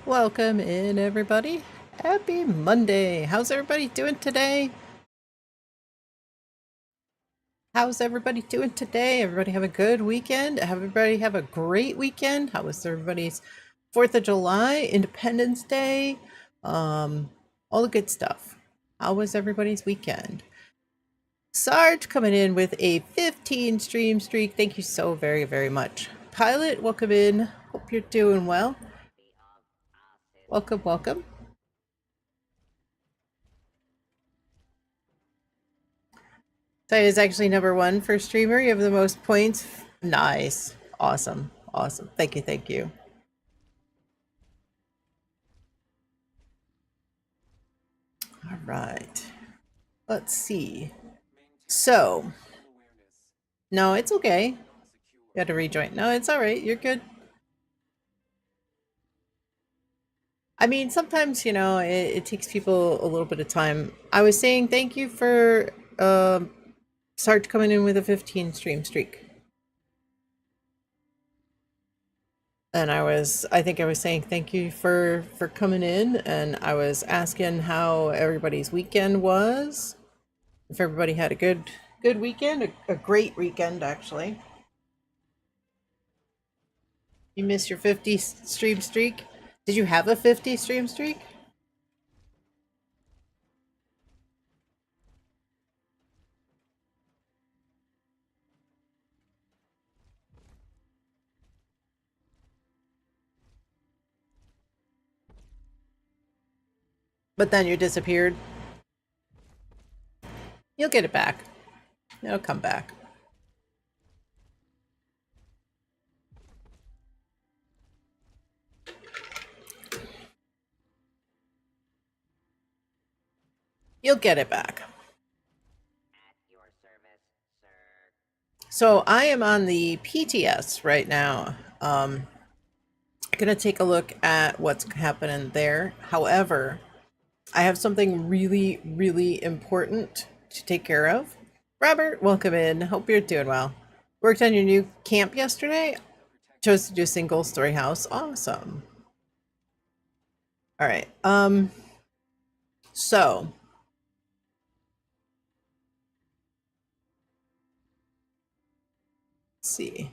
Welcome in, everybody. Happy Monday. How's everybody doing today? How's everybody doing today? Everybody have a good weekend? Everybody have a great weekend? How was everybody's 4th of July, Independence Day? All the good stuff. How was everybody's weekend? Sarge coming in with a 15 stream streak. Thank you so very, very much. Pilot, welcome in. Hope you're doing well. Welcome, welcome. So is actually #1 for streamer. You have the most points. Nice. Awesome. Awesome. Thank you. Thank you. All right. Let's see. So, no, it's okay. You got to rejoin. No, it's all right. You're good. I mean, sometimes, it takes people a little bit of time. I was saying thank you for Sarge coming in with a 15 stream streak. And I think I was saying thank you for coming in, and I was asking how everybody's weekend was. If everybody had a good weekend, a great weekend actually. You missed your 50 stream streak? Did you have a 50 stream streak? But then you disappeared. You'll get it back. It'll come back. You'll get it back. So I am on the PTS right now. Gonna take a look at what's happening there. However, I have something really, really important to take care of. Robert, welcome in. Hope you're doing well. Worked on your new camp yesterday? Chose to do single story house. Awesome. All right. So let's see.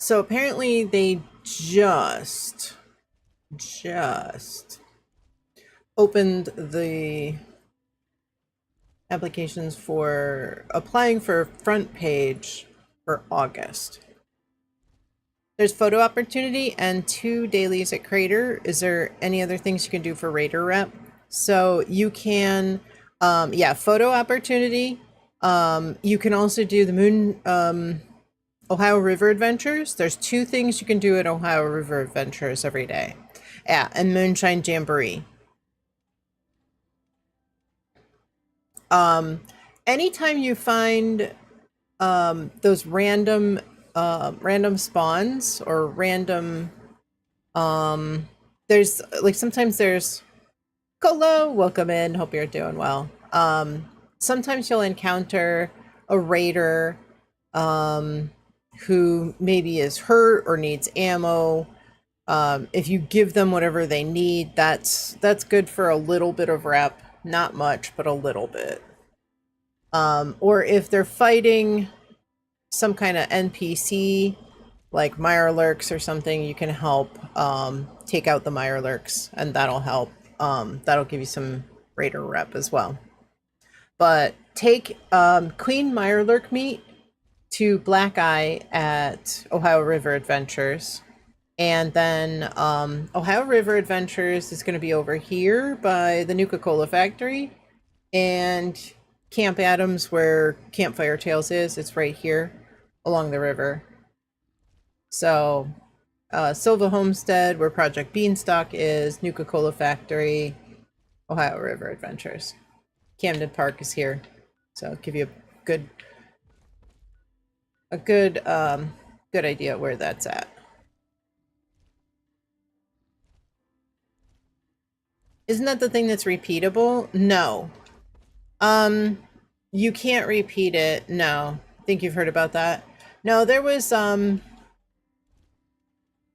So apparently they just opened the applications for applying for front page for August. There's photo opportunity and 2 dailies at Crater. Is there any other things you can do for Raider Rep? So you can, photo opportunity. You can also do the Moon, Ohio River Adventures. There's 2 things you can do at Ohio River Adventures every day. Yeah, and Moonshine Jamboree. Anytime you find those random spawns or random there's like sometimes there's Colo, welcome in, hope you're doing well. Sometimes you'll encounter a raider who maybe is hurt or needs ammo. If you give them whatever they need, that's good for a little bit of rep, not much, but a little bit. Or if they're fighting some kind of NPC like Mirelurks or something, you can help take out the Mirelurks, and that'll help. That'll give you some raider rep as well. But take Queen Mirelurk meat to Black Eye at Ohio River Adventures. And then Ohio River Adventures is going to be over here by the Nuka-Cola factory. And Camp Adams, where Campfire Tales is, it's right here along the river. So Silva Homestead, where Project Beanstalk is, Nuka-Cola factory, Ohio River Adventures. Camden Park is here, so I'll give you a good idea where that's at. Isn't that the thing that's repeatable? No. You can't repeat it. No. I think you've heard about that. No, there was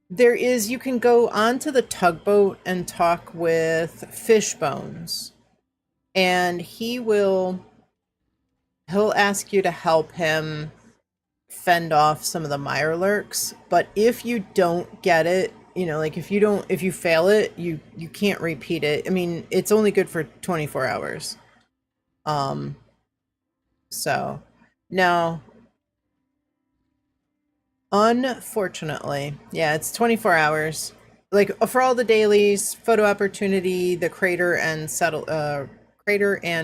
there is, you can go onto the tugboat and talk with Fishbones, and he'll ask you to help him fend off some of the mirelurks. But if you don't get it, you know, like if you fail it, you can't repeat it. I mean, it's only good for 24 hours. So no, unfortunately, yeah, it's 24 hours. Like for all the dailies, photo opportunity, the crater and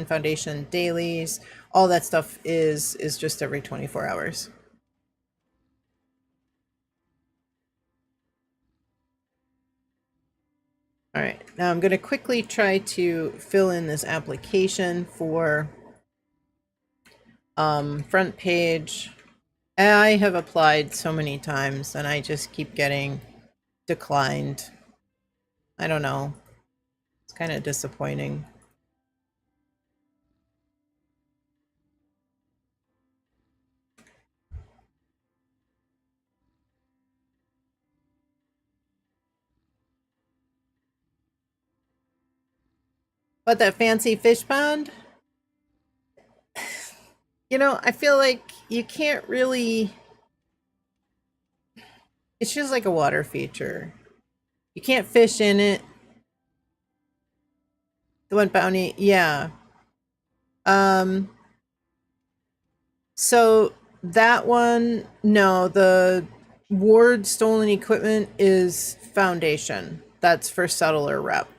foundation dailies, all that stuff is just every 24 hours. All right, now I'm going to quickly try to fill in this application for front page. I have applied so many times and I just keep getting declined. I don't know. It's kind of disappointing. But that fancy fish pond? You know, I feel like you can't really. It's just like a water feature. You can't fish in it. The one bounty, yeah. Um, so that one, no, the ward stolen equipment is foundation. That's for settler rep.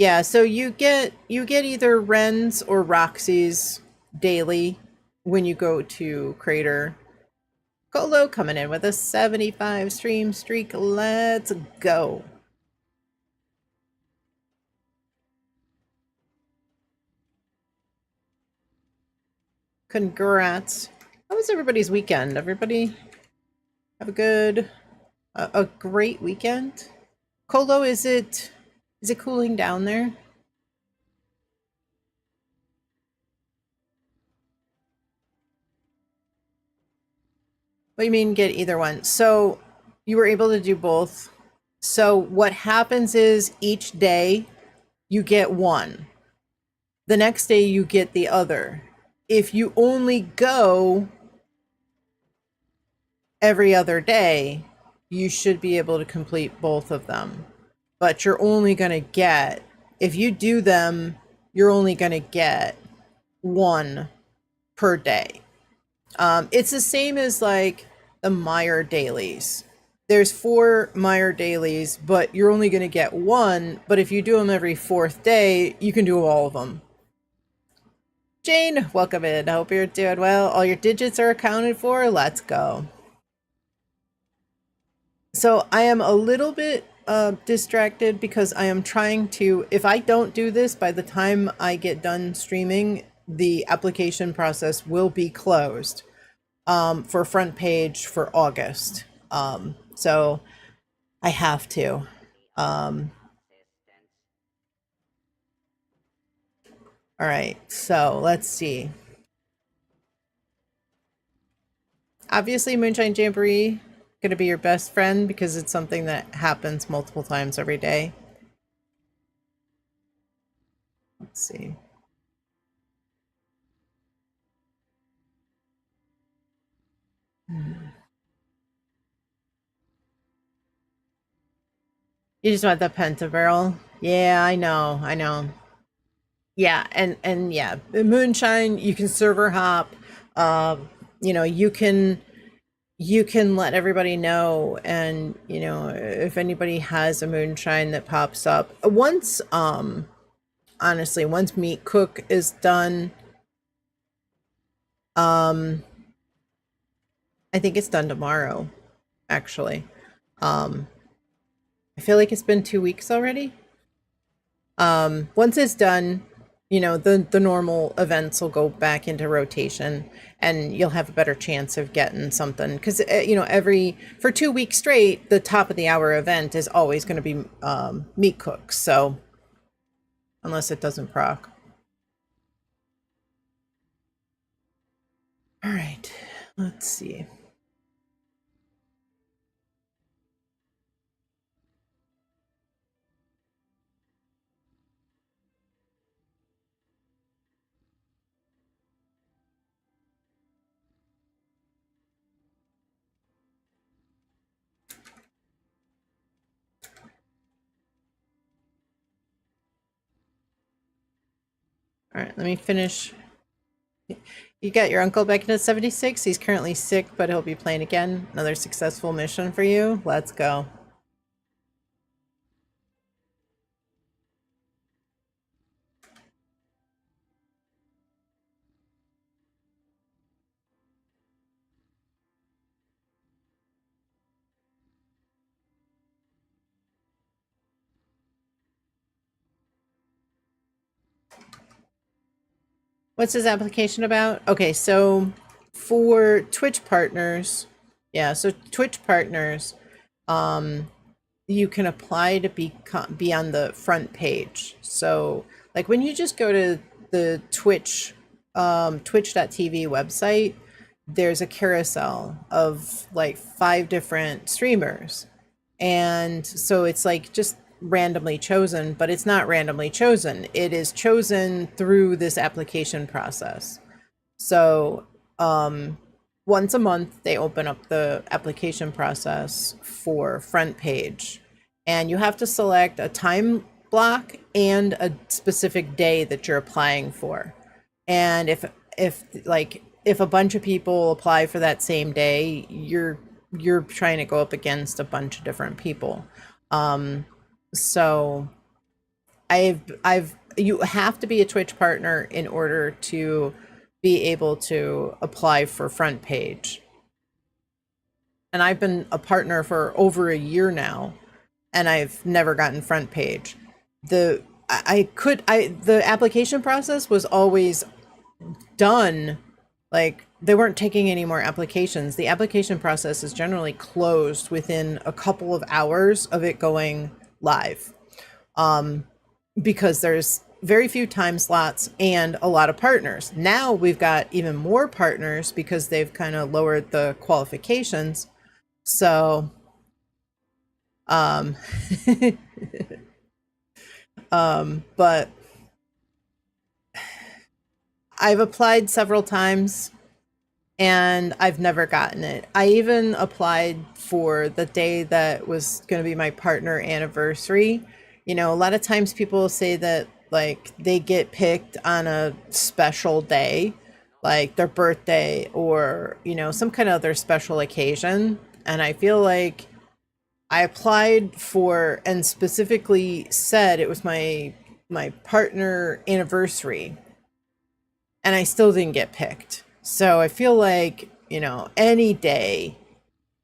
Yeah, so you get either Wrens or Roxy's daily when you go to Crater. Colo coming in with a 75 stream streak. Let's go. Congrats. How was everybody's weekend? Everybody have a great weekend? Colo, is it cooling down there? What do you mean get either one? So you were able to do both. So what happens is each day you get one. The next day you get the other. If you only go every other day, you should be able to complete both of them. But you're only going to get, if you do them, you're only going to get one per day. It's the same as like the Meyer dailies. There's 4 Meyer dailies, but you're only going to get one. But if you do them every 4th day, you can do all of them. Jane, welcome in. I hope you're doing well. All your digits are accounted for. Let's go. So I am a little bit distracted because I am trying to, if I don't do this by the time I get done streaming, the application process will be closed for front page for August. So I have to. All right, so let's see. Obviously, Moonshine Jamboree going to be your best friend because it's something that happens multiple times every day. Let's see. You just want the pentabarrel? Yeah, I know, I know. Yeah, and yeah, Moonshine, you can server hop. You know, you can let everybody know, and you know, if anybody has a moonshine that pops up once, honestly, once meat cook is done, I think it's done tomorrow, actually. I feel like it's been 2 weeks already. Once it's done, you know, the normal events will go back into rotation and you'll have a better chance of getting something because you know, every for 2 weeks straight the top of the hour event is always going to be meat cooks, so unless it doesn't proc. All right, let's see. All right, let me finish. You got your uncle back into 76. He's currently sick, but he'll be playing again. Another successful mission for you. Let's go. What's his application about? Okay, so for Twitch partners, yeah, so Twitch partners, you can apply to be on the front page. So like when you just go to the Twitch, twitch.tv website, there's a carousel of like 5 different streamers. And so it's like just randomly chosen, but it's not randomly chosen. It is chosen through this application process. So once a month, they open up the application process for front page. And you have to select a time block and a specific day that you're applying for. And if a bunch of people apply for that same day, you're trying to go up against a bunch of different people. So I've you have to be a Twitch partner in order to be able to apply for front page. And I've been a partner for over a year now, and I've never gotten front page. The application process was always done, like they weren't taking any more applications. The application process is generally closed within a couple of hours of it going live, because there's very few time slots and a lot of partners. Now we've got even more partners because they've kind of lowered the qualifications. So but I've applied several times and I've never gotten it. I even applied for the day that was going to be my partner anniversary. You know, a lot of times people say that like they get picked on a special day, like their birthday or, you know, some kind of other special occasion. And I feel like I applied for and specifically said it was my partner anniversary and I still didn't get picked. So I feel like, you know, any day,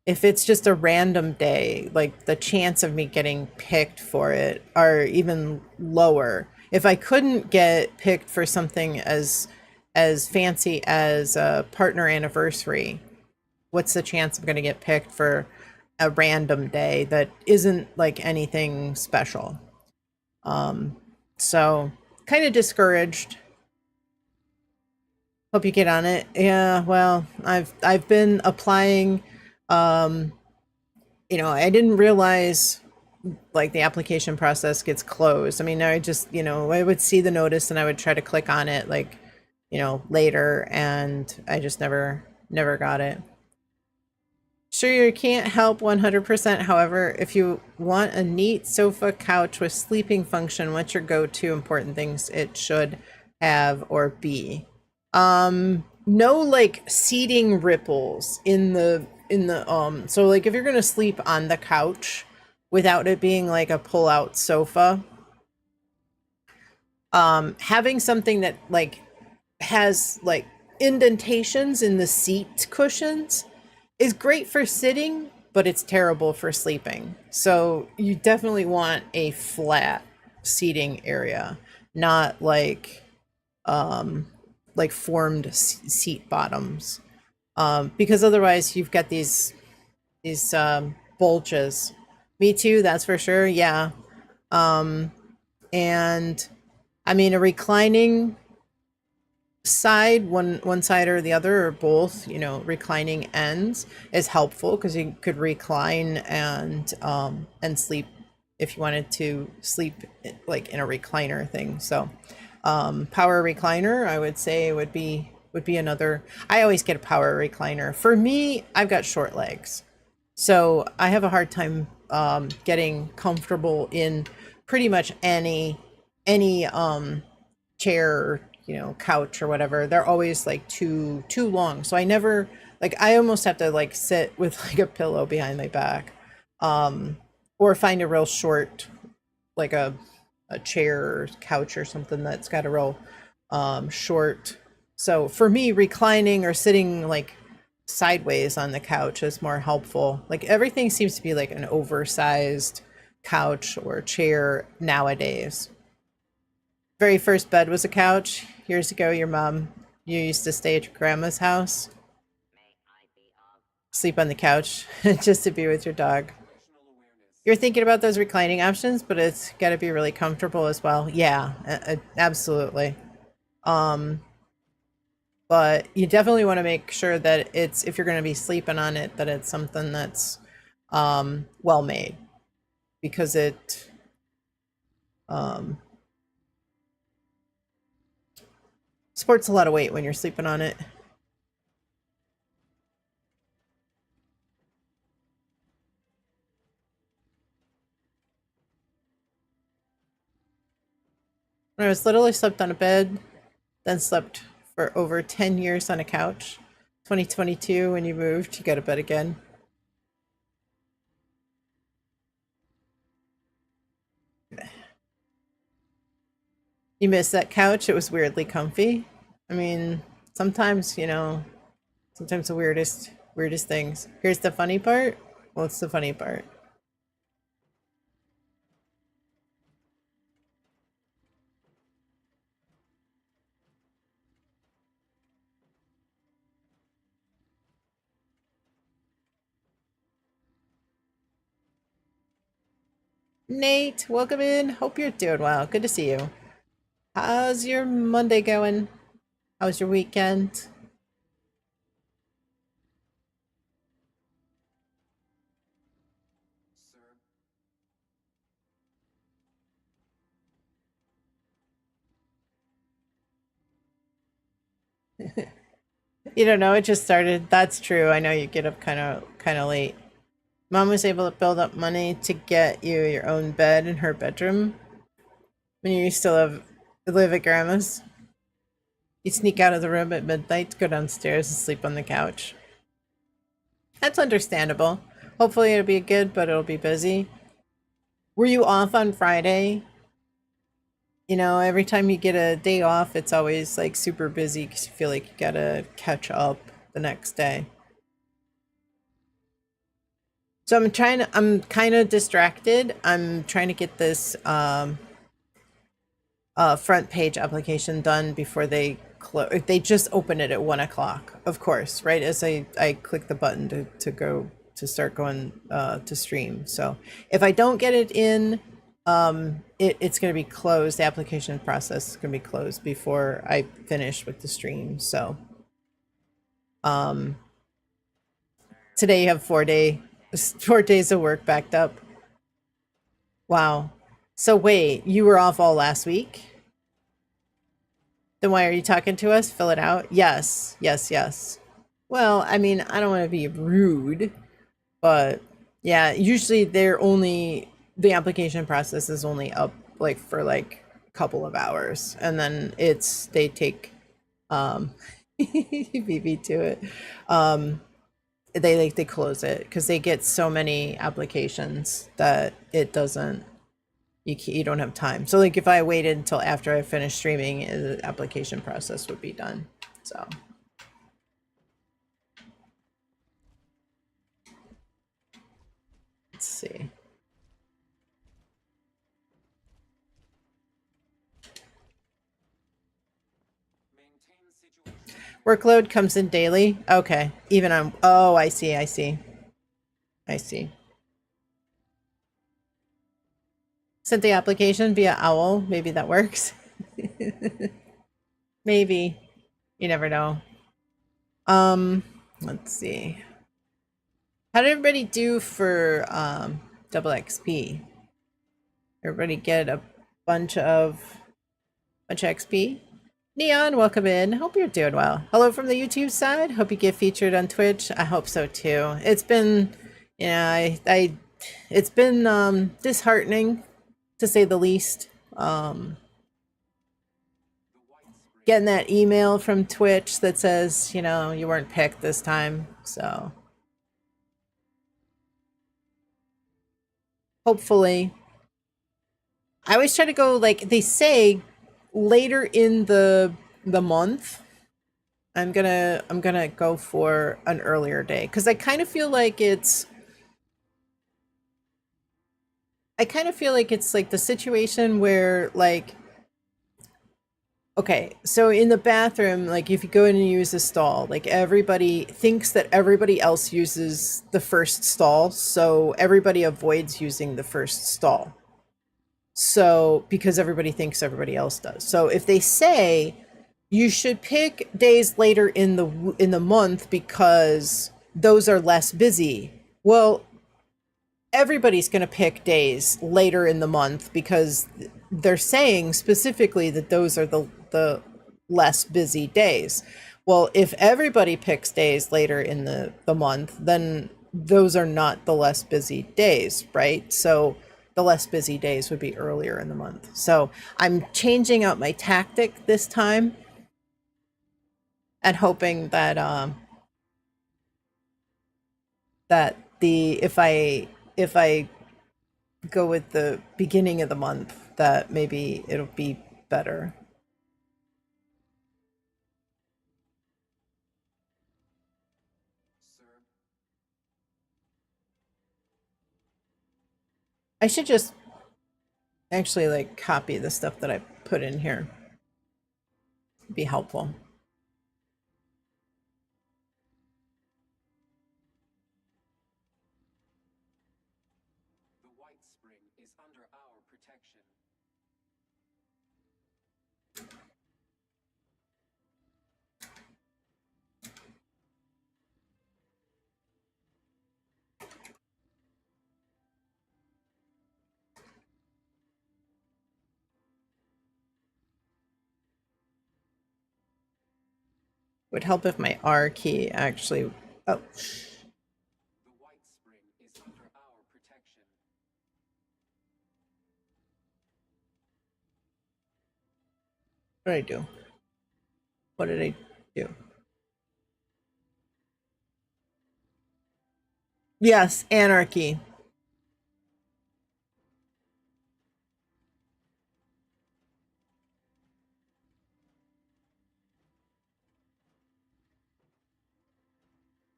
if it's just a random day, like the chance of me getting picked for it are even lower. If I couldn't get picked for something as fancy as a partner anniversary, what's the chance I'm going to get picked for a random day that isn't like anything special? So kind of discouraged. Hope you get on it. Yeah, well, I've been applying. You know, I didn't realize like the application process gets closed. I mean, I just, you know, I would see the notice and I would try to click on it like, you know, later, and I just never got it. Sure, you can't help 100%. However, if you want a neat sofa couch with sleeping function, what's your go-to important things it should have or be? No like seating ripples in the so like if you're gonna sleep on the couch without it being like a pull-out sofa, having something that like has like indentations in the seat cushions is great for sitting, but it's terrible for sleeping. So you definitely want a flat seating area, not like formed seat bottoms, because otherwise you've got these bulges. Me too, that's for sure. Yeah. And I mean, a reclining side, one side or the other, or both, you know, reclining ends is helpful because you could recline and sleep if you wanted to sleep like in a recliner thing. So power recliner, I would say, would be another. I always get a power recliner. For me, I've got short legs, so I have a hard time getting comfortable in pretty much any chair, or, you know, couch or whatever. They're always like too long. So I never, like, I almost have to like sit with like a pillow behind my back, or find a real short, like a chair or couch or something that's got a real short. So for me, reclining or sitting like sideways on the couch is more helpful. Like everything seems to be like an oversized couch or chair nowadays. Very first bed was a couch. Years ago, you used to stay at your grandma's house, sleep on the couch just to be with your dog. You're thinking about those reclining options, but it's got to be really comfortable as well. Yeah, absolutely. Um, but you definitely want to make sure that it's, if you're going to be sleeping on it, that it's something that's well made, because it um, supports a lot of weight when you're sleeping on it. When I was little, I slept on a bed, then slept for over 10 years on a couch. 2022, when you moved, you got a bed again. You missed that couch. It was weirdly comfy. I mean, sometimes, you know, sometimes the weirdest things. Here's the funny part. What's the funny part? Nate, welcome in. Hope you're doing well. Good to see you. How's your Monday going? How's your weekend? You don't know, it just started. That's true. I know you get up kind of late. Mom was able to build up money to get you your own bed in her bedroom when you still live at grandma's. You sneak out of the room at midnight to go downstairs and sleep on the couch. That's understandable. Hopefully it'll be good, but it'll be busy. Were you off on Friday? You know, every time you get a day off, it's always like super busy because you feel like you gotta catch up the next day. So I'm kind of distracted. I'm trying to get this front page application done before they close. They just open it at 1 o'clock, of course, right as I click the button to go to start going to stream. So if I don't get it in, it's going to be closed. The application process is going to be closed before I finish with the stream. So today you have 4 days of work backed up. Wow. So wait, you were off all last week? Then why are you talking to us? Fill it out. Yes, yes, yes. Well, I mean, I don't want to be rude, but yeah, usually the application process is only up like for like a couple of hours, and then they take um BB to it. Um they close it because they get so many applications that it doesn't, you don't have time. So like if I waited until after I finished streaming, the application process would be done. So Let's see. Workload comes in daily. Okay. Even on, oh, I see, I see. I see. Sent the application via Owl. Maybe that works. Maybe. You never know. Let's see. How did everybody do for double XP? Everybody get a bunch of XP? Neon, welcome in. Hope you're doing well. Hello from the YouTube side. Hope you get featured on Twitch. I hope so too. It's been, yeah, it's been disheartening to say the least. Getting that email from Twitch that says, you know, you weren't picked this time. So hopefully, I always try to go, like they say, later in the month. I'm gonna go for an earlier day because I kind of feel like it's like the situation where, like, okay, so in the bathroom, like if you go in and use a stall, like everybody thinks that everybody else uses the first stall, so everybody avoids using the first stall. So because everybody thinks everybody else does. So if they say you should pick days later in the month because those are less busy, well, everybody's going to pick days later in the month because they're saying specifically that those are the less busy days. Well, if everybody picks days later in the month, then those are not the less busy days, right? So the less busy days would be earlier in the month. So I'm changing out my tactic this time and hoping that that if I go with the beginning of the month, that maybe it'll be better. I should just actually like copy the stuff that I put in here. It'd be helpful. The White Spring is under our protection. Would help if my R key actually, oh. The White Spring is under our protection. What did I do? What did I do? Yes, anarchy.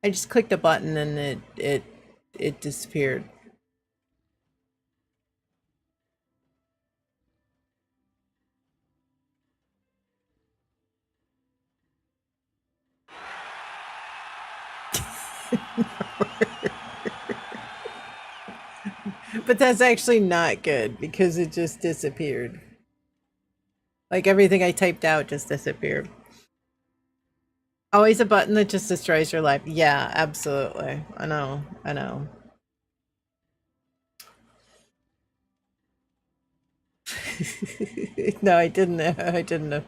I just clicked a button and it disappeared. But that's actually not good because it just disappeared. Like everything I typed out just disappeared. Always a button that just destroys your life. Yeah, absolutely. I know. I know. No, I didn't. I didn't know.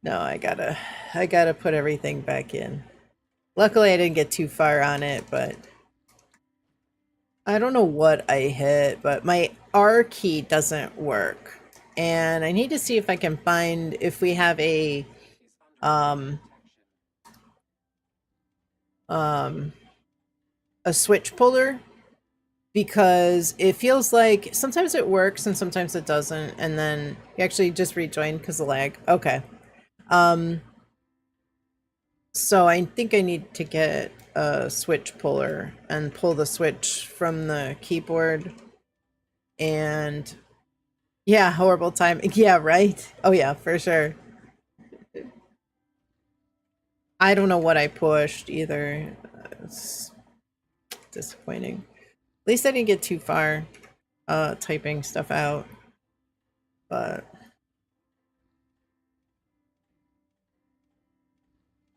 No, I gotta put everything back in. Luckily, I didn't get too far on it, but I don't know what I hit, but my R key doesn't work. And I need to see if I can find if we have um a switch puller because it feels like sometimes it works and sometimes it doesn't, and then you actually just rejoined because of lag. Okay. So I think I need to get a switch puller and pull the switch from the keyboard. And yeah, horrible time. Yeah, right. Oh yeah, for sure. I don't know what I pushed either. It's disappointing. At least I didn't get too far typing stuff out. But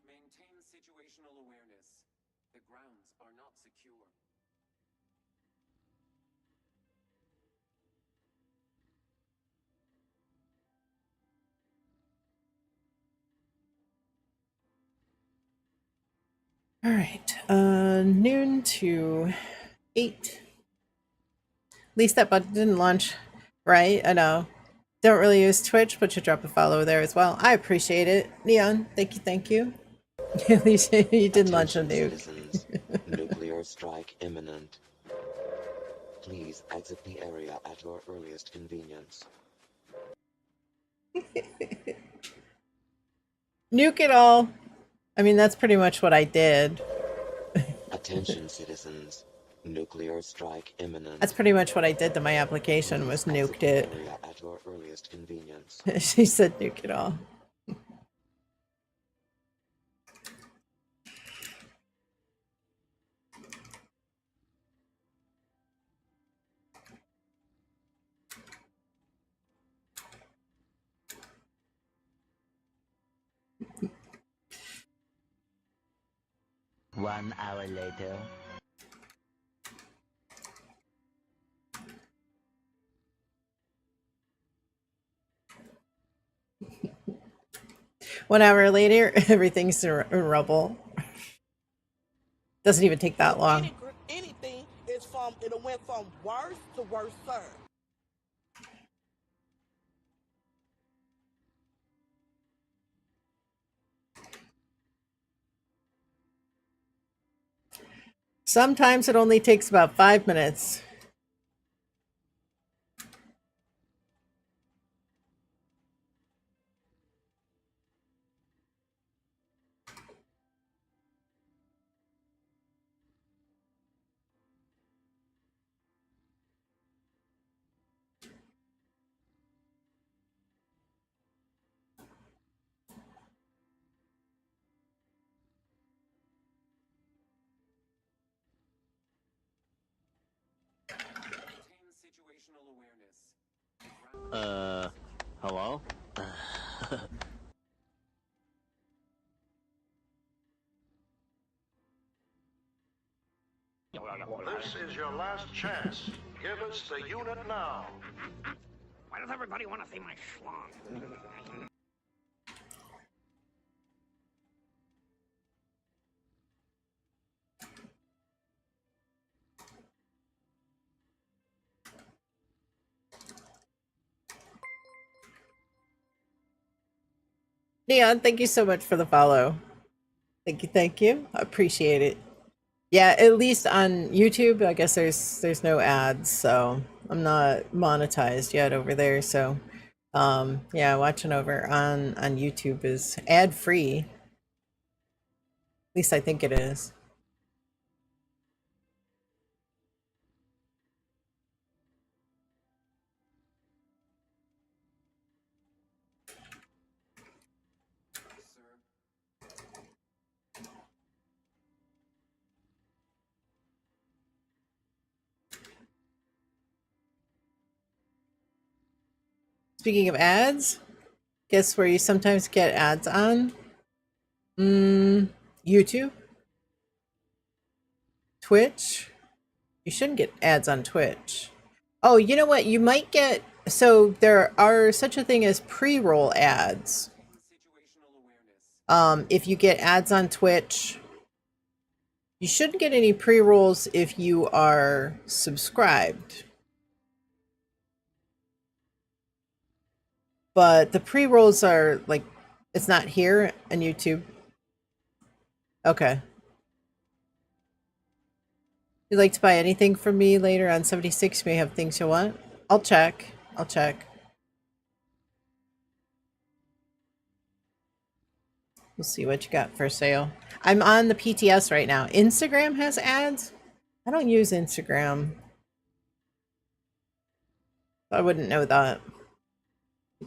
Maintain situational awareness. The grounds are not secure. all right. Noon to 8. At least that button didn't launch. Right? I know. Don't really use Twitch, but you drop a follow there as well. I appreciate it. Neon, thank you, thank you. At least you didn't launch a nuke. Citizens, nuclear strike imminent. Please exit the area at your earliest convenience. Nuke it all. I mean, that's pretty much what I did. Attention citizens, nuclear strike imminent. That's pretty much what I did to my application was nuked it. Area at your earliest convenience. She said nuke it all. One hour later. One hour later, everything's in rubble. Doesn't even take that long. Anything is it went from worse to worse, sir. Sometimes it only takes about 5 minutes. Maintain situational awareness. The grounds Hello? This is your last chance. Give us the unit now. Why does everybody want to see my schlong? Neon, thank you so much for the follow. Thank you, thank you. I appreciate it. Yeah, at least on YouTube, I guess there's no ads, so I'm not monetized yet over there. So, yeah, watching over on YouTube is ad free. At least I think it is. Speaking of ads, guess where you sometimes get ads on? YouTube, Twitch. You shouldn't get ads on Twitch. Oh, you know what? You might get, so there are such a thing as pre-roll ads. If you get ads on Twitch, you shouldn't get any pre-rolls if you are subscribed. But the pre-rolls are like, it's not here on YouTube. Okay. You'd like to buy anything from me later on 76? May have things you want. I'll check. I'll check. We'll see what you got for sale. I'm on the PTS right now. Instagram has ads? I don't use Instagram. I wouldn't know that.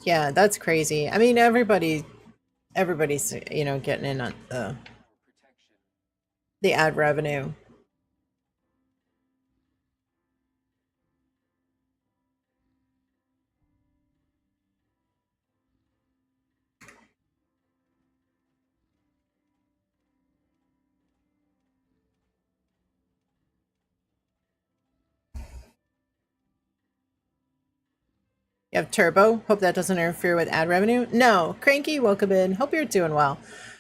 Yeah, that's crazy. I mean, everybody's, you know, getting in on the ad revenue. You have Turbo. Hope that doesn't interfere with ad revenue. No. Cranky, welcome in. Hope you're doing well.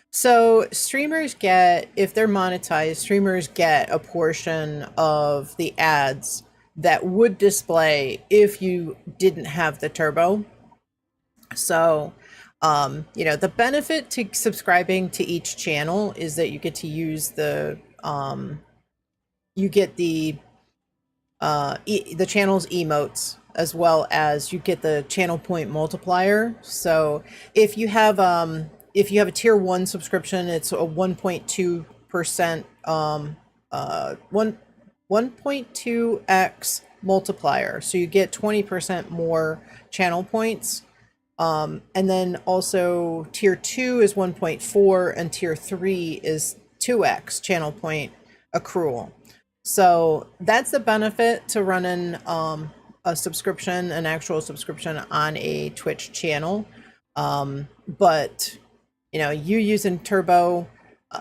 So streamers get, if they're monetized, streamers get a portion of the ads that would display if you didn't have the Turbo. So, you know, the benefit to subscribing to each channel is that you get to use the, you get the channel's emotes, as well as you get the channel point multiplier. So if you have a tier 1 subscription, it's a 1.2% 1.2x multiplier. So you get 20% more channel points. And then also tier 2 is 1.4 and tier 3 is 2x channel point accrual. So that's the benefit to running a subscription, an actual subscription on a Twitch channel. But you know, you using Turbo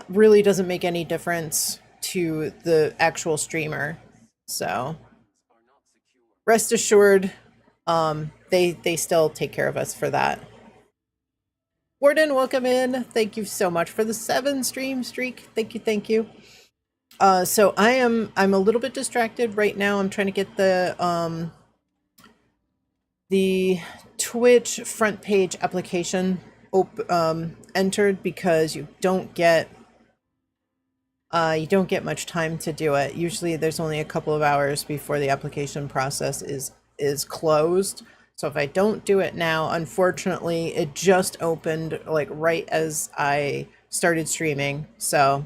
really doesn't make any difference to the actual streamer. So rest assured, they still take care of us for that. Warden, welcome in. Thank you so much for the 7 stream streak. Thank you, thank you. So I'm a little bit distracted right now. I'm trying to get the Twitch front page application entered, because you don't get much time to do it. Usually there's only a couple of hours before the application process is closed. So if I don't do it now, unfortunately, it just opened like right as I started streaming. So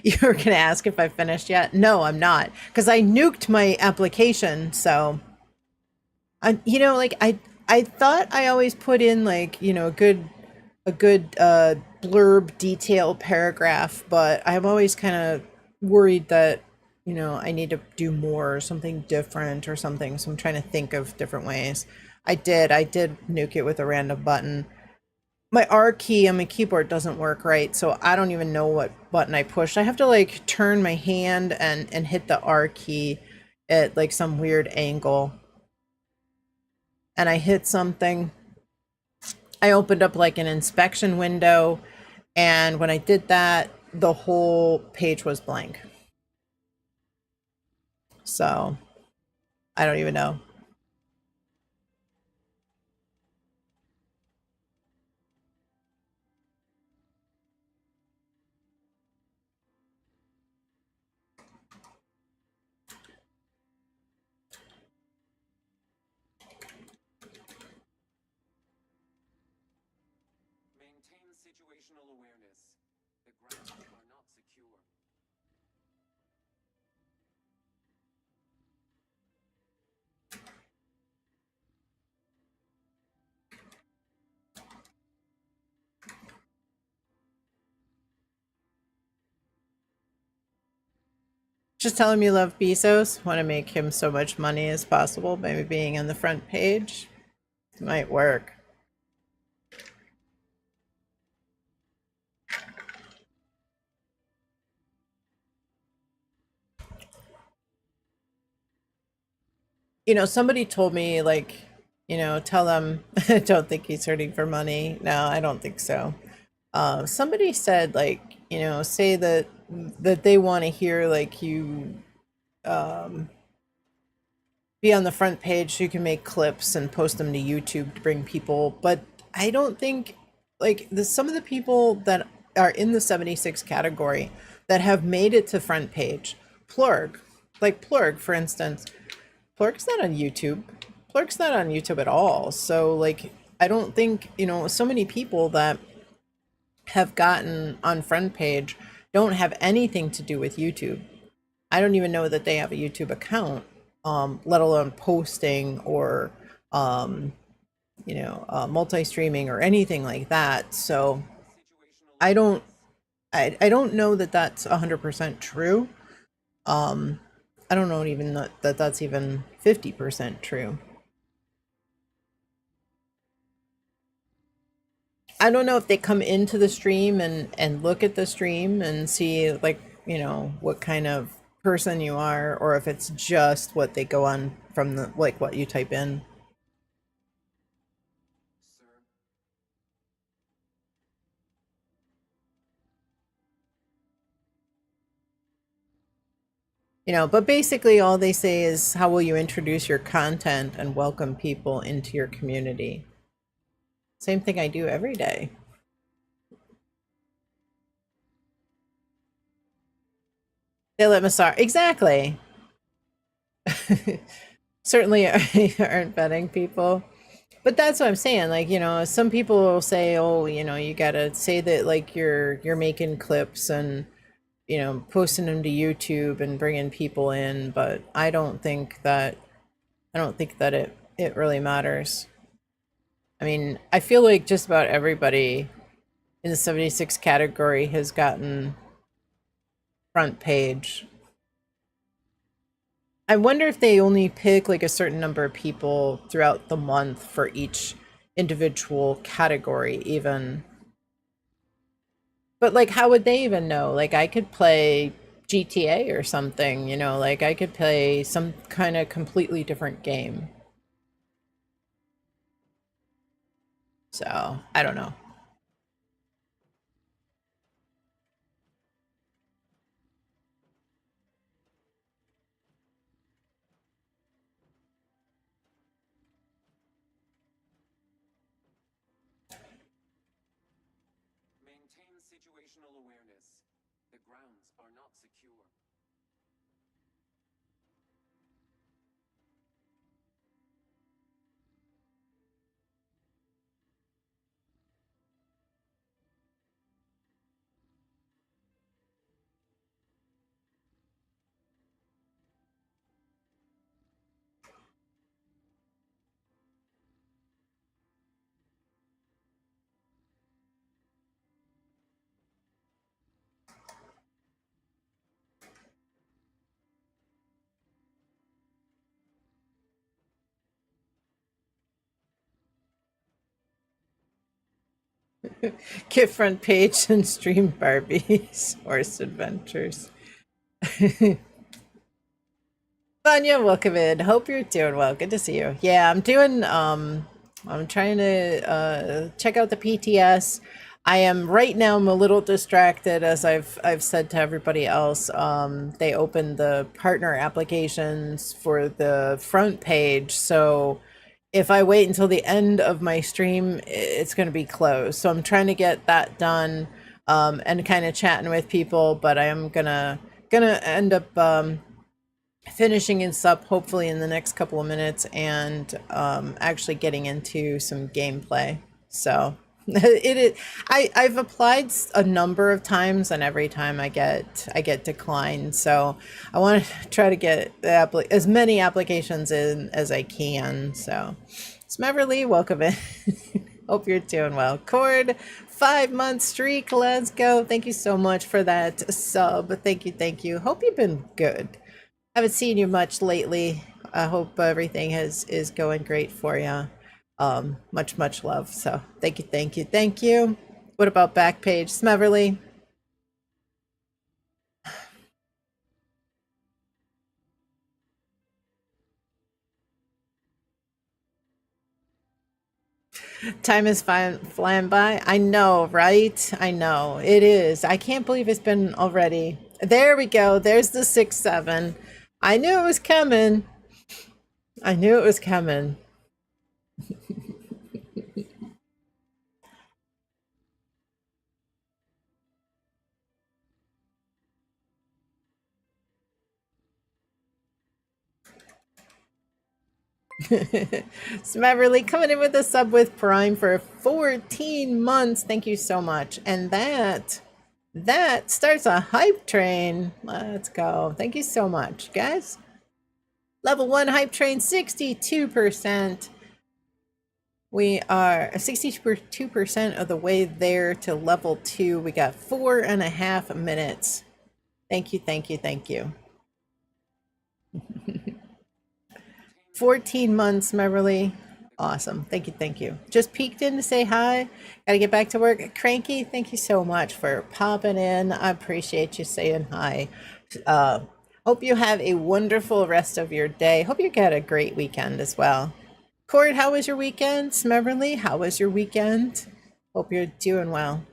you were gonna ask if I finished yet? No, I'm not, because I nuked my application. So you know, like I thought I always put in, like, you know, a good blurb detail paragraph, but I'm always kind of worried that, you know, I need to do more or something different or something. So I'm trying to think of different ways. I did nuke it with a random button. My R key on my keyboard doesn't work right, so I don't even know what button I pushed. I have to like turn my hand and hit the R key at like some weird angle. And I hit something. I opened up like an inspection window, and when I did that, the whole page was blank. So I don't even know. Maintain situational awareness. The grounds are not secure. Just tell him you love Bezos. Want to make him so much money as possible by being on the front page. It might work. You know, somebody told me, like, you know, tell them, I don't think he's hurting for money. No, I don't think so. Somebody said, like, you know, say that they want to hear, like, you be on the front page so you can make clips and post them to YouTube to bring people. But I don't think, like, some of the people that are in the 76 category that have made it to front page, Plurg, like Plurg, for instance. Plurk's not on YouTube. Plurk's not on YouTube at all. So like I don't think, you know, so many people that have gotten on front page don't have anything to do with YouTube. I don't even know that they have a YouTube account, let alone posting or multi-streaming or anything like that. So I don't I don't know that that's 100% true. I don't know even that that's even 50% true. I don't know if they come into the stream and look at the stream and see like, you know, what kind of person you are, or if it's just what they go on from the like what you type in. Sir, You know, but basically all they say is how will you introduce your content and welcome people into your community. Same thing I do every day. They let massage exactly. Certainly aren't vetting people. But that's what I'm saying. Like, you know, some people will say, "Oh, you know, you gotta say that like you're making clips and you know posting them to YouTube and bringing people in." But I don't think that it really matters. I mean, I feel like just about everybody in the 76 category has gotten front page. I wonder if they only pick like a certain number of people throughout the month for each individual category, even. But like, how would they even know? Like, I could play GTA or something, you know, like I could play some kind of completely different game. So, I don't know. maintain situational awareness. The grounds are not secure. Get front page and stream Barbie's horse adventures. Vanya, welcome in. Hope you're doing well. Good to see you. Yeah, I'm trying to check out the PTS. I am right now I'm a little distracted as I've said to everybody else. They opened the partner applications for the front page. So if I wait until the end of my stream, it's going to be closed. So I'm trying to get that done and kind of chatting with people, but I am gonna end up finishing this up hopefully in the next couple of minutes and actually getting into some gameplay. So it is, I've applied a number of times and every time I get declined. So I want to try to get as many applications in as I can. So Smeverly, welcome in. Hope you're doing well. Cord, 5 month streak. Let's go. Thank you so much for that sub. Thank you. Thank you. Hope you've been good. Haven't seen you much lately. I hope everything is going great for you. Much love. So thank you, thank you, thank you. What about Backpage, Smeverly? Time is flying by. I know, right? I know it is. I can't believe it's been already. There we go. There's the 6-7. I knew it was coming. I knew it was coming. Smeverly coming in with a sub with Prime for 14 months. Thank you so much. And that starts a hype train. Let's go. Thank you so much, guys. Level 1 hype train, 62%. We are 62% of the way there to level 2. We got 4.5 minutes. Thank you, thank you, thank you. 14 months, Meverly. Awesome. Thank you, thank you. Just peeked in to say hi. Gotta get back to work. Cranky, thank you so much for popping in. I appreciate you saying hi. Hope you have a wonderful rest of your day. Hope you get a great weekend as well. Cord, how was your weekend? Smeverly, how was your weekend? Hope you're doing well.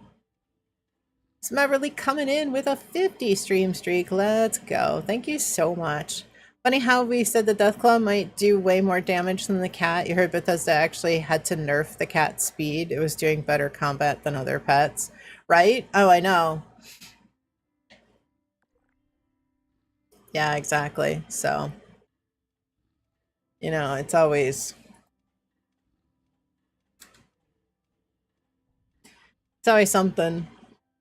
Smeverly coming in with a 50 stream streak. Let's go. Thank you so much. Funny how we said the Deathclaw might do way more damage than the cat. You heard Bethesda actually had to nerf the cat's speed. It was doing better combat than other pets, right? Oh, I know. Yeah, exactly. So, you know, it's always something.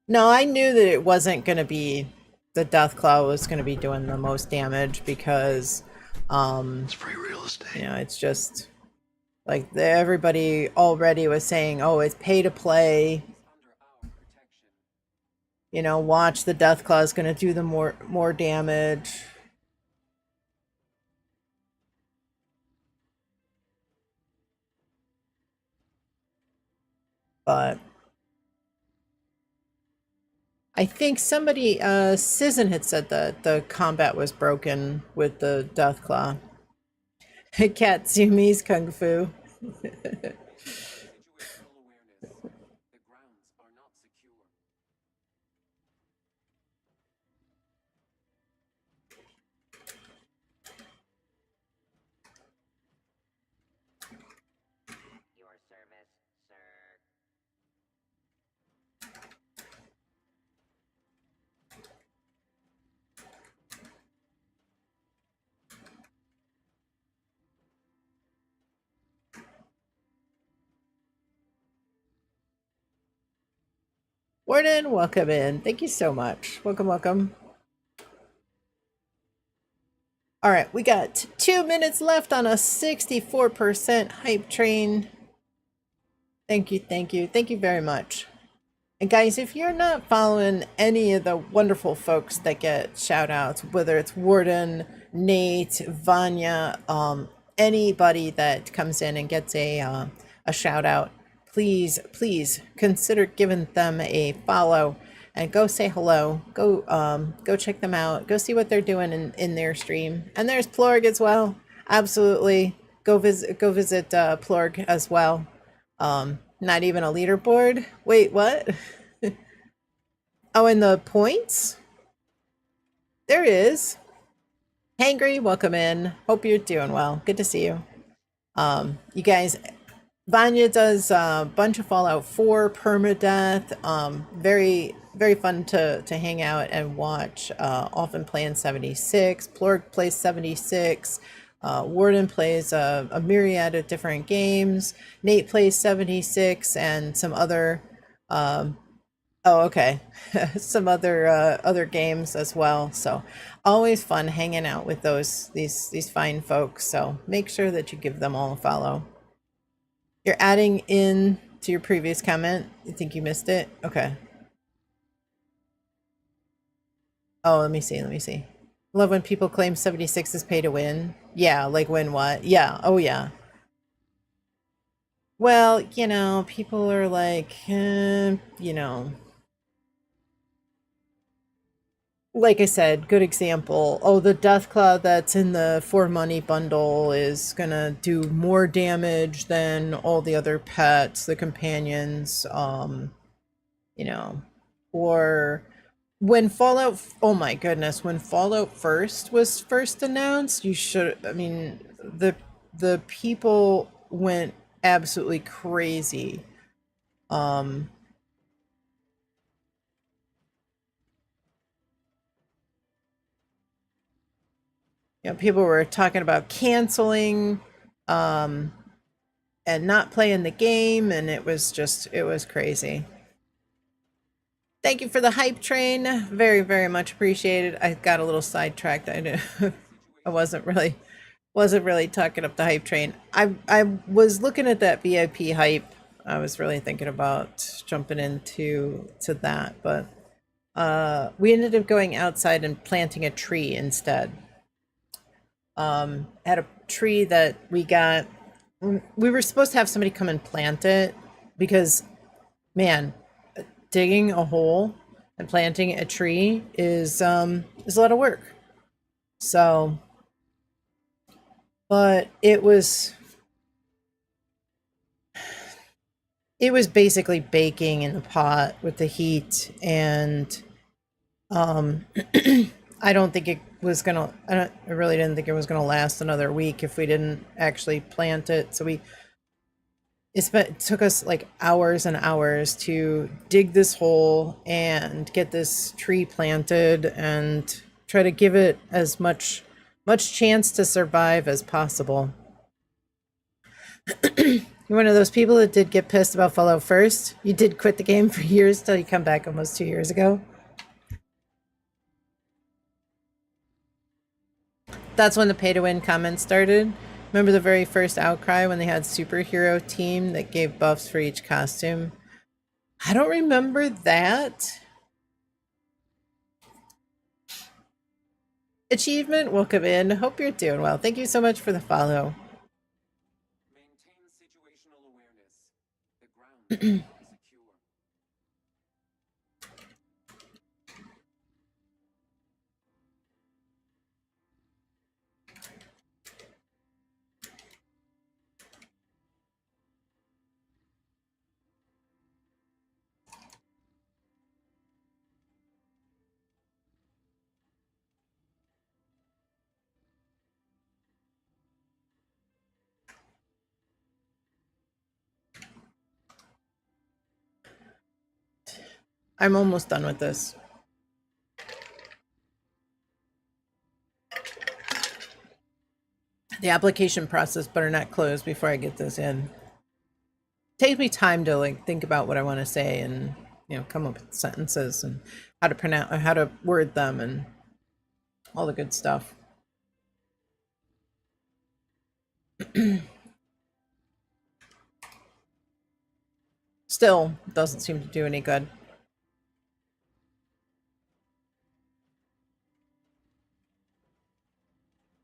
No, I knew that it wasn't going to be the Deathclaw was going to be doing the most damage because It's free real estate. you know, it's just like everybody already was saying, oh, it's pay to play. You know, watch the Deathclaw is going to do the more damage. But I think somebody, Sizzin had said that the combat was broken with the Deathclaw. Katsumi's Kung Fu. Your service, sir. Warden, welcome in. Thank you so much. Welcome, welcome. All right, we got 2 minutes left on a 64% hype train. Thank you, thank you, thank you very much. And guys, if you're not following any of the wonderful folks that get shout outs, whether it's Warden, Nate, Vanya, anybody that comes in and gets a shout out, please consider giving them a follow and go say hello. Go check them out. Go see what they're doing in their stream. And there's Plorg as well. Absolutely. Go visit Plorg as well. Not even a leaderboard. Wait, what? Oh, and the points? There is. Hangry, welcome in. Hope you're doing well. Good to see you. You guys, Vanya does a bunch of Fallout 4 permadeath. Very fun to hang out and watch. Often playing 76. Plorg plays 76. Warden plays a myriad of different games. Nate plays 76 and some other okay. Some other games as well. So always fun hanging out with these fine folks. So make sure that you give them all a follow. You're adding in to your previous comment. You think you missed it? Okay. Oh, let me see. Love when people claim 76 is pay to win. Yeah, like win what? Yeah, oh yeah. Well, you know, people are like, you know. Like I said, good example. Oh, the Deathclaw that's in the for money bundle is gonna do more damage than all the other pets, the companions, you know, or when Fallout, oh my goodness, when Fallout First was first announced, I mean, the people went absolutely crazy. You know, people were talking about canceling and not playing the game, and it was crazy. Thank you for the hype train. Very, very much appreciated. I got a little sidetracked. I wasn't really talking up the hype train. I was looking at that VIP hype. I was really thinking about jumping into that, but we ended up going outside and planting a tree instead. Had a tree that we got. We were supposed to have somebody come and plant it because, man, digging a hole and planting a tree is a lot of work. So, but it was basically baking in the pot with the heat, and I don't think it was gonna. I really didn't think it was gonna last another week if we didn't actually plant it. So it took us like hours and hours to dig this hole and get this tree planted and try to give it as much chance to survive as possible. You're one of those people that did get pissed about Fallout first. You did quit the game for years till you come back almost 2 years ago. That's when the pay to win comments started. Remember the very first outcry when they had superhero team that gave buffs for each costume? I don't remember that. Achievement, welcome in. Hope you're doing well. Thank you so much for the follow. Maintain situational awareness. The ground is secure. I'm almost done with this. The application process better not close before I get this in. Takes me time to like think about what I want to say and come up with sentences and how to word them and all the good stuff. Still doesn't seem to do any good.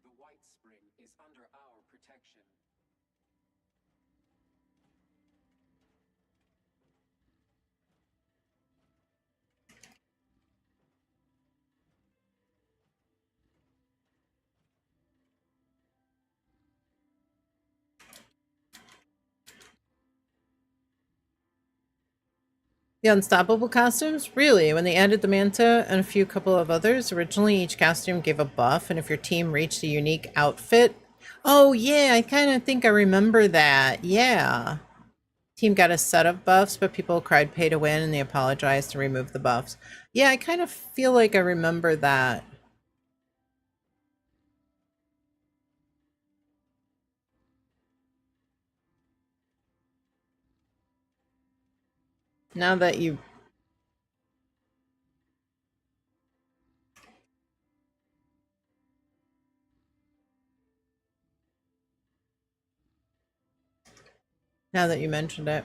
The White Spring is under our protection. The Unstoppable costumes? Really? When they added the Manta and a few couple of others, originally each costume gave a buff, and if your team reached a unique outfit... Oh, yeah, I kind of think I remember that. Yeah. Team got a set of buffs, but people cried pay to win, and they apologized to remove the buffs. Yeah, I kind of feel like I remember that. Now that you... Now that you mentioned it.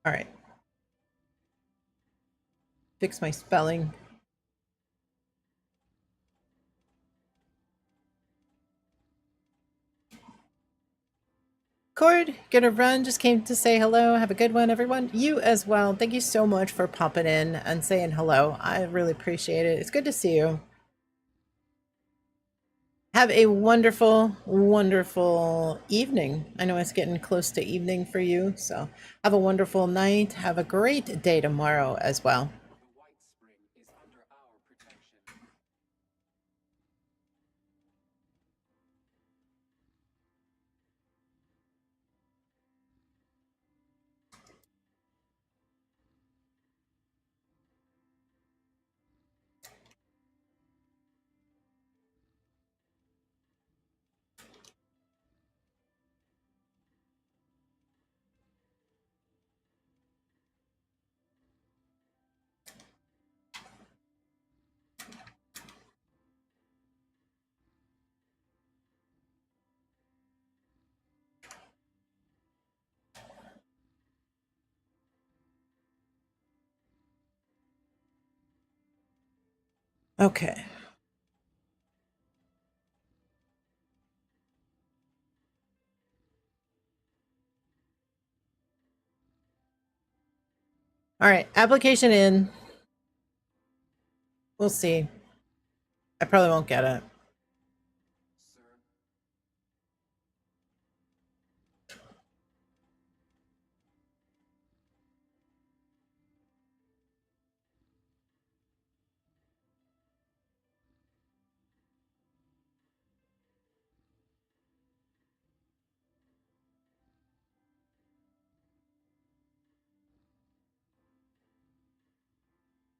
All right. Fix my spelling. Cord, gonna run, just came to say hello. Have a good one, everyone. You as well. Thank you so much for popping in and saying hello. I really appreciate it. It's good to see you. Have a wonderful, wonderful evening. I know it's getting close to evening for you, so have a wonderful night. Have a great day tomorrow as well. The White Spring is under our protection. Okay. All right. Application in. We'll see. I probably won't get it. Sir,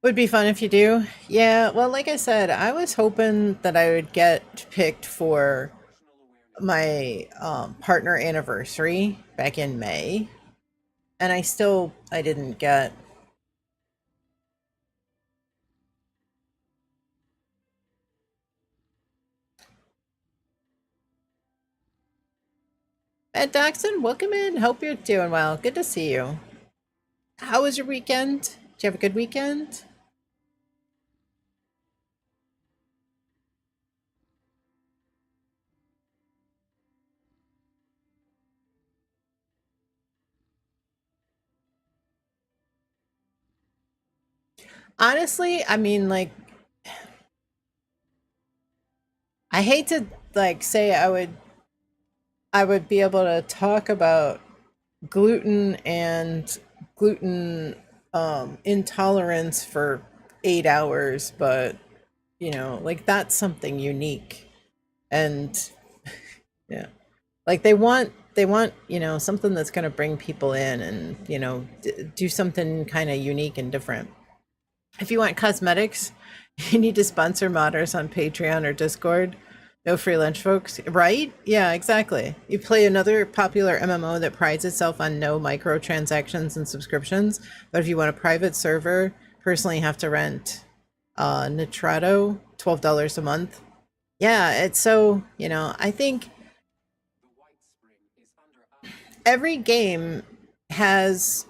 Would be fun if you do. Yeah, well, like I said, I was hoping that I would get picked for emotional awareness. my partner anniversary back in May, and I didn't get. Ed Doxson, welcome in. Hope you're doing well. Good to see you. How was your weekend? Did you have a good weekend? Honestly, I mean, like, I hate to like say I would be able to talk about gluten and gluten intolerance for 8 hours, but like that's something unique. And yeah, like they want something that's going to bring people in and do something kind of unique and different. If you want cosmetics, you need to sponsor modders on Patreon or Discord. No free lunch, folks. Right? Yeah, exactly. You play another popular MMO that prides itself on no microtransactions and subscriptions, but if you want a private server, personally have to rent Nitrado, $12 a month. Yeah, it's so, I think The White Spring is under our every game has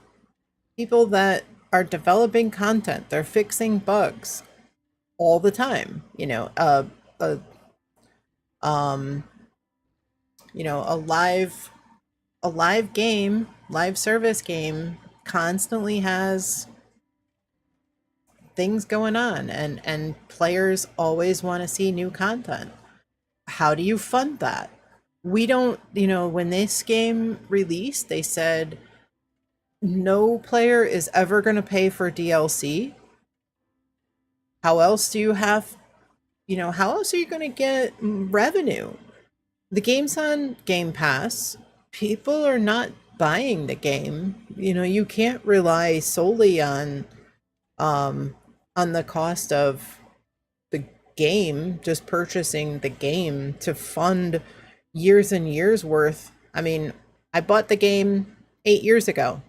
people that are developing content. They're fixing bugs all the time. A um, a live game, live service game constantly has things going on, and players always want to see new content. How do you fund that? We don't, when this game released, they said no player is ever going to pay for DLC. How else do you have, how else are you going to get revenue? The game's on Game Pass. People are not buying the game. You can't rely solely on the cost of the game, just purchasing the game to fund years and years worth. I mean, I bought the game 8 years ago.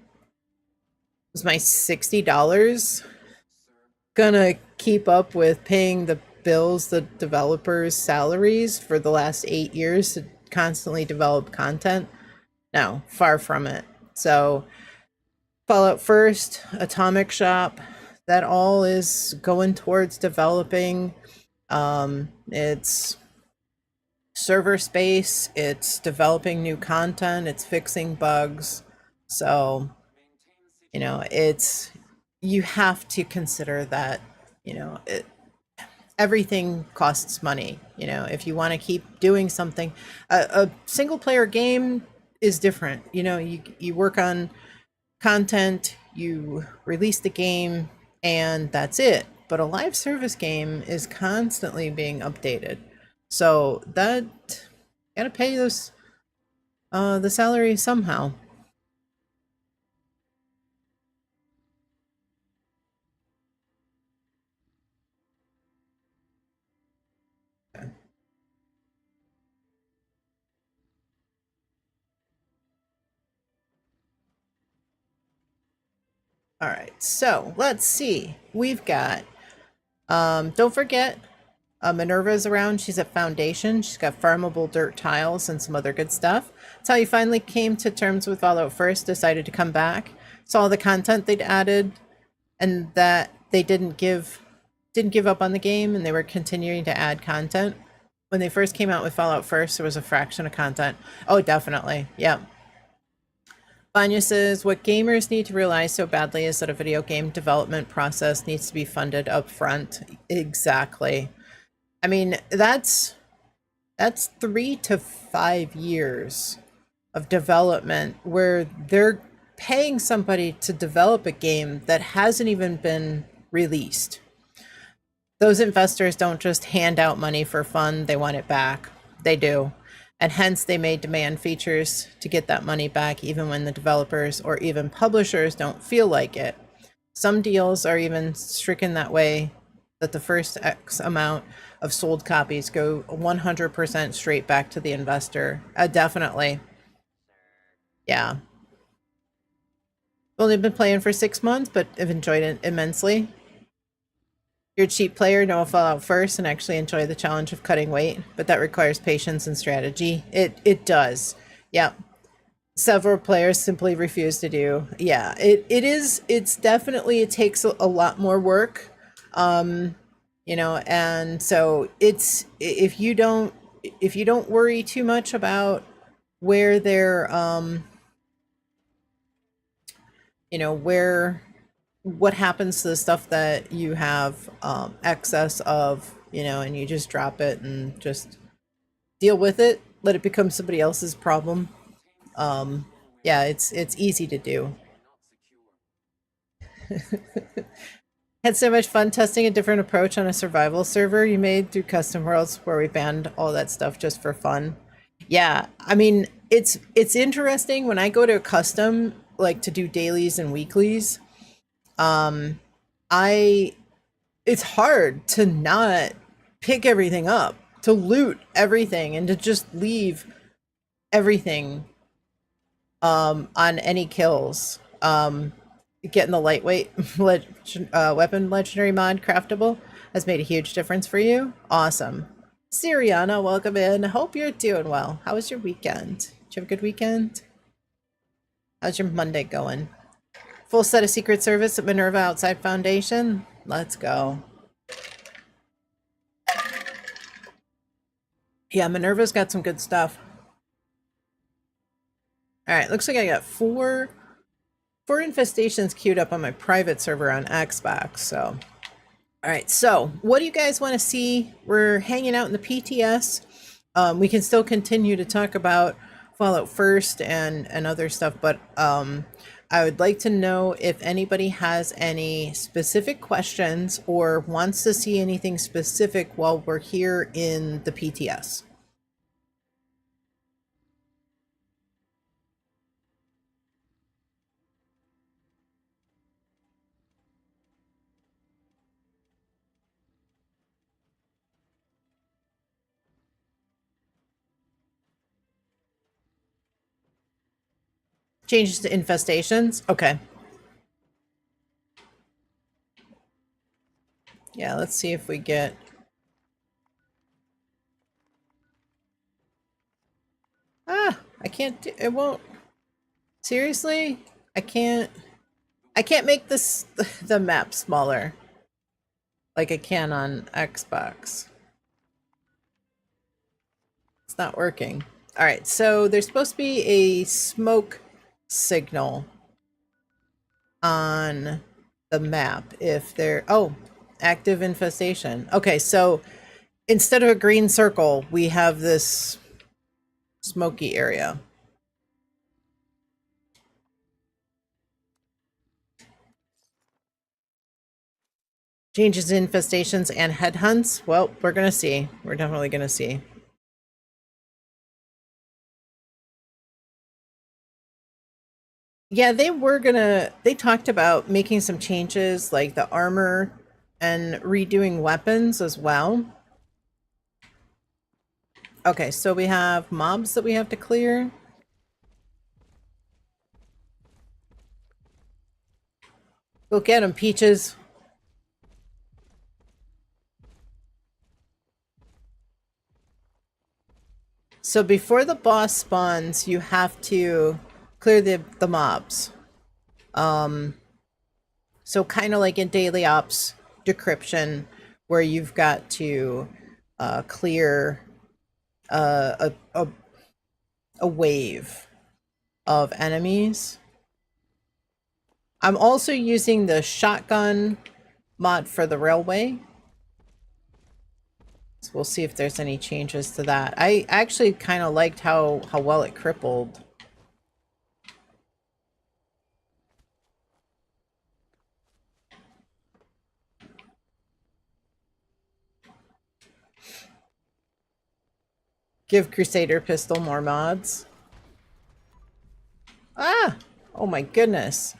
Was my $60 sir. gonna keep up with paying the bills, the developers' salaries for the last 8 years to constantly develop content? No, far from it. So, Fallout First, Atomic Shop, that all is going towards developing. It's server space, it's developing new content, it's fixing bugs. So, Maintain city limits. it's you have to consider that, you know, it, everything costs money. You know, if you want to keep doing something, a single player game is different. You know, you work on content, you release the game, and that's it. But a live service game is constantly being updated. So that gotta pay those the salary somehow. All right, so let's see. We've got, don't forget, Minerva's around. She's at Foundation. She's got farmable dirt tiles and some other good stuff. That's how you finally came to terms with Fallout First, decided to come back. Saw the content they'd added, and that they didn't give up on the game, and they were continuing to add content. When they first came out with Fallout First, there was a fraction of content. Oh, definitely. Yeah. Vanya says, what gamers need to realize so badly is that a video game development process needs to be funded up front. Exactly. I mean, that's 3 to 5 years of development where they're paying somebody to develop a game that hasn't even been released. Those investors don't just hand out money for fun, they want it back. They do. And hence they may demand features to get that money back even when the developers or even publishers don't feel like it. Some deals are even stricken that way that the first X amount of sold copies go 100% straight back to the investor. Definitely. Yeah. Only been playing for 6 months, but I've enjoyed it immensely. You're a cheap player, know Fallout First, and actually enjoy the challenge of cutting weight, but that requires patience and strategy. It does. Yeah. Several players simply refuse to do. Yeah, it's definitely, it takes a lot more work. You know, and so it's, if you don't worry too much about where they're you know, what happens to the stuff that you have excess of, you know, and you just drop it and just deal with it, let it become somebody else's problem. Yeah, it's easy to do. Had so much fun testing a different approach on a survival server you made through custom worlds where we banned all that stuff just for fun. Yeah, I mean, it's interesting when I go to a custom, like to do dailies and weeklies. I it's hard to not pick everything up, to loot everything, and to just leave everything on any kills. Getting the lightweight weapon legendary mod craftable has made a huge difference for you. Awesome. Siriana, welcome in. Hope you're doing well. How was your weekend? Did you have a good weekend? How's your Monday going? Full set of Secret Service at Minerva outside Foundation. Let's go. Yeah, Minerva's got some good stuff. All right, looks like I got four infestations queued up on my private server on Xbox. So, all right. So, what do you guys want to see? We're hanging out in the PTS. We can still continue to talk about Fallout First and other stuff, but I would like to know if anybody has any specific questions or wants to see anything specific while we're here in the PTS. Changes to infestations? Okay. Yeah, let's see if we get... Ah, I can't do... It won't... Seriously? I can't make this the map smaller like I can on Xbox. It's not working. All right, so there's supposed to be a smoke signal on the map if there... Oh, active infestation. Okay, so instead of a green circle, we have this smoky area. Changes in infestations and headhunts. Well, we're gonna see. We're definitely gonna see. Yeah, they talked about making some changes like the armor and redoing weapons as well. Okay, so we have mobs that we have to clear. Go get them, Peaches. So before the boss spawns, you have to clear the mobs. So kind of like in daily ops decryption, where you've got to clear a wave of enemies. I'm also using the shotgun mod for the railway. So we'll see if there's any changes to that. I actually kind of liked how well it crippled. Give Crusader Pistol more mods. Ah! Oh my goodness.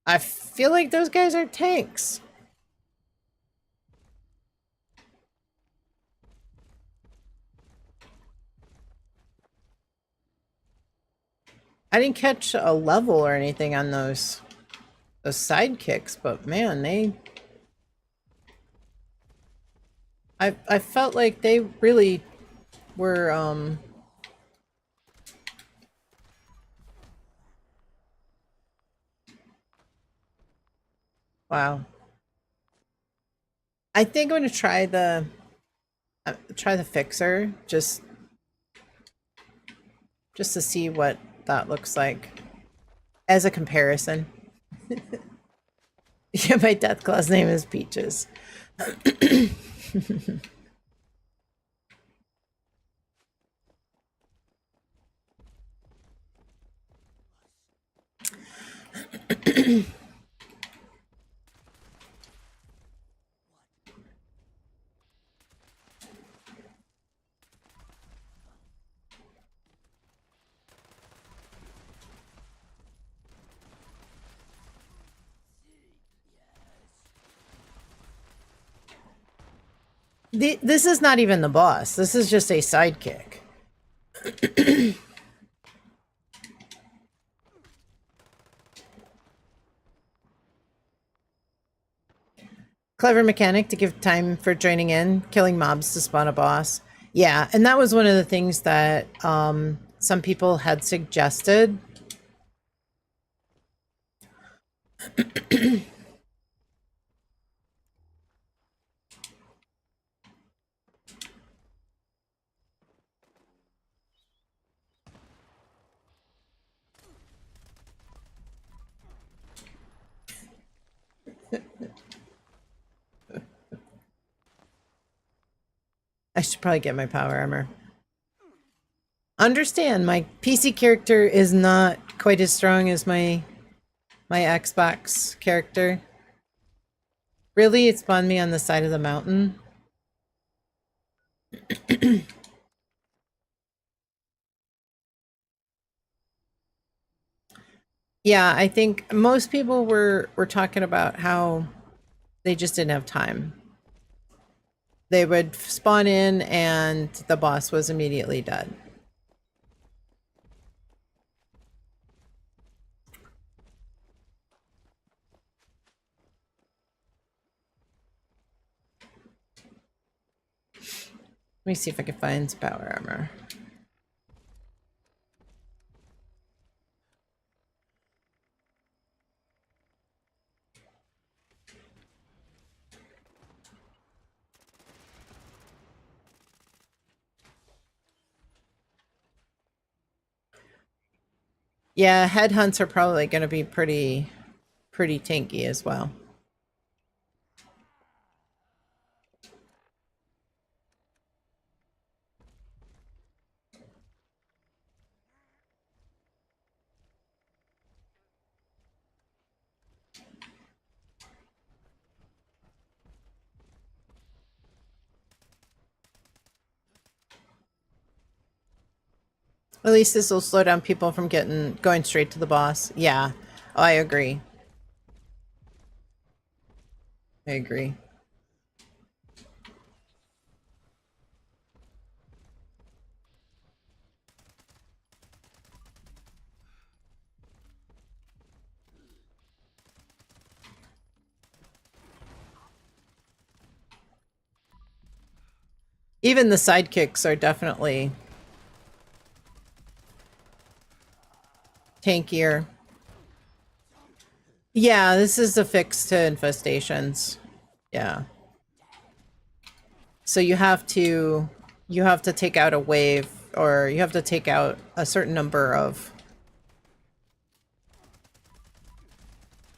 I feel like those guys are tanks. I didn't catch a level or anything on those sidekicks, but man, I felt like they really were wow. I think I'm gonna try the fixer just to see what that looks like as a comparison. Yeah, my death class name is Peaches. This is not even the boss. This is just a sidekick. Clever mechanic to give time for joining in, killing mobs to spawn a boss. Yeah, and that was one of the things that some people had suggested. I should probably get my power armor. Understand, my PC character is not quite as strong as my Xbox character. Really, it spawned me on the side of the mountain. Yeah, I think most people were talking about how they just didn't have time. They would spawn in and the boss was immediately dead. Let me see if I can find some power armor. Yeah, headhunts are probably going to be pretty tanky as well. At least this will slow down people from going straight to the boss. Yeah, I agree. I agree. Even the sidekicks are definitely tankier. Yeah, this is a fix to infestations. Yeah. So you have to take out a wave, or you have to take out a certain number of.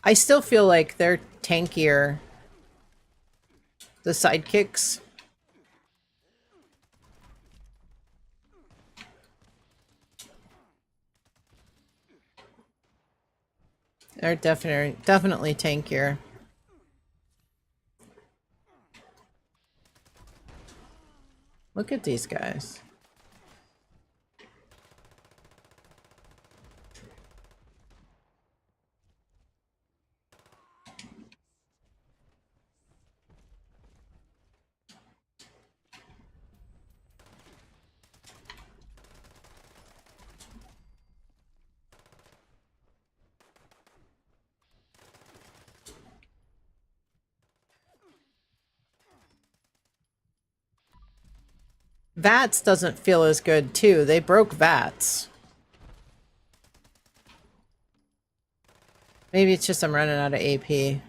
I still feel like they're tankier, the sidekicks. They're definitely tankier. Look at these guys. VATS doesn't feel as good too. They broke VATS. Maybe it's just I'm running out of AP.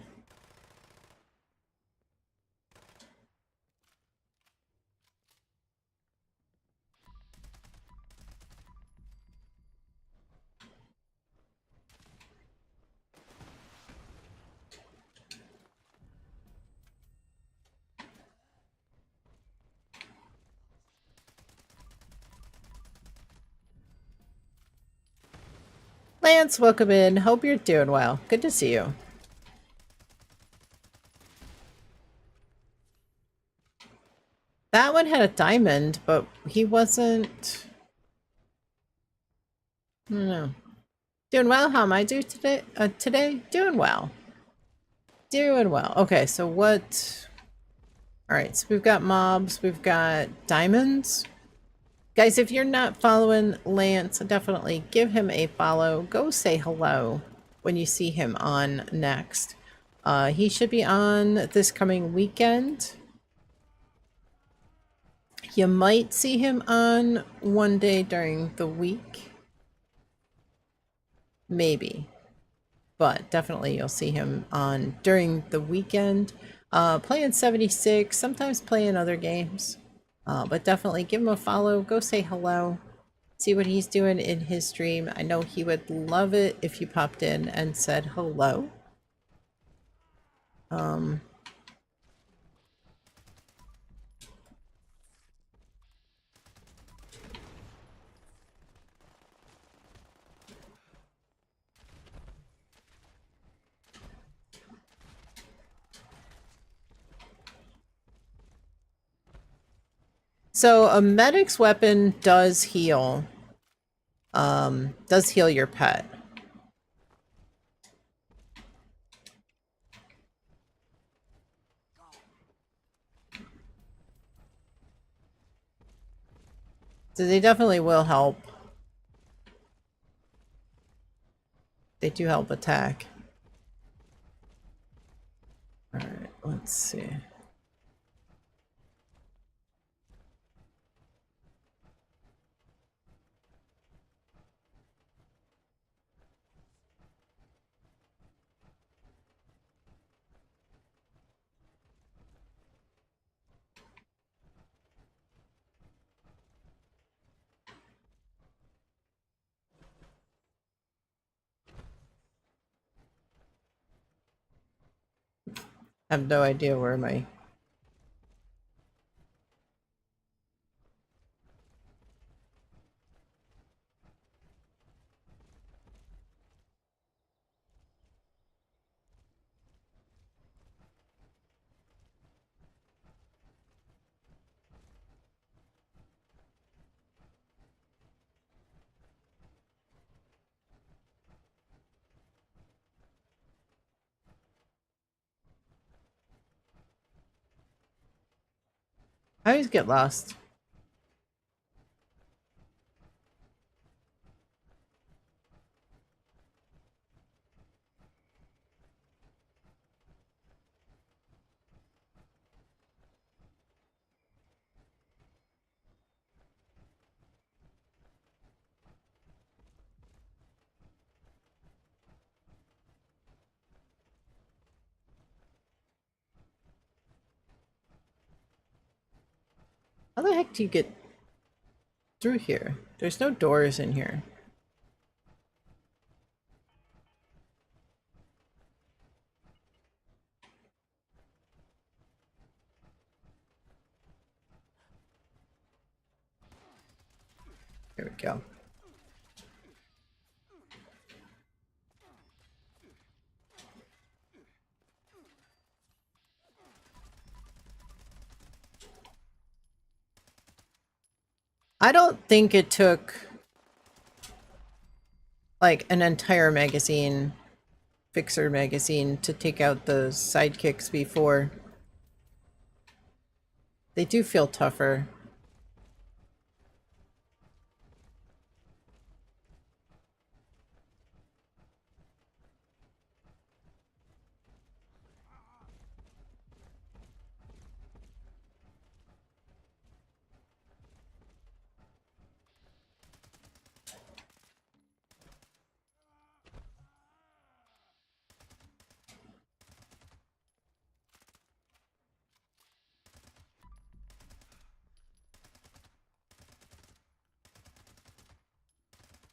Lance, welcome in. Hope you're doing well. Good to see you. That one had a diamond, but he wasn't. I don't know. Doing well. How am I doing today? Doing well. Doing well. Okay, so what? All right, so we've got mobs. We've got diamonds. Guys, if you're not following Lance, definitely give him a follow. Go say hello when you see him on next. He should be on this coming weekend. You might see him on one day during the week. Maybe. But definitely you'll see him on during the weekend. Playing 76, sometimes playing other games. But definitely give him a follow. Go say hello. See what he's doing in his stream. I know he would love it if you popped in and said hello. So a medic's weapon does heal your pet. So they definitely will help. They do help attack. All right, let's see. I have no idea where my... I always get lost. How the heck do you get through here? There's no doors in here. Here we go. I don't think it took like an entire magazine, fixer magazine, to take out the sidekicks before. They do feel tougher.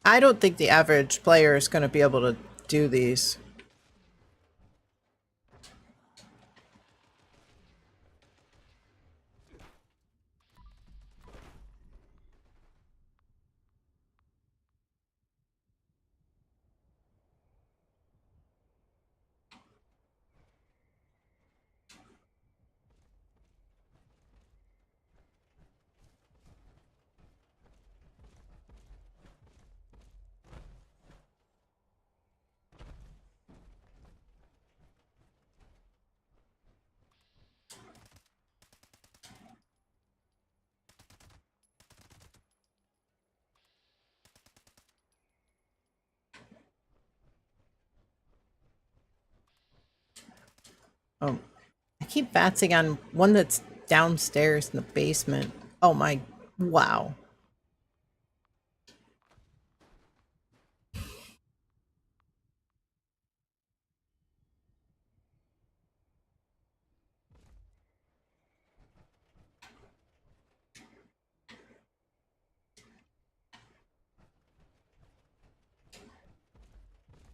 I don't think the average player is going to be able to do these. Oh, I keep batsing on one that's downstairs in the basement. Oh my, wow.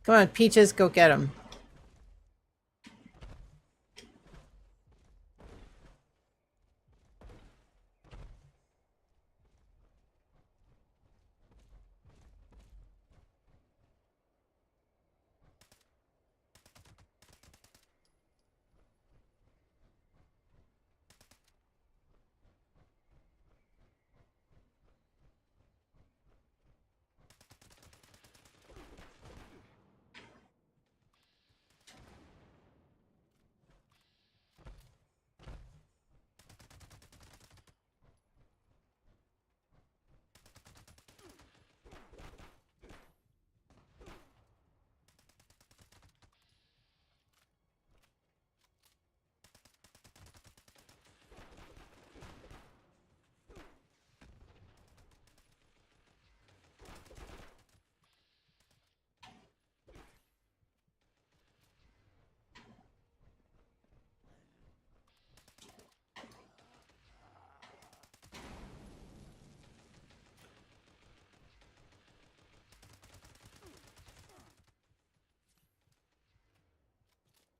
Come on, Peaches, go get him.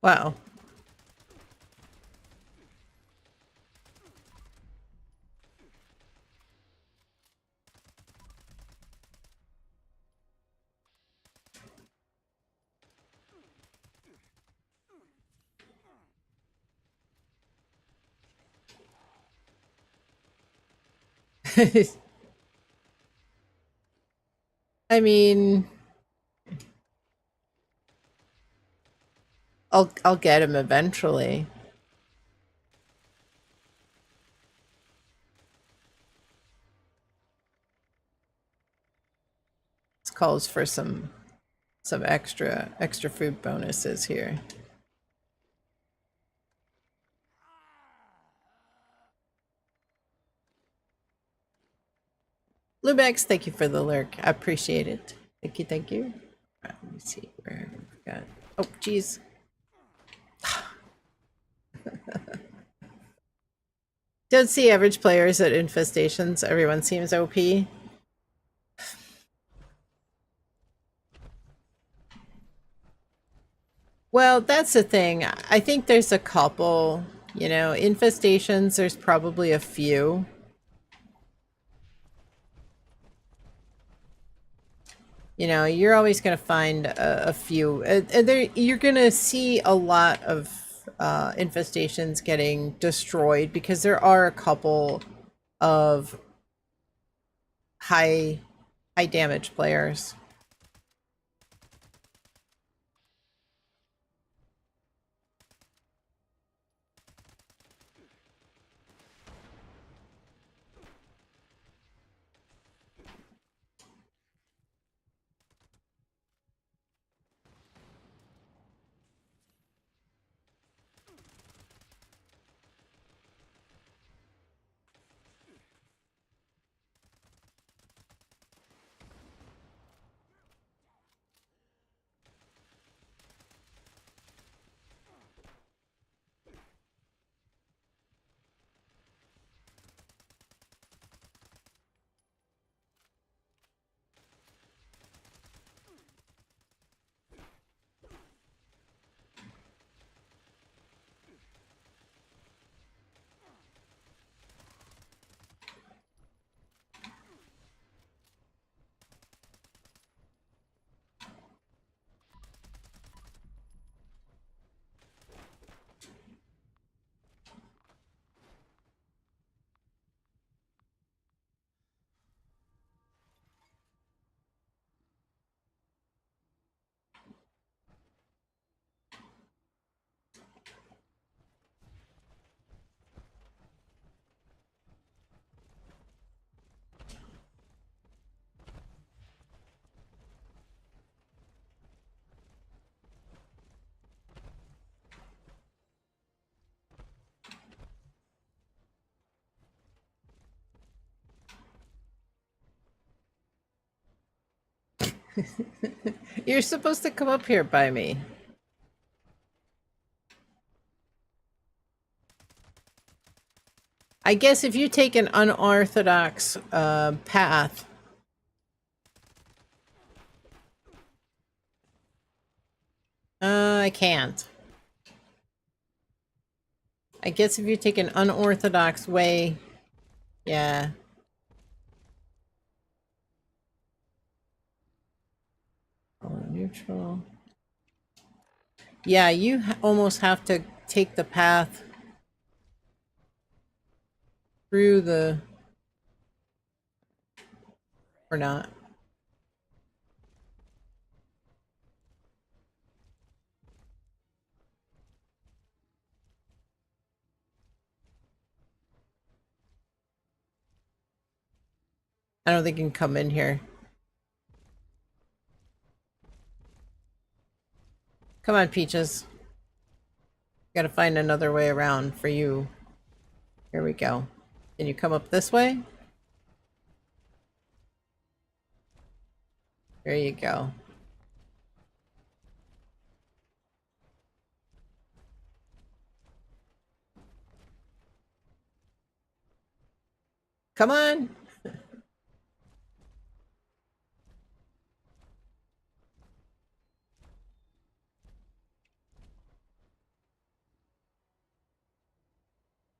Wow. I mean, I'll get him eventually. This calls for some extra food bonuses here. Lubex, thank you for the lurk. I appreciate it. Thank you, thank you. Right, let me see where we've got. Oh, geez. Don't see average players at infestations. Everyone seems OP. Well, that's the thing. I think there's a couple, you know, infestations, there's probably a few. You know, you're always going to find a few. You're going to see a lot of infestations getting destroyed because there are a couple of high damage players. You're supposed to come up here by me. I guess if you take an unorthodox path, I can't. I guess if you take an unorthodox way, yeah. Neutral. Yeah, you almost have to take the path through the... or not. I don't think you can come in here. Come on, Peaches. Gotta find another way around for you. Here we go. Can you come up this way? There you go. Come on!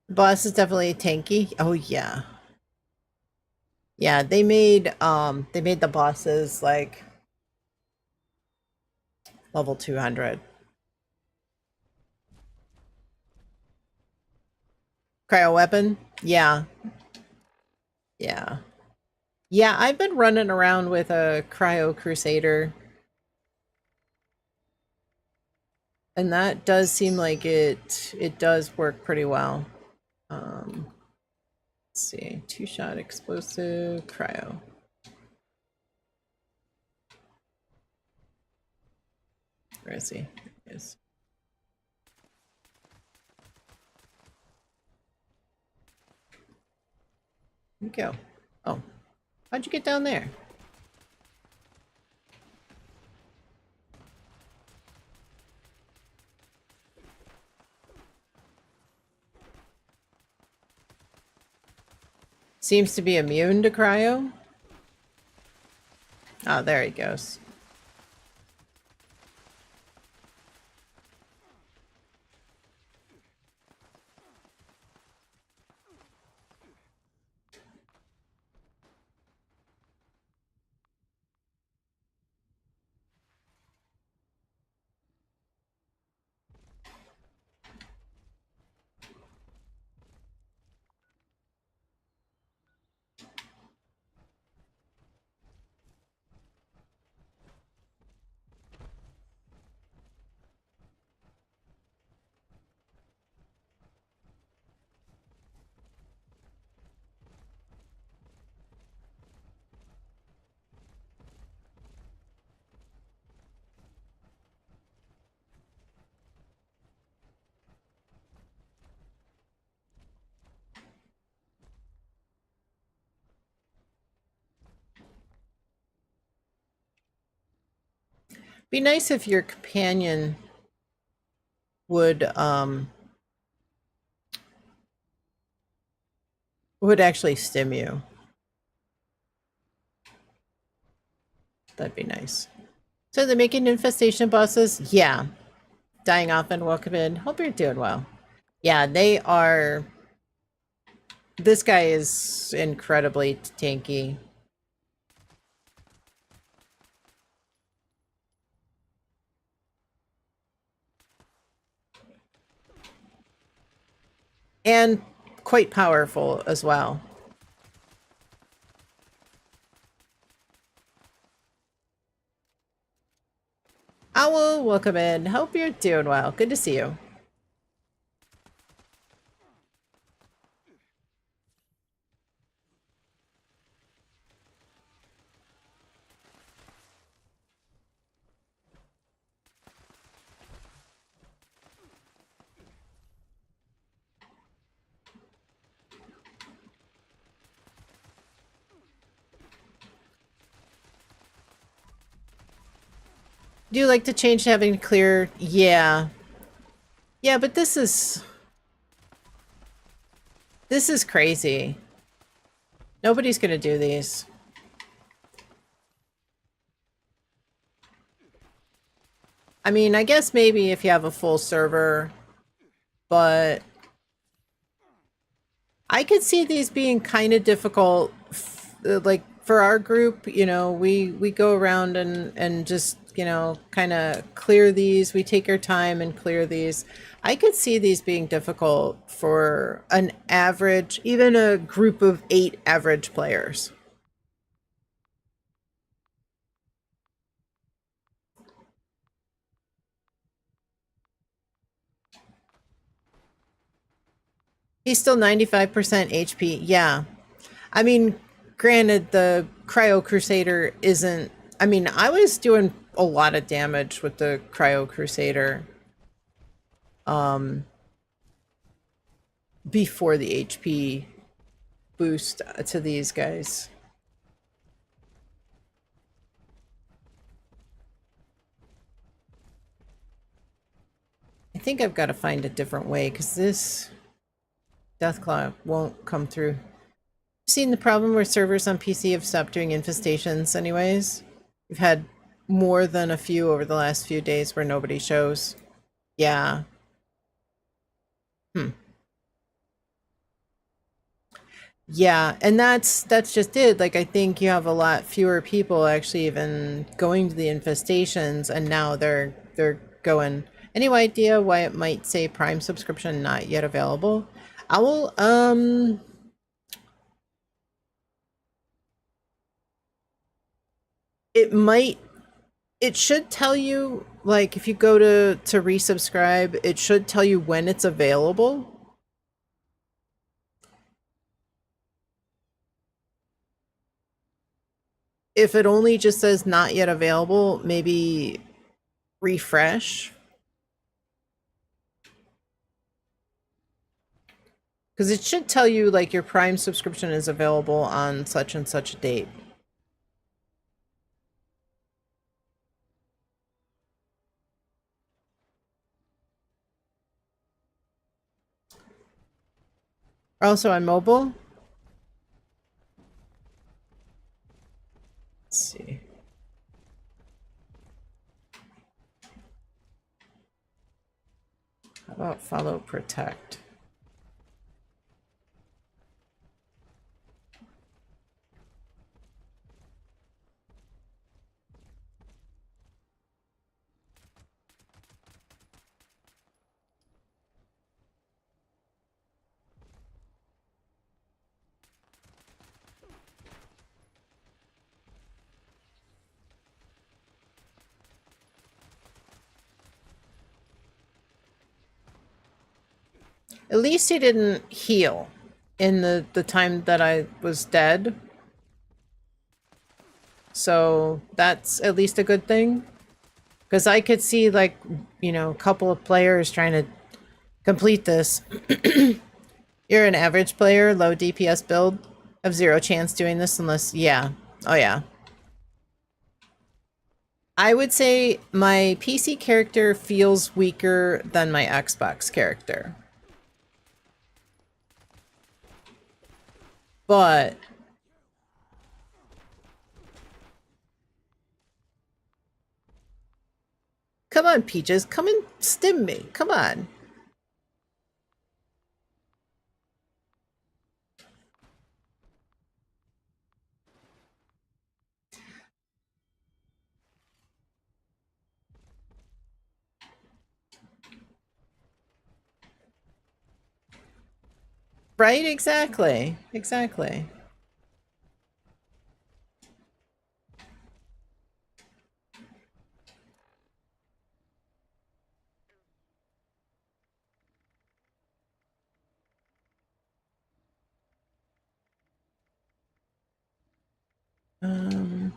The boss is definitely tanky. Oh yeah. Yeah, they made the bosses like level 200. Cryo weapon? Yeah. Yeah. Yeah, I've been running around with a Cryo Crusader. And that does seem like it does work pretty well. Let's see. 2-shot explosive cryo. Where is he? There he is. Here we go. Oh. How'd you get down there? Seems to be immune to cryo. Oh, there he goes. Be nice if your companion would actually stim you. That'd be nice. So they're making infestation bosses? Yeah. Dying off and welcome in. Hope you're doing well. Yeah, they are. This guy is incredibly tanky. And quite powerful as well. Owl, welcome in. Hope you're doing well. Good to see you. Do you like to change to having clear? Yeah. Yeah, but this is crazy. Nobody's gonna do these. I mean, I guess maybe if you have a full server, but I could see these being kind of difficult. Like for our group, you know, we go around and just, you know, kind of clear these. We take our time and clear these. I could see these being difficult for an average, even a group of 8 average players. He's still 95% HP. Yeah. I mean, granted, the Cryo Crusader isn't. I mean, I was doing a lot of damage with the Cryo Crusader before the HP boost to these guys. I think I've got to find a different way because this Deathclaw won't come through. Seen the problem where servers on PC have stopped doing infestations anyways? We've had more than a few over the last few days where nobody shows. Yeah. Yeah, and that's just it. Like I think you have a lot fewer people actually even going to the infestations, and now they're going. Any idea why it might say Prime subscription not yet available? I will it might, it should tell you, like, if you go to resubscribe, it should tell you when it's available. If it only just says not yet available, maybe refresh. Because it should tell you, like, your Prime subscription is available on such and such a date. Also on mobile. Let's see. How about follow protect? At least he didn't heal in the time that I was dead. So that's at least a good thing. Because I could see, like, you know, a couple of players trying to complete this. You're an average player, low DPS build, have zero chance doing this unless, yeah. Oh yeah. I would say my PC character feels weaker than my Xbox character. But come on, Peaches, come and stim me. Come on. Right? Exactly. Exactly. Um,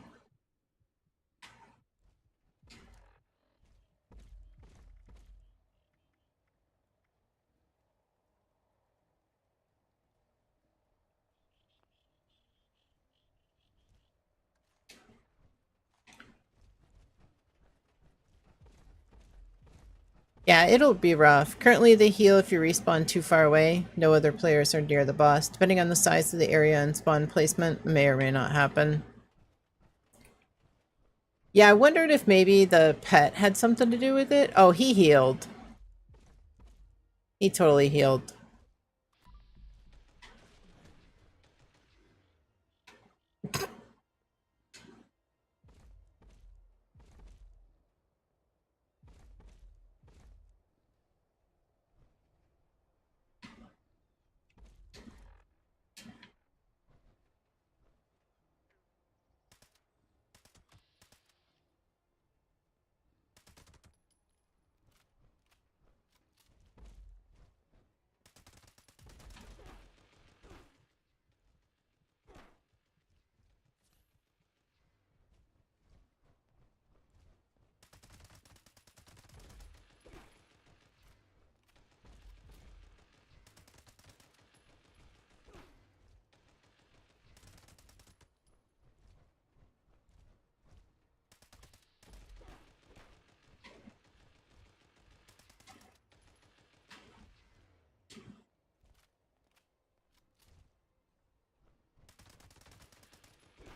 yeah, it'll be rough. Currently, they heal if you respawn too far away. No other players are near the boss. Depending on the size of the area and spawn placement, may or may not happen. Yeah, I wondered if maybe the pet had something to do with it. Oh, he healed. He totally healed.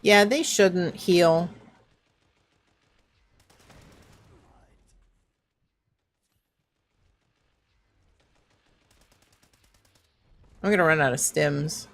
Yeah, they shouldn't heal. I'm gonna run out of stims.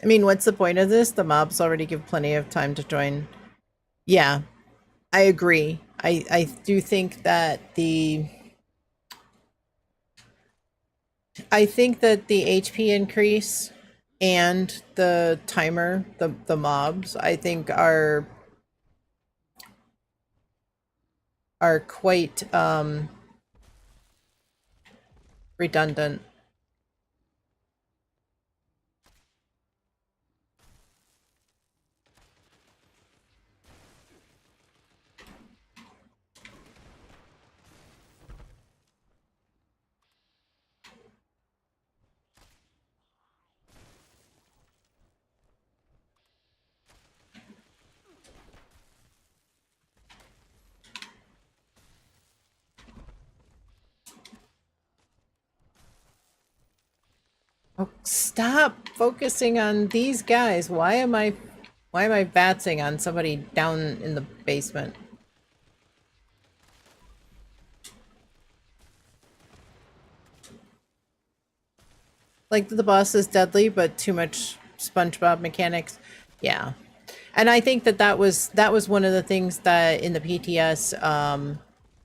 I mean, what's the point of this? The mobs already give plenty of time to join. Yeah, I agree. I do think that the HP increase and the timer, the mobs, I think are quite redundant. Oh, stop focusing on these guys. Why am I vatsing on somebody down in the basement? Like the boss is deadly, but too much SpongeBob mechanics. Yeah. And I think that was one of the things that in the PTS,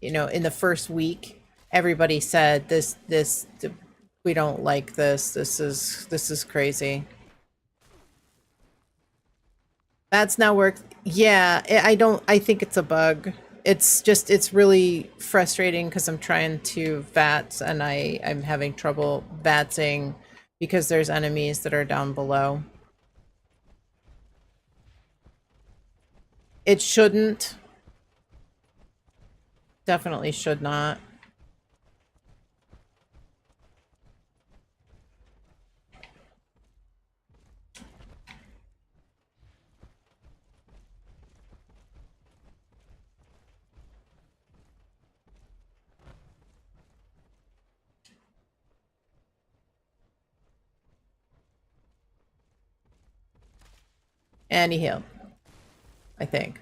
in the first week, everybody said this we don't like this. This is crazy. That's now worked. Yeah, I don't. I think it's a bug. It's really frustrating because I'm trying to VATS and I'm having trouble VATSing because there's enemies that are down below. It shouldn't. Definitely should not. And he healed, I think.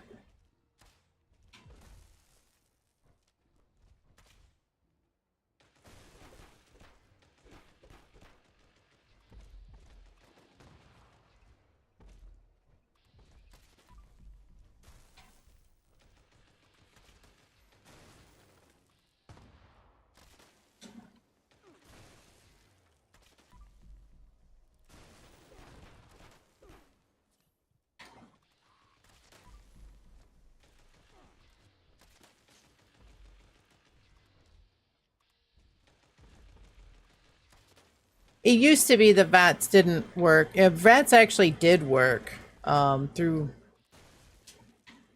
It used to be the VATS didn't work. VATS actually did work through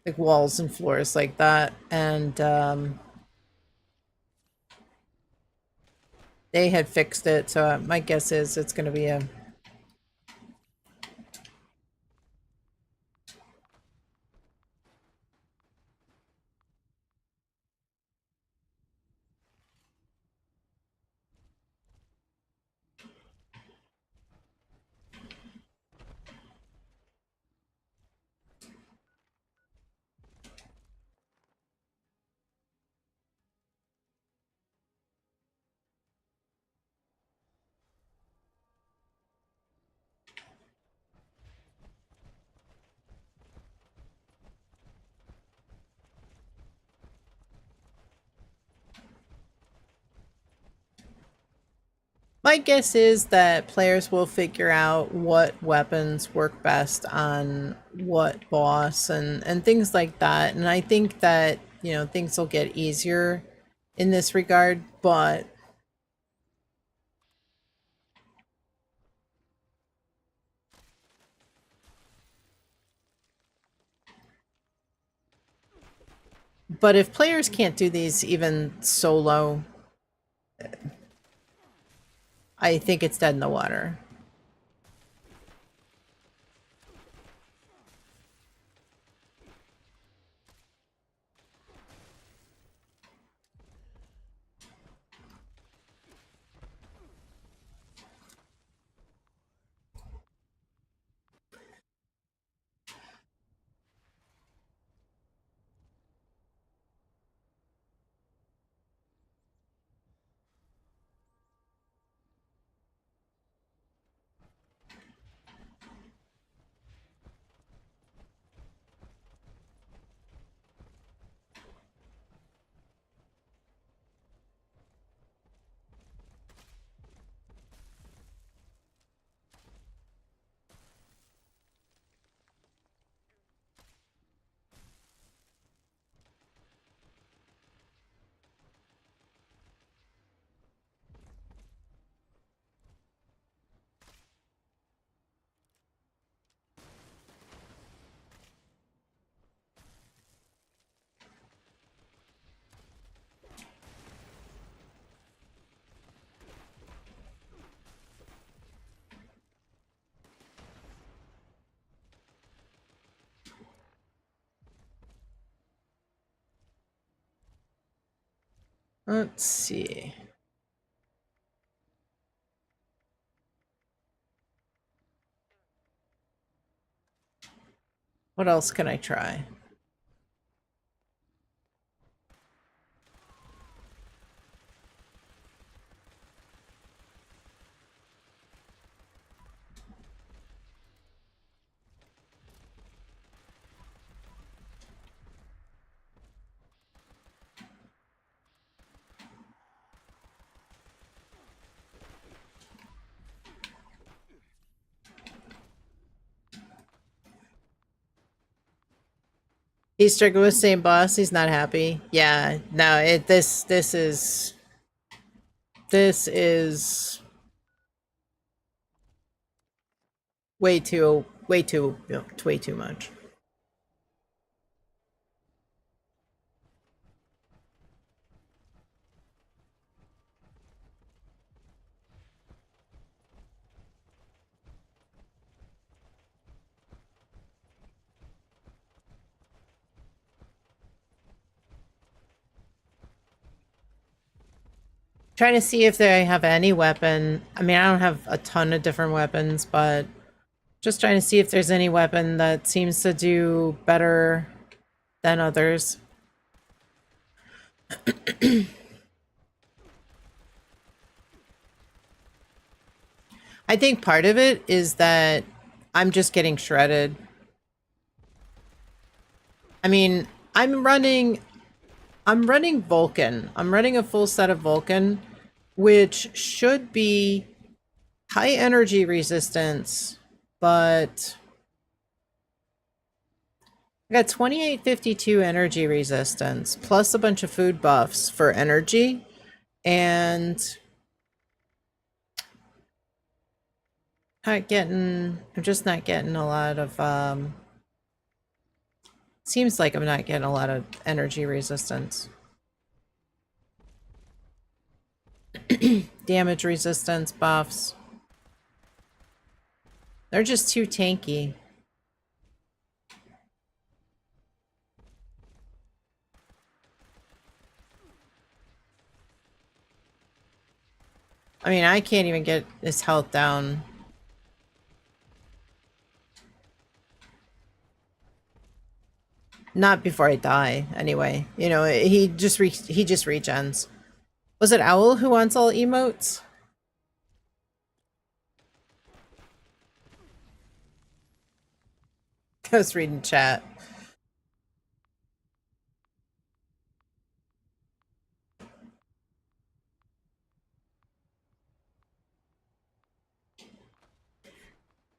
like walls and floors like that, and they had fixed it. So my guess is it's going to be a. My guess is that players will figure out what weapons work best on what boss and things like that. And I think that, things will get easier in this regard, but if players can't do these even solo, I think it's dead in the water. Let's see. What else can I try? He's struggling with same boss. He's not happy. Yeah, no. This is it's way too much. Trying to see if they have any weapon. I mean, I don't have a ton of different weapons, but just trying to see if there's any weapon that seems to do better than others. I think part of it is that I'm just getting shredded. I mean, I'm running Vulcan. I'm running a full set of Vulcan, which should be high energy resistance, but I got 2852 energy resistance plus a bunch of food buffs for energy, and I'm just not getting a lot of seems like I'm not getting a lot of energy resistance. Damage resistance buffs. They're just too tanky. I mean, I can't even get his health down. Not before I die, anyway. You know, he just regens. Was it Owl who wants all emotes? I was reading chat.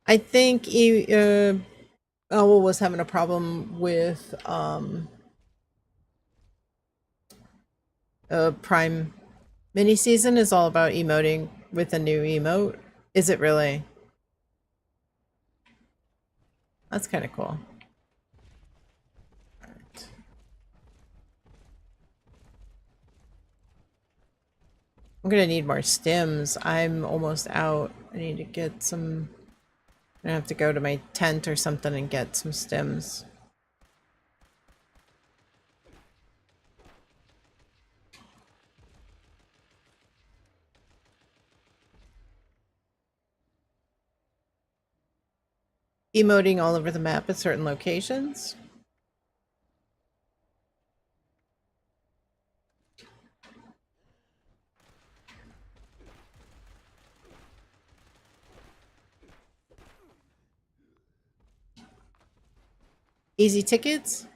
I think Owl was having a problem with Prime mini season is all about emoting with a new emote. Is it really? That's kind of cool. Alright. I'm gonna need more stims. I'm almost out. I need to get some. I'm gonna have to go to my tent or something and get some stims. Emoting all over the map at certain locations. Easy tickets?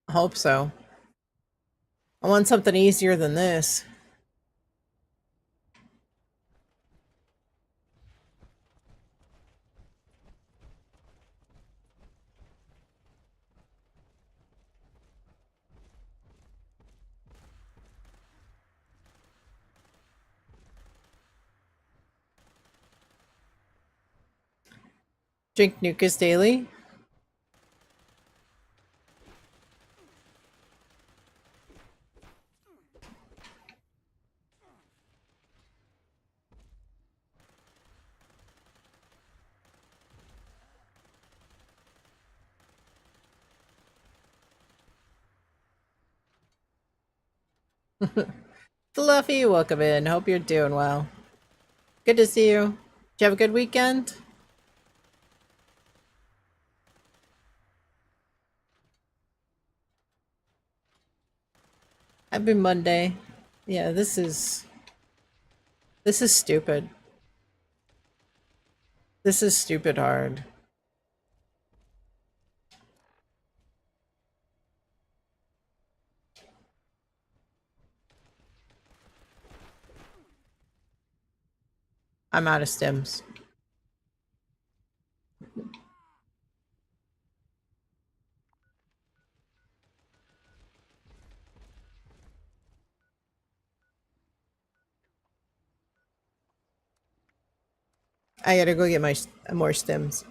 I hope so. I want something easier than this. Drink Nukes daily. Fluffy, welcome in. Hope you're doing well. Good to see you. Did you have a good weekend? Happy Monday. Yeah, this is stupid. This is stupid hard. I'm out of stims. I gotta go get my more stims.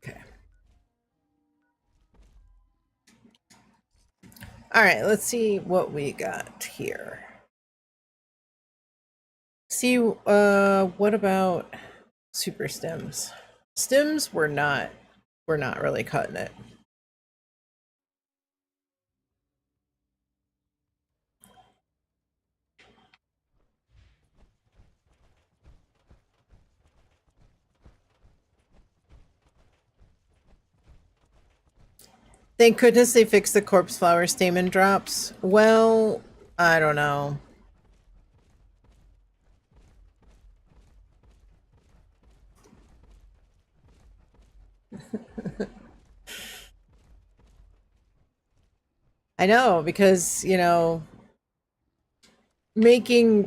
Okay. All right, let's see what we got here. See, what about super stims? Stims we're not really cutting it. Thank goodness they fixed the corpse flower stamen drops. Well, I don't know. I know, because, you know, making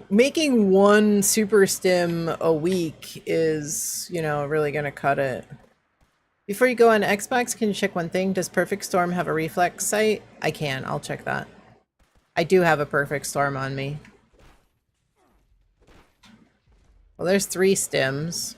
one super stim a week is, you know, really gonna cut it. Before you go on Xbox, can you check one thing? Does Perfect Storm have a reflex sight? I can. I'll check that. I do have a Perfect Storm on me. Well, there's 3 stims.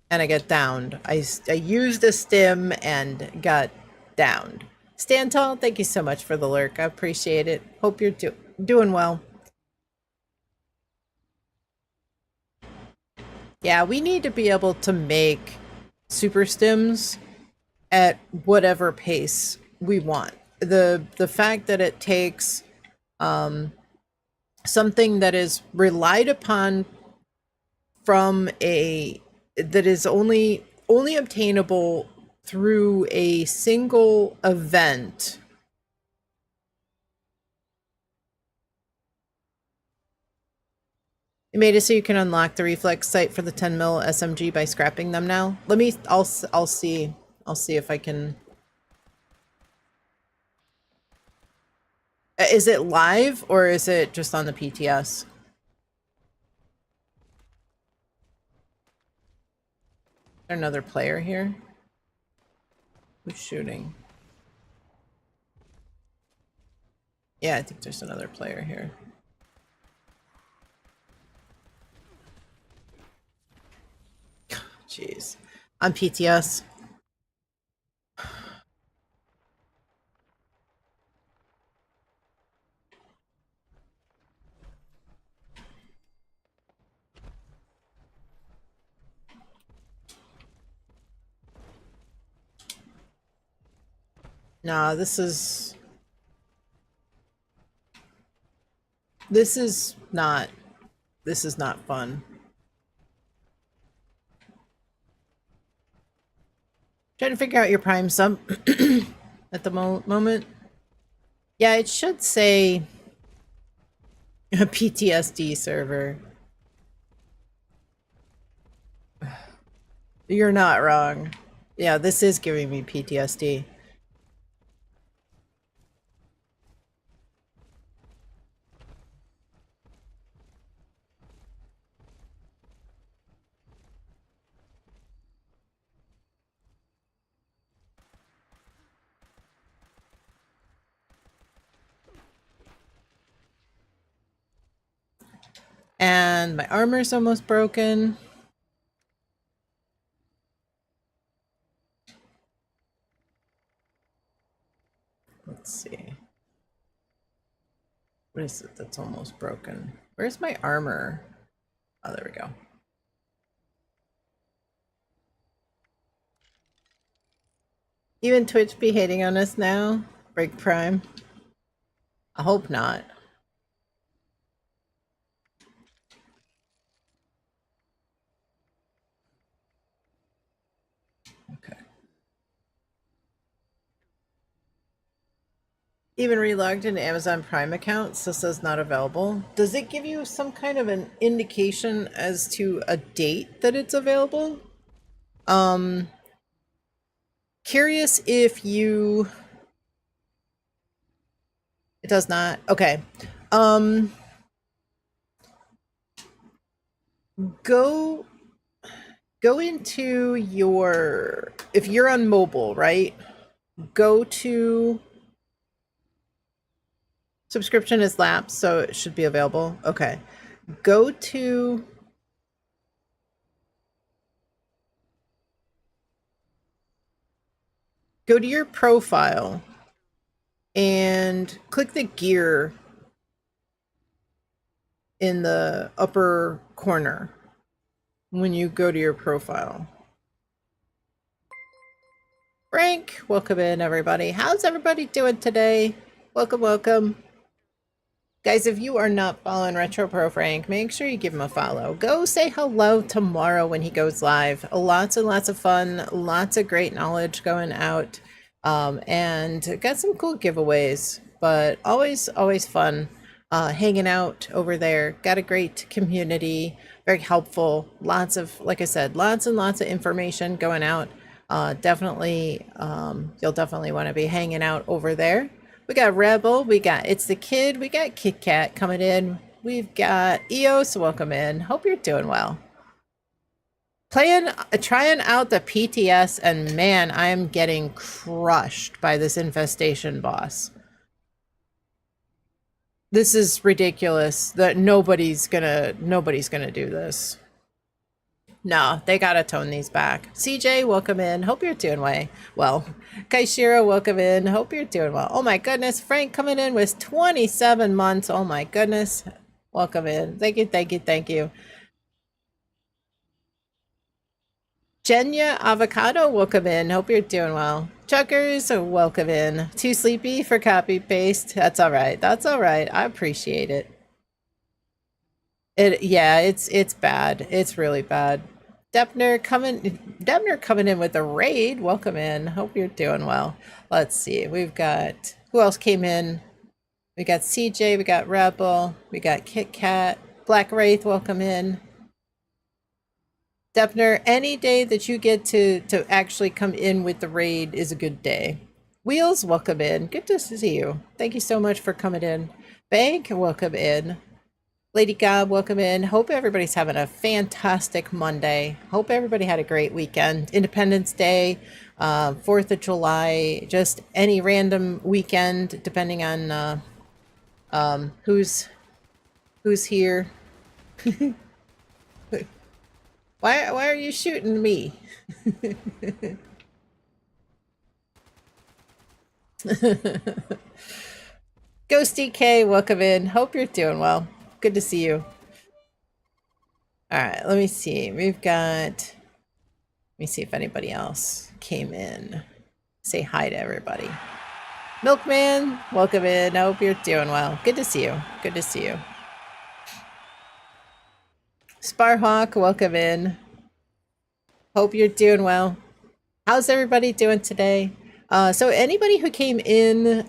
And I get downed. I used a stim and got downed. Stand tall, thank you so much for the lurk. I appreciate it. Hope you're doing well. Yeah, we need to be able to make super stims at whatever pace we want. The fact that it takes something that is relied upon from a that is only obtainable through a single event. It made it so you can unlock the reflex sight for the 10 mil SMG by scrapping them now. I'll see if I can. Is it live or is it just on the PTS? Is there another player here? Who's shooting? Yeah, I think there's another player here. Jeez. On PTS. Nah, this is not not fun. Trying to figure out your Prime sub at the moment. Yeah, it should say a PTSD server. You're not wrong. Yeah, this is giving me PTSD. And my armor's almost broken. Let's see. What is it that's almost broken? Where's my armor? Oh, there we go. Even Twitch be hating on us now? Break Prime? I hope not. Okay. Even relogged into Amazon Prime account, so says not available. Does it give you some kind of an indication as to a date that it's available? Curious if you... It does not? Okay. Go into your... If you're on mobile, right? Go to... Subscription is lapsed, so it should be available. Okay. Go to your profile and click the gear in the upper corner when you go to your profile. Frank, welcome in, everybody. How's everybody doing today? Welcome, welcome. Guys, if you are not following Retro Pro Frank, make sure you give him a follow. Go say hello tomorrow when he goes live. Lots and lots of fun, lots of great knowledge going out, and got some cool giveaways, but always fun hanging out over there. Got a great community, very helpful. Lots of, like I said, lots and lots of information going out. Definitely, you'll definitely want to be hanging out over there. We got Rebel, we got It's the Kid, we got Kit Kat coming in. We've got EOS, welcome in. Hope you're doing well. Trying out the PTS, and man, I am getting crushed by this infestation boss. This is ridiculous that nobody's gonna do this. No, they gotta tone these back. CJ, welcome in. Hope you're doing well. Kaishiro, welcome in. Hope you're doing well. Oh my goodness, Frank coming in with 27 months. Oh my goodness. Welcome in. Thank you, thank you, thank you. Jenya Avocado, welcome in. Hope you're doing well. Chuckers, welcome in. Too sleepy for copy paste. That's all right. That's all right. I appreciate it. Yeah, it's bad. It's really bad. Depner coming in with a raid. Welcome in. Hope you're doing well. Let's see. We've got, who else came in? We got CJ, we got Rebel, we got Kit Kat, Black Wraith, welcome in. Depner, any day that you get to actually come in with the raid is a good day. Wheels, welcome in. Good to see you. Thank you so much for coming in. Bank, welcome in. Lady God, welcome in. Hope everybody's having a fantastic Monday. Hope everybody had a great weekend. Independence Day, 4th of July, just any random weekend, depending on who's here. Why are you shooting me? Ghosty K, welcome in. Hope you're doing well. Good to see you. All right, let me see. We've got, let me see if anybody else came in. Say hi to everybody. Milkman, welcome in. I hope you're doing well. Good to see you. Good to see you. Sparhawk, welcome in. Hope you're doing well. How's everybody doing today? So anybody who came in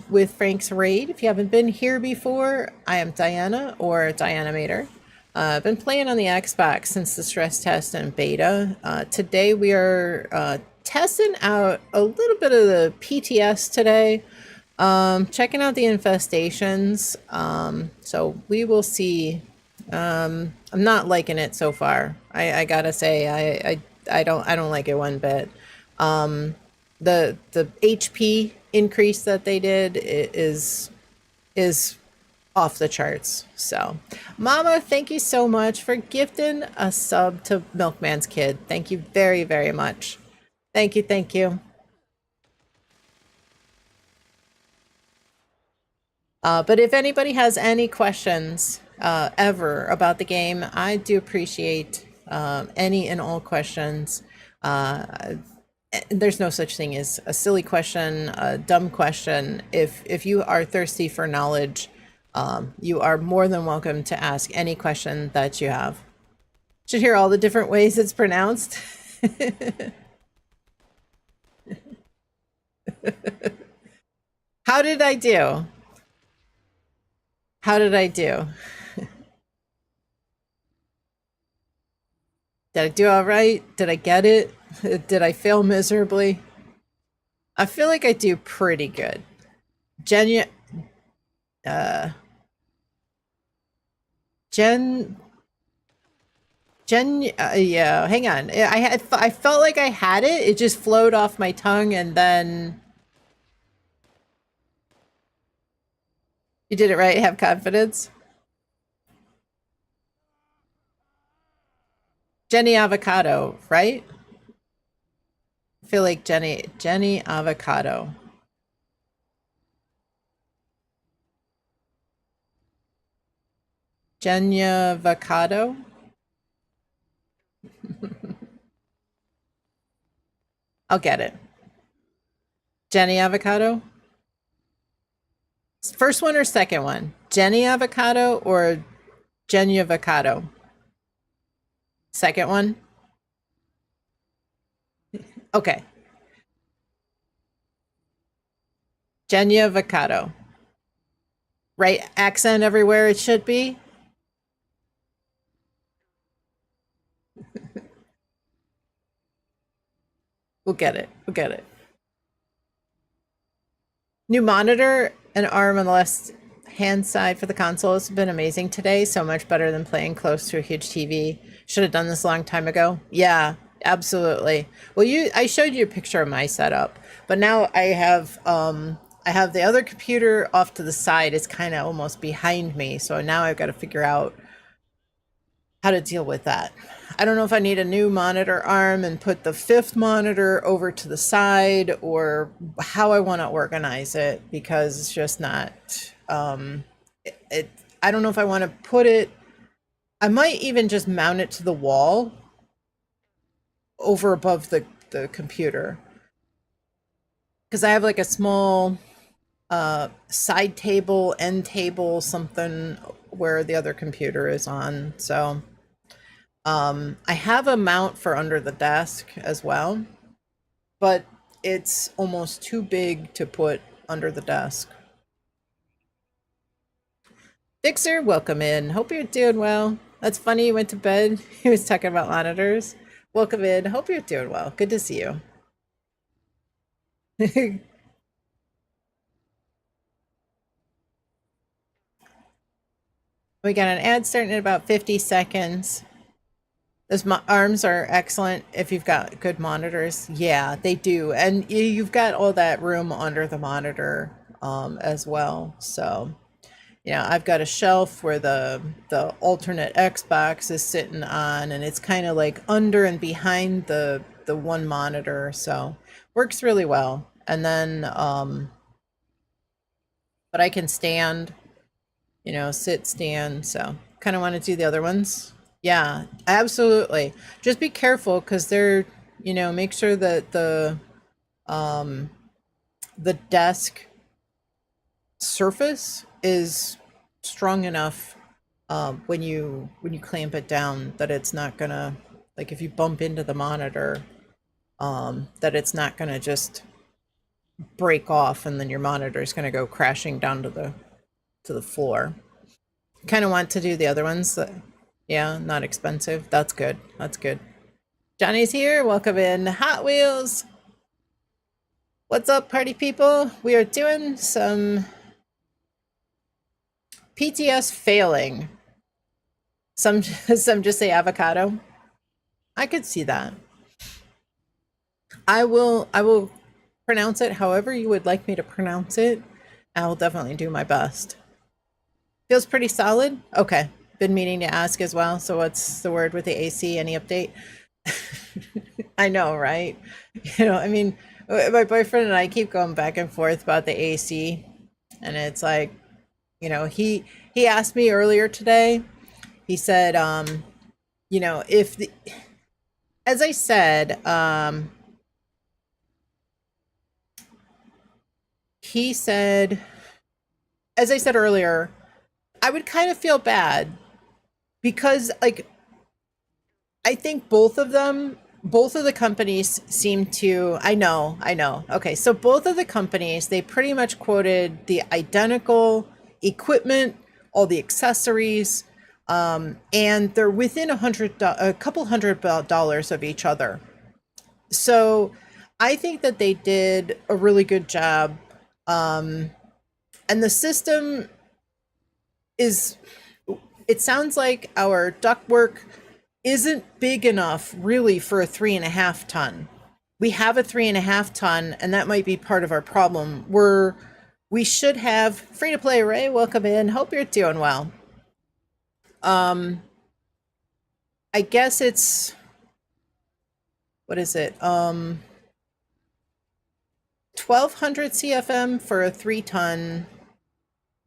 with Frank's raid, if you haven't been here before, I am Diana or Dianamator. I've been playing on the Xbox since the stress test and beta. Today we are testing out a little bit of the PTS today, checking out the infestations. So we will see. I'm not liking it so far. I gotta say, I don't like it one bit. The HP increase that they did is off the charts. So, Mama, thank you so much for gifting a sub to Milkman's Kid. Thank you very, very much. Thank you, thank you. But if anybody has any questions ever about the game, I do appreciate any and all questions. There's no such thing as a silly question, a dumb question. If you are thirsty for knowledge, you are more than welcome to ask any question that you have. Should hear all the different ways it's pronounced. How did I do? How did I do? Did I do all right? Did I get it? Did I fail miserably? I feel like I do pretty good. Yeah, hang on. I felt like I had it. It just flowed off my tongue and then... You did it right. Have confidence. Jenny Avocado, right? I feel like Jenny Avocado. Jenya Avocado. I'll get it. Jenny Avocado. First one or second one? Jenny Avocado or Jenya Avocado? Second one? Okay. Jenya Avocado. Right accent everywhere it should be. We'll get it. We'll get it. New monitor and arm on the left hand side for the console has been amazing today. So much better than playing close to a huge TV. Should have done this a long time ago. Yeah, absolutely. Well, I showed you a picture of my setup, but now I have the other computer off to the side. It's kind of almost behind me. So now I've got to figure out how to deal with that. I don't know if I need a new monitor arm and put the fifth monitor over to the side or how I want to organize it, because it's just not, I don't know if I want to put it, I might even just mount it to the wall over above the computer. Because I have like a small side table, end table, something where the other computer is on. So I have a mount for under the desk as well, but it's almost too big to put under the desk. Dixer, welcome in. Hope you're doing well. That's funny, you went to bed. He was talking about monitors. Welcome in. Hope you're doing well. Good to see you. We got an ad starting in about 50 seconds. Those arms are excellent if you've got good monitors. Yeah, they do. And you've got all that room under the monitor as well. So, I've got a shelf where the alternate Xbox is sitting on, and it's kind of like under and behind the one monitor. So works really well. And then, but I can stand, sit, stand. So kind of want to do the other ones. Yeah, absolutely. Just be careful because they're, make sure that the desk surface is strong enough when you clamp it down that it's not gonna, like if you bump into the monitor, that it's not going to just break off and then your monitor is going to go crashing down to the floor. Kind of want to do the other ones that, yeah, not expensive. That's good. That's good. Johnny's here. Welcome in. Hot Wheels. What's up, party people? We are doing some PTS failing. Some just say avocado. I could see that. I will pronounce it however you would like me to pronounce it. I will definitely do my best. Feels pretty solid? Okay. Been meaning to ask as well. So what's the word with the AC? Any update? I know, right? You know, I mean, my boyfriend and I keep going back and forth about the AC. And it's like, you know, he asked me earlier today, he said, you know, as I said, he said, as I said earlier, I would kind of feel bad because, like, I think both of the companies seem to, I know. Okay, so both of the companies, they pretty much quoted the identical equipment, all the accessories, and they're within a couple $100 of each other. So I think that they did a really good job. And the system is, it sounds like our ductwork isn't big enough really for a 3.5 ton. We have a 3.5 ton, and that might be part of our problem. We should have free to play. Ray, welcome in. Hope you're doing well. I guess it's, what is it? 1200 CFM for a 3 ton.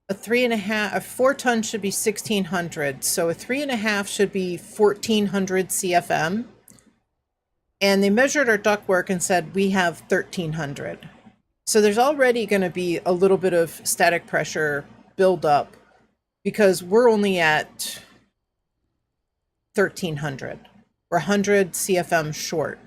A 4 ton should be 1600. So a 3.5 should be 1400 CFM. And they measured our ductwork and said we have 1300. So there's already going to be a little bit of static pressure buildup because we're only at 1300. We're 100 CFM short.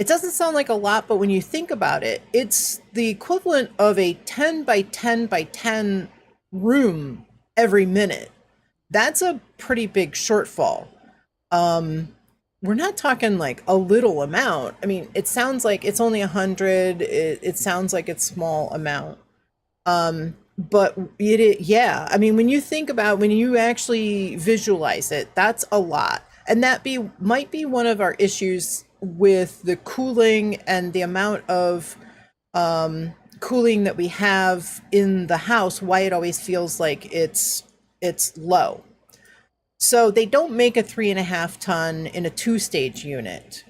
It doesn't sound like a lot, but when you think about it, it's the equivalent of a 10 by 10 by 10 room every minute. That's a pretty big shortfall. We're not talking like a little amount. I mean, it sounds like it's only 100. It sounds like it's small amount. But yeah, I mean, when you think about, when you actually visualize it, that's a lot. And that might be one of our issues with the cooling and the amount of cooling that we have in the house, why it always feels like it's low. So they don't make a 3.5 ton in a 2-stage unit.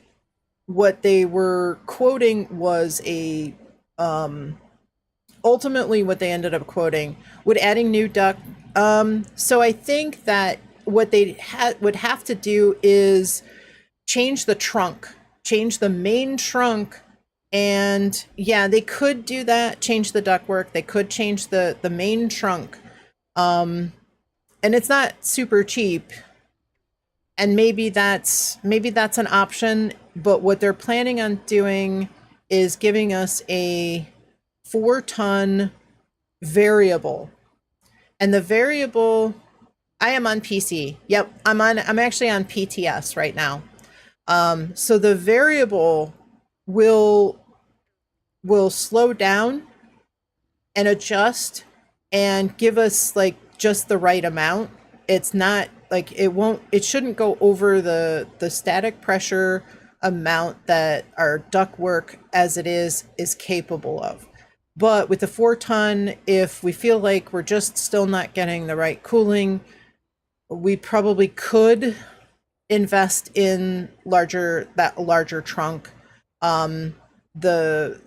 What they were quoting was ultimately what they ended up quoting with adding new duct. So I think that what they would have to do is change the trunk, change the main trunk. And yeah, they could do that, change the ductwork. They could change the main trunk. And it's not super cheap. And maybe that's an option. But what they're planning on doing is giving us a 4 ton variable. And the variable, I am on PC. Yep, I'm actually on PTS right now. So the variable will slow down and adjust and give us like just the right amount. It's not like it shouldn't go over the static pressure amount that our ductwork as it is capable of. But with the 4 ton, if we feel like we're just still not getting the right cooling, we probably could invest in that larger trunk. The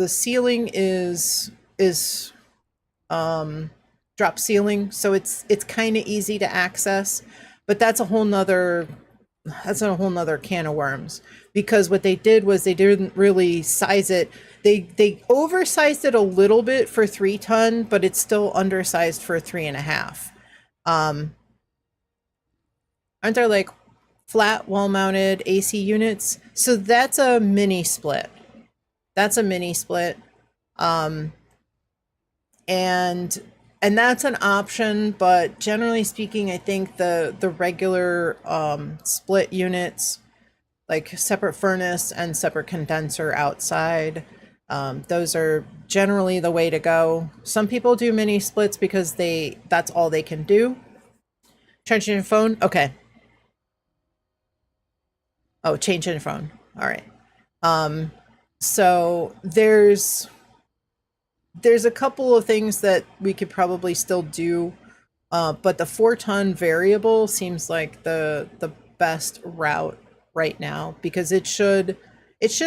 ceiling is drop ceiling, so it's kind of easy to access, but that's a whole nother can of worms, because what they did was they didn't really size it. They oversized it a little bit for 3 ton, but it's still undersized for 3.5. Aren't there like flat wall-mounted AC units. So that's a mini split. That's a mini split. Um, and that's an option, but generally speaking, I think the regular split units, like separate furnace and separate condenser outside, those are generally the way to go. Some people do mini splits because that's all they can do. Charging your phone? Okay. Oh, changing your phone. All right. So there's a couple of things that we could probably still do, but the 4-ton variable seems like the best route right now, because it should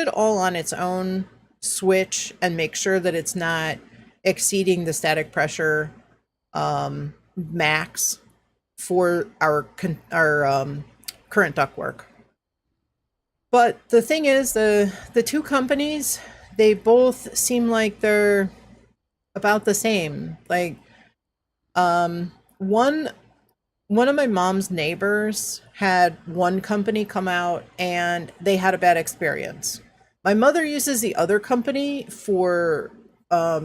all on its own switch and make sure that it's not exceeding the static pressure max for our current ductwork. But the thing is, the two companies, they both seem like they're about the same. Like, one of my mom's neighbors had one company come out and they had a bad experience. My mother uses the other company for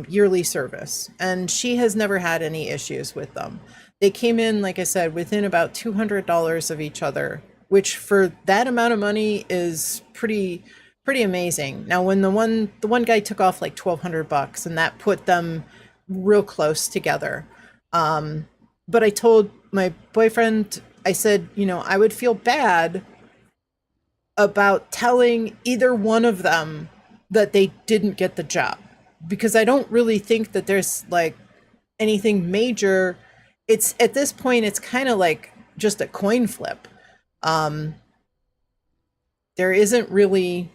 yearly service, and she has never had any issues with them. They came in, like I said, within about $200 of each other, which for that amount of money is pretty amazing. Now, when the one guy took off like $1,200, and that put them real close together. But I told my boyfriend, I said, I would feel bad about telling either one of them that they didn't get the job, because I don't really think that there's like anything major. It's at this point, it's kind of like just a coin flip. There isn't really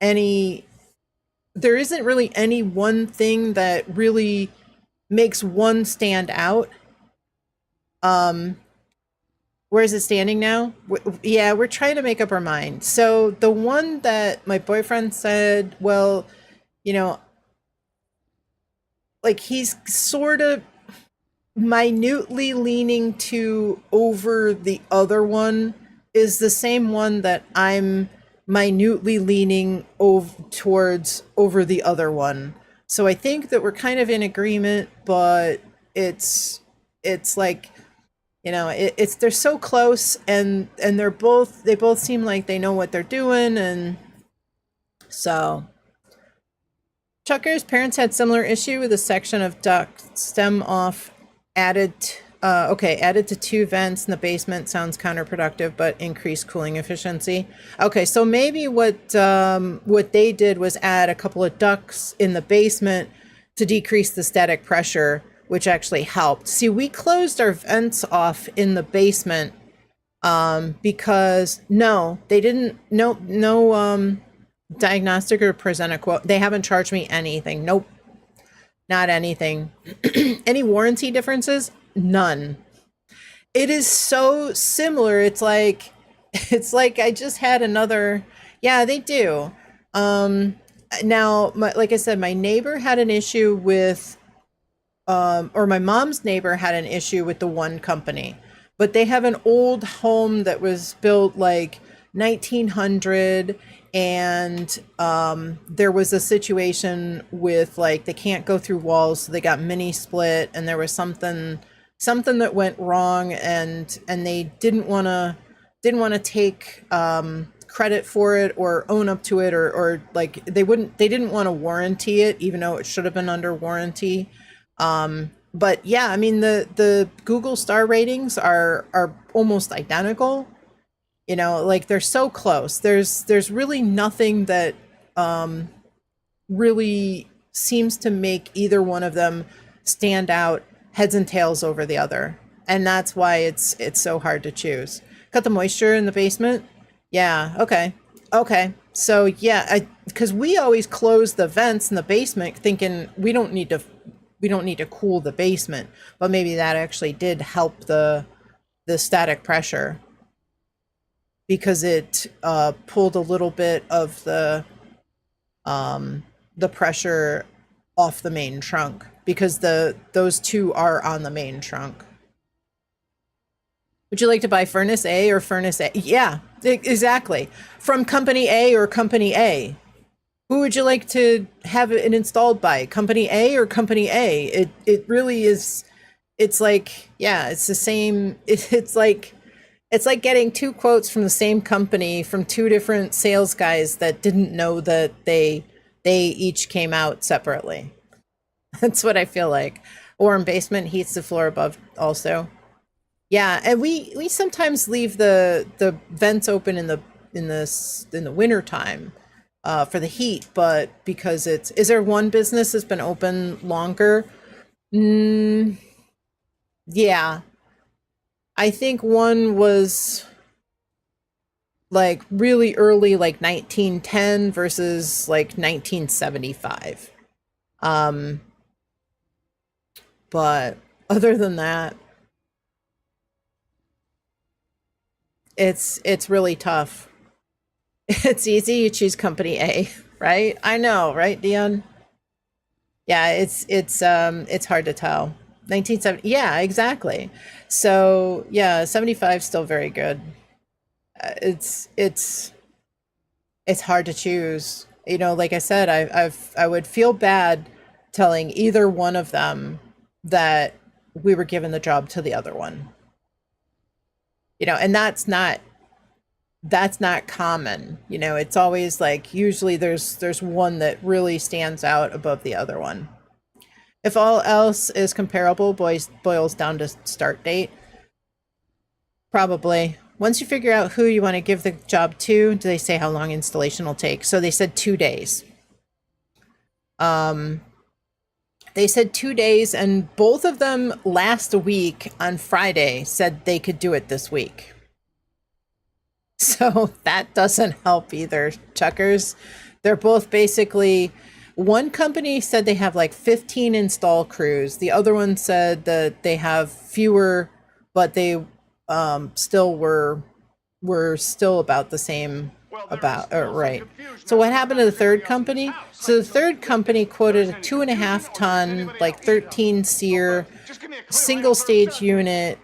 any one thing that really makes one stand out. Where is it standing now? Yeah, we're trying to make up our mind. So the one that my boyfriend said, well, like he's sort of minutely leaning to over the other one, is the same one that I'm minutely leaning towards over the other one. So I think that we're kind of in agreement, but it's like, it's they're so close, and they both seem like they know what they're doing. And so Chucker's parents had similar issue with a section of duct stem off, added to 2 vents in the basement. Sounds counterproductive, but increased cooling efficiency. Okay, so maybe what they did was add a couple of ducts in the basement to decrease the static pressure, which actually helped. See, we closed our vents off in the basement because they didn't, no diagnostic or present a quote. They haven't charged me anything. Nope, not anything. Any warranty differences? None. It is so similar. It's like I just had another. Yeah, they do. Now, like I said, my neighbor had an issue with, or my mom's neighbor had an issue with the one company, but they have an old home that was built like 1900, and there was a situation with like they can't go through walls, so they got mini split, and there was something that went wrong, and they didn't want to take credit for it or own up to it, or like they didn't want to warranty it, even though it should have been under warranty. But yeah, I mean, the Google star ratings are almost identical. Like they're so close. There's really nothing that really seems to make either one of them stand out heads and tails over the other. And that's why it's so hard to choose. Cut the moisture in the basement? Yeah, okay. So yeah, because we always close the vents in the basement thinking we don't need to cool the basement, but maybe that actually did help the static pressure, because it pulled a little bit of the pressure off the main trunk, because those two are on the main trunk. Would you like to buy furnace A or furnace A? Yeah, exactly. From company A or company A. Who would you like to have it installed by? Company A or company A? It really is. It's like, yeah, it's the same. It's like getting two quotes from the same company from two different sales guys that didn't know that they each came out separately. That's what I feel like. Warm basement heats the floor above also. Yeah, and we sometimes leave the vents open in the winter time for the heat, but because it's, is there one business that's been open longer? Mm, yeah, I think one was like really early, like 1910 versus like 1975. Um, but other than that, it's really tough. It's easy, you choose company A, right? I know, right, Dion? Yeah, it's hard to tell. 1970, yeah, exactly. So yeah, 75 still very good. It's hard to choose. You know, like I said, I would feel bad telling either one of them that we were given the job to the other one. You know, and that's not common. You know, it's always like usually there's one that really stands out above the other one. If all else is comparable, boils down to start date. Probably. Once you figure out who you want to give the job to, do they say how long installation will take? So they said 2 days. Um, they said 2 days, and both of them last week on Friday said they could do it this week. So that doesn't help either, Chuckers. They're both basically, one company said they have like 15 install crews. The other one said that they have fewer, but they still were still about the same about right. So what happened to the third company? So the third company quoted a 2.5 ton, like 13 seer single stage unit,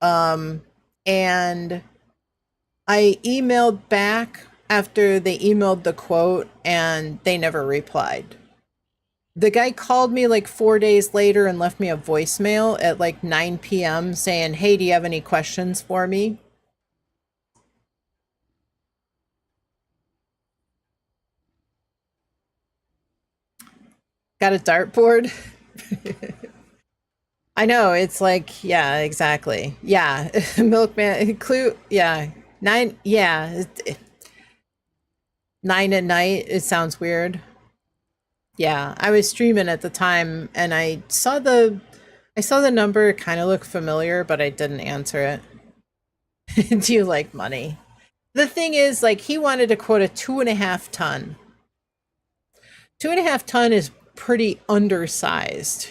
and I emailed back after they emailed the quote and they never replied. The guy called me like 4 days later and left me a voicemail at like 9 p.m. saying, "Hey, do you have any questions for me?" Got a dartboard? I know, it's like, yeah, exactly. Yeah, milkman, clue, yeah. Nine, yeah. 9 at night, it sounds weird. Yeah, I was streaming at the time and I saw the number kind of look familiar, but I didn't answer it. Do you like money? The thing is, like, he wanted to quote a 2.5 ton. 2.5 ton is pretty undersized,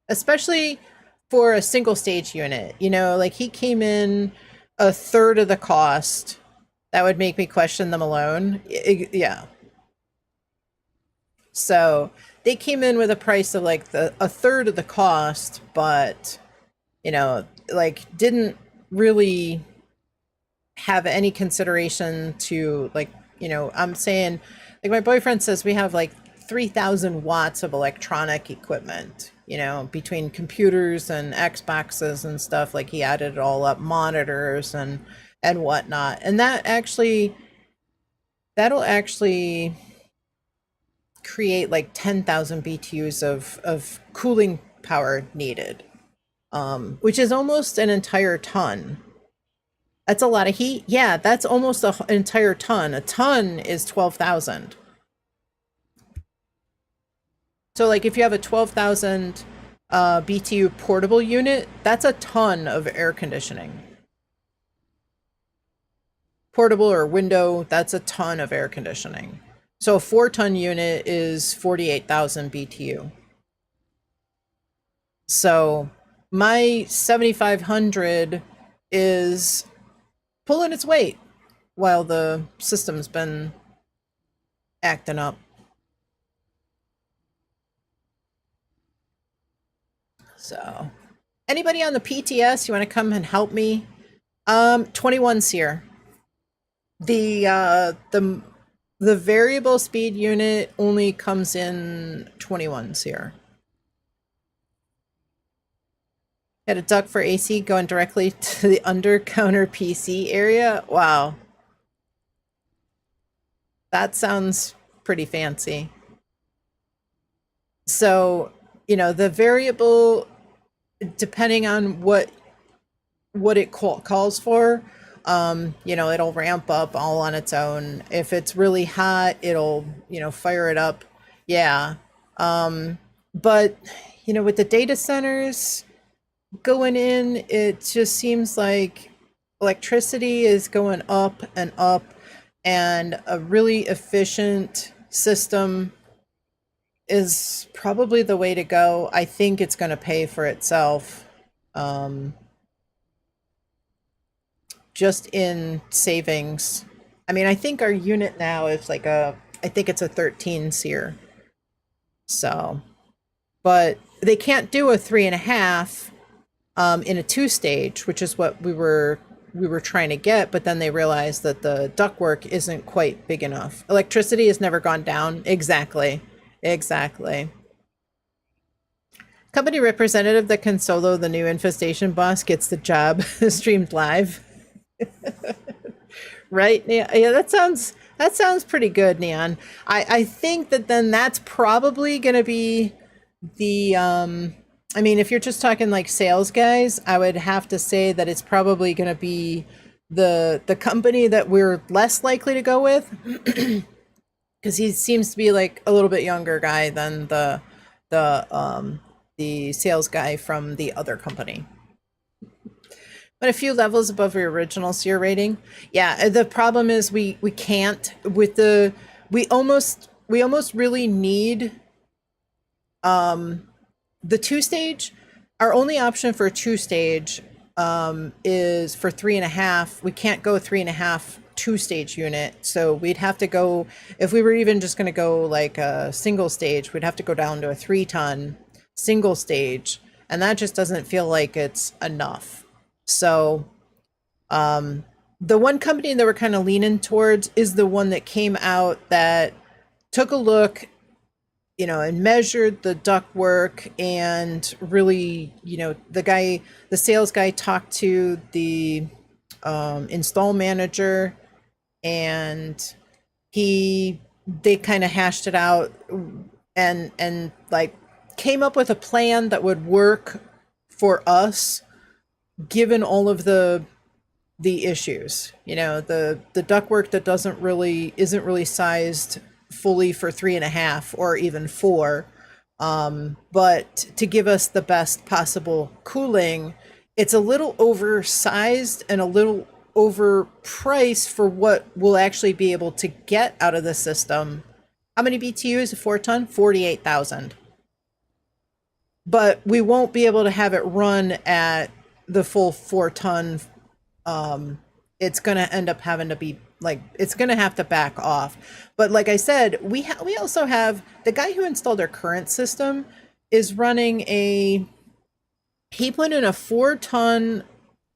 especially for a single stage unit. You know, like he came in a third of the cost. That would make me question them alone. Yeah. So they came in with a price of like a third of the cost, but you know, like didn't really have any consideration to like, you know, I'm saying like my boyfriend says we have like 3,000 watts of electronic equipment, you know, between computers and Xboxes and stuff. Like he added it all up, monitors and whatnot, and that'll actually create like 10,000 BTUs of cooling power needed, which is almost an entire ton. That's a lot of heat. Yeah, that's almost an entire ton. A ton is 12,000. So like if you have a 12,000 BTU portable unit, that's a ton of air conditioning. Portable or window, that's a ton of air conditioning. So a 4-ton unit is 48,000 BTU. So my 7,500 is pulling its weight while the system's been acting up. So Anybody on the PTS, you want to come and help me? 21 seer. The variable speed unit only comes in 21 seer. Got a duck for AC going directly to the under counter PC area. Wow. That sounds pretty fancy. So, the variable, depending on what it calls for, it'll ramp up all on its own. If it's really hot, it'll, fire it up. Yeah. But, with the data centers going in, it just seems like electricity is going up, and a really efficient system is probably the way to go. I think it's going to pay for itself. Just in savings. I mean, I think our unit now is like I think it's a 13 seer. So, but they can't do a 3.5 in a 2-stage, which is what we were trying to get, but then they realized that the ductwork isn't quite big enough. Electricity has never gone down. Exactly. Company representative that can solo the new infestation boss gets the job streamed live. Right? Yeah, that sounds pretty good, Neon. I think that then that's probably gonna be the I mean, if you're just talking like sales guys, I would have to say that it's probably gonna be the company that we're less likely to go with. Because he seems to be like a little bit younger guy than the sales guy from the other company. But a few levels above your original seer rating. Yeah, the problem is we can't with the we almost really need the 2-stage. Our only option for a 2-stage is for 3.5. We can't go 3.5 2-stage unit, so we'd have to go, if we were even just going to go like a single stage, we'd have to go down to a 3-ton single stage, and that just doesn't feel like it's enough. So the one company that we're kind of leaning towards is the one that came out that took a look, and measured the ductwork, and really, the sales guy talked to the install manager, and they kind of hashed it out and like came up with a plan that would work for us given all of the issues. The ductwork that isn't really sized fully for 3.5 or even 4, but to give us the best possible cooling. It's a little oversized and a little overpriced for what we'll actually be able to get out of the system. How many BTUs? A 4-ton? 48,000. But we won't be able to have it run at the full 4-ton. It's going to end up having to be like, it's going to have to back off. But like I said, we also have the guy who installed our current system is running he put in a 4-ton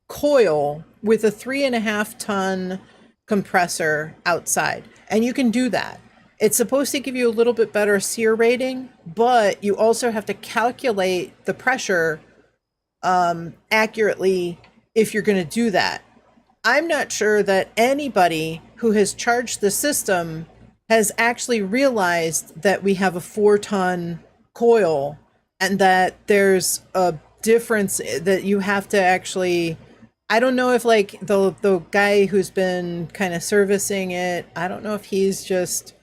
coil with a 3.5-ton compressor outside. And you can do that. It's supposed to give you a little bit better SEER rating, but you also have to calculate the pressure accurately if you're going to do that. I'm not sure that anybody who has charged the system has actually realized that we have a 4-ton coil and that there's a difference that you have to actually, I don't know if like the guy who's been kind of servicing it, I don't know if he's just,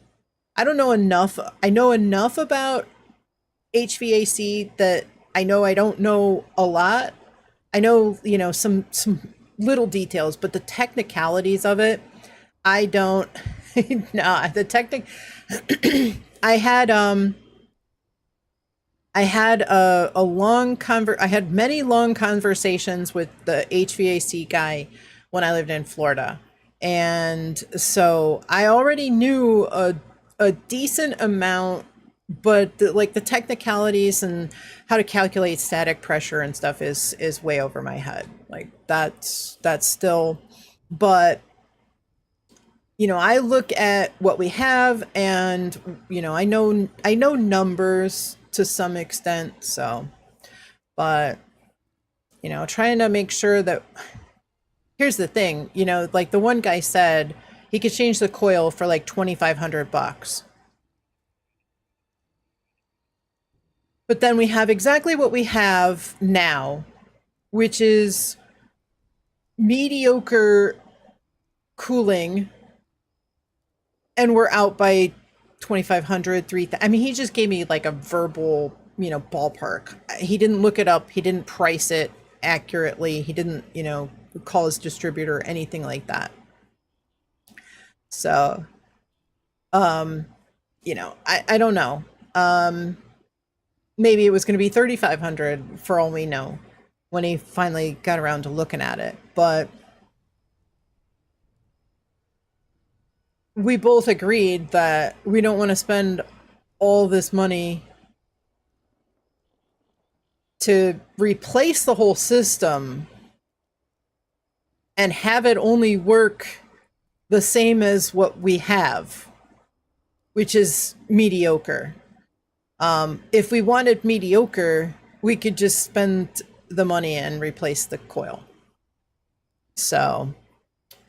I don't know enough. I know enough about HVAC that I know I don't know a lot. I know, some little details, but the technicalities of it, I don't. No, the I had I had many long conversations with the HVAC guy when I lived in Florida, and so I already knew a decent amount but like the technicalities and how to calculate static pressure and stuff is way over my head. Like that's still, but I look at what we have, and I know numbers to some extent, so, but trying to make sure that, here's the thing, like the one guy said he could change the coil for like $2,500. But then we have exactly what we have now, which is mediocre cooling, and we're out by 2,500, 3,000. I mean, he just gave me like a verbal, ballpark. He didn't look it up. He didn't price it accurately. He didn't, call his distributor, anything like that. So, I don't know. Maybe it was going to be 3,500 for all we know when he finally got around to looking at it. But we both agreed that we don't want to spend all this money to replace the whole system and have it only work the same as what we have, which is mediocre. If we wanted mediocre, we could just spend the money and replace the coil. So,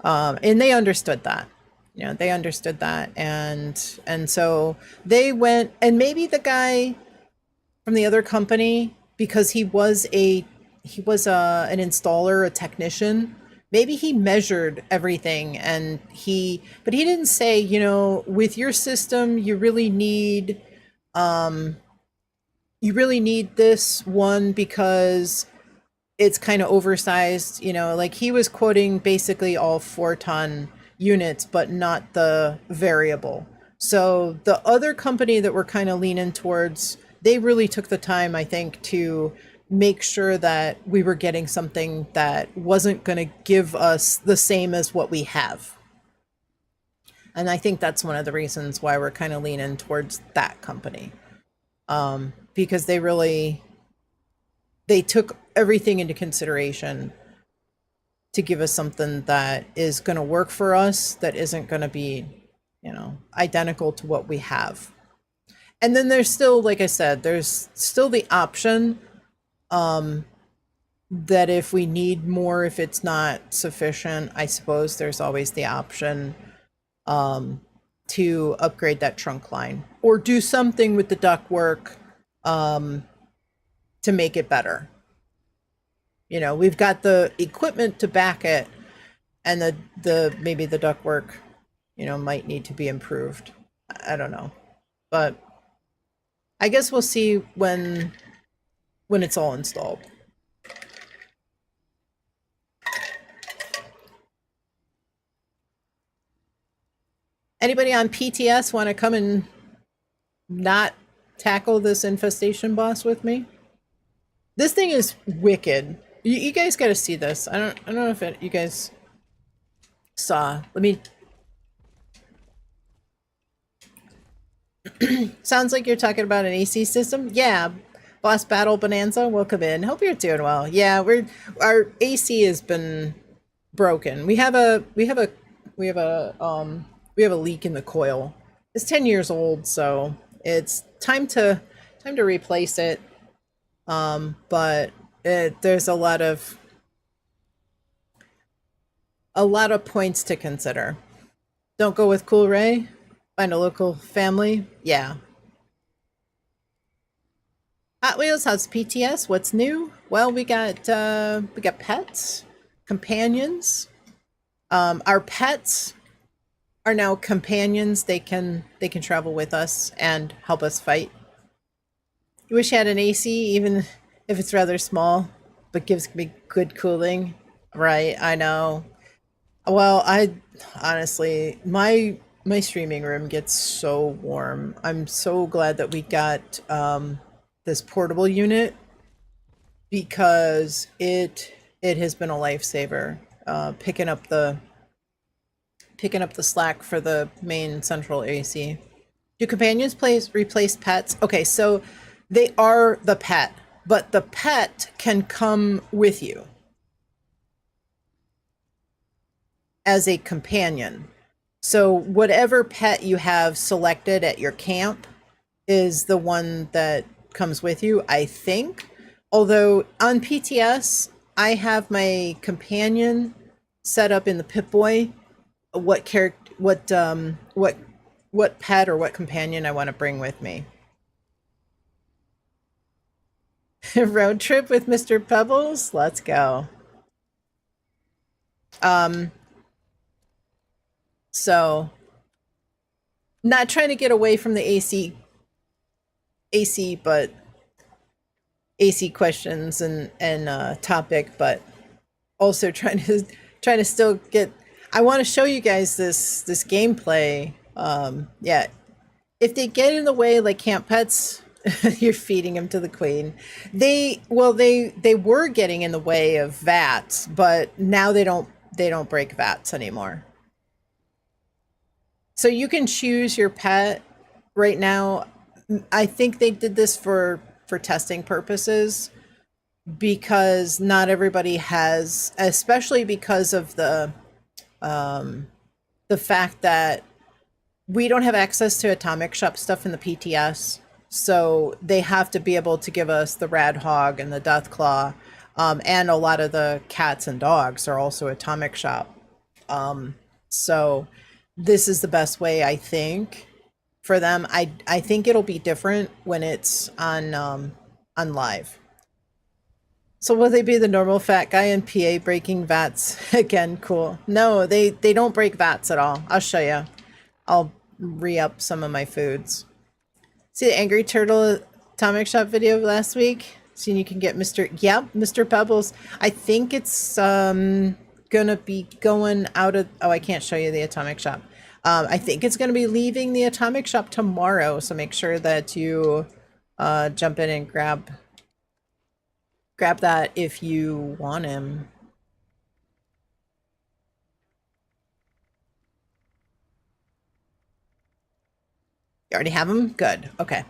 and they understood that. They understood that, and so they went, and maybe the guy from the other company, because he was an installer, a technician, maybe he measured everything, but he didn't say, with your system you really need this one because it's kind of oversized, like he was quoting basically all 4-ton units, but not the variable. So the other company that we're kind of leaning towards, they really took the time, I think, to make sure that we were getting something that wasn't going to give us the same as what we have. And I think that's one of the reasons why we're kind of leaning towards that company. Because they took everything into consideration to give us something that is going to work for us, that isn't going to be, identical to what we have. And then there's still, like I said, there's still the option that if we need more, if it's not sufficient, I suppose there's always the option to upgrade that trunk line or do something with the ductwork to make it better. We've got the equipment to back it, and the maybe the ductwork, might need to be improved. I don't know, but I guess we'll see when it's all installed. Anybody on PTS want to come and not tackle this infestation boss with me? This thing is wicked. You guys got to see this. I don't know if you guys saw. Let me. Sounds like you're talking about an AC system. Yeah, Boss Battle Bonanza, welcome in. Hope you're doing well. Yeah, our AC has been broken. We have a leak in the coil. It's 10 years old, so it's time to replace it. But there's a lot of points to consider. Don't go with Cool Ray. Find a local family. Yeah. Hot Wheels, how's PTS? What's new? Well, we got pets, companions. Our pets are now companions. They can travel with us and help us fight. You wish you had an AC, even if it's rather small, but gives me good cooling. Right, I know. Well, I honestly, my streaming room gets so warm. I'm so glad that we got this portable unit, because it has been a lifesaver, picking up the slack for the main central AC. Do companions replace pets? Okay, so they are the pet, but the pet can come with you as a companion. So whatever pet you have selected at your camp is the one that comes with you, I think. Although on PTS, I have my companion set up in the Pip-Boy. What character, what pet or what companion I want to bring with me. Road trip with Mr. Pebbles? Let's go. So not trying to get away from the but AC questions and topic, but also trying to still get. I want to show you guys this gameplay. Yeah, if they get in the way like camp pets, you're feeding them to the queen. They were getting in the way of vats, but now they don't break vats anymore. So you can choose your pet right now. I think they did this for testing purposes because not everybody has, especially because of the fact that we don't have access to atomic shop stuff in the PTS. So they have to be able to give us the Rad Hog and the Death Claw. And a lot of the cats and dogs are also atomic shop. So this is the best way, I think, for them. I think it'll be different when it's on live. So will they be the normal fat guy in PA breaking vats again? Cool. No, they don't break vats at all. I'll show you. I'll re-up some of my foods. See the Angry Turtle Atomic Shop video last week? Seeing you can get Mr. Pebbles. I think it's gonna be going out of, oh, I can't show you the Atomic Shop. I think it's gonna be leaving the Atomic Shop tomorrow, so make sure that you jump in and grab that if you want him. You already have him? Good. Okay.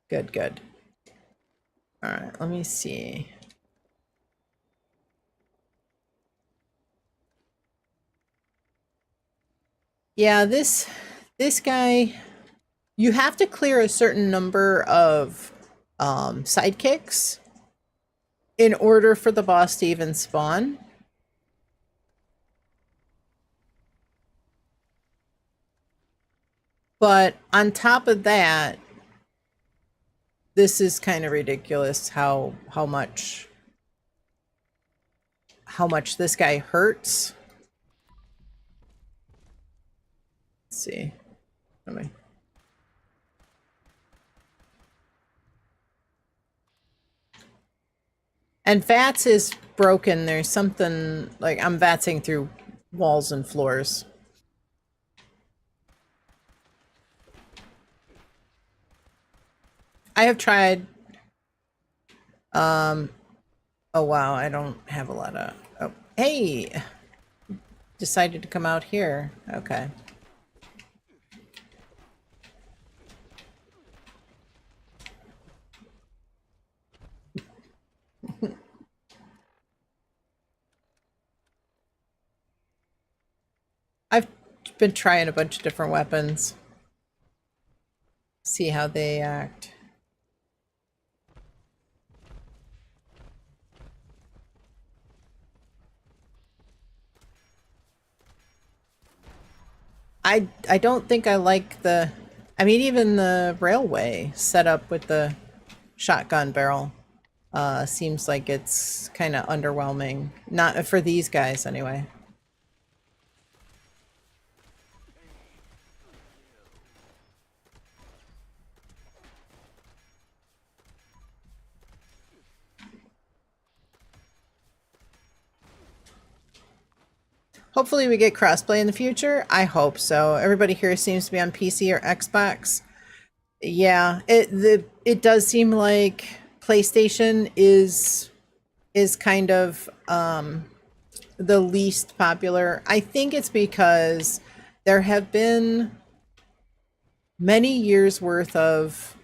Good. All right, let me see. Yeah, this guy, you have to clear a certain number of sidekicks in order for the boss to even spawn. But on top of that, this is kind of ridiculous how much this guy hurts. Let's see. And VATS is broken. There's something like I'm VATSing through walls and floors. I have tried. Oh wow, I don't have a lot of. Oh, hey, decided to come out here. Okay. I've been trying a bunch of different weapons. See how they act. I don't think I like the, I mean, even the railway setup with the shotgun barrel seems like it's kind of underwhelming. Not for these guys anyway. Hopefully we get crossplay in the future. I hope so. Everybody here seems to be on PC or Xbox. Yeah, it does seem like PlayStation is kind of the least popular. I think it's because there have been many years worth of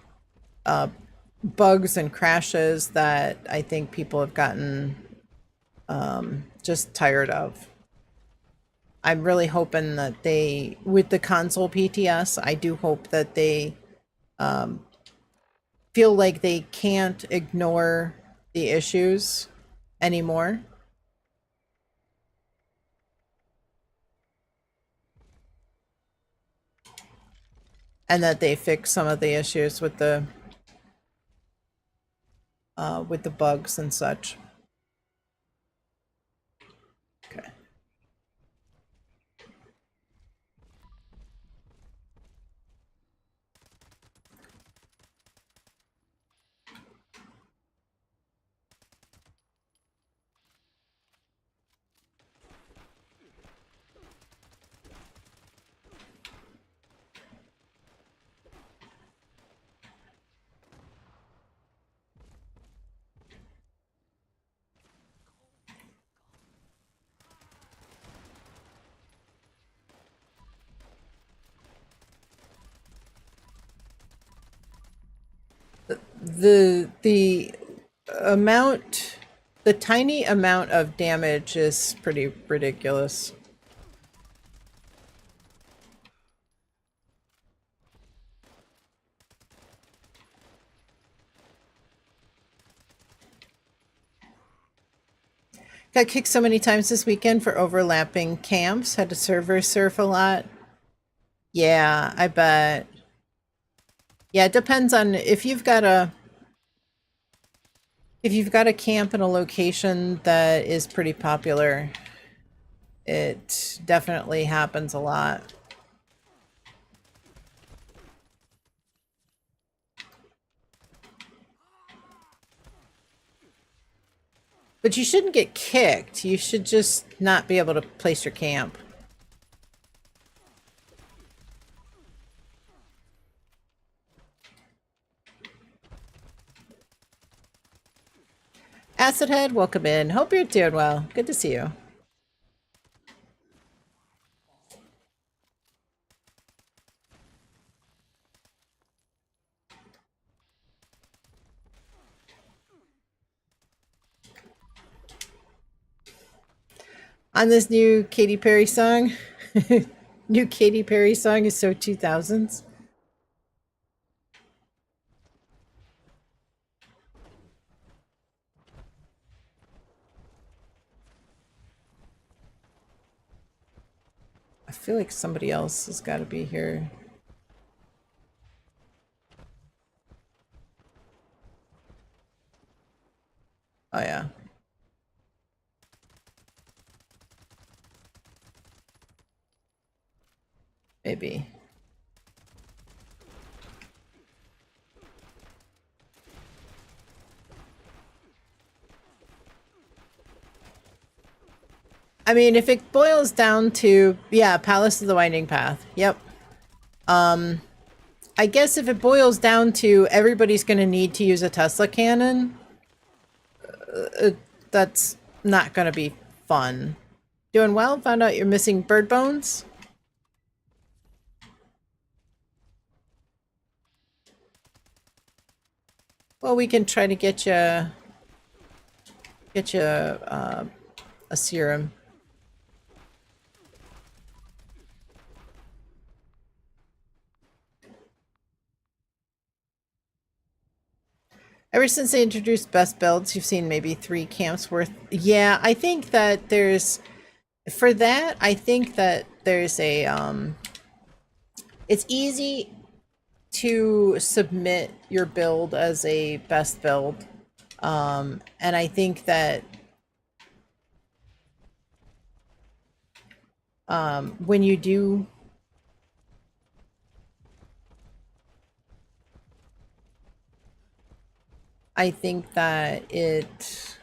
bugs and crashes that I think people have gotten just tired of. I'm really hoping that they, with the console PTS, I do hope that they feel like they can't ignore the issues anymore. And that they fix some of the issues with the bugs and such. Okay. The amount, the tiny amount of damage is pretty ridiculous. Got kicked so many times this weekend for overlapping camps. Had to server surf a lot. Yeah, I bet. Yeah, it depends on if you've got a camp in a location that is pretty popular. It definitely happens a lot. But you shouldn't get kicked. You should just not be able to place your camp. Acid Head, welcome in. Hope you're doing well. Good to see you. On this new Katy Perry song, new Katy Perry song is so 2000s. I feel like somebody else has got to be here. Oh yeah. Maybe. I mean, if it boils down to, yeah, Palace of the Winding Path. Yep. I guess if it boils down to everybody's going to need to use a Tesla cannon, that's not going to be fun. Doing well? Found out you're missing bird bones? Well, we can try to get you a serum. Ever since they introduced best builds, you've seen maybe 3 camps worth. Yeah, I think that there's, for that, I think that there's a, it's easy to submit your build as a best build. And I think that when you do, I think that it,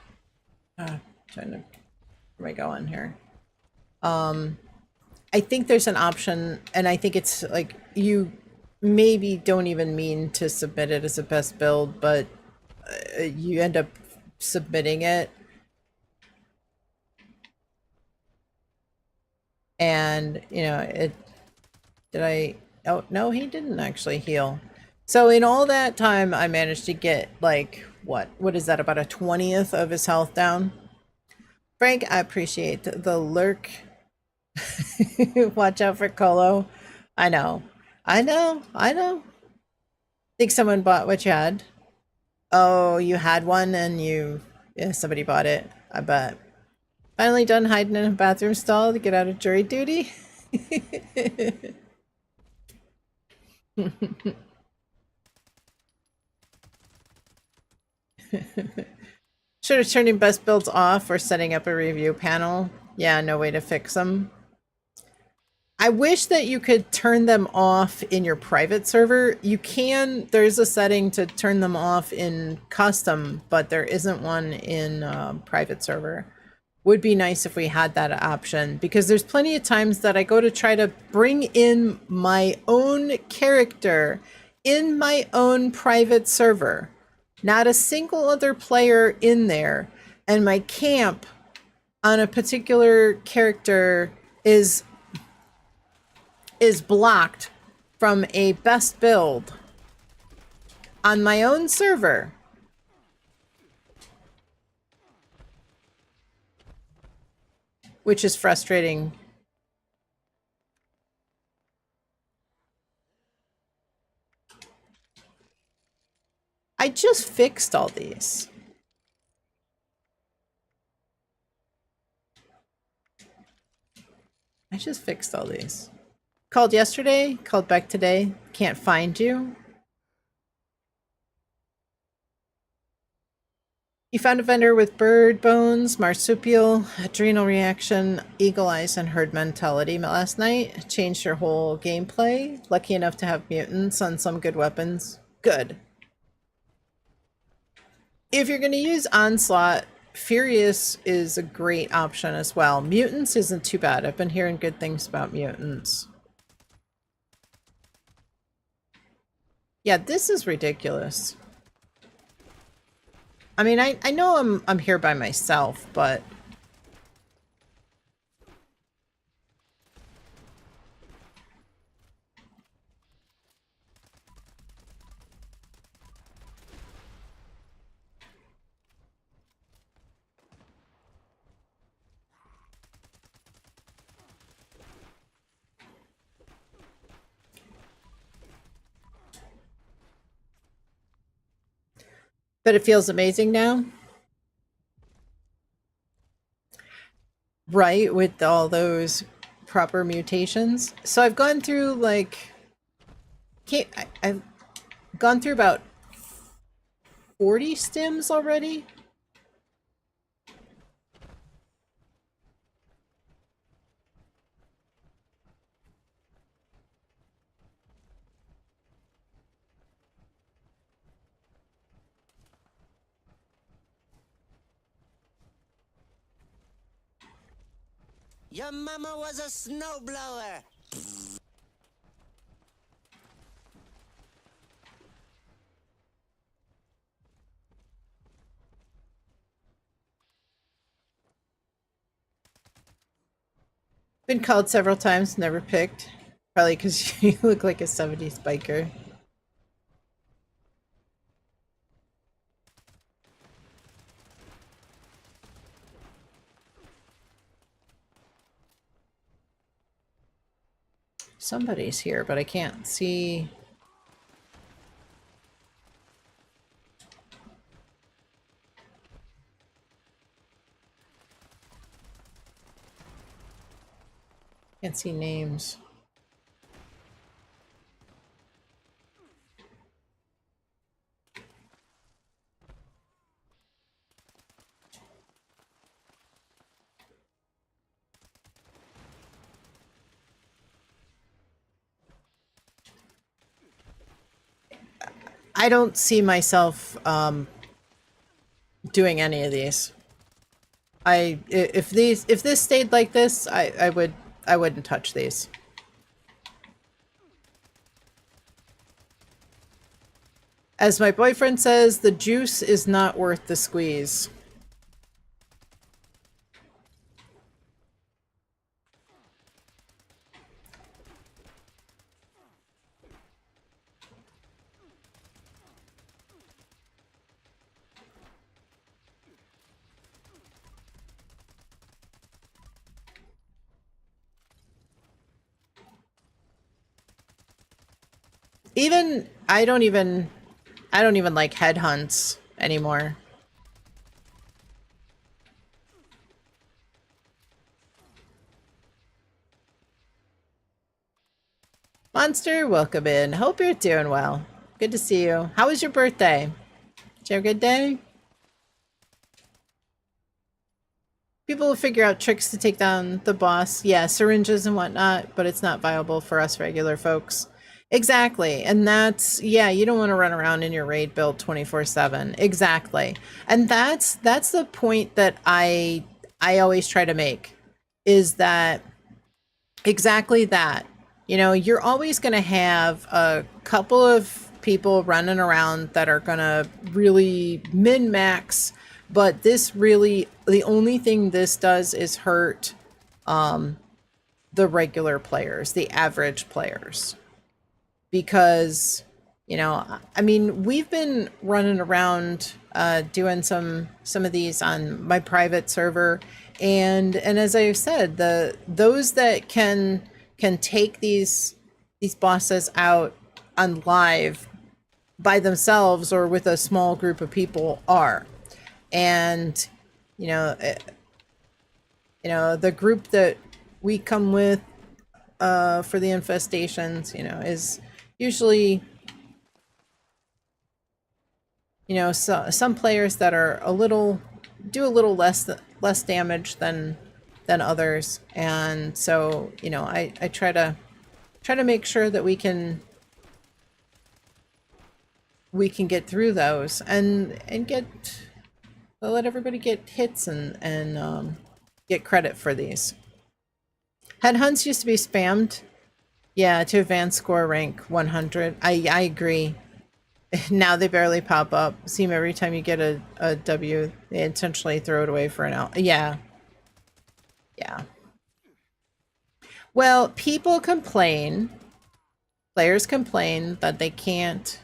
trying to, where am I going here? I think there's an option, and I think it's like, you maybe don't even mean to submit it as a best build, but you end up submitting it. And, you know, it, did I, Oh, no, he didn't actually heal. So in all that time, I managed to get, like, what is that, about a 20th of his health down? Frank, I appreciate the lurk. Watch out for Colo. I know. I know. Think someone bought what you had. Oh, you had one and yeah, somebody bought it, I bet. Finally done hiding in a bathroom stall to get out of jury duty. Should have turning best builds off or setting up a review panel. Yeah, no way to fix them. I wish that you could turn them off in your private server. You can, there's a setting to turn them off in custom, but there isn't one in private server. Would be nice if we had that option, because there's plenty of times that I go to try to bring in my own character in my own private server. Not a single other player in there, and my camp on a particular character is blocked from a best build on my own server. Which is frustrating. I just fixed all these. I just fixed all these. Called yesterday, called back today, can't find you. You found a vendor with bird bones, marsupial, adrenal reaction, eagle eyes, and herd mentality last night. Changed your whole gameplay. Lucky enough to have mutants on some good weapons. Good. If you're going to use Onslaught, Furious is a great option as well. Mutants isn't too bad. I've been hearing good things about mutants. Yeah, this is ridiculous. I mean, I know I'm here by myself, but it feels amazing now. Right, with all those proper mutations. So I've gone through like I've gone through about 40 stims already. Your mama was a snowblower. Been called several times, never picked. Probably because you look like a 70s biker. Somebody's here, but I can't see. Can't see names. I don't see myself doing any of these. If this stayed like this, I wouldn't touch these. As my boyfriend says, the juice is not worth the squeeze. Even I don't even like headhunts anymore. Monster, welcome in. Hope you're doing well. Good to see you. How was your birthday? Did you have a good day? People will figure out tricks to take down the boss. Yeah, syringes and whatnot, but it's not viable for us regular folks. Exactly. And that's, yeah, you don't want to run around in your raid build 24/7. Exactly. And that's the point that I always try to make, is that exactly that. You know, you're always going to have a couple of people running around that are going to really min max, but this really, the only thing this does is hurt the regular players, the average players. Because, you know, I mean, we've been running around doing some of these on my private server, and as I said, those that can take these bosses out on live by themselves or with a small group of people are. And you know, the group that we come with for the infestations, you know, is usually, you know, so, some players that are do a little less damage than others. And so, you know, I try to make sure that we can get through those and get, let everybody get hits and get credit for these. Headhunts used to be spammed. Yeah, to advance score rank 100. I agree. Now they barely pop up. Seem every time you get a W, they intentionally throw it away for an L. Yeah. Yeah. Well, people complain, players complain that they can't.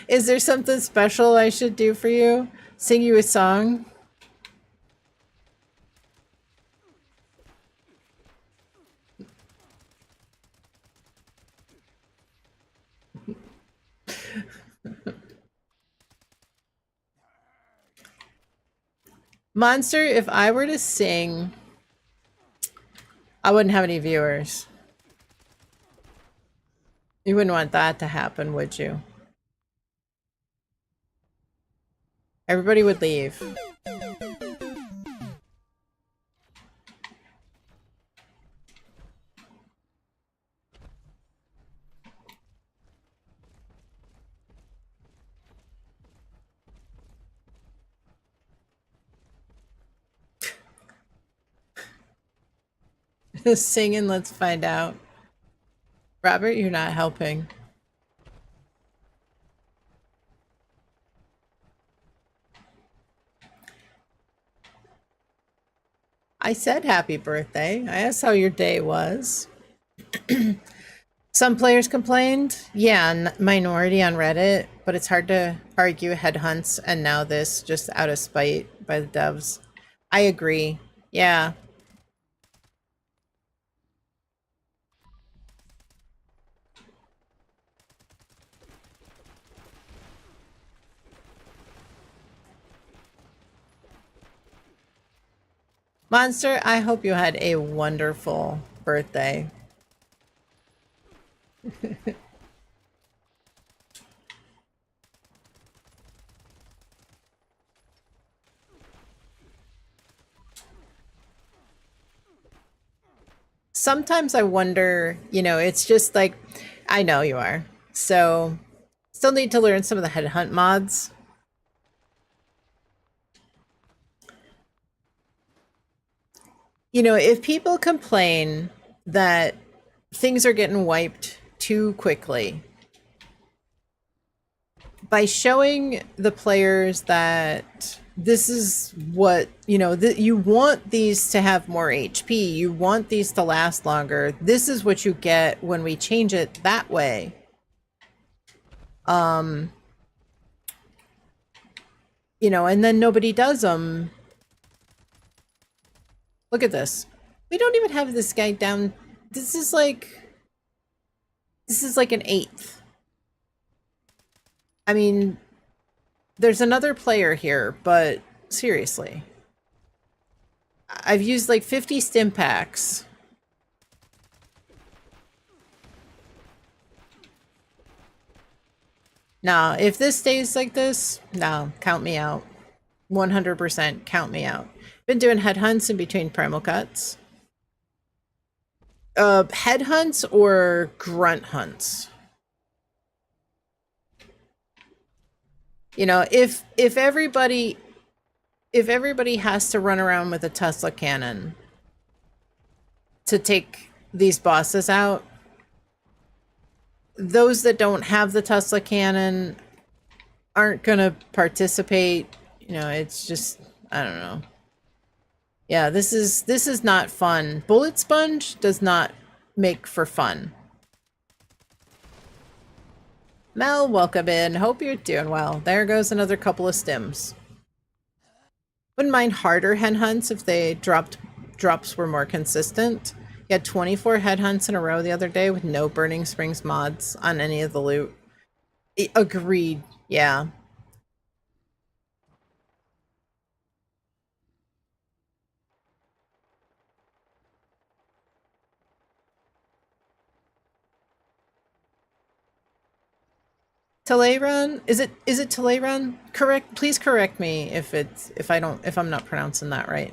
Is there something special I should do for you? Sing you a song? Monster, if I were to sing, I wouldn't have any viewers. You wouldn't want that to happen, would you? Everybody would leave. Singing, let's find out. Robert, you're not helping. I said happy birthday. I asked how your day was. Some players complained. Yeah, minority on Reddit, but it's hard to argue headhunts and now this just out of spite by the devs. I agree. Yeah. Monster, I hope you had a wonderful birthday. Sometimes I wonder, you know, it's just like, I know you are. So, still need to learn some of the headhunt mods. You know, if people complain that things are getting wiped too quickly, by showing the players that this is what, you know, that you want these to have more HP, you want these to last longer, this is what you get when we change it that way. You know, and then nobody does them. Look at this. We don't even have this guy down. This is like This is like an eighth. I mean, there's another player here, but seriously. I've used like 50 stim packs. Nah, if this stays like this, no, count me out. 100% count me out. Been doing head hunts in between primal cuts. Head hunts or grunt hunts. You know, if everybody has to run around with a Tesla cannon to take these bosses out, those that don't have the Tesla cannon aren't gonna participate. You know, it's just, I don't know. Yeah, this is not fun. Bullet sponge does not make for fun. Mel, welcome in. Hope you're doing well. There goes another couple of stims. Wouldn't mind harder head hunts if they drops were more consistent. You had 24 head hunts in a row the other day with no Burning Springs mods on any of the loot. Agreed. Yeah. Teleron? Is it Teleron? Correct. Please correct me if I'm not pronouncing that right.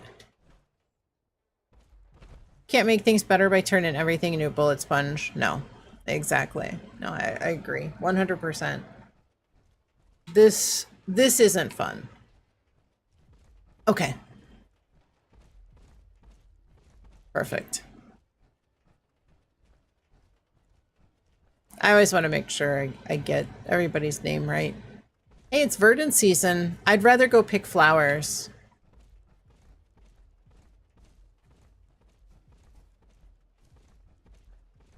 Can't make things better by turning everything into a bullet sponge. No, exactly. No, I agree 100%. This isn't fun. Okay. Perfect. I always want to make sure I get everybody's name right. Hey, it's verdant season. I'd rather go pick flowers.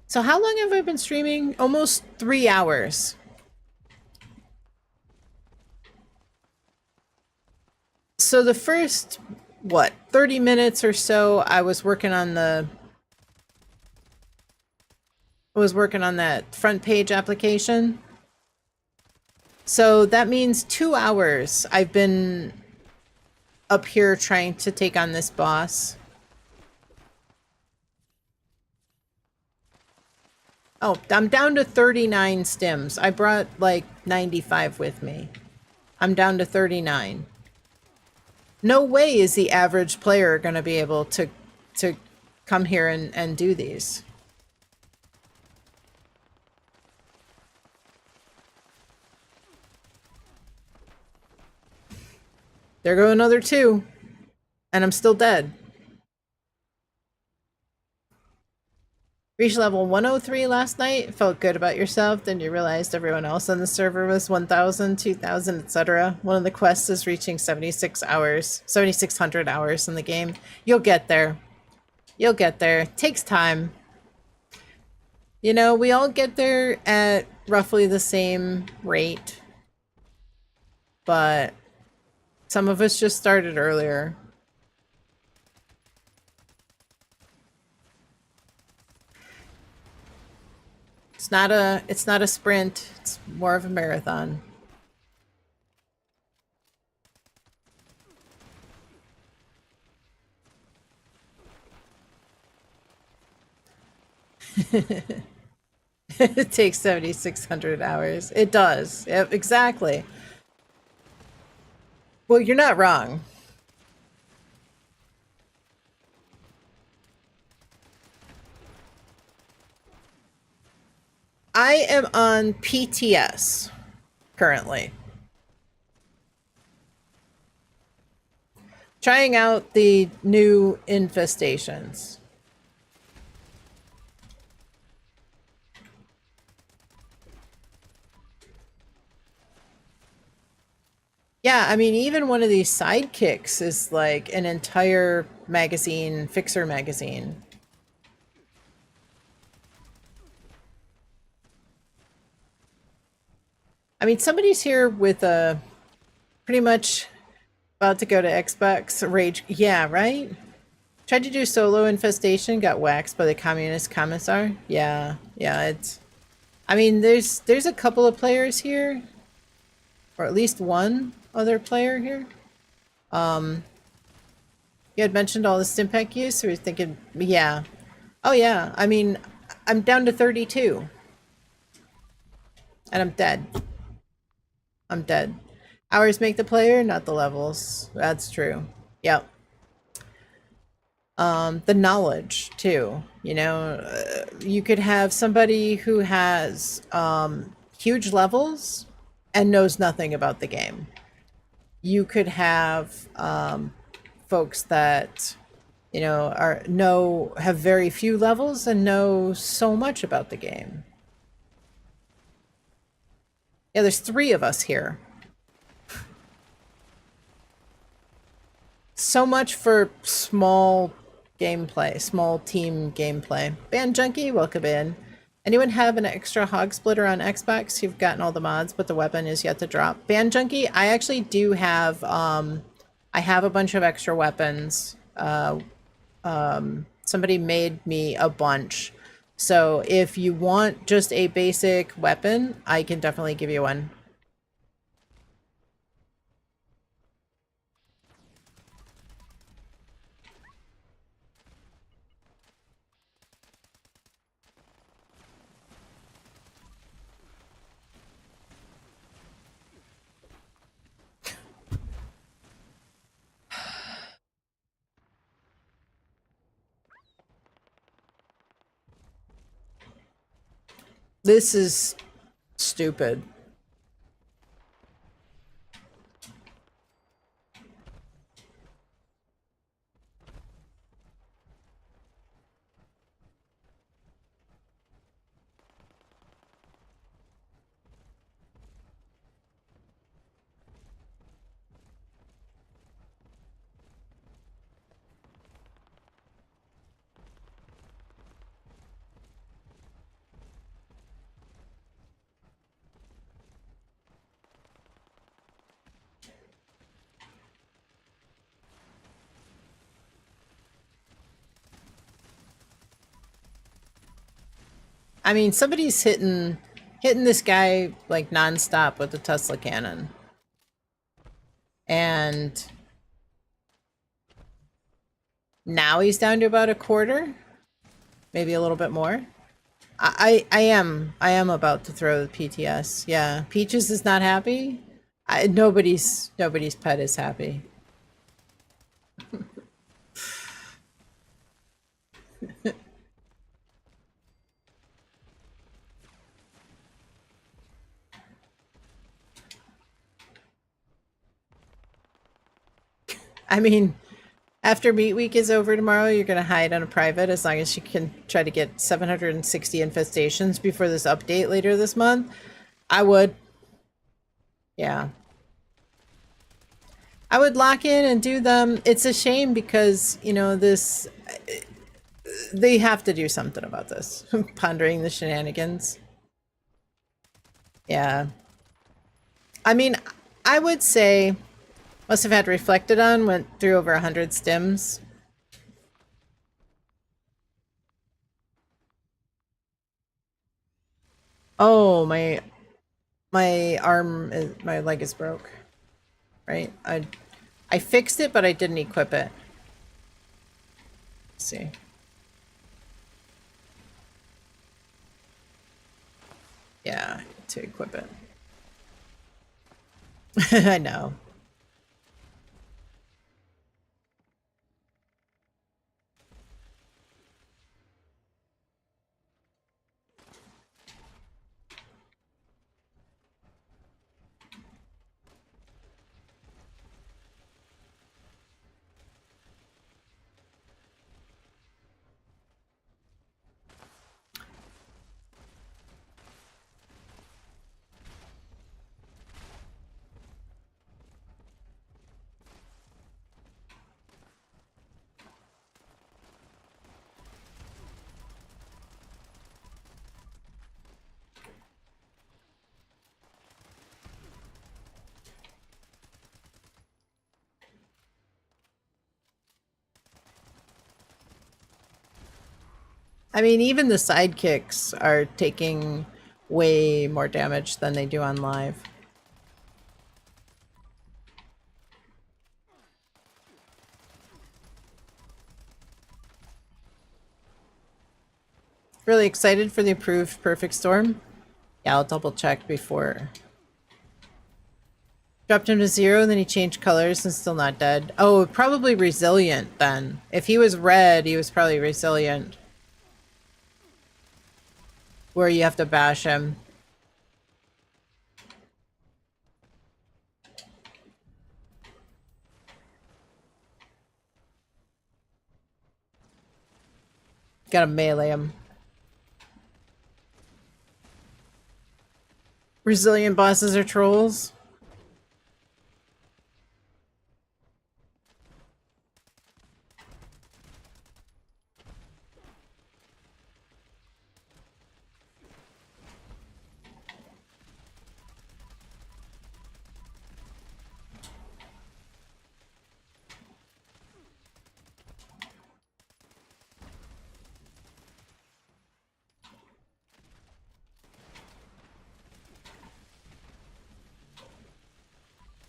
So how long have I been streaming? Almost 3 hours. So the first, what, 30 minutes or so, I was working on that front page application. So that means 2 hours I've been up here trying to take on this boss. Oh, I'm down to 39 stims. I brought like 95 with me. I'm down to 39. No way is the average player going to be able to come here and do these. There go another 2. And I'm still dead. Reached level 103 last night. Felt good about yourself. Then you realized everyone else on the server was 1,000, 2,000, etc. One of the quests is reaching 7,600 hours in the game. You'll get there. You'll get there. It takes time. You know, we all get there at roughly the same rate. But some of us just started earlier. It's not a sprint, it's more of a marathon. It takes 7,600 hours. It does. Yep, exactly. Well, you're not wrong. I am on PTS currently. Trying out the new infestations. Yeah, I mean, even one of these sidekicks is like an entire magazine, fixer magazine. I mean, somebody's here with a pretty much about to go to Xbox Rage. Yeah, right? Tried to do solo infestation, got waxed by the communist commissar. Yeah, it's I mean, there's a couple of players here, or at least one other player here. You had mentioned all the Stimpak use, so we were thinking, yeah. Oh yeah, I mean, I'm down to 32. And I'm dead. I'm dead. Hours make the player, not the levels. That's true. Yep. The knowledge too. You know, you could have somebody who has huge levels and knows nothing about the game. You could have folks that have very few levels and know so much about the game. Yeah, there's 3 of us here. So much for small gameplay, small team gameplay. Band Junkie, welcome in. Anyone have an extra hog splitter on Xbox? You've gotten all the mods, but the weapon is yet to drop. Band Junkie, I actually do have, I have a bunch of extra weapons. Somebody made me a bunch. So if you want just a basic weapon, I can definitely give you one. This is stupid. I mean, somebody's hitting this guy like nonstop with the Tesla cannon. And now he's down to about a quarter, maybe a little bit more. I am about to throw the PTS. Yeah, Peaches is not happy. Nobody's pet is happy. I mean, after meat week is over tomorrow, you're gonna hide on a private as long as you can try to get 760 infestations before this update later this month. I would. Yeah. I would lock in and do them. It's a shame because, you know, they have to do something about this. Pondering the shenanigans. Yeah. I mean, I would say must have had reflected on, went through over 100 stims. Oh, my my leg is broke. Right? I fixed it, but I didn't equip it. Let's see. Yeah, to equip it. I know. I mean, even the sidekicks are taking way more damage than they do on live. Really excited for the approved Perfect Storm. Yeah, I'll double check before. Dropped him to 0, then he changed colors and still not dead. Oh, probably resilient then. If he was red, he was probably resilient. Where you have to bash him. Gotta melee him. Resilient bosses are trolls.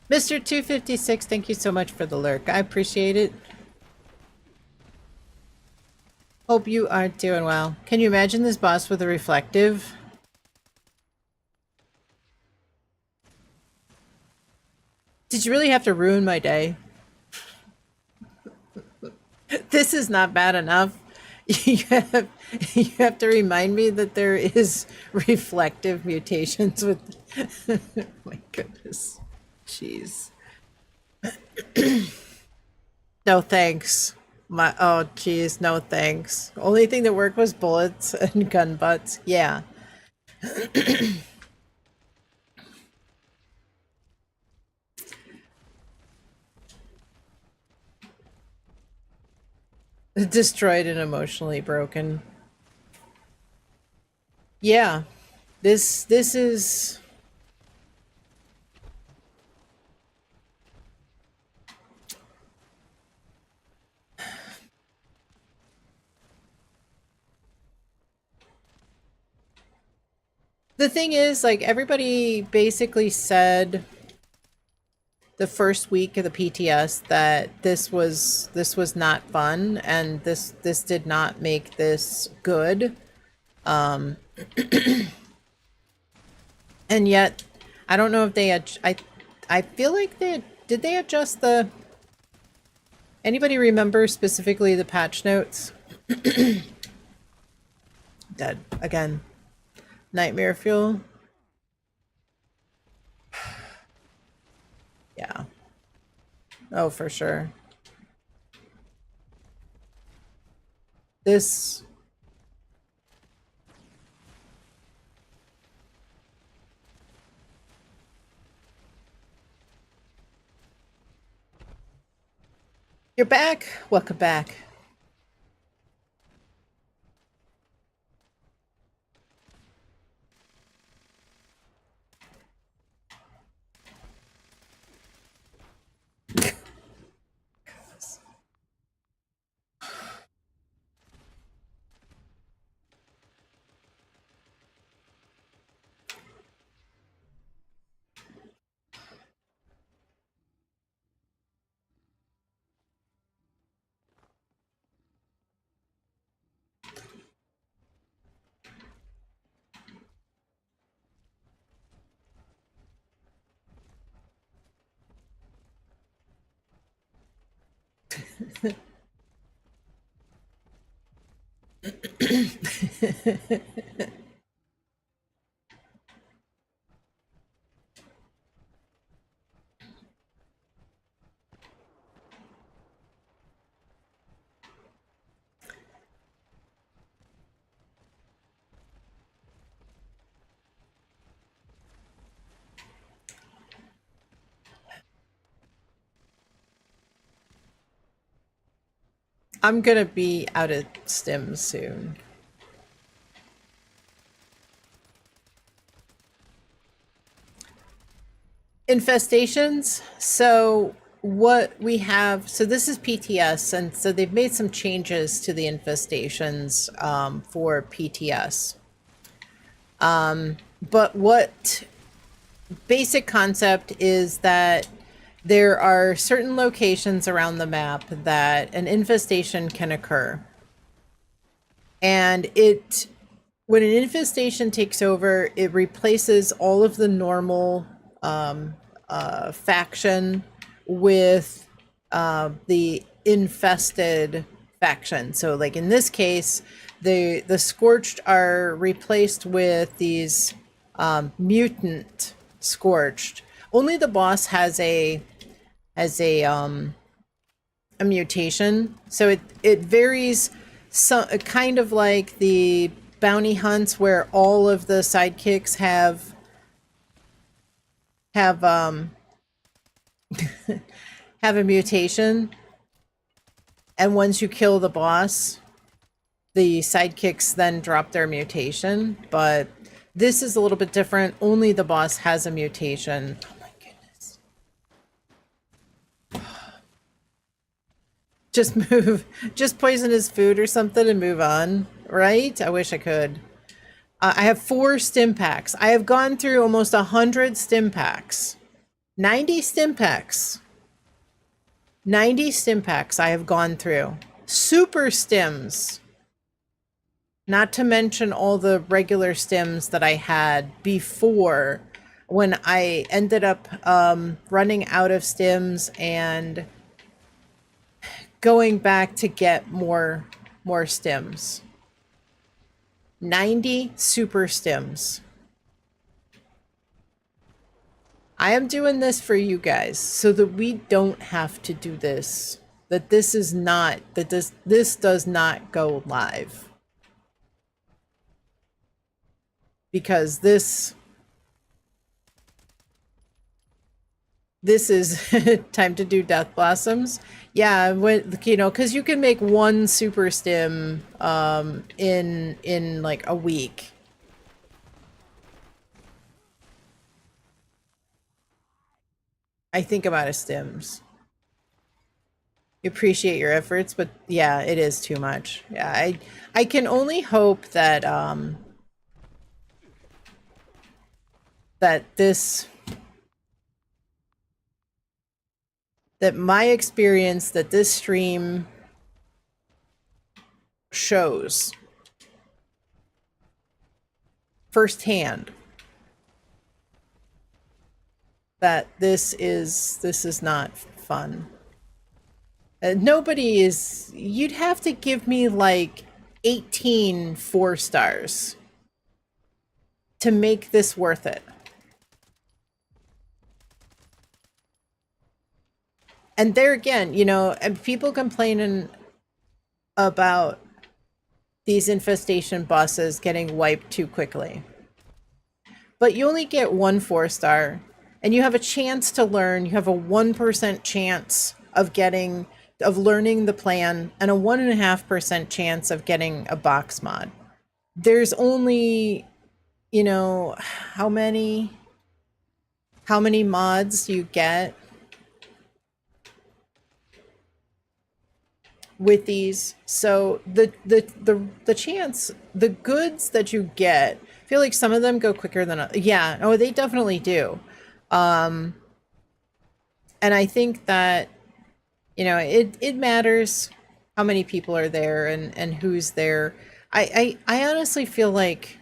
Mr. 256, thank you so much for the lurk. I appreciate it. Hope you are doing well. Can you imagine this boss with a reflective? Did you really have to ruin my day? This is not bad enough. You have to remind me that there is reflective mutations with... Oh my goodness. Jeez. No thanks. Oh jeez, no thanks. Only thing that worked was bullets and gun butts. Yeah. Destroyed and emotionally broken. Yeah. This is... The thing is, like, everybody basically said the first week of the PTS that this was not fun, and this did not make this good. And yet, I don't know if they had... I feel like did they adjust the... Anybody remember specifically the patch notes? Dead again. Nightmare fuel. Yeah. Oh, for sure. This... You're back? Welcome back. I'm gonna be out of stims soon. Infestations. So what we have, so this is PTS, and so they've made some changes to the infestations for PTS. But what basic concept is that there are certain locations around the map that an infestation can occur. And when an infestation takes over, it replaces all of the normal faction with the infested faction. So like in this case, the Scorched are replaced with these mutant Scorched. Only the boss has a mutation, so it varies. So kind of like the bounty hunts where all of the sidekicks have have a mutation, and once you kill the boss, the sidekicks then drop their mutation. But this is a little bit different. Only the boss has a mutation. Oh my goodness. Just poison his food or something and move on, right? I wish I could. I have 4 stim packs. I have gone through almost 100 stim packs. 90 stim packs. 90 stim packs I have gone through. Super stims. Not to mention all the regular stims that I had before, when I ended up running out of stims and going back to get more stims. 90 super stims. I am doing this for you guys so that we don't have to do this. That this does not go live. Because this is time to do Death Blossoms. Yeah, because you can make 1 super stim in like a week. I think I'm out of stims. You appreciate your efforts, but yeah, it is too much. Yeah, I can only hope that that my experience, that this stream shows firsthand that this is not fun. Nobody is. You'd have to give me like 18 4-stars to make this worth it. And there again, and people complaining about these infestation bosses getting wiped too quickly. But you only get 1 4-star, and you have a chance to learn. You have a 1% chance of learning the plan, and a 1.5% chance of getting a box mod. There's only, how many mods you get with these. So the chance, the goods that you get, I feel like some of them go quicker than yeah, oh, they definitely do. And I think that it matters how many people are there and who's there. I honestly feel like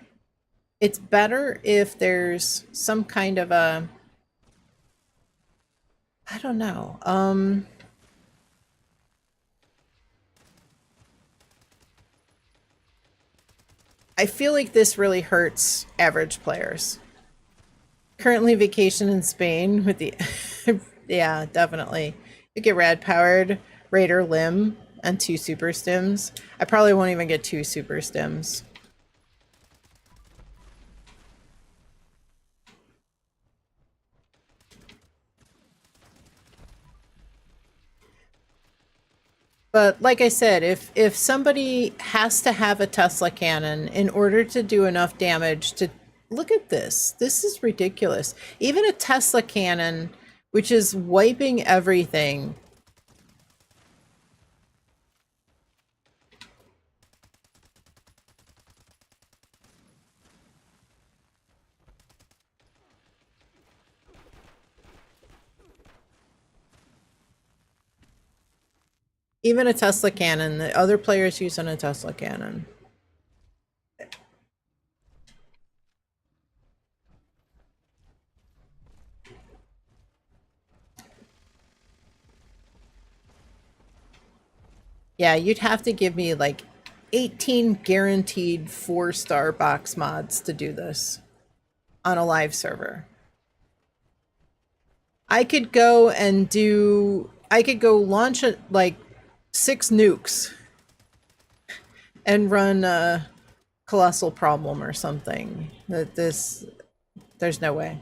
it's better if there's some kind of a, I don't know, I feel like this really hurts average players. Currently vacation in Spain with the yeah, definitely. You get rad powered Raider Limb and 2 super stims. I probably won't even get 2 super stims. But like I said, if somebody has to have a Tesla cannon in order to do enough damage to, look at this. This is ridiculous. Even a Tesla cannon, which is wiping everything. Even a Tesla cannon. The other players using a Tesla cannon. Yeah, you'd have to give me like 18 guaranteed 4-star box mods to do this on a live server. I could go and do, I could go launch like 6 nukes and run a colossal problem or something. That this, there's no way.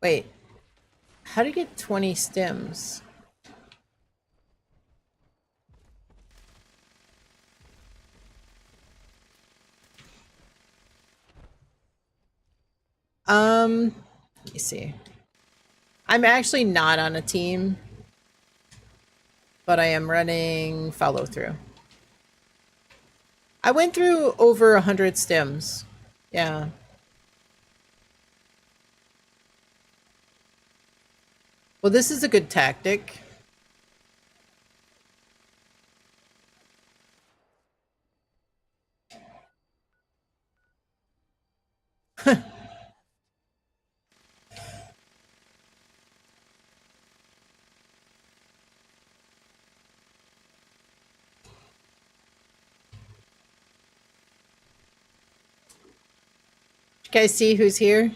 Wait, how do you get 20 stims? Let me see. I'm actually not on a team, but I am running follow through. I went through over 100 stims. Yeah. Well, this is a good tactic. You guys see who's here?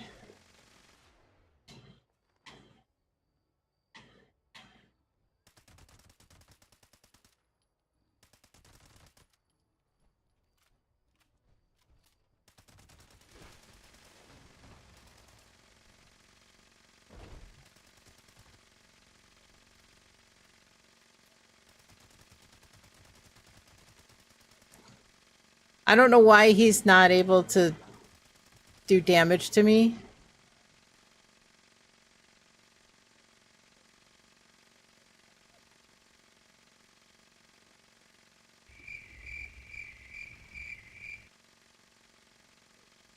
I don't know why he's not able to do damage to me.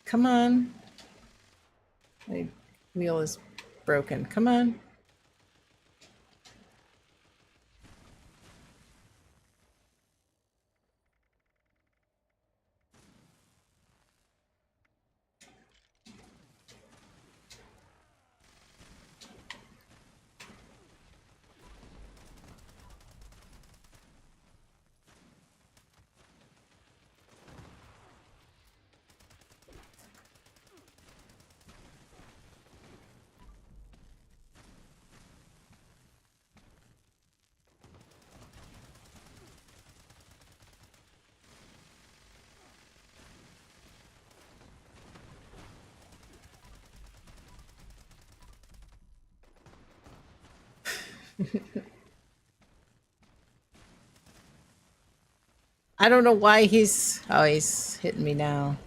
Come on. My wheel is broken. Come on. I don't know why he's... Oh, he's hitting me now.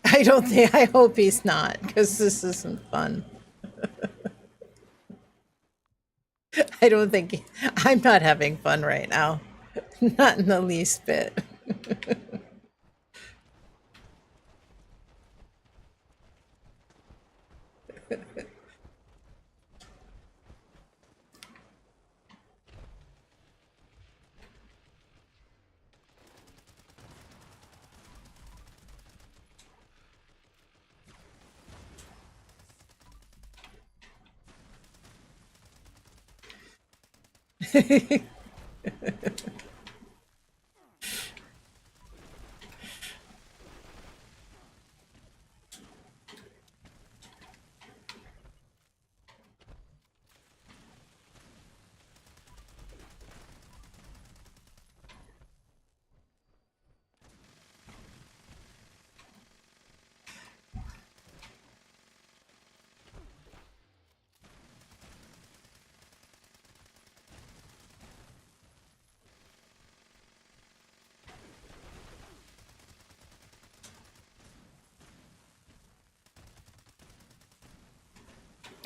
I don't think... I hope he's not, because this isn't fun. I don't think... I'm not having fun right now. Not in the least bit.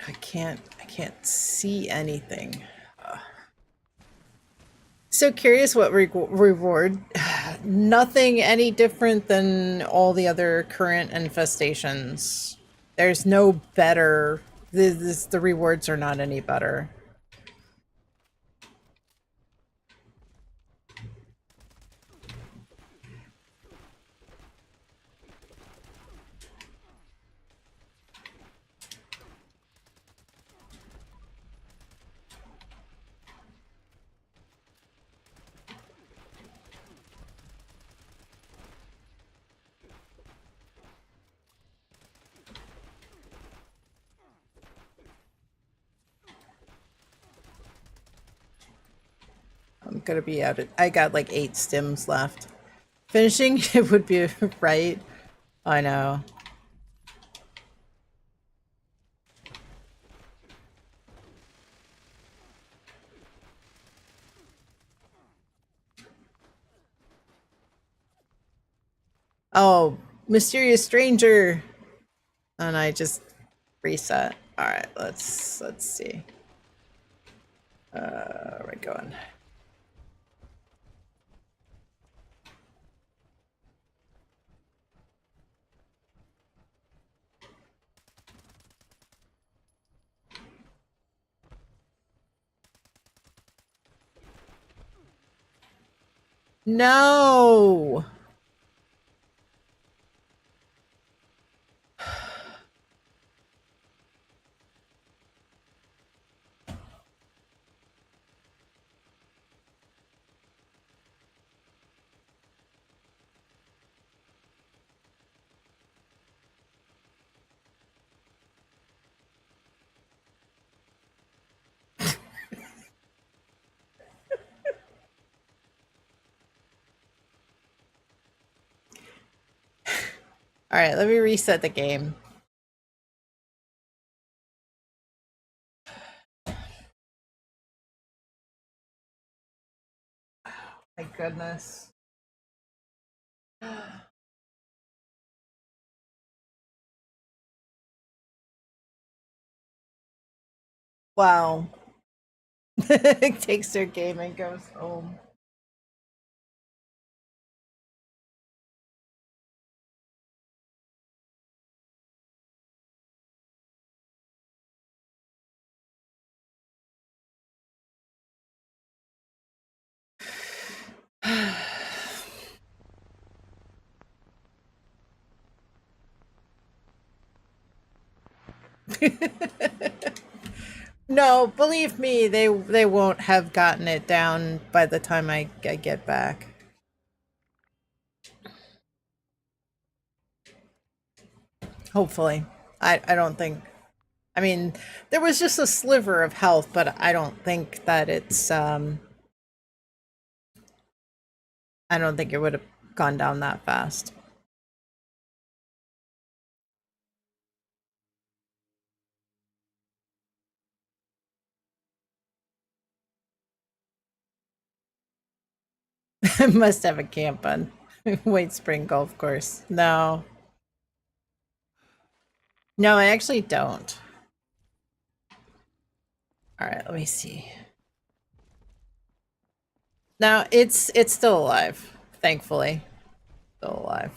I can't see anything. So curious what reward. Nothing any different than all the other current infestations. There's no better. The rewards are not any better. I'm gonna be out of. I got like 8 stims left. Finishing it would be right. I know. Oh, mysterious stranger. And I just reset. All right, let's see. Where am I going? No. All right, let me reset the game. My goodness. Wow. Takes their game and goes home. No, believe me, they won't have gotten it down by the time I get back. Hopefully. I don't think. I mean, there was just a sliver of health, but I don't think that it's I don't think it would have gone down that fast. Must have a camp on White Spring Golf Course. No. No, I actually don't. All right, let me see. Now it's still alive, thankfully. Still alive.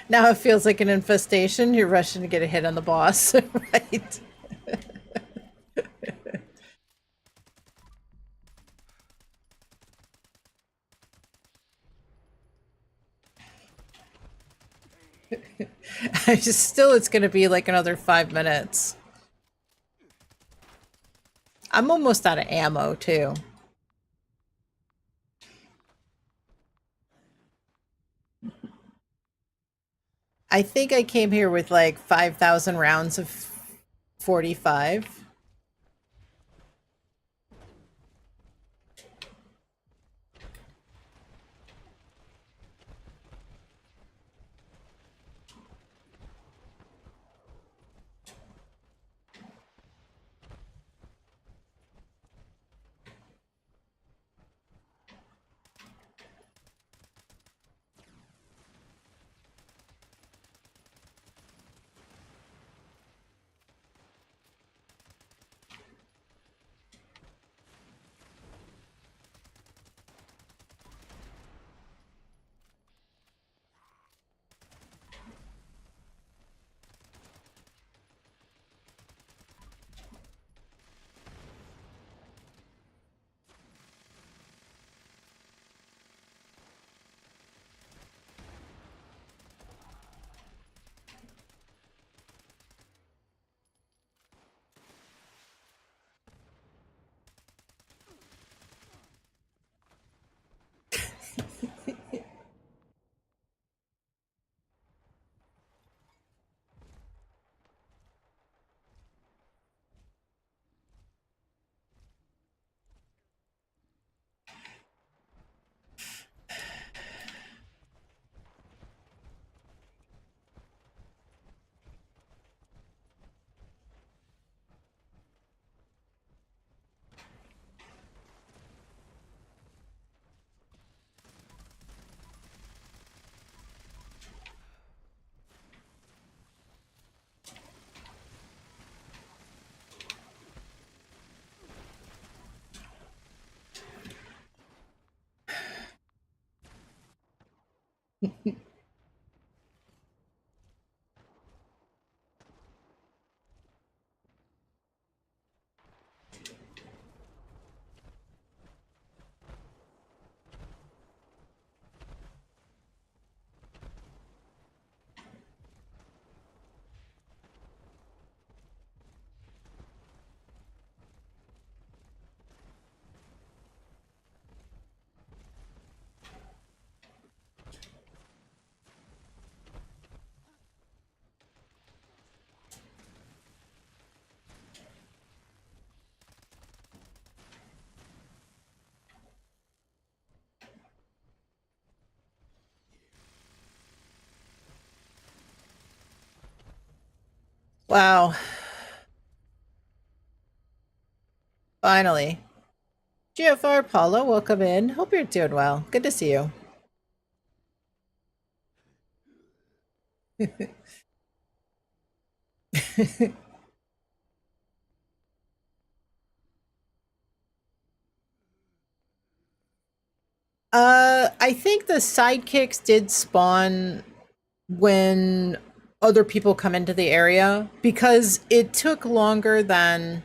Now it feels like an infestation. You're rushing to get a hit on the boss, right? I just still it's gonna be like another 5 minutes. I'm almost out of ammo too. I think I came here with like 5,000 rounds of 45. Wow. Finally. GFR Paula, welcome in. Hope you're doing well. Good to see you. I think the sidekicks did spawn when other people come into the area because it took longer than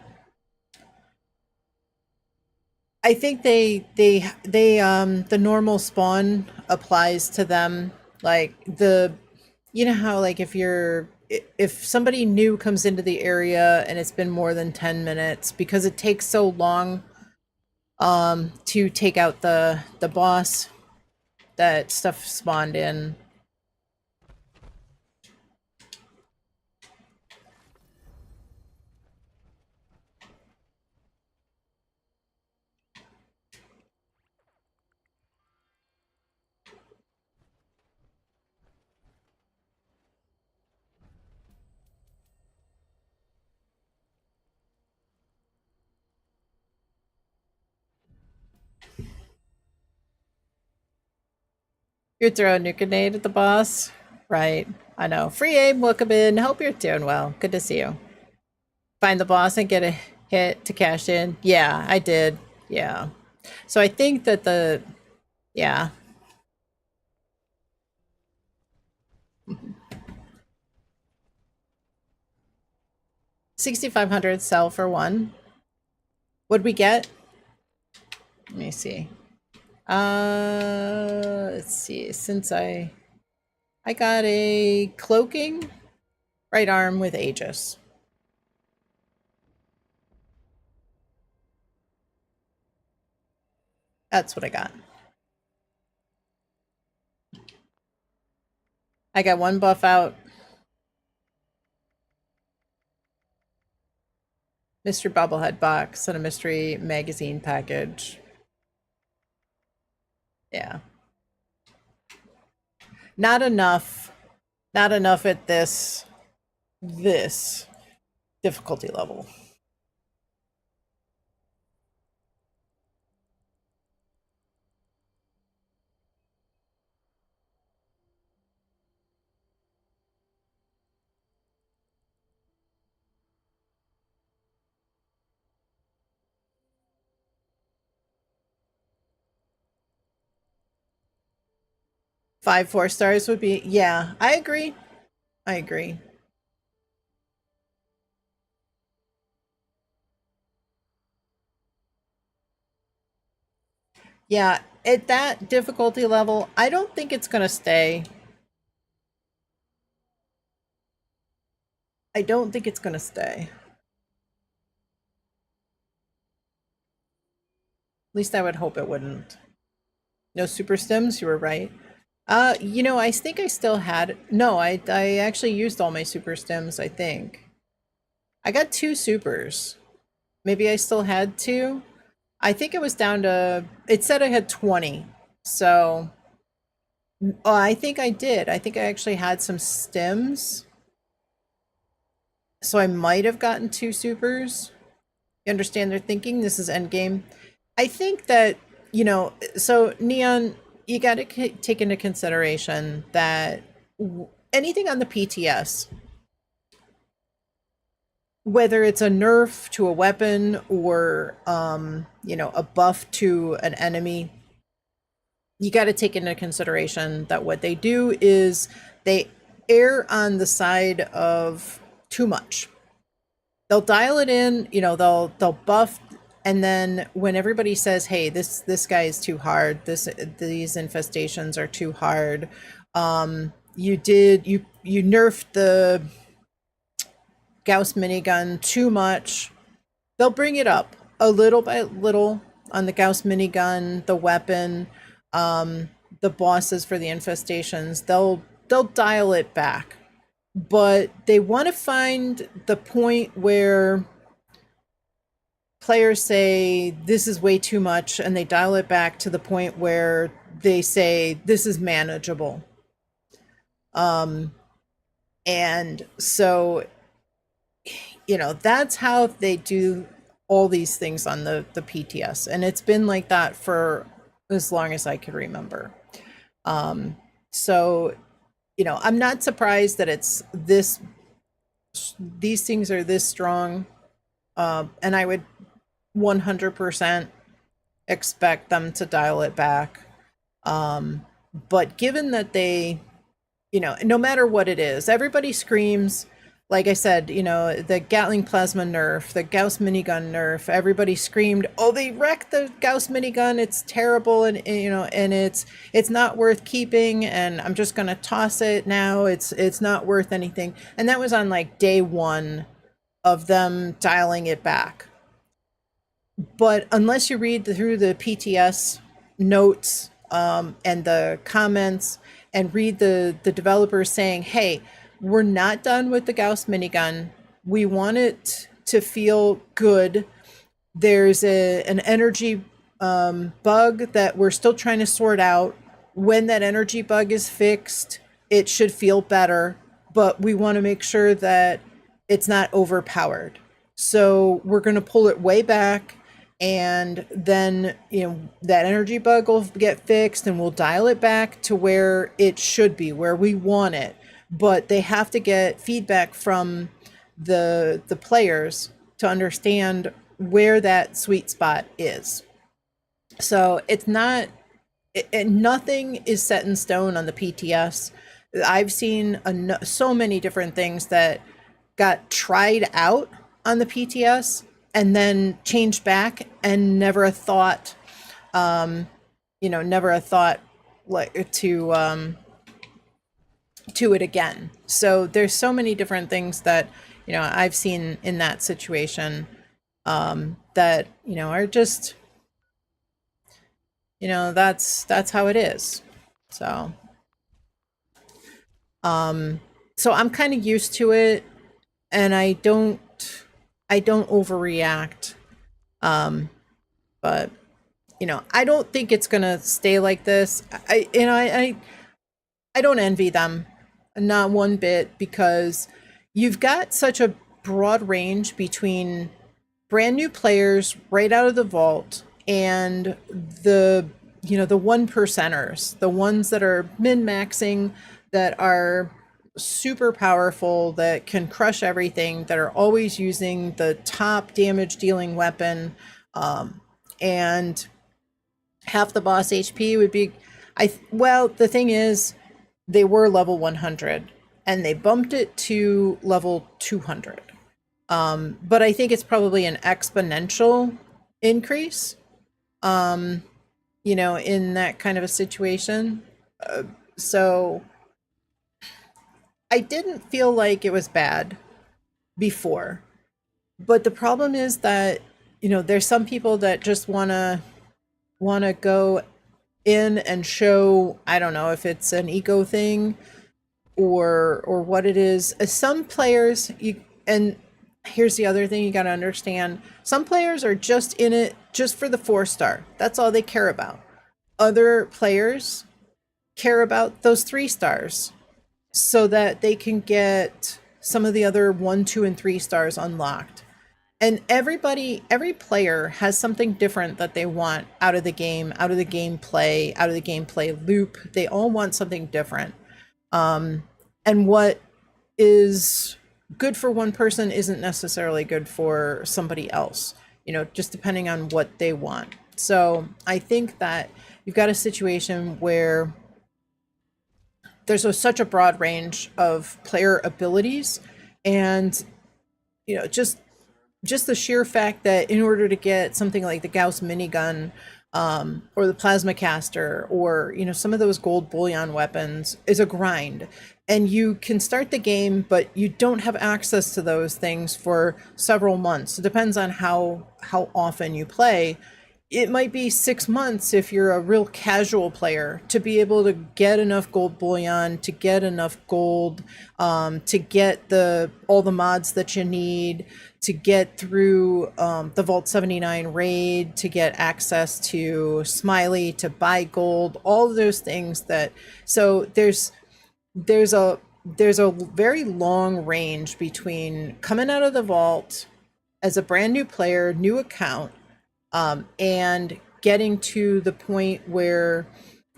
I think the normal spawn applies to them. Like you know how like if somebody new comes into the area and it's been more than 10 minutes because it takes so long to take out the boss, that stuff spawned in. You're throwing a grenade at the boss? Right. I know. Free aim, welcome in. Hope you're doing well. Good to see you. Find the boss and get a hit to cash in. Yeah, I did. Yeah. So I think that yeah. 6,500 sell for one. What'd we get? Let me see. Let's see. Since I got a cloaking right arm with Aegis. That's what I got. I got one buff out. Mystery bobblehead box and a mystery magazine package. Yeah. Not enough. Not enough at this difficulty level. Five 4 stars would be, yeah, I agree. I agree. Yeah, at that difficulty level, I don't think it's going to stay. I don't think it's going to stay. At least I would hope it wouldn't. No super stims, you were right. You know, I think I still had, no, I actually used all my super stims, I think. I got 2 supers. Maybe I still had 2. I think it was down to, it said I had 20. So, oh, I think I did. I think I actually had some stims. So I might have gotten 2 supers. You understand their thinking? This is endgame. I think that, you know, so Neon, you got to take into consideration that anything on the PTS, whether it's a nerf to a weapon or, you know, a buff to an enemy, you got to take into consideration that what they do is they err on the side of too much. They'll dial it in, you know, they'll buff, and then when everybody says, "Hey, this guy is too hard. These infestations are too hard." You nerfed the Gauss minigun too much. They'll bring it up a little by little on the Gauss minigun, the weapon, the bosses for the infestations. They'll dial it back, but they want to find the point where players say this is way too much, and they dial it back to the point where they say this is manageable. And so, you know, that's how they do all these things on the PTS, and it's been like that for as long as I can remember. So, you know, I'm not surprised that it's this, these things are this strong, and I would 100% expect them to dial it back. But given that they, you know, no matter what it is, everybody screams, like I said, you know, the Gatling plasma nerf, the Gauss minigun nerf, everybody screamed, "Oh, they wrecked the Gauss minigun. It's terrible, and you know, and it's not worth keeping, and I'm just gonna toss it now. It's not worth anything." And that was on like day 1 of them dialing it back. But unless you read through the PTS notes, and the comments, and read the developers saying, "Hey, we're not done with the Gauss minigun. We want it to feel good. There's an energy bug that we're still trying to sort out. When that energy bug is fixed, it should feel better, but we want to make sure that it's not overpowered. So we're going to pull it way back, and then, you know, that energy bug will get fixed, and we'll dial it back to where it should be, where we want it." But they have to get feedback from the players to understand where that sweet spot is. So it's not, nothing is set in stone on the PTS. I've seen so many different things that got tried out on the PTS and then changed back, and never a thought, you know, never a thought like to it again. So there's so many different things that, you know, I've seen in that situation, that, you know, are just, you know, that's how it is. So so I'm kind of used to it, and I don't I don't overreact. But I don't think it's gonna stay like this. I don't envy them, not one bit, because you've got such a broad range between brand new players right out of the vault and the one percenters, the ones that are min maxing, that are super powerful, that can crush everything, that are always using the top damage dealing weapon, and half the boss HP would be. Well, the thing is, they were level 100 and they bumped it to level 200. But I think it's probably an exponential increase, in that kind of a situation. So I didn't feel like it was bad before. But the problem is that, there's some people that just wanna go in and show, I don't know if it's an ego thing or what it is. Some players, and here's the other thing you got to understand, some players are just in it just for the 4-star. That's all they care about. Other players care about those 3 stars so that they can get some of the other 1, 2, and 3 stars unlocked. And every player has something different that they want out of the game, out of the gameplay, out of the gameplay loop. They all want something different. And what is good for one person isn't necessarily good for somebody else, just depending on what they want. So I think that you've got a situation where there's such a broad range of player abilities, and just the sheer fact that in order to get something like the Gauss minigun, or the plasma caster, or some of those gold bullion weapons, is a grind. And you can start the game, but you don't have access to those things for several months. It depends on how often you play. It might be 6 months if you're a real casual player to be able to get enough gold bullion, to get enough gold, to get all the mods that you need, to get through the Vault 79 raid, to get access to Smiley, to buy gold, all of those things. So there's a very long range between coming out of the vault as a brand new player, new account, and getting to the point where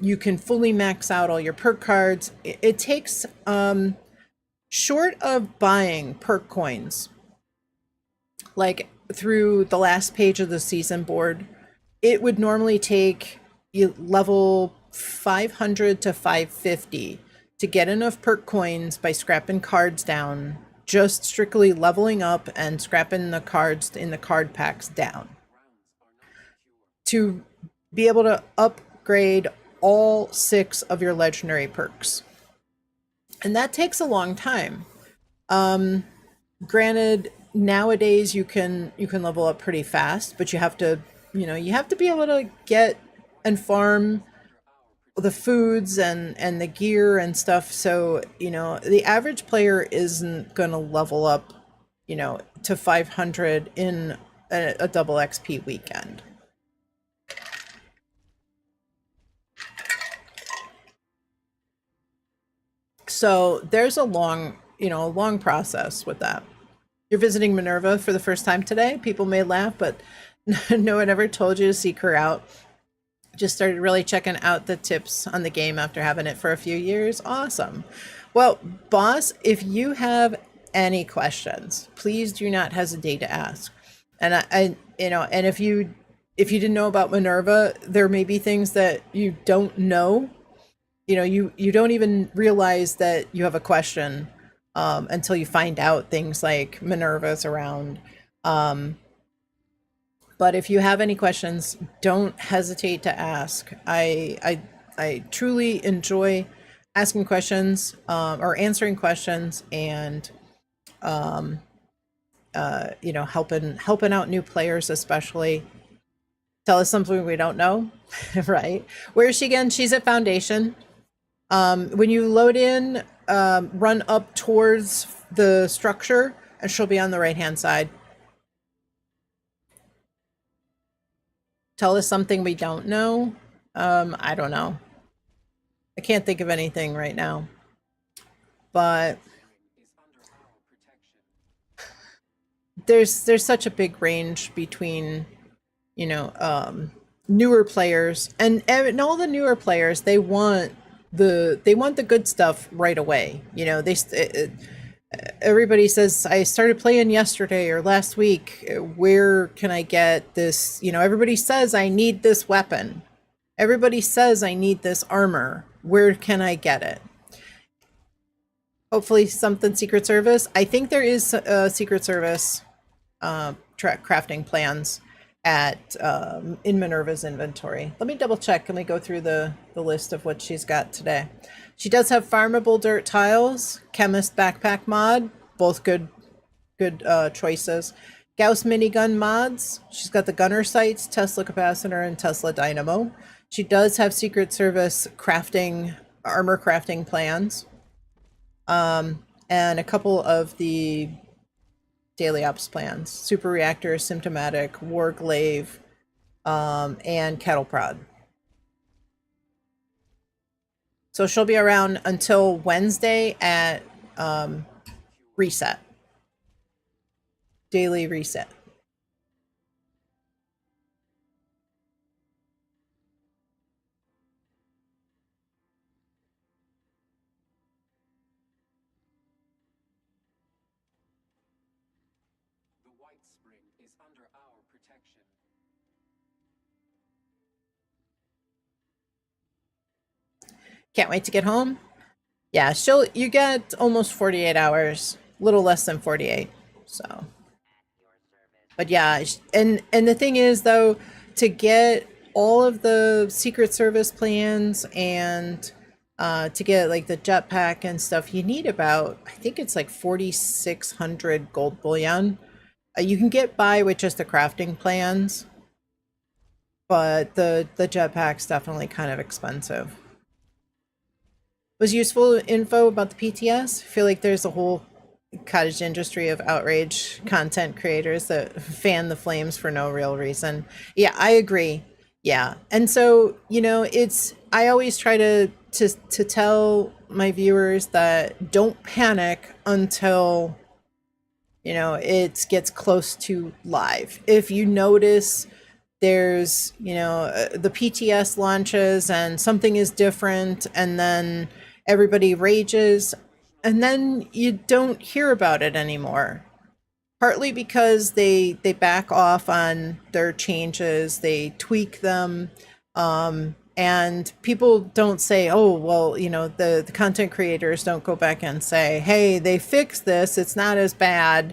you can fully max out all your perk cards. It takes, short of buying perk coins, like through the last page of the season board, it would normally take you level 500 to 550 to get enough perk coins by scrapping cards down, just strictly leveling up and scrapping the cards in the card packs down, to be able to upgrade all 6 of your legendary perks. And that takes a long time. Granted, nowadays you can level up pretty fast, but you have to be able to get and farm the foods and the gear and stuff. So, the average player isn't going to level up, to 500 in a double XP weekend. So there's a long process with that. You're visiting Minerva for the first time today. People may laugh, but no one ever told you to seek her out. Just started really checking out the tips on the game after having it for a few years. Awesome. Well, boss, if you have any questions, please do not hesitate to ask. And and if you didn't know about Minerva, there may be things that you don't know. You don't even realize that you have a question until you find out things like Minerva's around. But if you have any questions, don't hesitate to ask. I truly enjoy asking questions, or answering questions, and helping out new players, especially. Tell us something we don't know, right? Where is she again? She's at Foundation. When you load in, run up towards the structure, and she'll be on the right hand side. Tell us something we don't know. I don't know. I can't think of anything right now. But there's such a big range between, you know, newer players and all the newer players. They want the good stuff right away. You know, everybody says, I started playing yesterday or last week. Where can I get this? You know, everybody says I need this weapon. Everybody says I need this armor. Where can I get it? Hopefully something Secret Service. I think there is a Secret Service crafting plans at in Minerva's inventory. Let me double check. Let me go through the list of what she's got today. She does have farmable dirt tiles, chemist backpack mod, both good choices. Gauss minigun mods. She's got the gunner sights, Tesla capacitor, and Tesla dynamo. She does have Secret Service crafting, armor crafting plans. And a couple of the daily ops plans: super reactor, symptomatic, war glaive, and cattle prod. So she'll be around until Wednesday at reset, daily reset. The White Spring is under our protection. Can't wait to get home. Yeah, you get almost 48 hours, a little less than 48. So, but yeah, and the thing is though, to get all of the Secret Service plans and to get like the jetpack and stuff, you need about, I think it's like 4,600 gold bullion. You can get by with just the crafting plans, but the jetpack's definitely kind of expensive. Was useful info about the PTS. I feel like there's a whole cottage industry of outrage content creators that fan the flames for no real reason. Yeah, I agree. Yeah. And so, you know, I always try to tell my viewers that don't panic until, you know, it gets close to live. If you notice there's, you know, the PTS launches and something is different, and then everybody rages, and then you don't hear about it anymore. Partly because they back off on their changes, they tweak them, and people don't say, oh, well, you know, the content creators don't go back and say, hey, they fixed this, it's not as bad.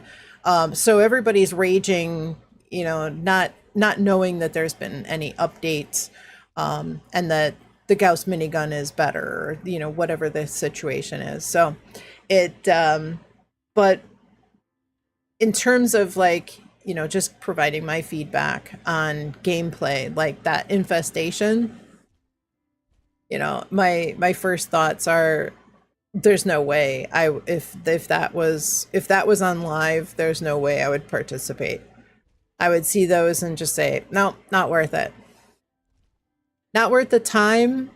So everybody's raging, you know, not knowing that there's been any updates, and that the Gauss minigun is better, or, you know, whatever the situation is. So but in terms of, like, you know, just providing my feedback on gameplay, like that infestation, you know, my first thoughts are, there's no way if that was on live, there's no way I would participate. I would see those and just say, no, not worth it. Not worth the time,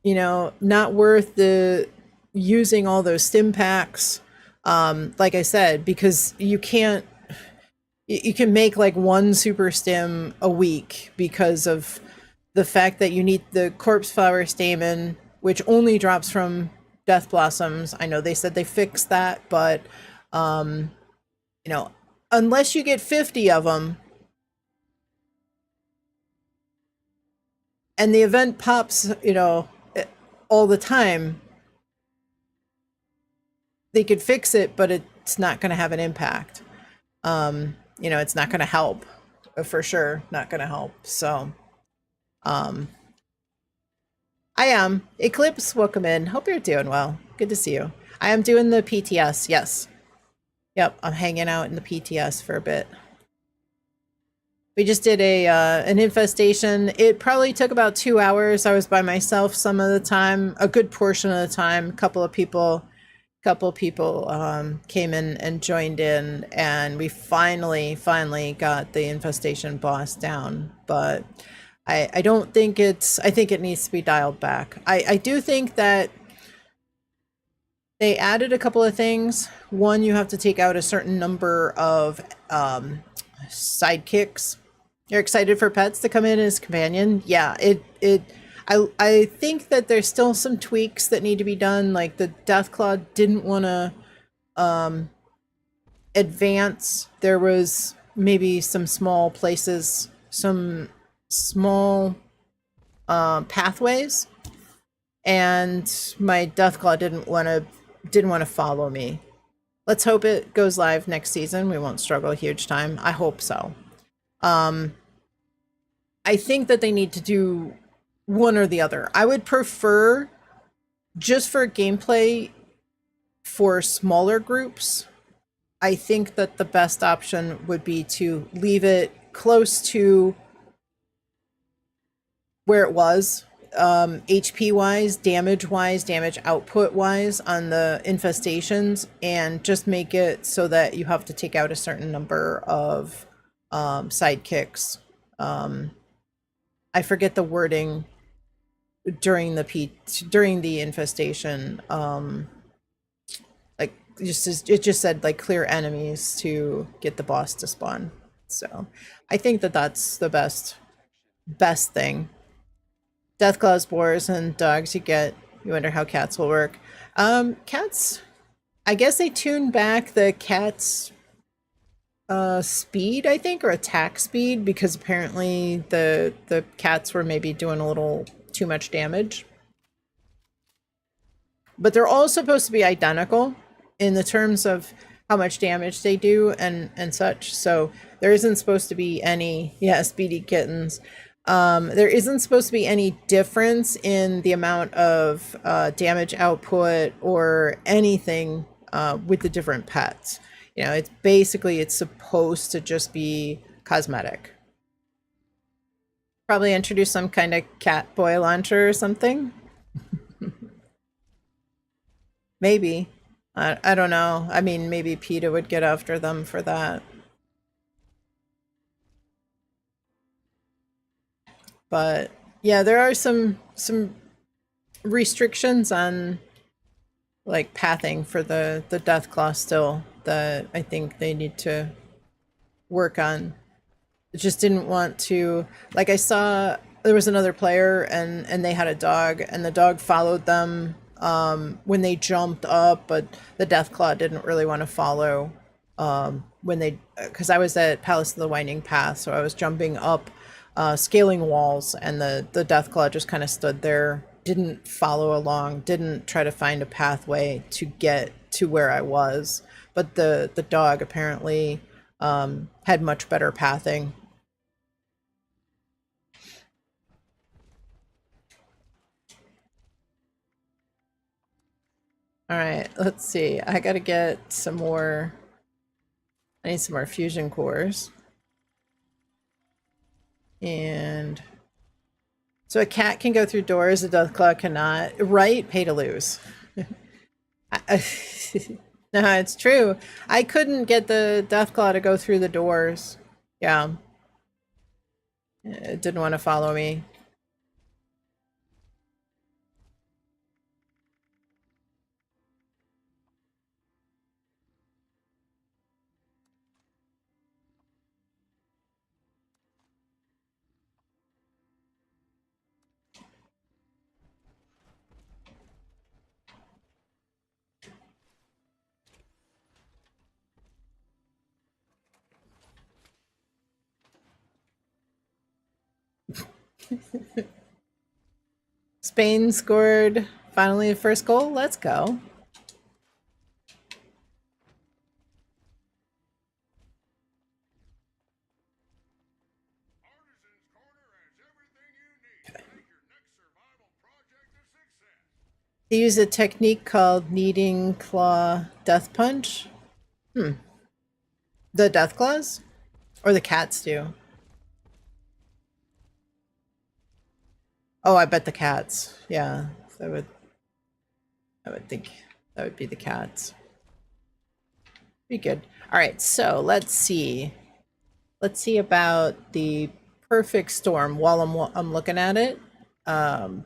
you know, not worth the using all those stim packs. Like I said, because you can make like one super stim a week because of the fact that you need the corpse flower stamen, which only drops from death blossoms. I know they said they fixed that, but you know, unless you get 50 of them and the event pops, you know, all the time, they could fix it, but it's not going to have an impact. You know, it's not going to help, for sure. Not going to help. So, I am. Eclipse, welcome in. Hope you're doing well. Good to see you. I am doing the PTS. Yes. Yep. I'm hanging out in the PTS for a bit. We just did an infestation. It probably took about 2 hours. I was by myself some of the time, a good portion of the time. A couple of people couple people came in and joined in, and we finally got the infestation boss down. But I don't think I think it needs to be dialed back. I do think that they added a couple of things. One, you have to take out a certain number of sidekicks. You're excited for pets to come in as companion? Yeah, I think that there's still some tweaks that need to be done. Like the Deathclaw didn't want to advance. There was maybe some small places, some small pathways, and my Deathclaw didn't want to follow me. Let's hope it goes live next season. We won't struggle a huge time. I hope so. I think that they need to do one or the other. I would prefer, just for gameplay for smaller groups, I think that the best option would be to leave it close to where it was, HP wise, damage output wise on the infestations, and just make it so that you have to take out a certain number of sidekicks. I forget the wording during the infestation. Like it just said like clear enemies to get the boss to spawn. So I think that that's the best thing. Deathclaw spores and dogs you get. You wonder how cats will work. Cats, I guess they tuned back the cat's speed, I think, or attack speed, because apparently the cats were maybe doing a little too much damage. But they're all supposed to be identical in the terms of how much damage they do and such. So there isn't supposed to be any, yeah, speedy kittens. There isn't supposed to be any difference in the amount of damage output or anything with the different pets. You know, it's supposed to just be cosmetic. Probably introduce some kind of cat boy launcher or something. Maybe. I don't know. I mean, maybe PETA would get after them for that. But yeah, there are some restrictions on like pathing for the Deathclaw still that I think they need to work on. I just didn't want to, like, I saw there was another player and they had a dog, and the dog followed them when they jumped up, but the Deathclaw didn't really want to follow when they, because I was at Palace of the Winding Path, so I was jumping up scaling walls, and the Deathclaw just kind of stood there, didn't follow along, didn't try to find a pathway to get to where I was. But the dog apparently had much better pathing. All right, let's see. I gotta get some more. I need some more fusion cores. And so a cat can go through doors, a Deathclaw cannot. Right? Pay to lose. No, it's true. I couldn't get the Deathclaw to go through the doors. Yeah. It didn't want to follow me. Spain scored finally the first goal. Let's go. They use a technique called kneading claw death punch. The Deathclaws? Or the cats do? Oh, I bet the cats. Yeah, I would think That would be the cats. Be good. All right, so let's see. Let's see about the perfect storm while I'm looking at it. Let's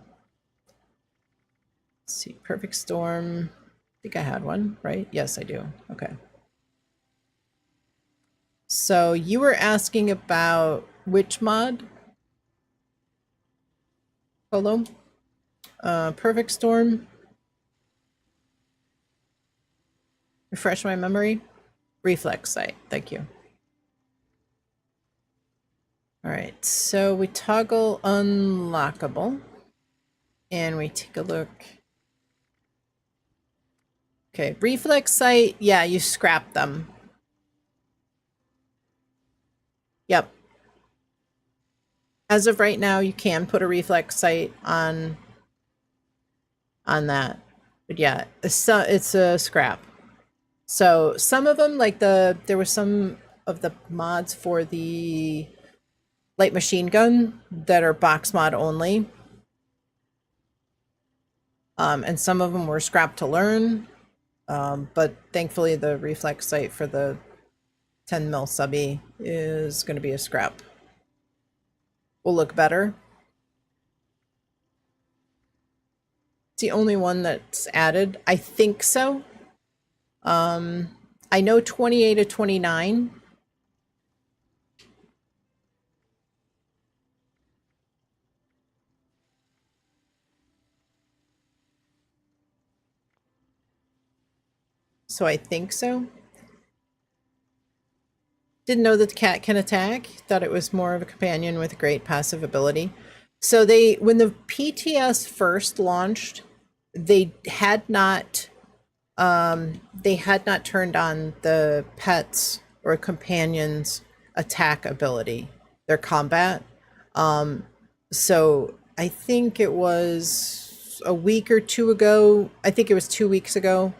see, perfect storm. I think I had one, right? Yes, I do. Okay. So you were asking about which mod? Polo? Perfect storm. Refresh my memory. Reflex site. Thank you. All right, so we toggle unlockable and we take a look. Okay, reflex site. Yeah, you scrap them. Yep. As of right now, you can put a reflex sight on that. But yeah, it's a scrap. So some of them, like there were some of the mods for the light machine gun that are box mod only. And some of them were scrap to learn. But thankfully the reflex sight for the 10 mil subby is going to be a scrap. Will look better. It's the only one that's added. I think so. I know 28 to 29. So I think so. Didn't know that the cat can attack. Thought it was more of a companion with great passive ability. So when the PTS first launched, they had not turned on the pets or companions attack ability, their combat. So I think it was a week or two ago. I think it was 2 weeks ago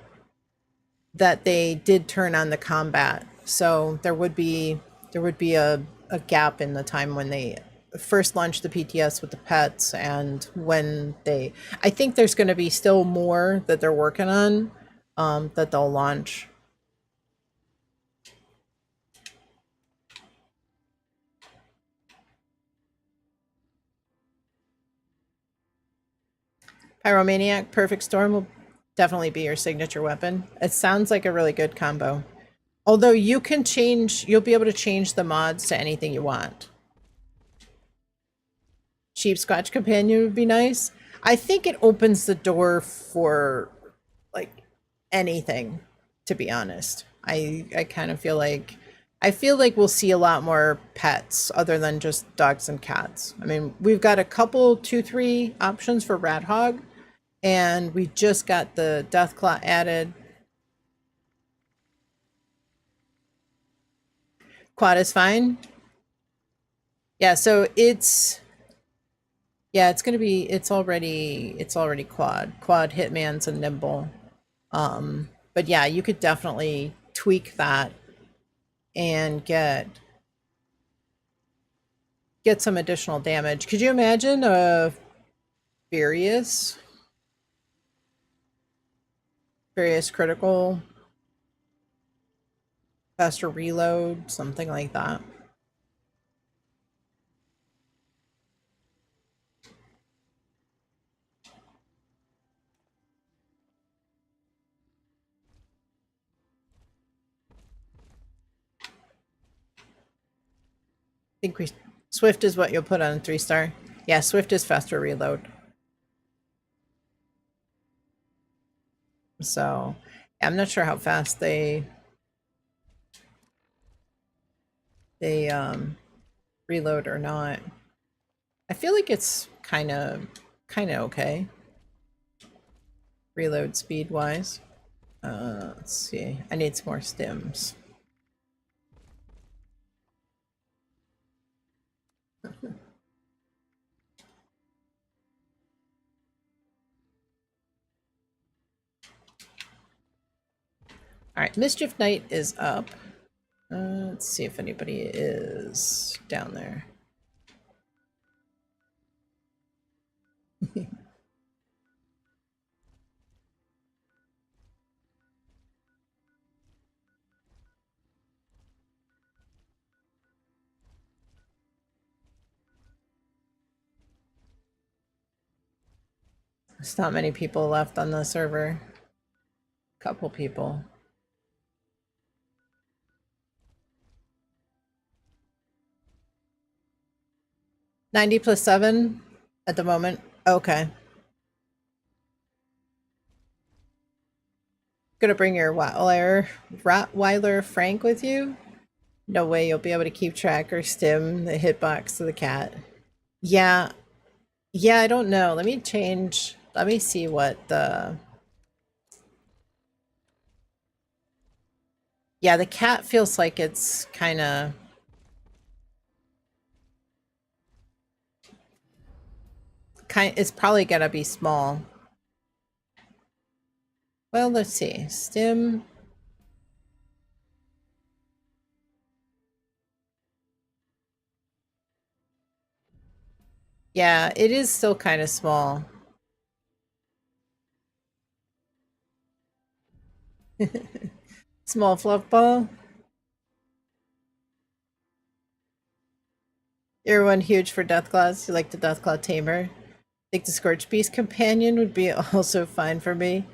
that they did turn on the combat. So there would be a gap in the time when they first launched the PTS with the pets and when I think there's going to be still more that they're working on that they'll launch. Pyromaniac, Perfect Storm will definitely be your signature weapon. It sounds like a really good combo. Although you'll be able to change the mods to anything you want. Sheepscotch Companion would be nice. I think it opens the door for like anything, to be honest. I kind of feel like we'll see a lot more pets other than just dogs and cats. I mean, we've got a couple 2-3 options for Rat Hog, and we just got the Deathclaw added. Quad is fine. Yeah, so it's already quad hitman's and nimble. But yeah, you could definitely tweak that and get some additional damage. Could you imagine a Furious critical, faster reload, something like that? I think Swift is what you'll put on 3-star. Yeah, Swift is faster reload. So I'm not sure how fast they reload or not. I feel like it's kind of okay. Reload speed wise. Let's see. I need some more stims. All right, Mischief Knight is up. Let's see if anybody is down there. There's not many people left on the server. Couple people. +90 +7 at the moment. Okay. Gonna bring your Rottweiler Frank with you? No way you'll be able to keep track or stim the hitbox of the cat. Yeah. Yeah, I don't know. Let me change. Let me see what the... Yeah, the cat feels like it's kind of... It's probably gonna be small. Well, let's see. Stim. Yeah, it is still kind of small. Small fluff ball. You're one huge for Deathclaws. You like the Deathclaw Tamer. Think the Scorch Beast companion would be also fine for me.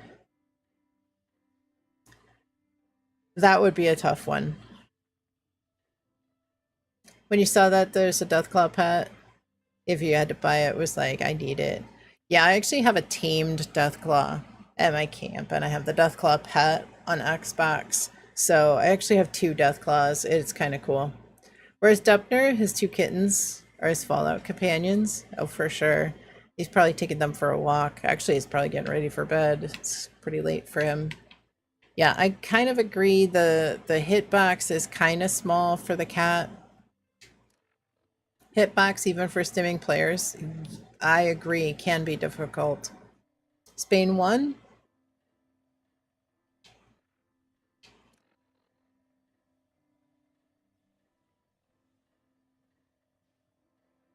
That would be a tough one. When you saw that there's a Deathclaw pet, if you had to buy it, was like, I need it. Yeah, I actually have a tamed Deathclaw at my camp, and I have the Deathclaw pet on Xbox. So I actually have 2 Deathclaws. It's kind of cool. Whereas Dupner, his 2 kittens are his Fallout companions. Oh, for sure. He's probably taking them for a walk. Actually, he's probably getting ready for bed. It's pretty late for him. Yeah, I kind of agree. The hitbox is kind of small for the cat. Hitbox, even for stimming players, I agree, can be difficult. Spain 1.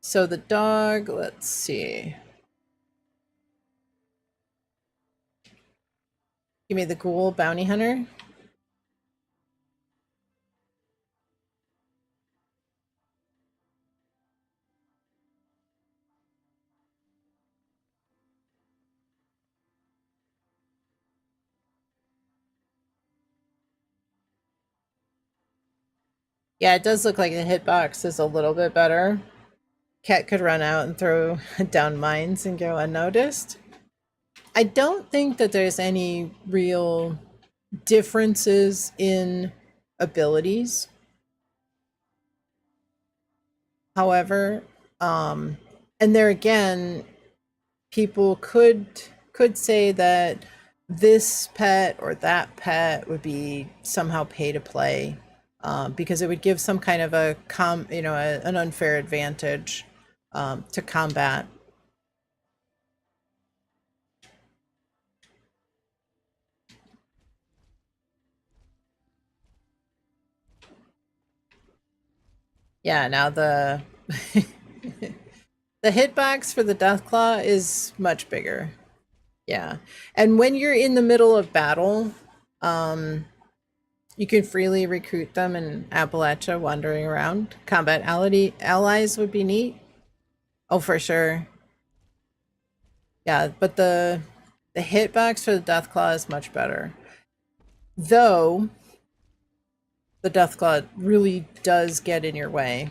So the dog, let's see. Give me the ghoul bounty hunter. Yeah, it does look like the hitbox is a little bit better. Cat could run out and throw down mines and go unnoticed. I don't think that there's any real differences in abilities. However, and there again, people could say that this pet or that pet would be somehow pay to play, because it would give some kind of an unfair advantage to combat. Yeah, now the the hitbox for the Deathclaw is much bigger. Yeah. And when you're in the middle of battle, you can freely recruit them in Appalachia wandering around. Combat allies would be neat. Oh, for sure. Yeah, but the hitbox for the Deathclaw is much better. Though the Deathclaw really does get in your way.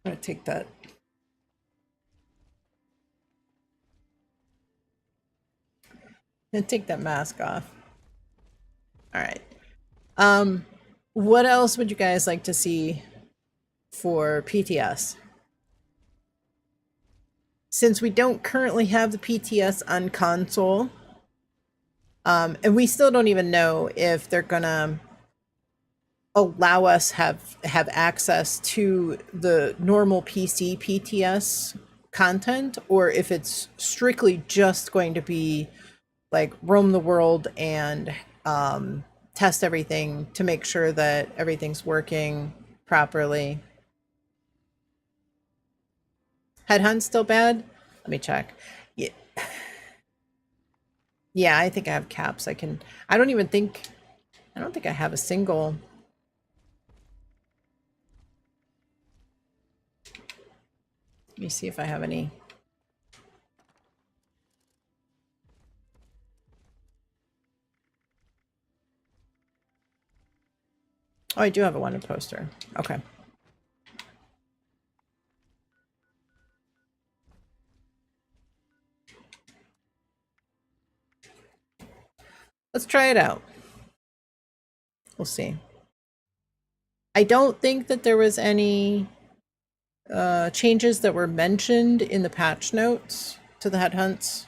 I'm gonna take that. And take that mask off. All right. What else would you guys like to see for PTS? Since we don't currently have the PTS on console, and we still don't even know if they're gonna allow us have access to the normal PC PTS content, or if it's strictly just going to be like roam the world and test everything to make sure that everything's working properly. Headhunt's still bad? Let me check. Yeah. Yeah, I think I have caps. I don't think I have a single. Let me see if I have any. Oh, I do have a wanted poster. Okay. Let's try it out. We'll see. I don't think that there was any changes that were mentioned in the patch notes to the headhunts.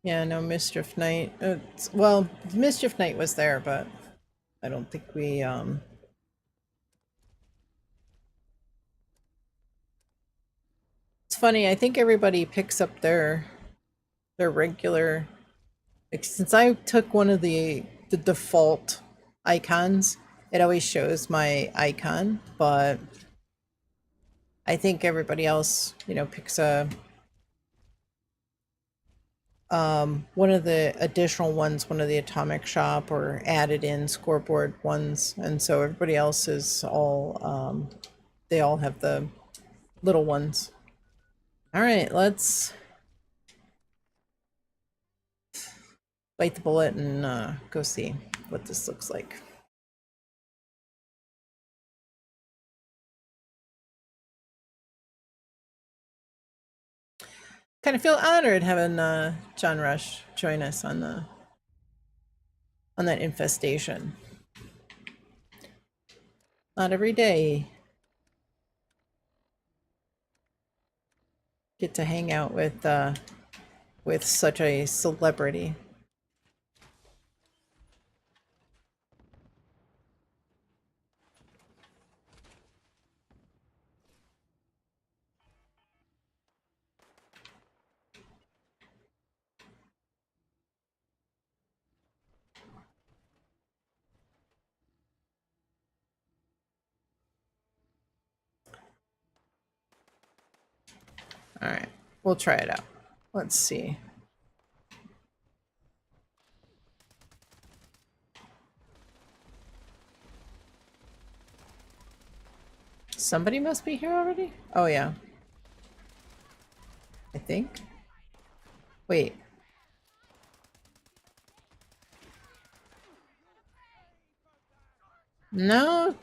Yeah, no Mischief Knight. Well, Mischief Knight was there, but I don't think we It's funny, I think everybody picks up their regular, like, since I took one of the default icons, it always shows my icon, but I think everybody else, you know, picks a one of the additional ones, one of the atomic shop or added in scoreboard ones, and so everybody else is all they all have the little ones. All right, let's bite the bullet and go see what this looks like. Kind of feel honored having John Rush join us on that infestation. Not every day get to hang out with such a celebrity. All right, we'll try it out. Let's see. Somebody must be here already? Oh, yeah. I think. Wait. No.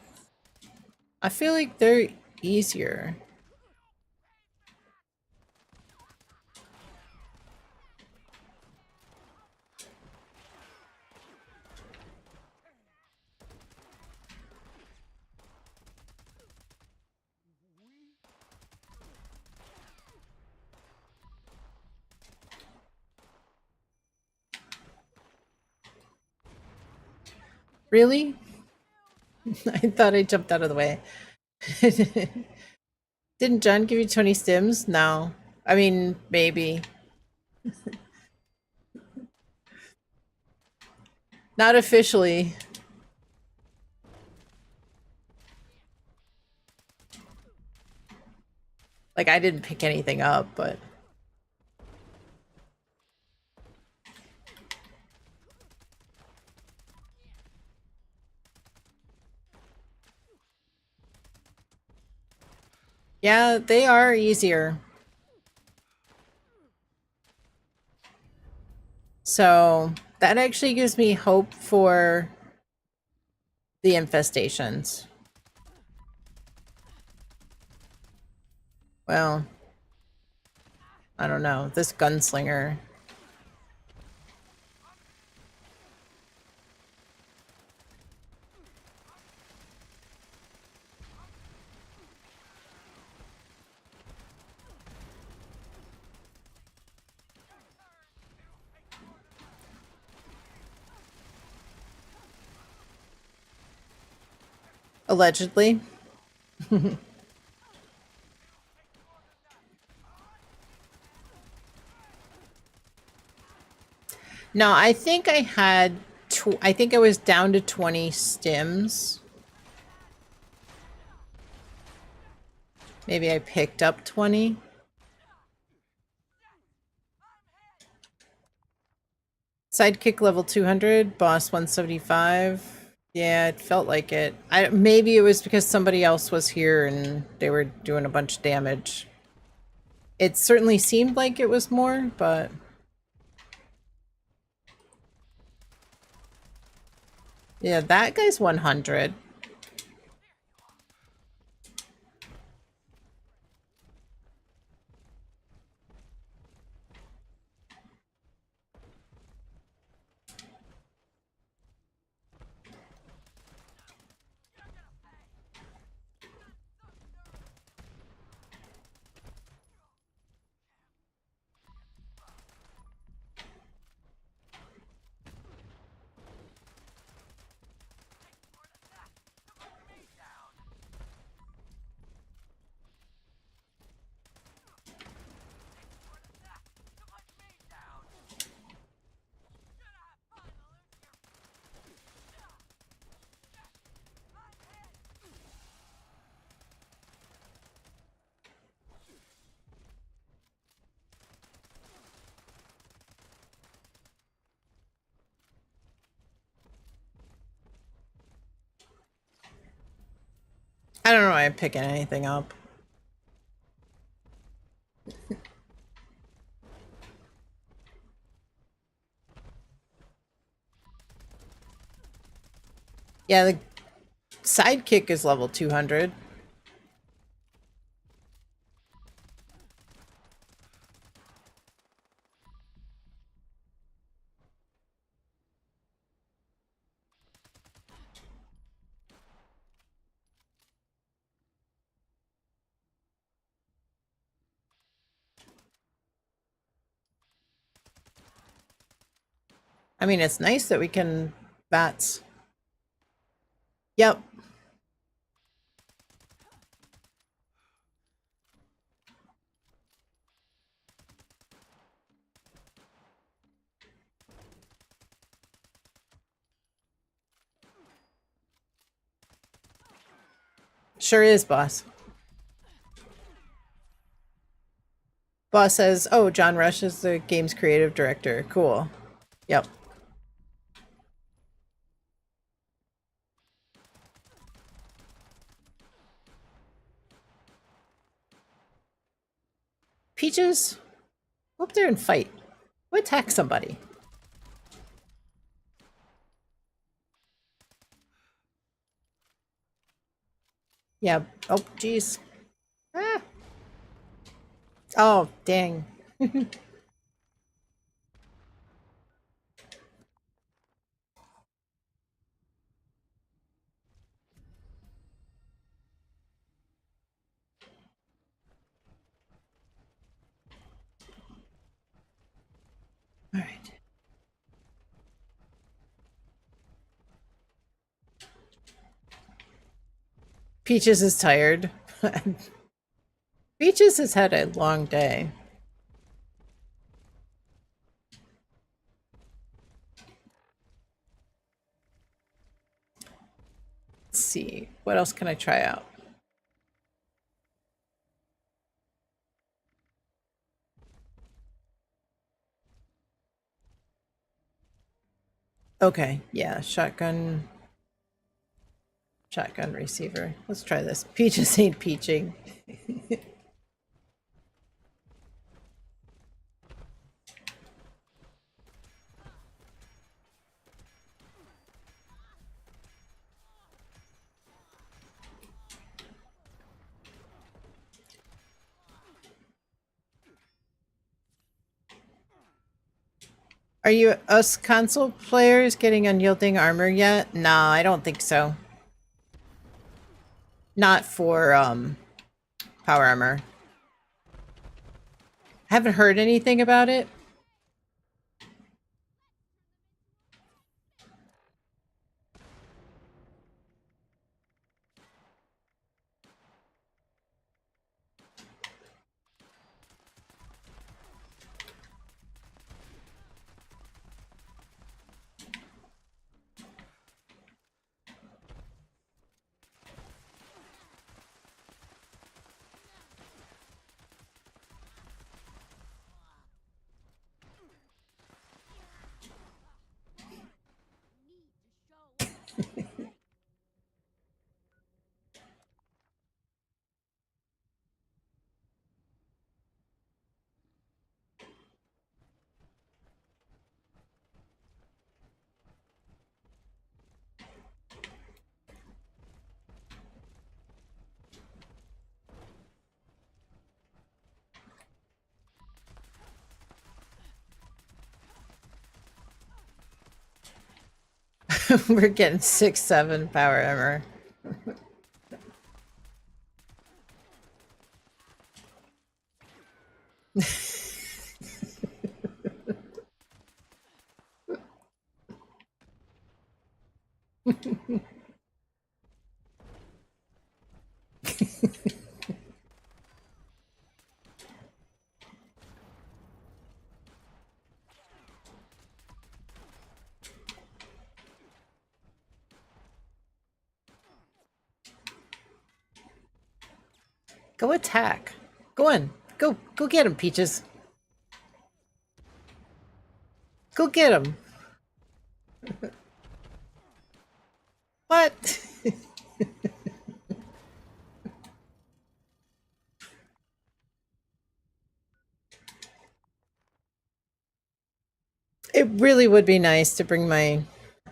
I feel like they're easier. Really? I thought I jumped out of the way. Didn't John give you 20 stims? No. I mean, maybe. Not officially. Like, I didn't pick anything up, but... Yeah, they are easier. So, that actually gives me hope for the infestations. Well, I don't know. This gunslinger... Allegedly. No, I think I had... I think I was down to 20 stims. Maybe I picked up 20. Sidekick level 200, boss 175. Yeah, it felt like it. Maybe it was because somebody else was here and they were doing a bunch of damage. It certainly seemed like it was more, but... Yeah, that guy's 100. I don't know why I'm picking anything up. Yeah, the sidekick is level 200. I mean, it's nice that we can... Bats. Yep. Sure is, boss. Boss says, oh, John Rush is the game's creative director. Cool. Yep. Peaches, go up there and fight. Go attack somebody. Yeah. Oh, jeez. Ah. Oh, dang. All right. Peaches is tired. Peaches has had a long day. Let's see. What else can I try out? Okay, yeah, shotgun receiver. Let's try this. Peaches ain't peaching. Are you us console players getting unyielding armor yet? Nah, I don't think so. Not for power armor. Haven't heard anything about it. We're getting 6-7 power armor. Go attack. Go on. Go get him, Peaches. Go get him. What? It really would be nice to bring my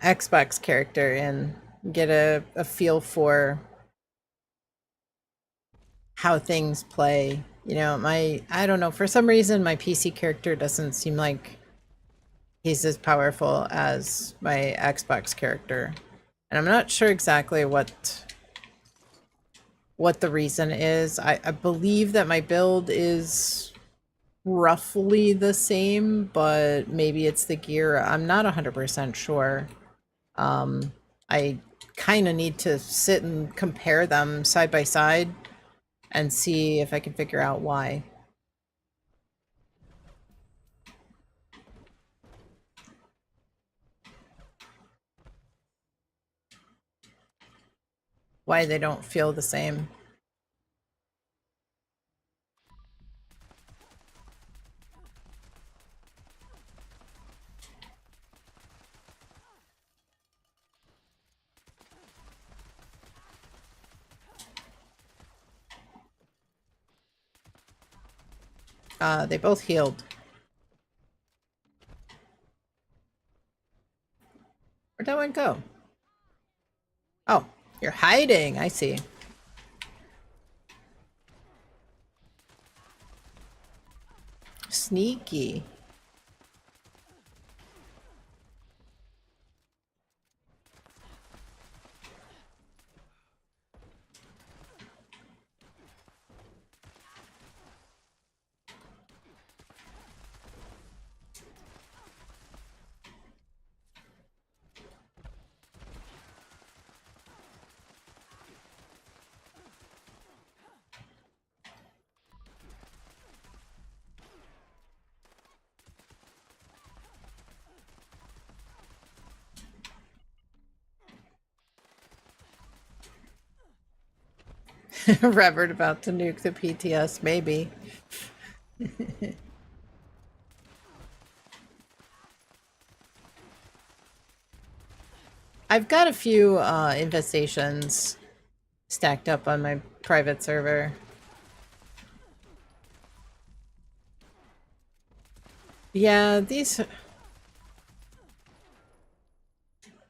Xbox character in, get a feel for how things play. You know, I don't know, for some reason my PC character doesn't seem like he's as powerful as my Xbox character. And I'm not sure exactly what the reason is. I believe that my build is roughly the same, but maybe it's the gear. I'm not 100% sure. I kind of need to sit and compare them side by side and see if I can figure out why. Why they don't feel the same. They both healed. Where'd that one go? Oh, you're hiding. I see. Sneaky. Revered about to nuke the PTS, maybe. I've got a few infestations stacked up on my private server. Yeah, these...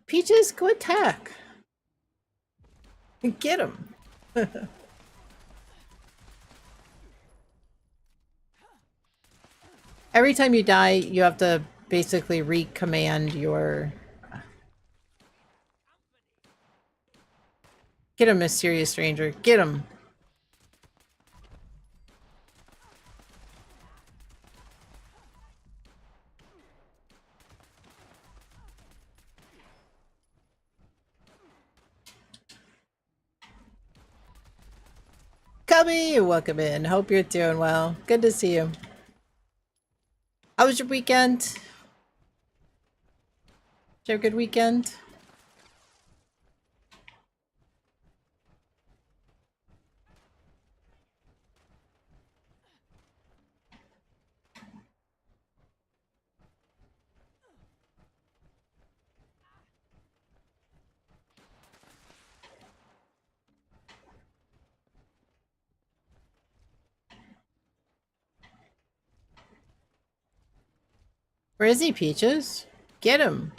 Peaches, go attack! Get him! Every time you die, you have to basically recommand your... Get him, mysterious stranger. Get him! Cubby, welcome in. Hope you're doing well. Good to see you. How was your weekend? Did you have a good weekend? Where is he, Peaches? Get him.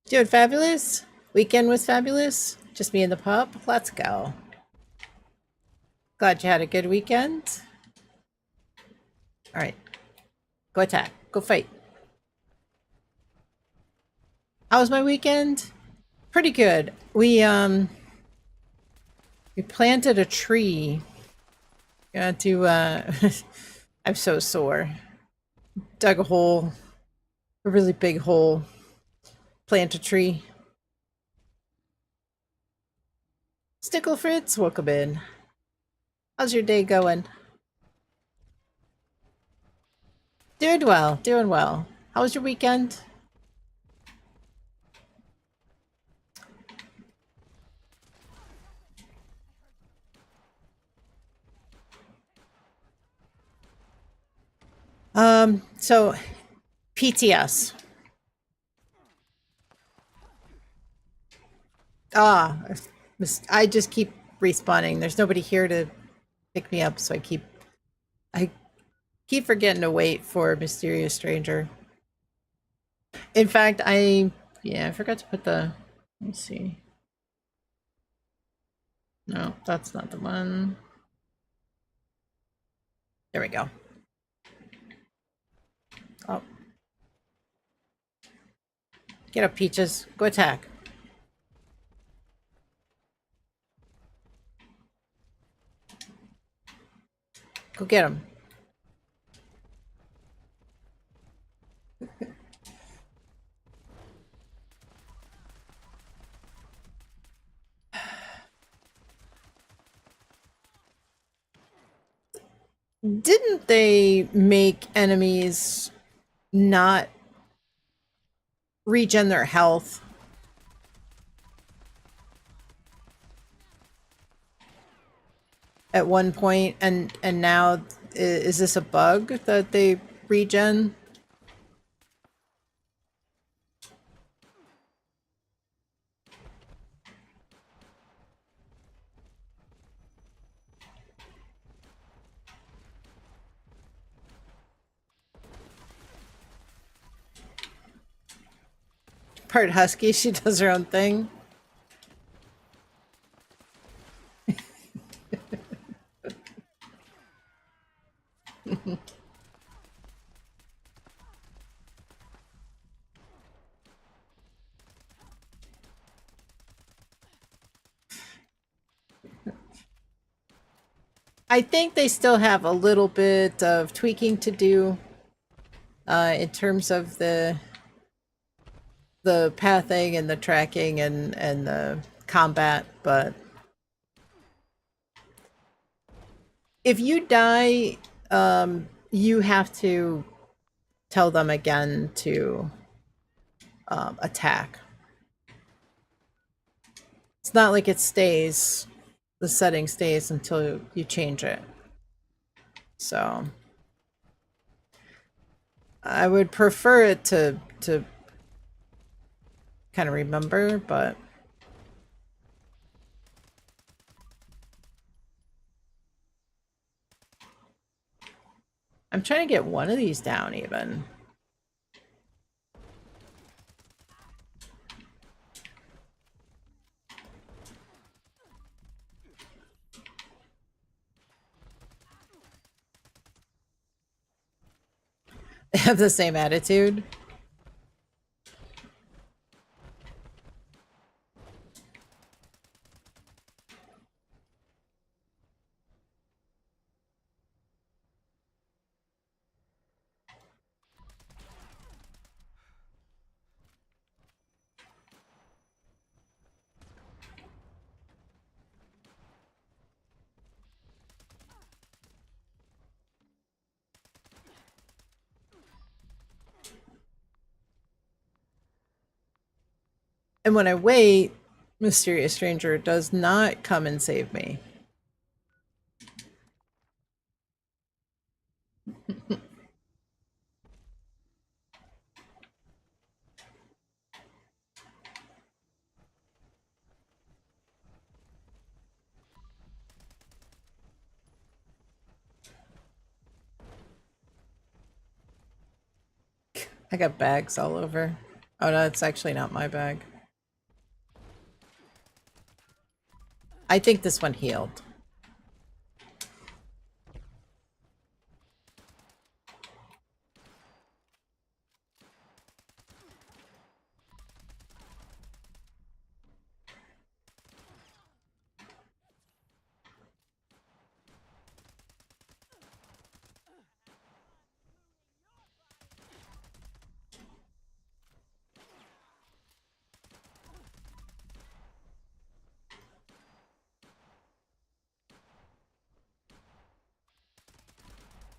Doing fabulous? Weekend was fabulous? Just me and the pup? Let's go. Glad you had a good weekend. Alright. Go attack. Go fight. How was my weekend? Pretty good. We planted a tree. Got to I'm so sore. Dug a hole. A really big hole. Plant a tree. Stickle Fritz, welcome in. How's your day going? Doing well, doing well. How was your weekend? So PTS. Ah, I just keep respawning. There's nobody here to pick me up, so I keep forgetting to wait for a mysterious stranger. In fact, I forgot to put the, let me see. No, that's not the one. There we go. Oh. Get up, Peaches. Go attack. Go get him. Didn't they make enemies not regen their health at one point, and now is this a bug that they regen? Part husky, she does her own thing. I think they still have a little bit of tweaking to do in terms of the pathing and the tracking and the combat, but if you die, you have to tell them again to attack. It's not like it stays, the setting stays until you change it. So I would prefer it to kind of remember, but I'm trying to get one of these down even. They have the same attitude. And when I wait, Mysterious stranger does not come and save me. I got bags all over. Oh no, it's actually not my bag. I think this one healed.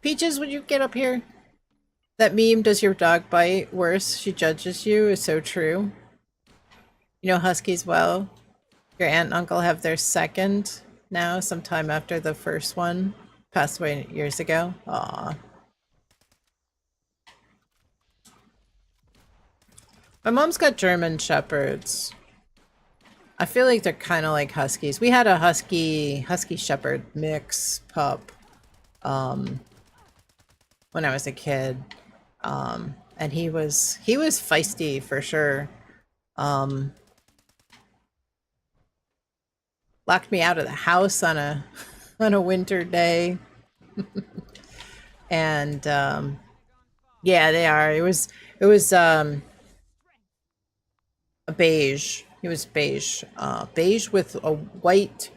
Peaches, would you get up here? That meme, does your dog bite worse? She judges you, is so true. You know huskies well. Your aunt and uncle have their second now, sometime after the first one. Passed away years ago. Aw. My mom's got German Shepherds. I feel like they're kind of like huskies. We had a husky shepherd mix pup when I was a kid. And he was feisty for sure. Locked me out of the house on a winter day. And yeah, they are. It was a beige. He was beige. Beige with a white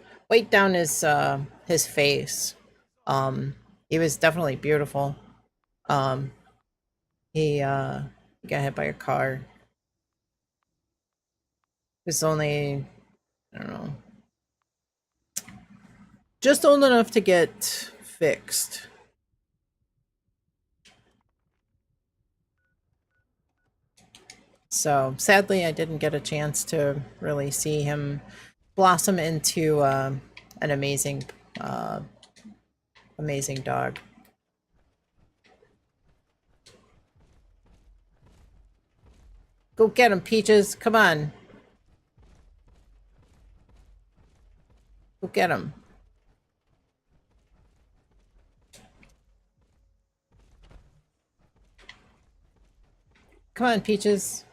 down his face. He was definitely beautiful. He got hit by a car. He was only, I don't know, just old enough to get fixed. So sadly, I didn't get a chance to really see him blossom into an amazing dog. Go get him, Peaches. Come on. Go get him. Come on, Peaches.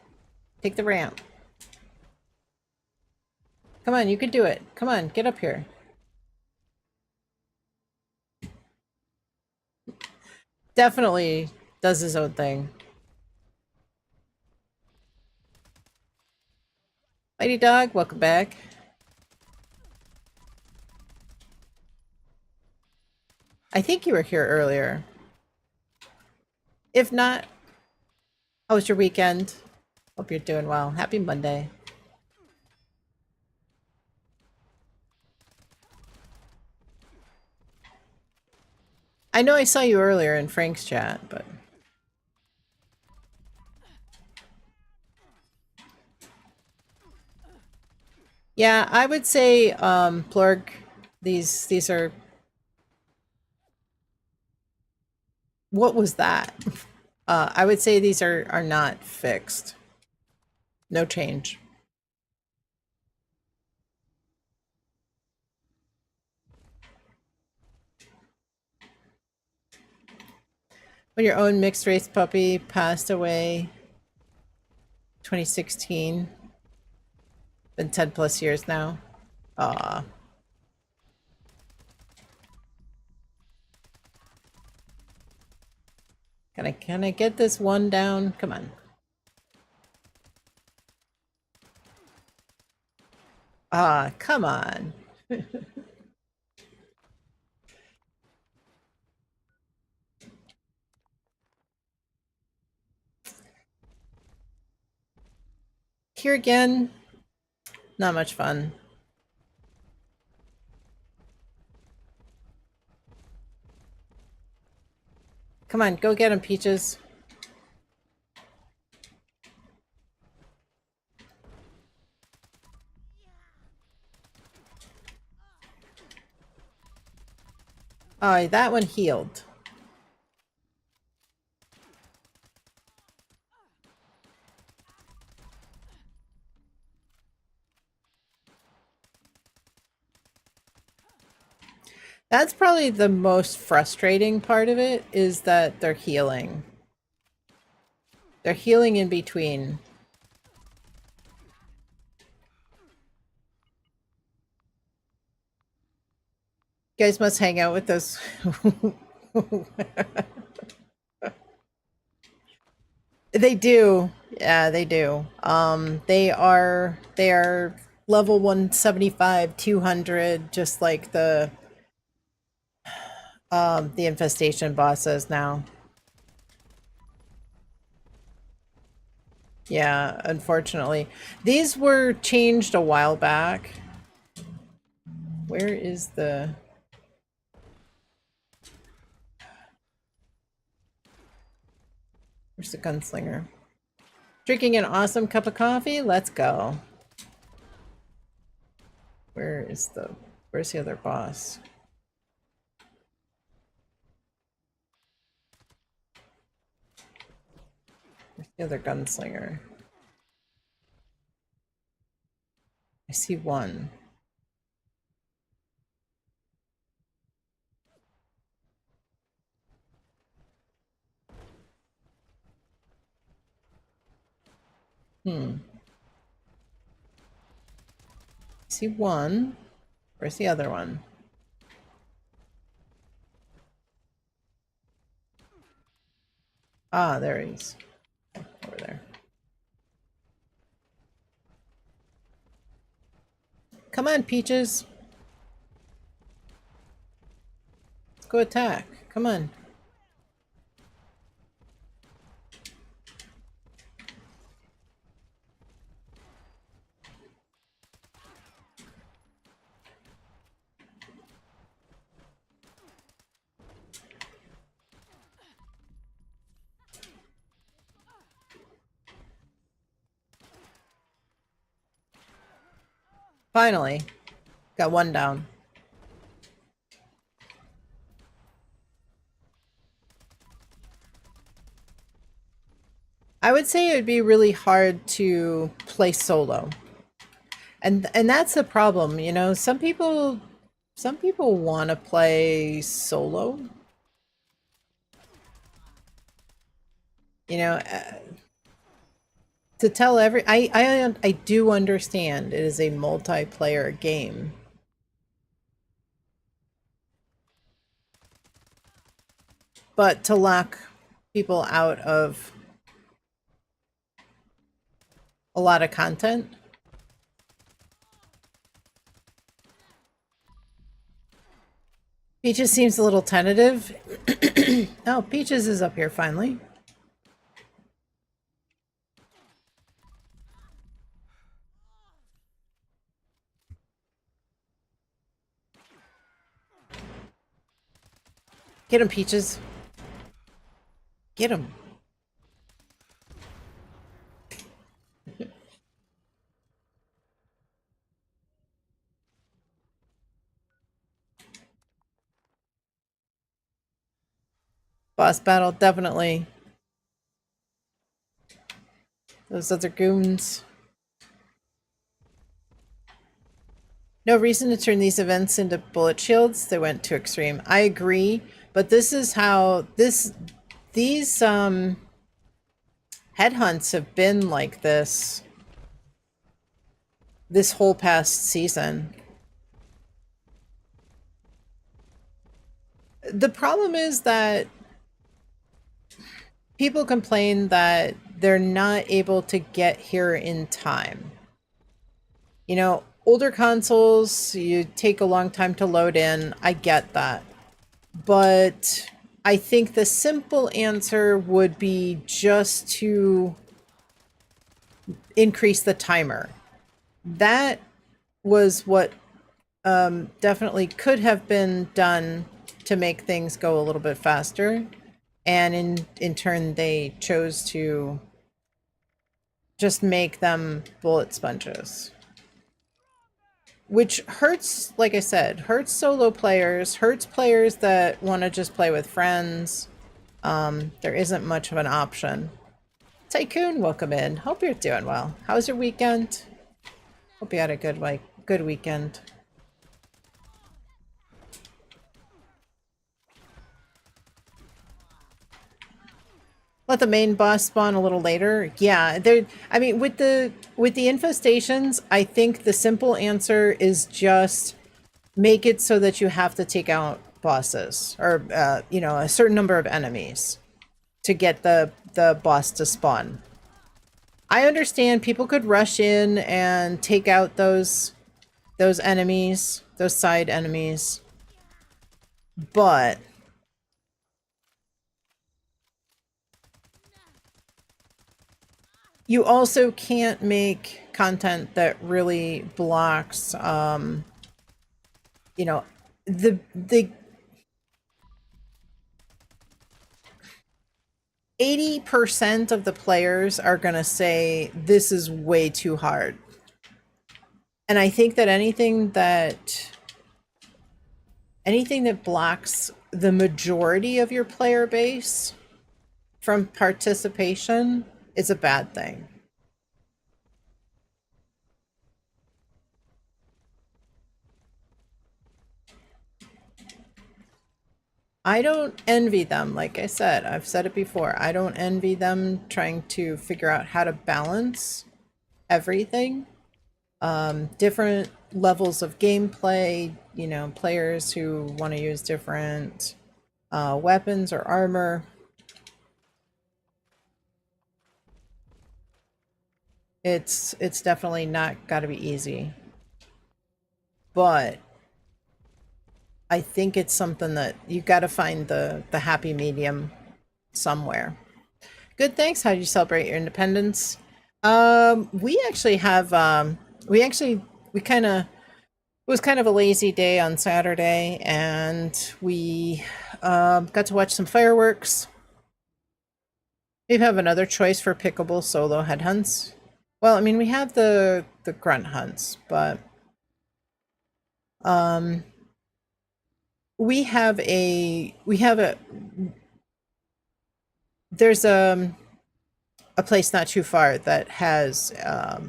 Take the ramp. Come on, you can do it. Come on, get up here. Definitely does his own thing. Mighty Dog, welcome back. I think you were here earlier. If not, how was your weekend? Hope you're doing well. Happy Monday. I know I saw you earlier in Frank's chat, but yeah, I would say Plurg, these are, what was that? I would say these are not fixed. No change. When your own mixed race puppy passed away 2016. Been 10 plus years now. Aw. Can I get this one down? Come on. Ah, come on. Here again, not much fun. Come on, go get him, Peaches. Oh, that one healed. That's probably the most frustrating part of it, is that they're healing. They're healing in between. You guys must hang out with those. They do. Yeah, they do. They are level 175, 200, just like the infestation bosses now. Yeah, unfortunately. These were changed a while back. Where is the... Where's the gunslinger? Drinking an awesome cup of coffee? Let's go. Where's the other boss? Where's the other gunslinger? I see one. I see one. Where's the other one? Ah, there he is. Over there. Come on, Peaches. Let's go attack. Come on. Finally. Got one down. I would say it would be really hard to play solo. And that's the problem, you know. Some people want to play solo. You know, to tell I do understand it is a multiplayer game. But to lock people out of a lot of content. Peaches seems a little tentative. Oh, Peaches is up here finally. Get him, Peaches. Get him. Boss battle, definitely. Those other goons. No reason to turn these events into bullet shields. They went too extreme. I agree, but this is how these headhunts have been like this whole past season. The problem is that people complain that they're not able to get here in time. You know, older consoles, you take a long time to load in. I get that. But I think the simple answer would be just to increase the timer. That was what definitely could have been done to make things go a little bit faster. And in turn, they chose to just make them bullet sponges. which hurts, like I said, hurts solo players, hurts players that want to just play with friends. There isn't much of an option. Tycoon, welcome in. Hope you're doing well. How was your weekend? Hope you had a good weekend. Let the main boss spawn a little later. Yeah, there. I mean, with the infestations, I think the simple answer is just make it so that you have to take out bosses or you know, a certain number of enemies to get the boss to spawn. I understand people could rush in and take out those enemies, those side enemies, but you also can't make content that really blocks, you know, the 80% of the players are gonna say this is way too hard. And I think that anything that blocks the majority of your player base from participation is a bad thing. I don't envy them. Like I said, I've said it before. I don't envy them trying to figure out how to balance everything. Different levels of gameplay, you know, players who want to use different weapons or armor. It's definitely not got to be easy. But I think it's something that you got to find the happy medium somewhere. Good, thanks. How did you celebrate your independence? We actually have we kind of, it was kind of a lazy day on Saturday, and we got to watch some fireworks. We have another choice for pickable solo head hunts. Well, I mean, we have the grunt hunts, but we have a there's a place not too far that has a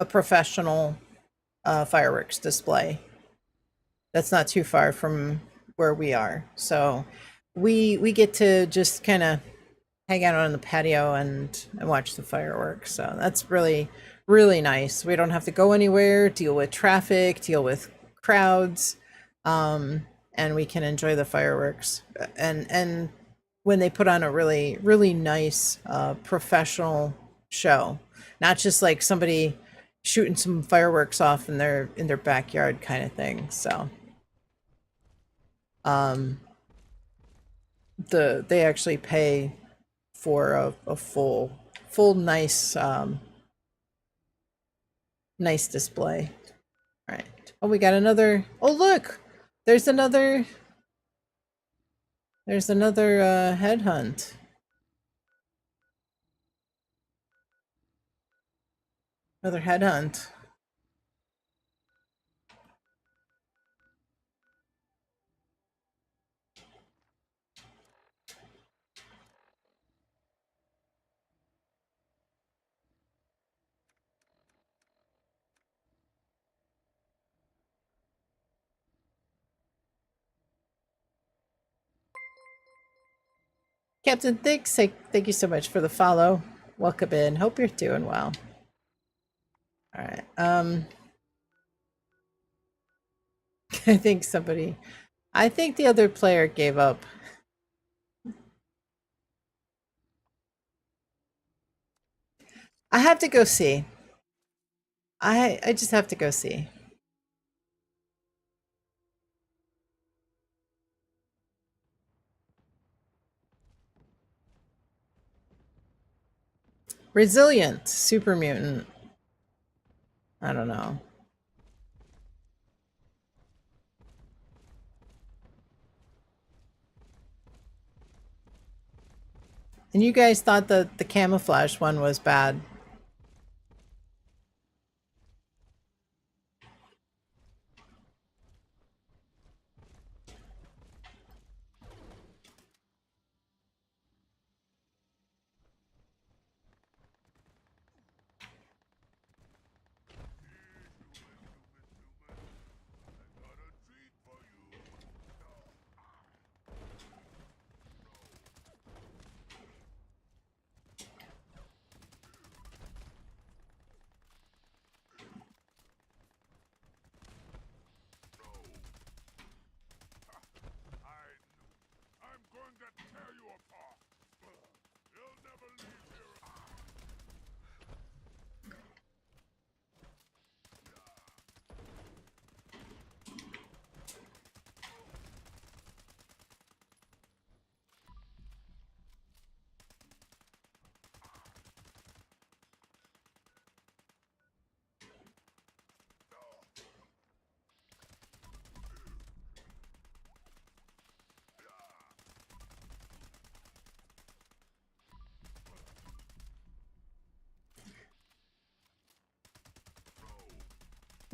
professional fireworks display that's not too far from where we are. So we get to just kind of hang out on the patio and watch the fireworks. So that's really, really nice. We don't have to go anywhere, deal with traffic, deal with crowds, and we can enjoy the fireworks. And when they put on a really, really nice professional show, not just like somebody shooting some fireworks off in their backyard kind of thing. So they actually pay for a full nice nice display. All right. Oh, we got another. Oh, look, there's another headhunt. Another headhunt. Captain Thanks, thank you so much for the follow. Welcome in. Hope you're doing well. All right. I think the other player gave up. I have to go see. I just have to go see. Resilient, super mutant. I don't know. And you guys thought that the camouflage one was bad.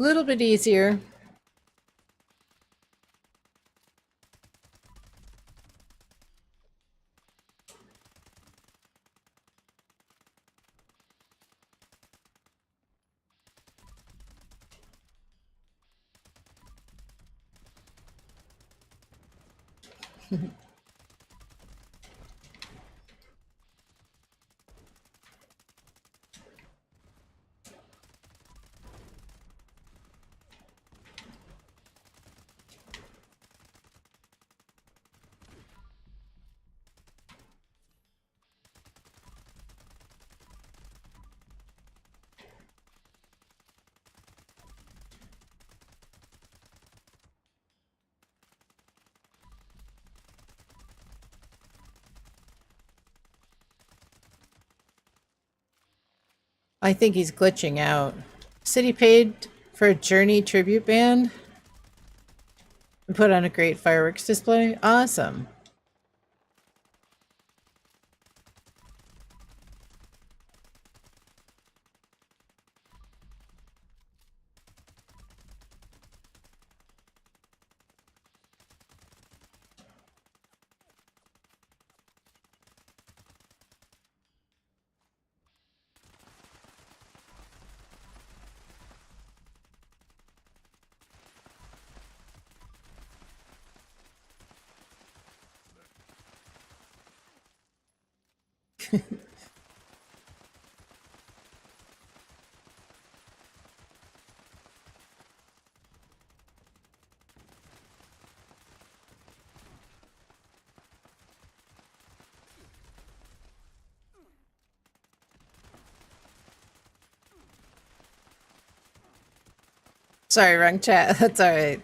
A little bit easier. I think he's glitching out. City paid for a Journey tribute band and put on a great fireworks display. Awesome. Sorry, wrong chat. That's alright.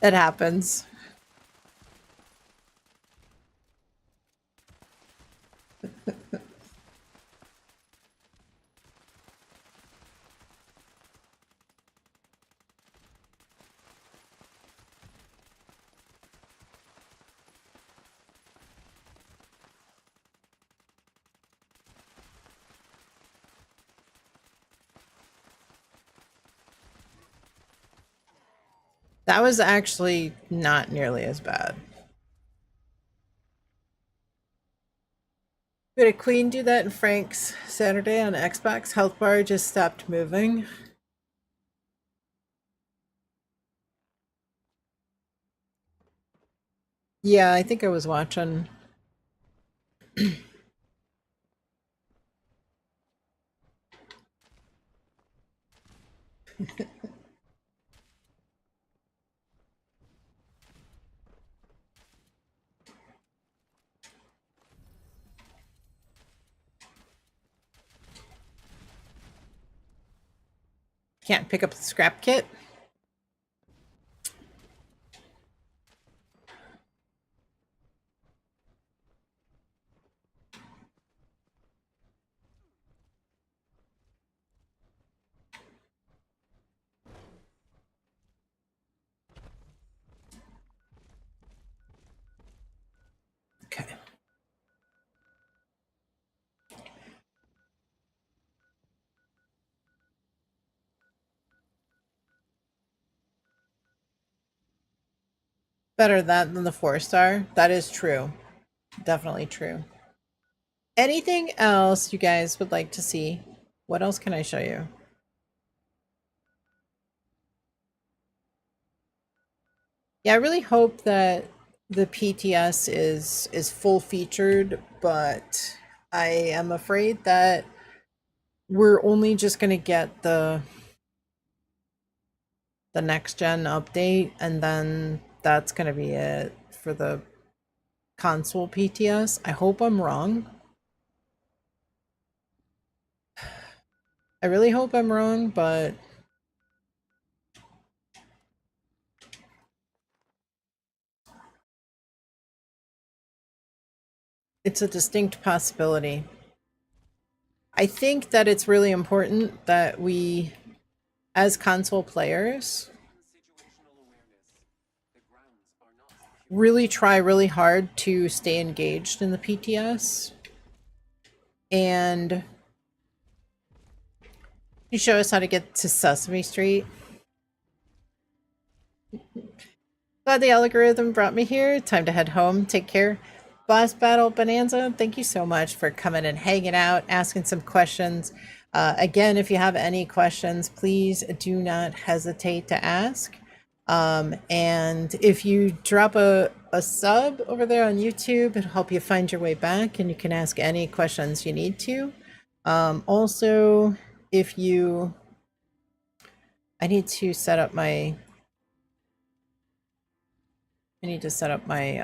It happens. That was actually not nearly as bad. Did a queen do that in Frank's Saturday on Xbox? Health bar just stopped moving. Yeah, I think I was watching. Can't pick up the scrap kit. Okay. Better that than the 4-star. That is true. Definitely true. Anything else you guys would like to see? What else can I show you? Yeah, I really hope that the PTS is full featured, but I am afraid that we're only just going to get the the next gen update, and then that's gonna be it for the console PTS. I hope I'm wrong. I really hope I'm wrong, but it's a distinct possibility. I think that it's really important that we, as console players, really try really hard to stay engaged in the PTS. And you show us how to get to Sesame Street. Glad the algorithm brought me here. Time to head home. Take care. Boss Battle Bonanza, thank you so much for coming and hanging out, asking some questions. Again, if you have any questions, please do not hesitate to ask. And if you drop a sub over there on YouTube, it'll help you find your way back and you can ask any questions you need to. Also, if you, I need to set up my, I need to set up my,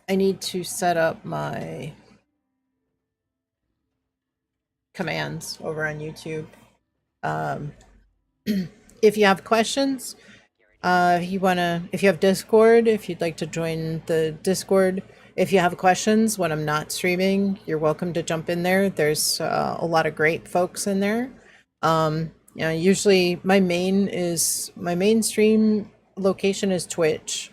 I need to set up my commands over on YouTube. If you have questions, if you have Discord, if you'd like to join the Discord, if you have questions when I'm not streaming, you're welcome to jump in there. There's a lot of great folks in there. Usually my main stream location is Twitch.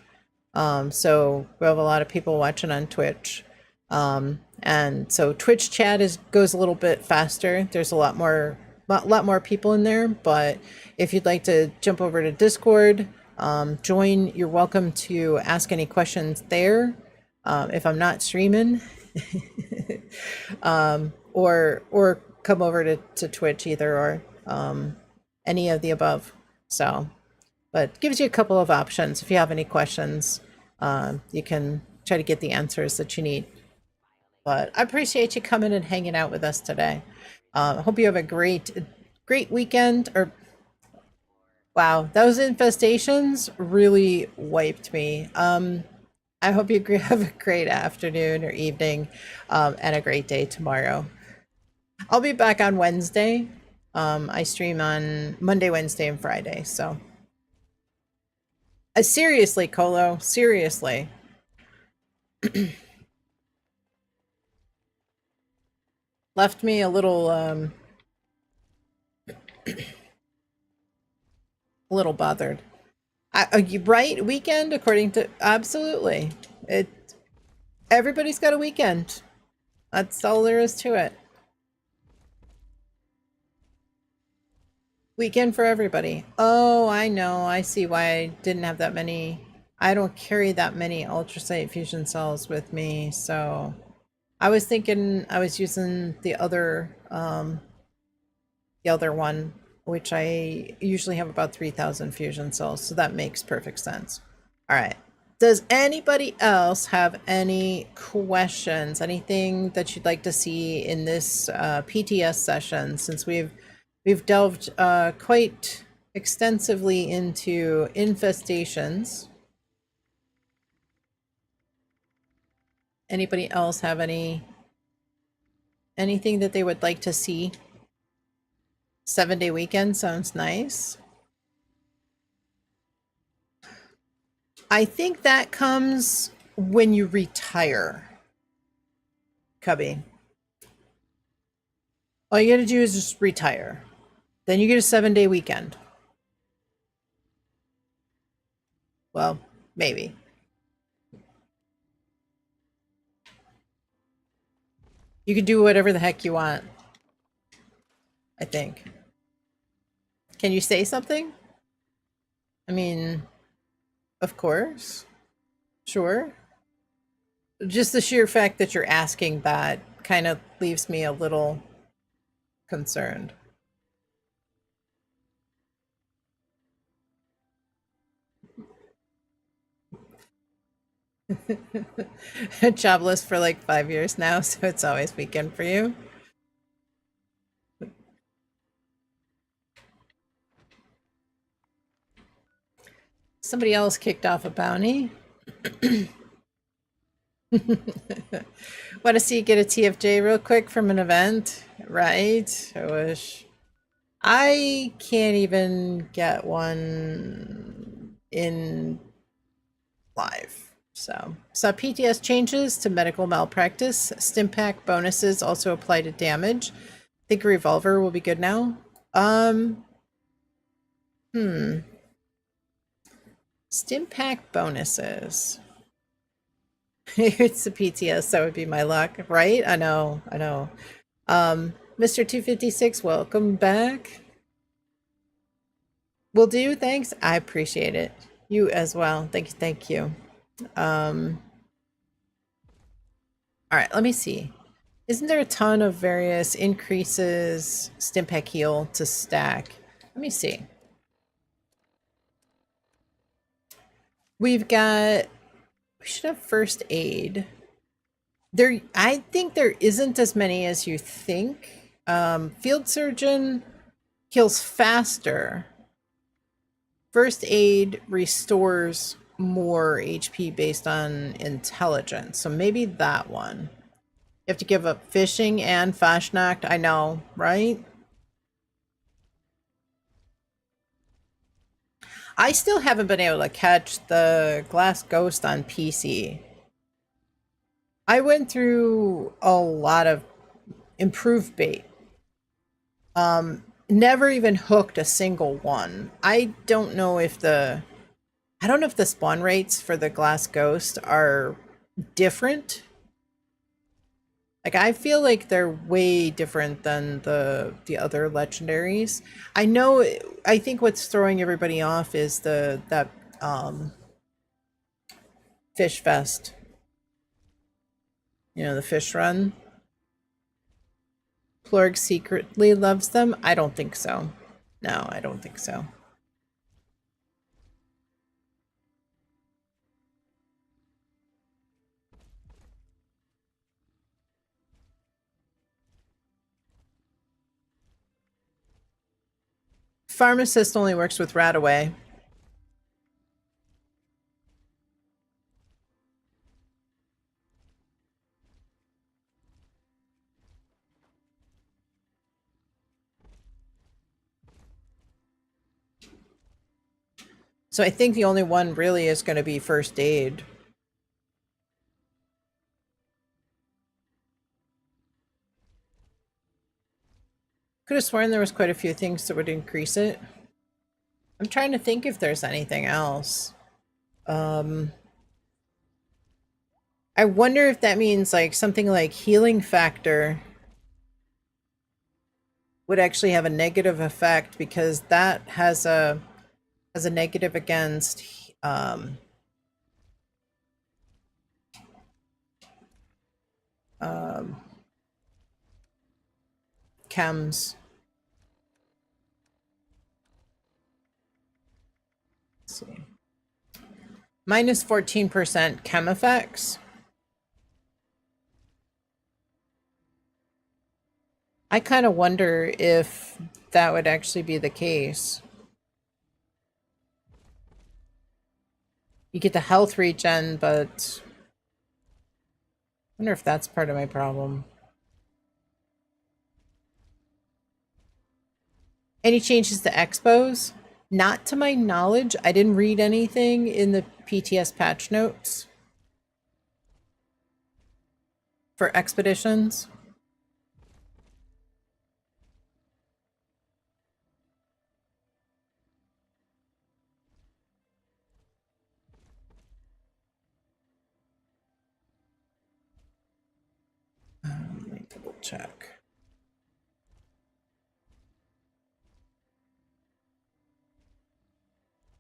So we have a lot of people watching on Twitch. And so Twitch chat goes a little bit faster. There's a lot more people in there, but if you'd like to jump over to Discord, join, you're welcome to ask any questions there. If I'm not streaming, or come over to Twitch, either or, any of the above. So, but gives you a couple of options. If you have any questions, you can try to get the answers that you need. But I appreciate you coming and hanging out with us today. I hope you have a great weekend. Or wow, those infestations really wiped me. I hope you have a great afternoon or evening, and a great day tomorrow. I'll be back on Wednesday. I stream on Monday, Wednesday, and Friday. So, seriously, Colo, seriously. Left me a little bothered. Right, weekend according to absolutely. Everybody's got a weekend. That's all there is to it. Weekend for everybody. Oh, I know. I see why I didn't have that many. I don't carry that many ultrasonic fusion cells with me, so I was thinking I was using the other one, which I usually have about 3,000 fusion cells, so that makes perfect sense. All right. Does anybody else have any questions? Anything that you'd like to see in this PTS session? Since we've delved quite extensively into infestations. Anybody else have anything that they would like to see? 7-day weekend sounds nice. I think that comes when you retire, Cubby. All you gotta do is just retire. Then you get a 7-day weekend. Well, maybe. You can do whatever the heck you want, I think. Can you say something? I mean, of course. Sure. Just the sheer fact that you're asking that kind of leaves me a little concerned. Jobless for like 5 years now, so it's always weekend for you. Somebody else kicked off a bounty. Want to see you get a TFJ real quick from an event? Right? I wish. I can't even get one in live. So PTS changes to medical malpractice. Stimpak bonuses also apply to damage. I think a revolver will be good now. Stimpak bonuses. It's the PTS, that would be my luck, right? I know. Mr. 256, welcome back. Will do, thanks. I appreciate it. You as well. Thank you. All right, let me see. Isn't there a ton of various increases Stimpak heal to stack? Let me see. We should have first aid. I think there isn't as many as you think. Field surgeon heals faster. First aid restores more HP based on intelligence. So maybe that one. You have to give up fishing and Fashnacht. I know, right? I still haven't been able to catch the Glass Ghost on PC. I went through a lot of improved bait. Never even hooked a single one. I don't know if the spawn rates for the Glass Ghost are different. Like, I feel like they're way different than the other legendaries. I think what's throwing everybody off is that fish fest. You know, the fish run. Plurg secretly loves them? I don't think so. No, I don't think so. Pharmacist only works with Radaway. So I think the only one really is going to be first aid. Could have sworn there was quite a few things that would increase it. I'm trying to think if there's anything else. I wonder if that means like something like healing factor would actually have a negative effect, because that has a negative against chems. Let's see. Minus 14% chem effects. I kind of wonder if that would actually be the case. You get the health regen, but I wonder if that's part of my problem. Any changes to Expos? Not to my knowledge. I didn't read anything in the PTS patch notes for expeditions. Let me double check.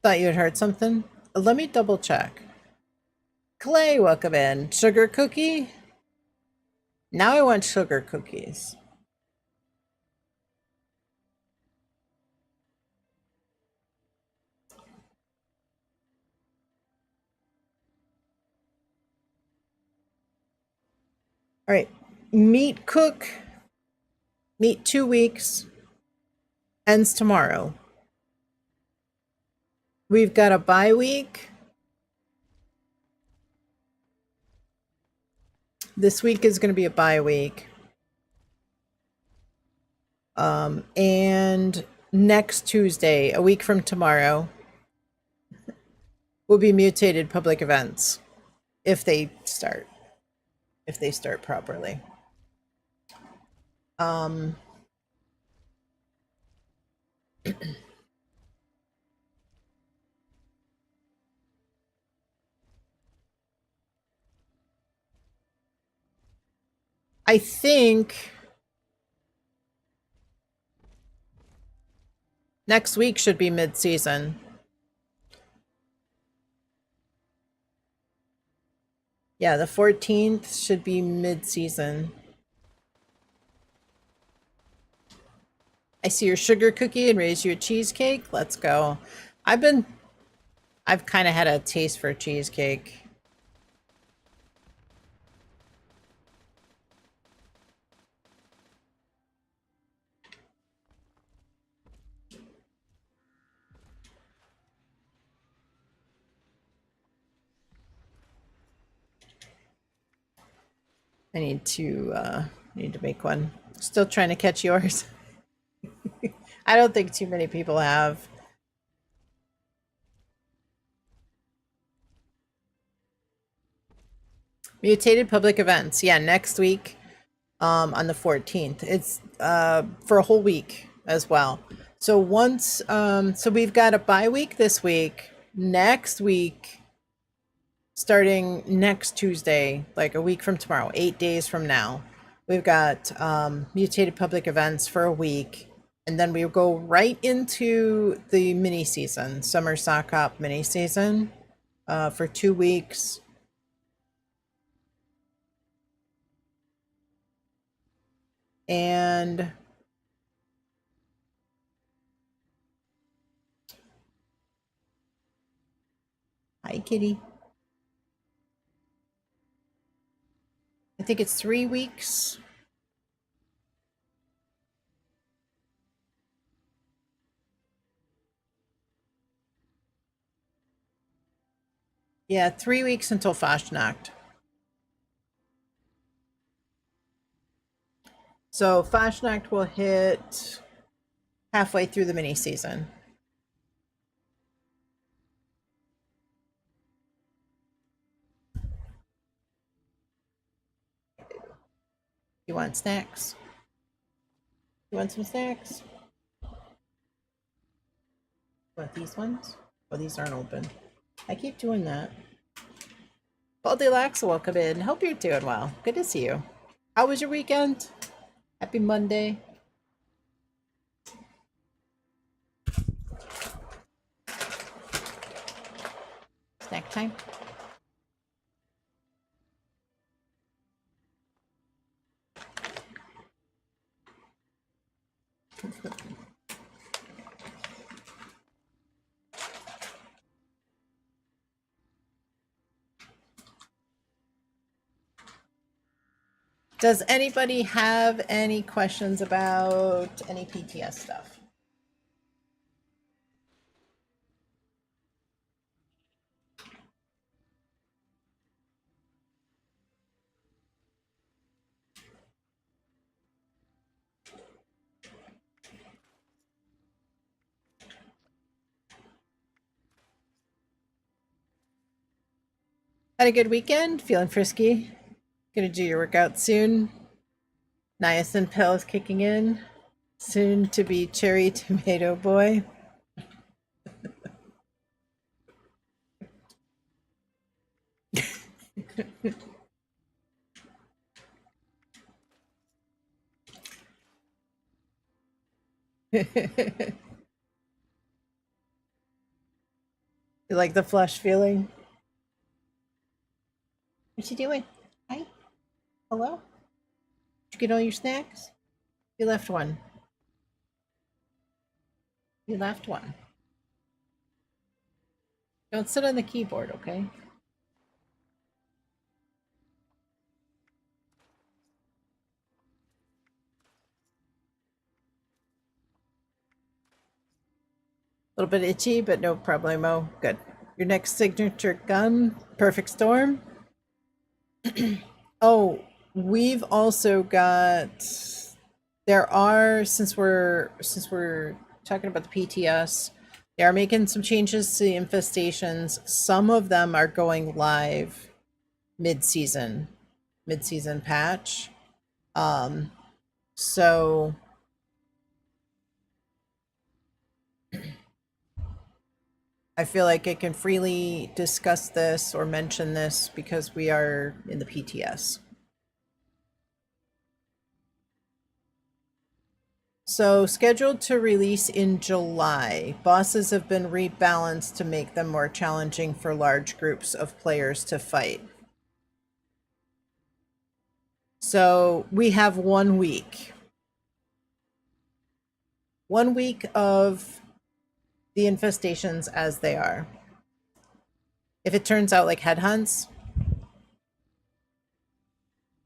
Thought you had heard something? Let me double check. Clay, welcome in. Sugar cookie? Now I want sugar cookies. All right. Meat cook. Meat 2 weeks. Ends tomorrow. We've got a bye week. This week is going to be a bye week. And next Tuesday, a week from tomorrow, will be mutated public events if they start properly. I think next week should be mid-season. Yeah, the 14th should be mid-season. I see your sugar cookie and raise you a cheesecake. Let's go. I've kind of had a taste for cheesecake. I need to make one. Still trying to catch yours. I don't think too many people have. Mutated public events. Yeah, next week on the 14th. It's for a whole week as well. So once so we've got a bye week this week. Next week, starting next Tuesday, like a week from tomorrow, 8 days from now, we've got mutated public events for a week. And then we'll go right into the mini season, summer sock hop mini season for 2 weeks. And hi, kitty. I think it's 3 weeks. Yeah, 3 weeks until Fastnacht. So Fastnacht will hit halfway through the mini season. You want snacks? You want some snacks? What, these ones? Oh, these aren't open. I keep doing that. Goldilocks, welcome in. Hope you're doing well. Good to see you. How was your weekend? Happy Monday. Snack time. Does anybody have any questions about any PTS stuff? Had a good weekend? Feeling frisky? Gonna do your workout soon? Niacin pills kicking in? Soon to be cherry tomato boy? You like the flush feeling? What you doing? Hi? Hello? Did you get all your snacks? You left one. You left one. Don't sit on the keyboard, okay? little bit itchy, but no problemo. Good. Your next signature gun, Perfect Storm. Oh, we've also got. There are, since we're talking about the PTS, they are making some changes to the infestations. Some of them are going live mid-season, mid-season patch. So I feel like I can freely discuss this or mention this because we are in the PTS. So, scheduled to release in July, bosses have been rebalanced to make them more challenging for large groups of players to fight. So, we have 1 week. 1 week of the infestations as they are. If it turns out like headhunts,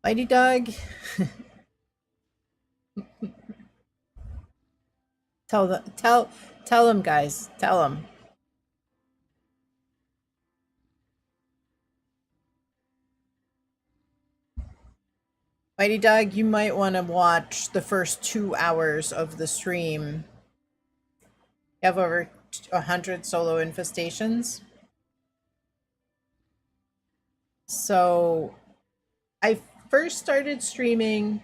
Mighty Dog, tell them, guys, tell them. Mighty Dog, you might want to watch the first 2 hours of the stream. You have over 100 solo infestations. So I first started streaming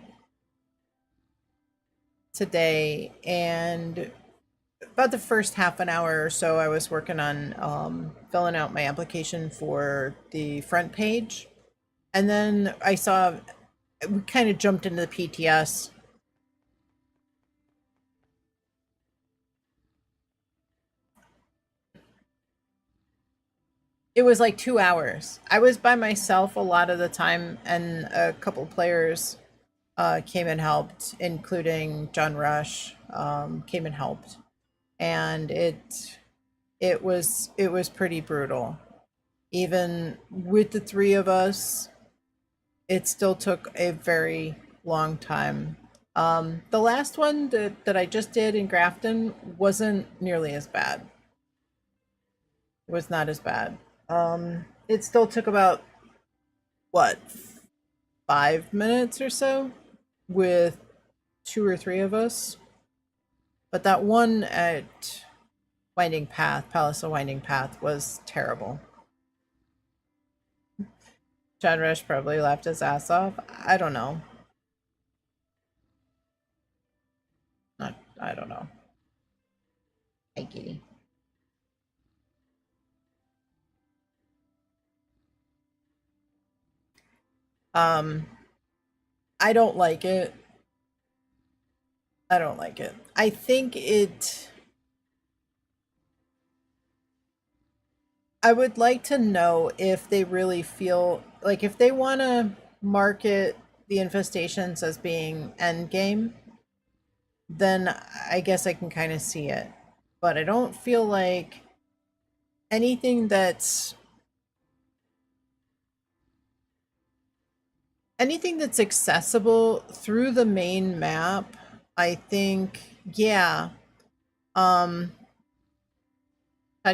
today, and about the first half an hour or so, I was working on filling out my application for the front page. And then I saw, we kind of jumped into the PTS. It was like 2 hours. I was by myself a lot of the time, and a couple players came and helped, including John Rush, came and helped, and it was pretty brutal. Even with the three of us, it still took a very long time. The last one that I just did in Grafton wasn't nearly as bad. It was not as bad. It still took about what, 5 minutes or so with 2 or 3 of us. But that one at Winding Path, Palace of Winding Path, was terrible. John Rush probably laughed his ass off. I don't know. I don't know. Hey, kitty. I don't like it. I don't like it. I think I would like to know if they really feel like, if they want to market the infestations as being end game, then I guess I can kind of see it. But I don't feel like anything that's accessible through the main map, I think, yeah. That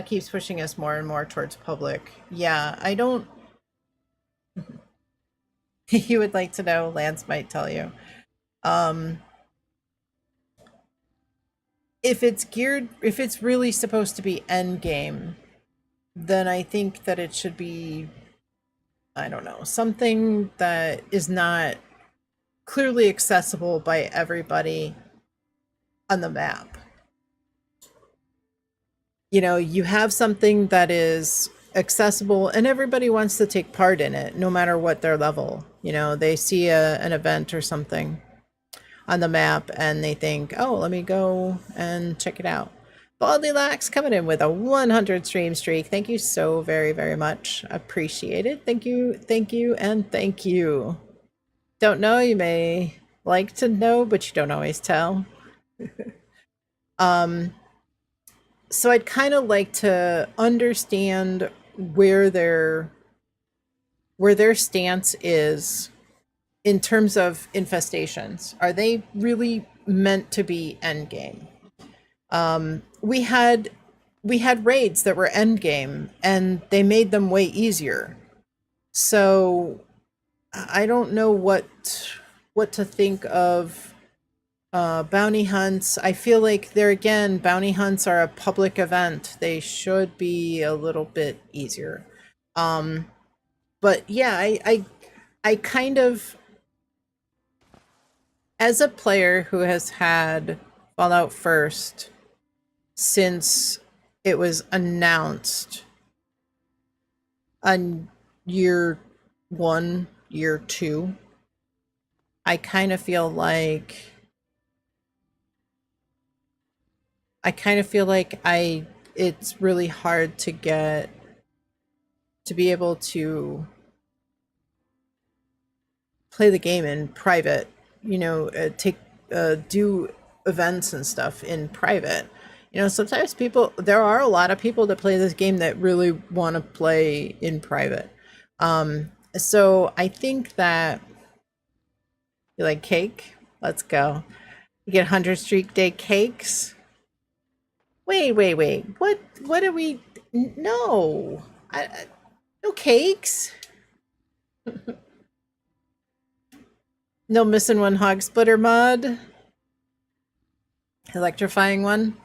keeps pushing us more and more towards public. Yeah, I don't. You would like to know, Lance might tell you. If it's really supposed to be end game, then I think that it should be, I don't know, something that is not clearly accessible by everybody on the map. You know, you have something that is accessible and everybody wants to take part in it, no matter what their level. You know, they see an event or something on the map and they think, oh, let me go and check it out. Baldilax coming in with a 100 stream streak. Thank you so very, very much. Appreciate it. Thank you, and thank you. Don't know, you may like to know, but you don't always tell. So I'd kind of like to understand where their stance is in terms of infestations. Are they really meant to be endgame? We had we had raids that were endgame, and they made them way easier. So I don't know what to think of bounty hunts. I feel like there again, bounty hunts are a public event. They should be a little bit easier. But yeah, I kind of, as a player who has had Fallout First since it was announced on year one, year two, I kind of feel like it's really hard to be able to play the game in private, do events and stuff in private. Sometimes there are a lot of people that play this game that really want to play in private. So I think that you like cake. Let's go. You get 100 streak day cakes. Wait. What are we? No, no cakes. No missing one hog splitter mod. Electrifying one.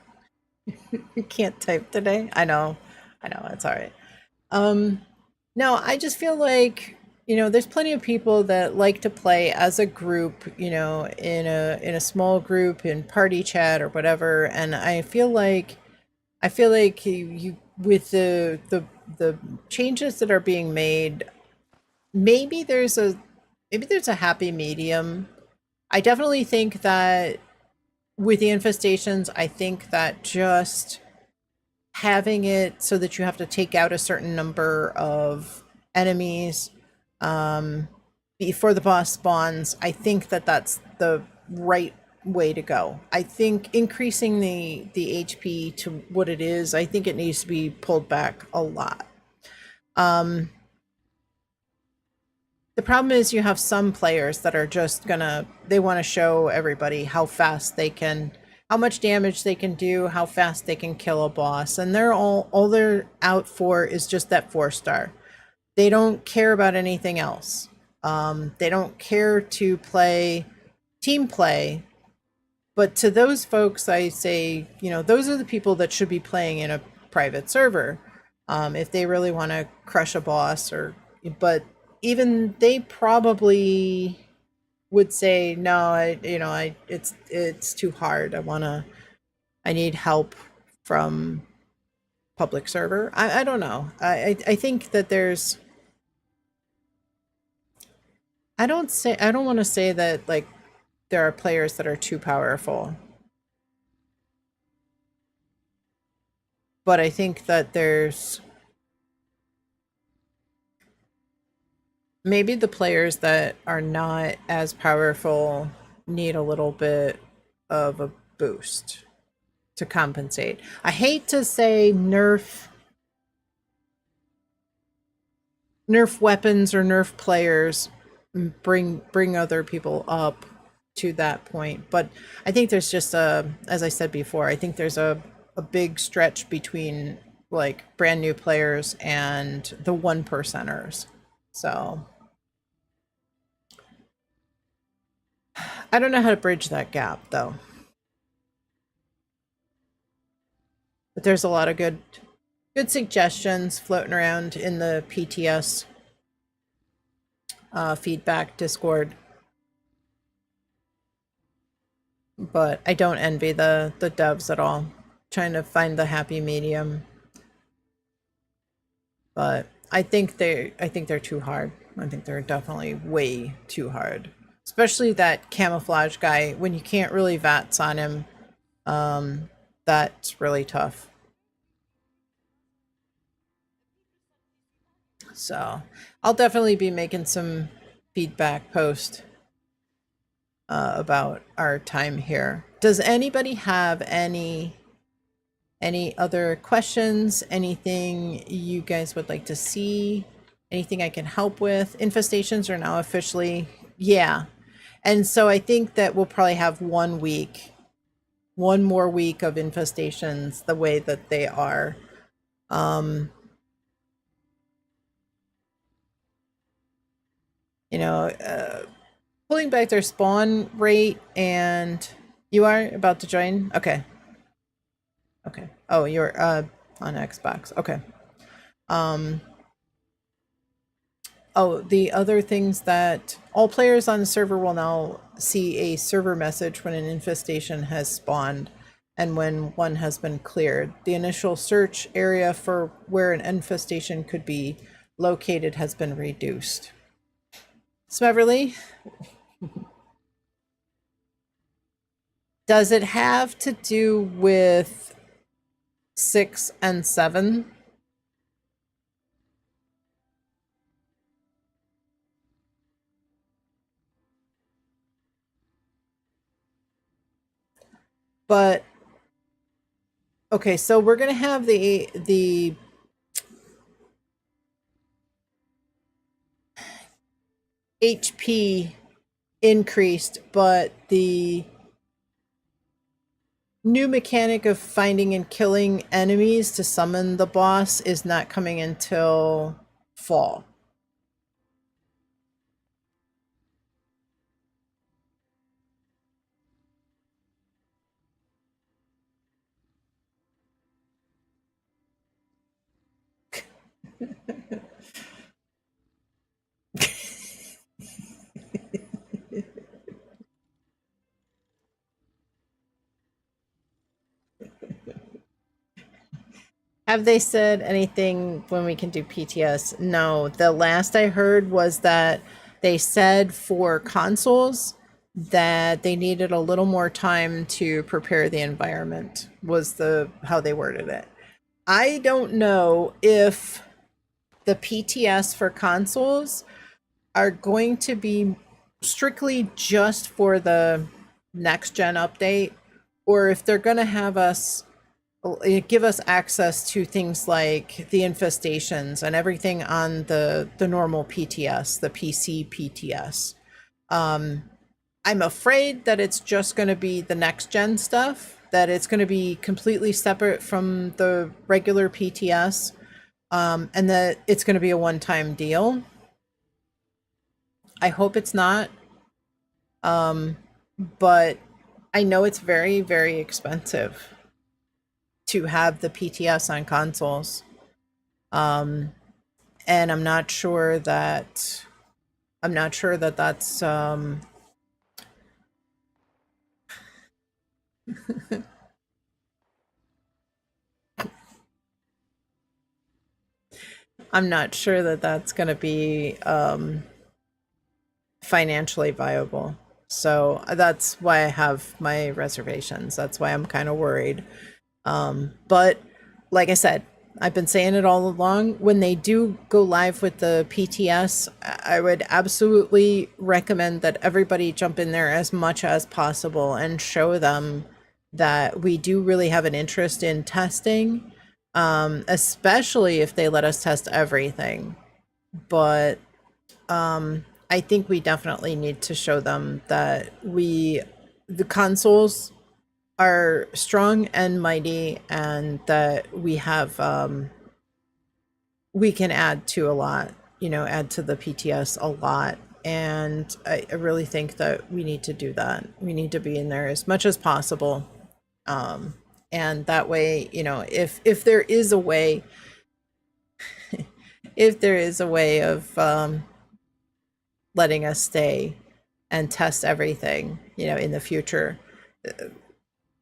You can't type today. I know, it's all right. No, I just feel like there's plenty of people that like to play as a group, in a small group in party chat or whatever, and I feel like you with the changes that are being made, maybe there's a happy medium. I definitely think that with the infestations, I think that just having it so that you have to take out a certain number of enemies before the boss spawns, I think that that's the right way to go. I think increasing the HP to what it is, I think it needs to be pulled back a lot. The problem is you have some players that are just they want to show everybody how fast they can, how much damage they can do, how fast they can kill a boss. And all they're out for is just that 4-star. They don't care about anything else. They don't care to play team play. But to those folks, I say, those are the people that should be playing in a private server. If they really want to crush a boss but even they probably would say, no, it's too hard. I need help from public server. I don't know. I think that I don't want to say that like there are players that are too powerful. But I think that there's maybe the players that are not as powerful need a little bit of a boost to compensate. I hate to say nerf weapons or nerf players, bring other people up to that point, but I think there's just as I said before, I think there's a big stretch between like brand new players and the 1%ers. So I don't know how to bridge that gap though. But there's a lot of good suggestions floating around in the PTS feedback Discord. But I don't envy the devs at all, trying to find the happy medium. But I think they're too hard. I think they're definitely way too hard. Especially that camouflage guy, when you can't really VATS on him, that's really tough. So I'll definitely be making some feedback post about our time here. Does anybody have any other questions? Anything you guys would like to see? Anything I can help with? Infestations are now officially, yeah. And so I think that we'll probably have 1 week one more week of infestations the way that they are. You know, pulling back their spawn rate, and you are about to join? Okay. Okay. Oh, you're on Xbox. Okay. Oh, the other things that all players on the server will now see a server message when an infestation has spawned and when one has been cleared. The initial search area for where an infestation could be located has been reduced. Smeverly, does it have to do with 6 and 7? But okay, so we're gonna have the HP increased, but the new mechanic of finding and killing enemies to summon the boss is not coming until fall. Have they said anything when we can do PTS? No. The last I heard was that they said for consoles that they needed a little more time to prepare the environment, was the how they worded it. I don't know if the PTS for consoles are going to be strictly just for the next gen update, or if they're going to have us give us access to things like the infestations and everything on the normal PTS, the PC PTS. I'm afraid that it's just going to be the next gen stuff, that it's going to be completely separate from the regular PTS, and that it's going to be a one-time deal. I hope it's not. But I know it's very, very expensive to have the PTS on consoles. And I'm not sure that that's I'm not sure that that's going to be financially viable. So that's why I have my reservations. That's why I'm kind of worried. But like I said, I've been saying it all along. When they do go live with the PTS, I would absolutely recommend that everybody jump in there as much as possible and show them that we do really have an interest in testing, especially if they let us test everything. But I think we definitely need to show them that the consoles are strong and mighty, and that we have we can add to a lot, add to the PTS a lot. And I really think that we need to do that. We need to be in there as much as possible. And that way, if there is a way, if there is a way of letting us stay and test everything, in the future,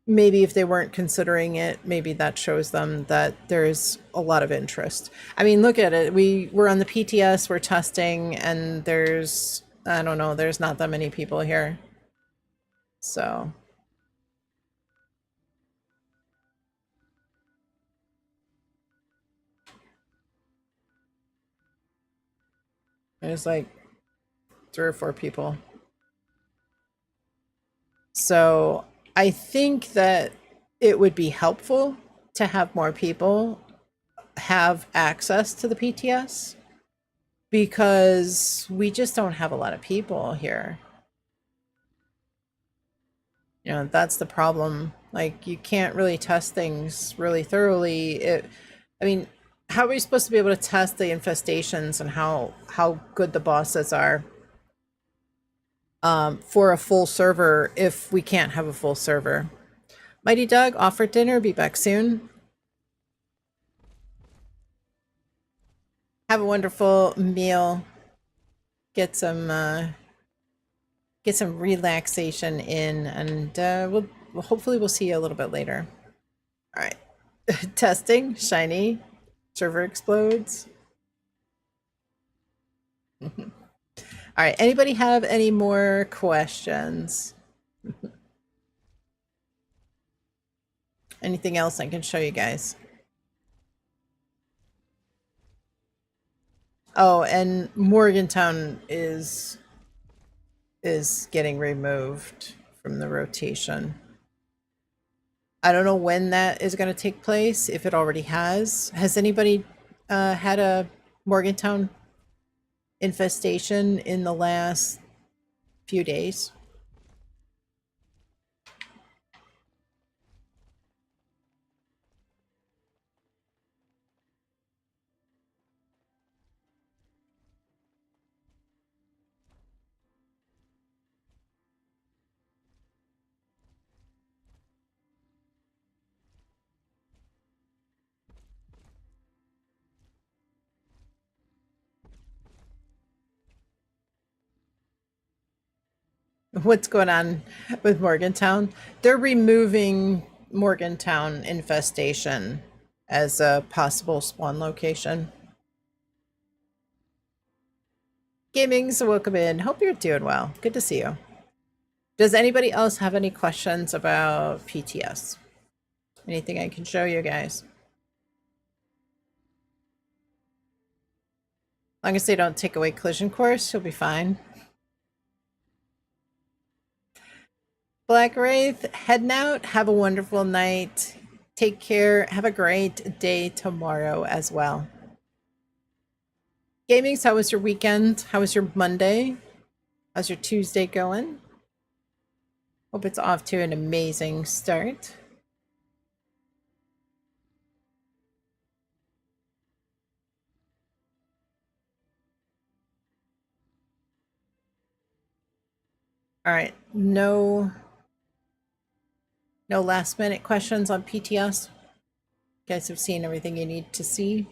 maybe if they weren't considering it, maybe that shows them that there's a lot of interest. I mean, look at it. We're on the PTS, we're testing, and there's not that many people here. So there's like 3 or 4 people. So I think that it would be helpful to have more people have access to the PTS, because we just don't have a lot of people here. You know, that's the problem. Like, you can't really test things really thoroughly. I mean, how are we supposed to be able to test the infestations and how good the bosses are for a full server if we can't have a full server? Mighty Doug, off for dinner. Be back soon. Have a wonderful meal. Get some relaxation in, and hopefully we'll see you a little bit later. All right. Testing. Shiny. Server explodes. All right. Anybody have any more questions? Anything else I can show you guys? Oh, and Morgantown is getting removed from the rotation. I don't know when that is going to take place, if it already has. Has anybody had a Morgantown infestation in the last few days? What's going on with Morgantown? They're removing Morgantown infestation as a possible spawn location. Gaming's welcome in. Hope you're doing well. Good to see you. Does anybody else have any questions about PTS? Anything I can show you guys? As long as they don't take away collision course, you'll be fine. Black Wraith, heading out. Have a wonderful night. Take care. Have a great day tomorrow as well. Gamings, how was your weekend? How was your Monday? How's your Tuesday going? Hope it's off to an amazing start. All right, no last minute questions on PTS. You guys have seen everything you need to see. You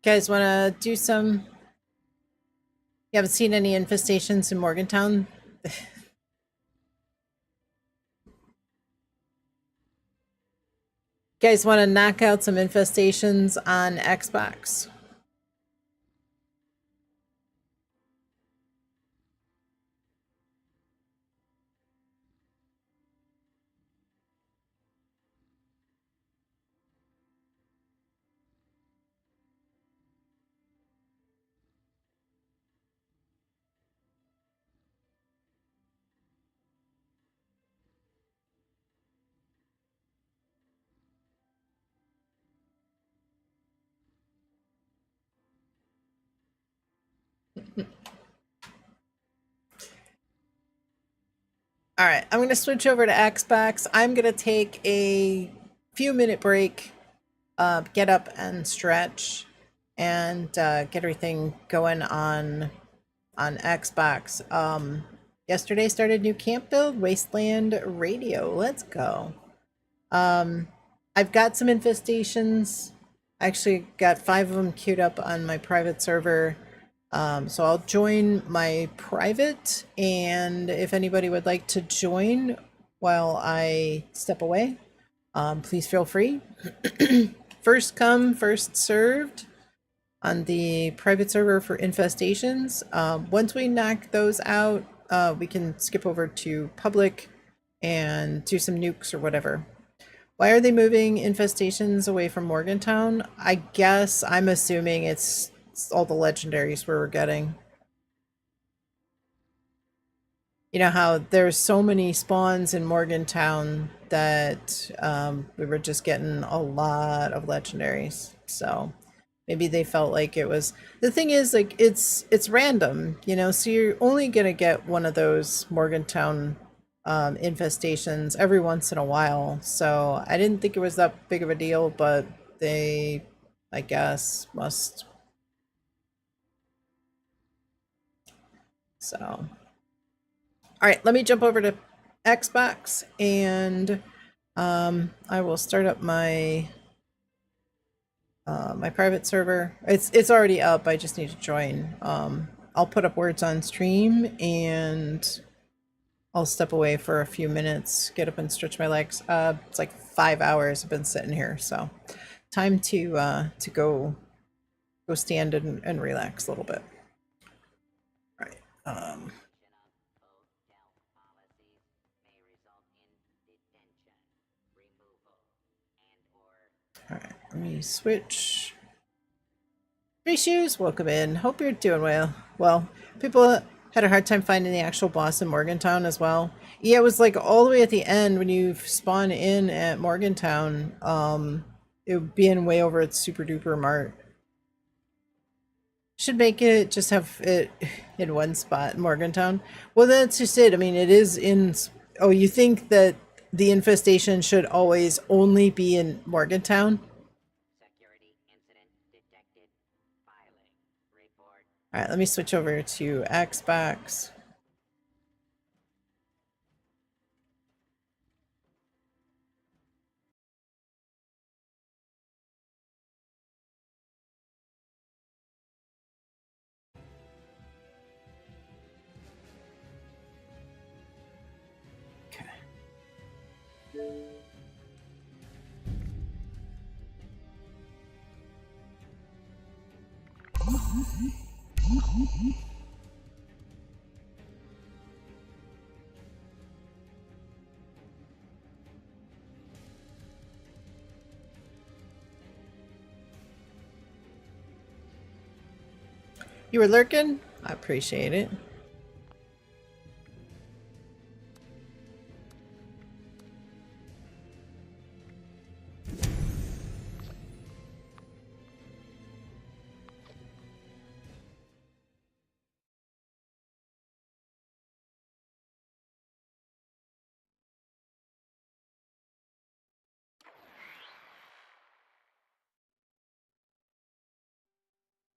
guys want to do some? You haven't seen any infestations in Morgantown? You guys want to knock out some infestations on Xbox? All right, I'm going to switch over to Xbox. I'm going to take a few-minute break, get up and stretch, and get everything going on Xbox. Yesterday started new camp build, Wasteland Radio. Let's go. I've got some infestations. I actually got 5 of them queued up on my private server. So I'll join my private, and if anybody would like to join while I step away, please feel free. First come, first served on the private server for infestations. Once we knock those out, we can skip over to public and do some nukes or whatever. Why are they moving infestations away from Morgantown? I guess I'm assuming it's all the legendaries we're getting. You know how there's so many spawns in Morgantown that we were just getting a lot of legendaries. So Maybe they felt like it was, the thing is, like, it's random, you know, so you're only gonna get one of those Morgantown infestations every once in a while. So I didn't think it was that big of a deal, but they, I guess, must. So, all right, let me jump over to Xbox and I will start up my my private server. It's already up. I just need to join. I'll put up words on stream and I'll step away for a few minutes, get up and stretch my legs. It's like 5 hours I've been sitting here, so time to go stand and relax a little bit. All right. All right. Let me switch. Three Shoes, welcome in. Hope you're doing well. Well, people had a hard time finding the actual boss in Morgantown as well. Yeah, it was like all the way at the end when you spawn in at Morgantown. It would be in way over at Super Duper Mart. Should make it just have it in one spot, Morgantown. Well, that's just it. I mean, it is in. Oh, you think that the infestation should always only be in Morgantown? All right, let me switch over to Xbox. Okay. You were lurking? I appreciate it.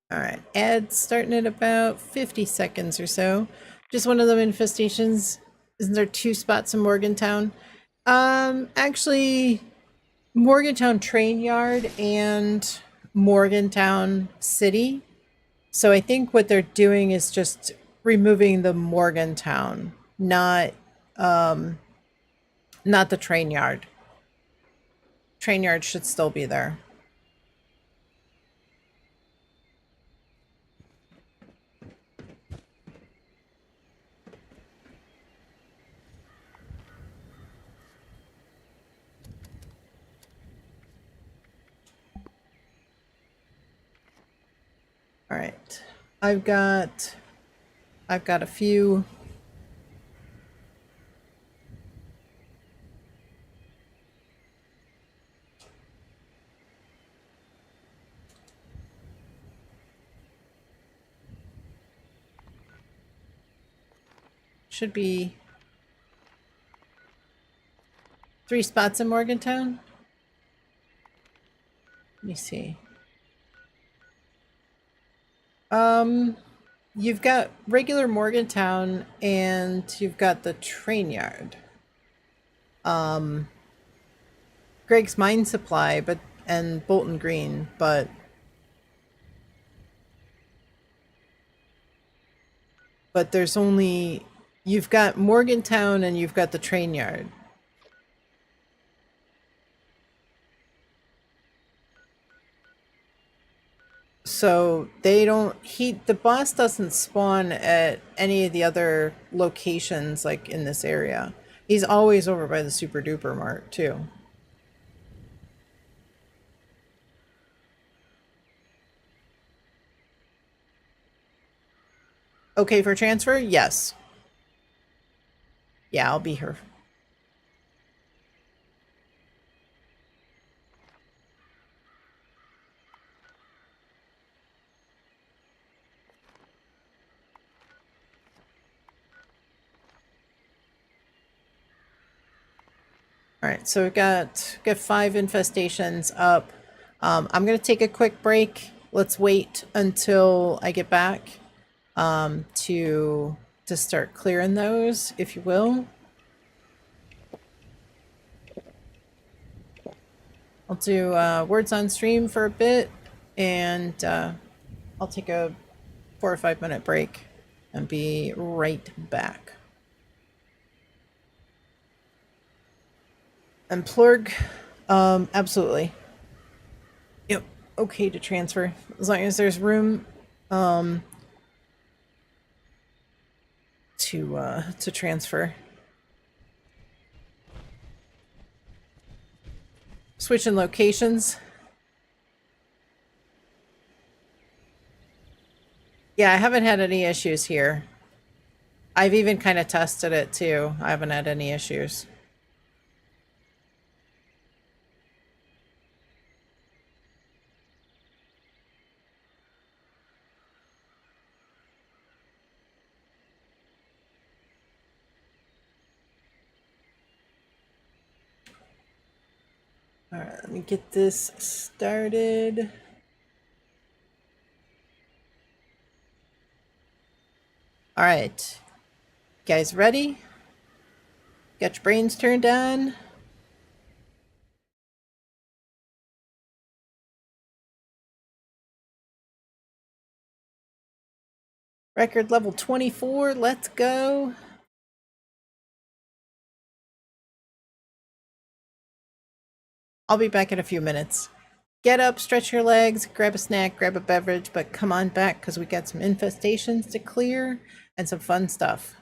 All right, ads starting at about 50 seconds or so. Just one of them infestations. Isn't there two spots in Morgantown? Actually, Morgantown Train Yard and Morgantown City. So I think what they're doing is just removing the Morgantown, not the train yard. Train yard should still be there. All right. I've got a few. Should be 3 spots in Morgantown. Let me see. You've got regular Morgantown and you've got the train yard. Greg's Mine Supply, and Bolton Green, but there's only, you've got Morgantown and you've got the train yard. So they don't, the boss doesn't spawn at any of the other locations like in this area. He's always over by the Super Duper Mart too. Okay for transfer? Yes. Yeah, I'll be here. All right, so we've got 5 infestations up. I'm gonna take a quick break. Let's wait until I get back to start clearing those, if you will. I'll do words on stream for a bit, and I'll take a 4 or 5 minute break and be right back. And Plurg, absolutely. Yep, okay to transfer as long as there's room to transfer. Switching locations. Yeah, I haven't had any issues here. I've even kind of tested it too. I haven't had any issues. All right, let me get this started. All right, guys ready? Got your brains turned on? Record level 24, let's go. I'll be back in a few minutes. Get up, stretch your legs, grab a snack, grab a beverage, but come on back because we got some infestations to clear and some fun stuff.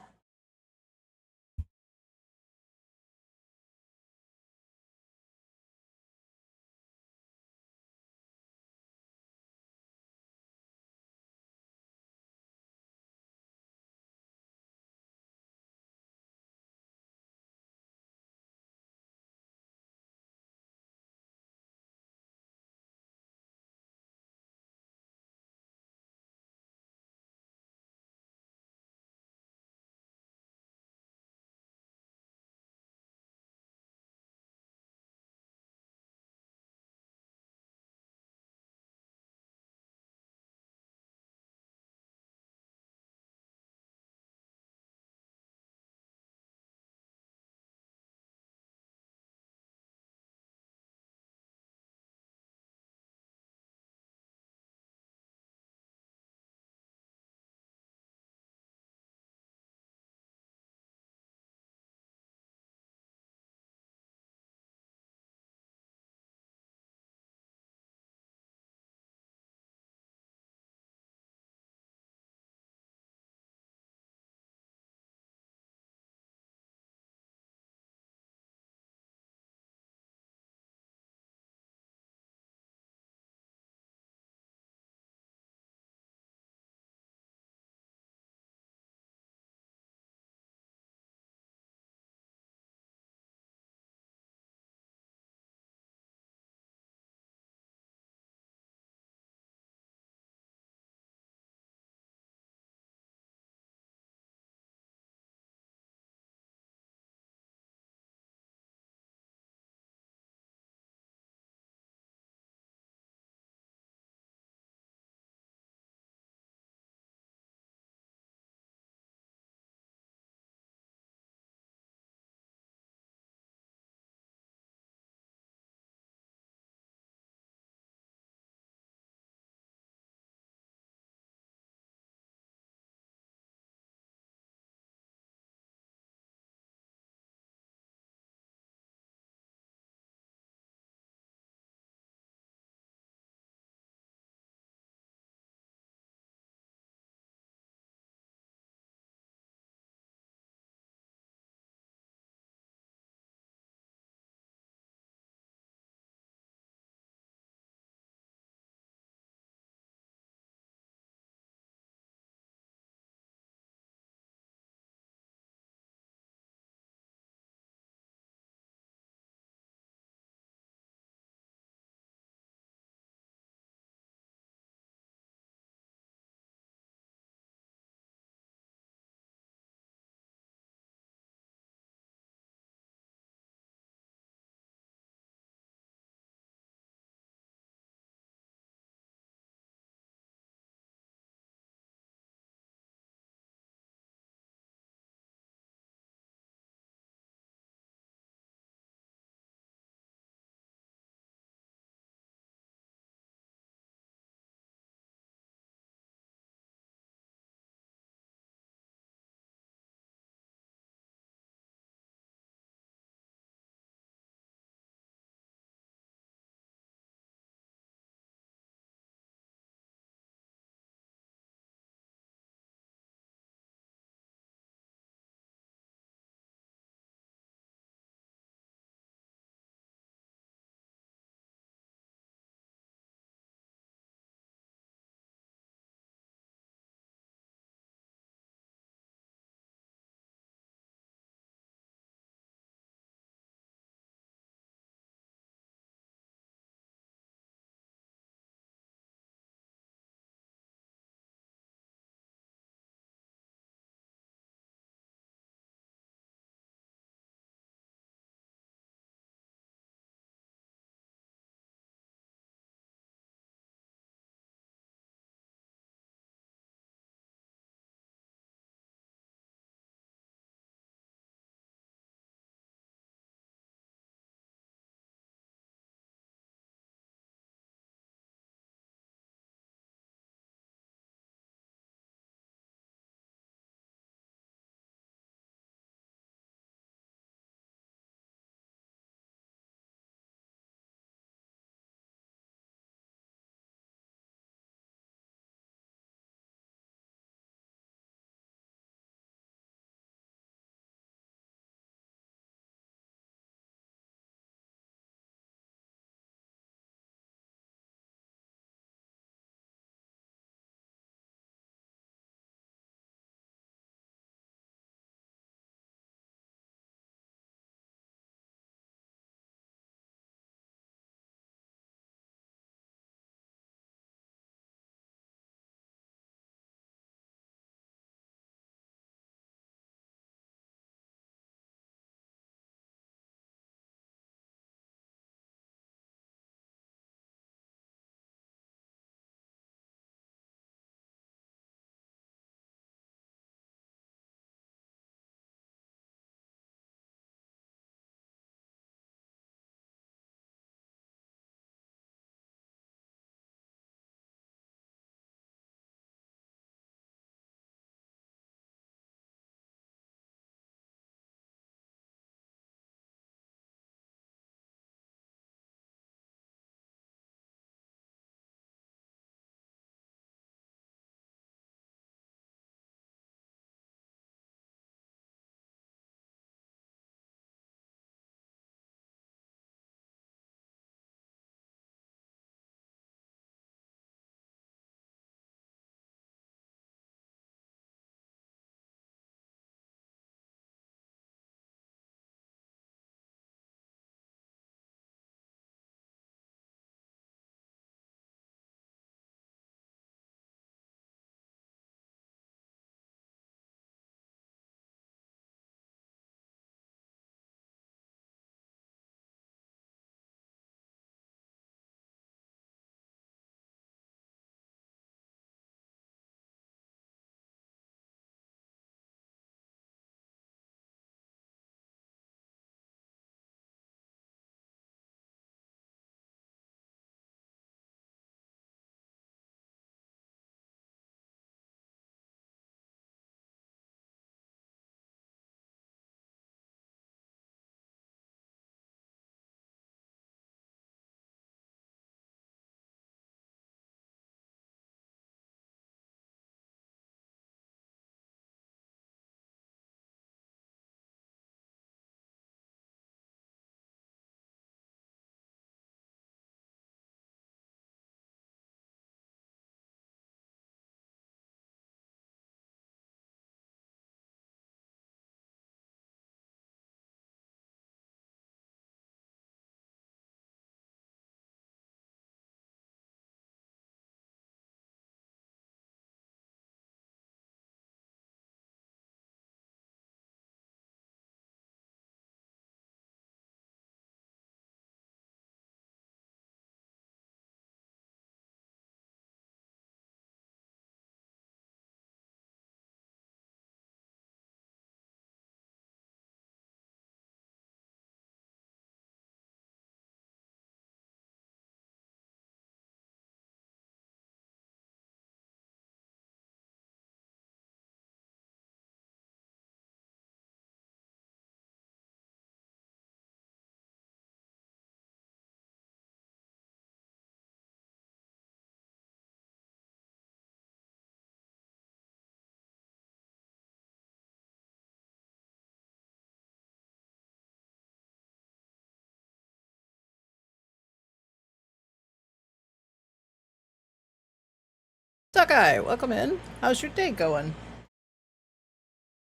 Tuckeye, welcome in. How's your day going?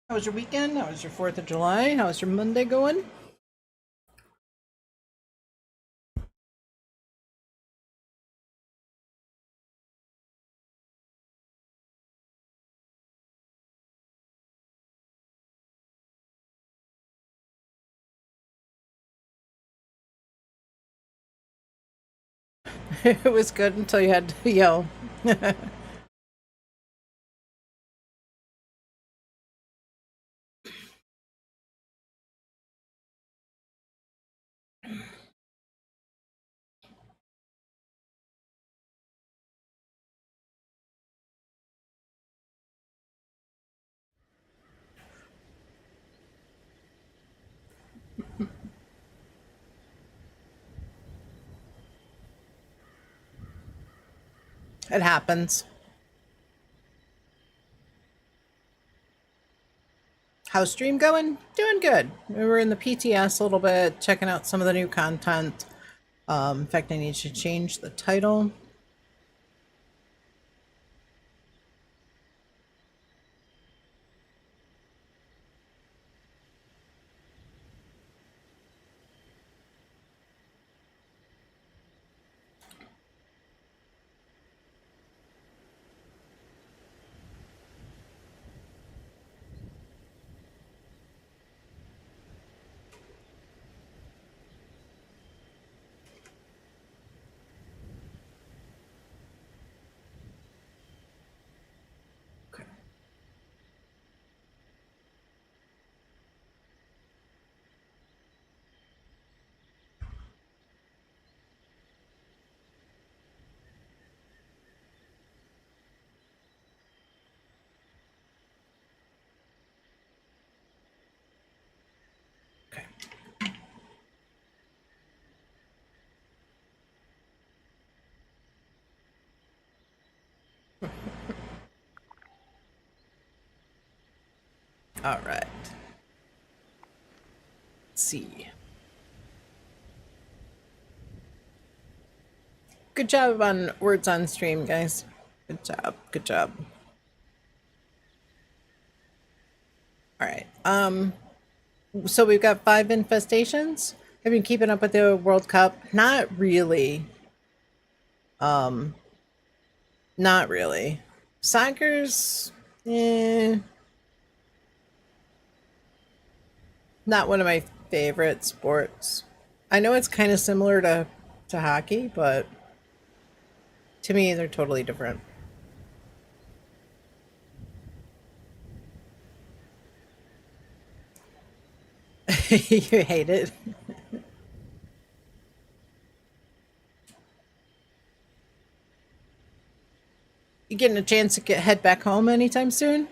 How was your weekend? How was your 4th of July? How was your Monday going? It was good until you had to yell. It happens. How's stream going? Doing good. We were in the PTS a little bit, checking out some of the new content. In fact, I need to change the title. Okay. Okay. All right. Let's see. Good job on words on stream, guys. Good job. Good job. All right. So we've got 5 infestations. Have you been keeping up with the World Cup? Not really. Not really. Soccer's not one of my favorite sports. I know it's kind of similar to hockey, but to me they're totally different. You hate it. You getting a chance to head back home anytime soon?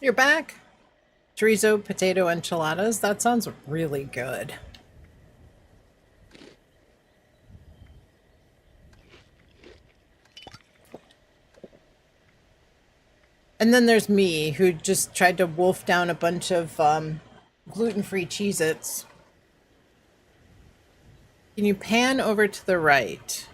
You're back. Chorizo potato enchiladas. That sounds really good. And then there's me, who just tried to wolf down a bunch of gluten-free Cheez-Its. Can you pan over to the right?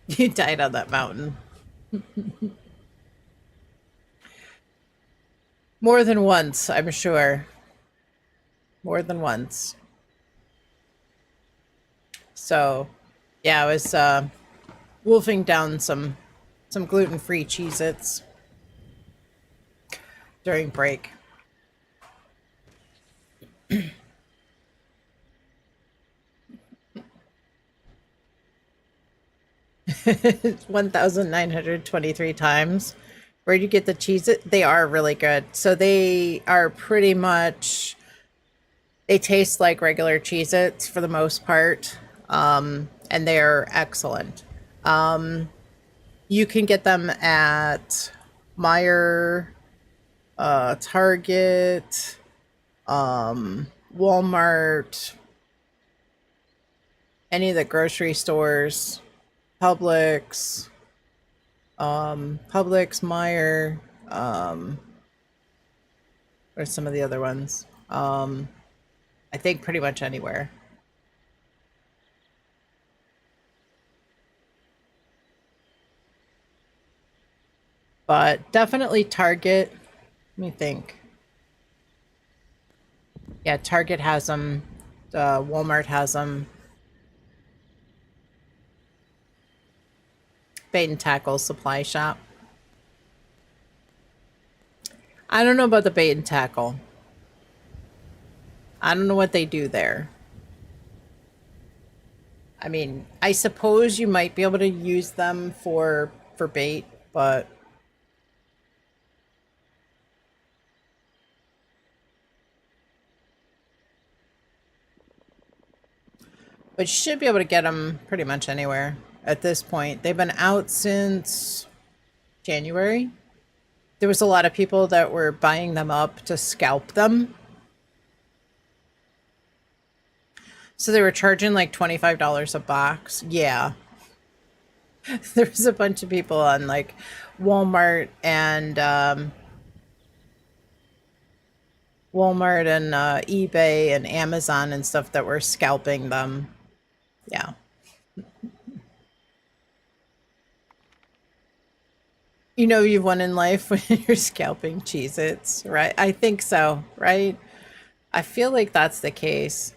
You died on that mountain. More than once, I'm sure. More than once. So, yeah, I was wolfing down some gluten-free Cheez-Its during break. 1,923 times. Where'd you get the Cheez-It? They are really good. So they are pretty much, they taste like regular Cheez-Its for the most part. And they're excellent. You can get them at Meijer, Target, Walmart, any of the grocery stores, Publix, Publix, Meijer, or some of the other ones. I think pretty much anywhere. But definitely Target. Let me think. Yeah, Target has them. Walmart has them. Bait and Tackle Supply Shop. I don't know about the Bait and Tackle. I don't know what they do there. I mean, I suppose you might be able to use them for bait, but you should be able to get them pretty much anywhere at this point. They've been out since January. There was a lot of people that were buying them up to scalp them. So they were charging like $25 a box. Yeah. There was a bunch of people on like Walmart and eBay and Amazon and stuff that were scalping them. Yeah. You know you've won in life when you're scalping Cheez-Its, right? I think so, right? I feel like that's the case.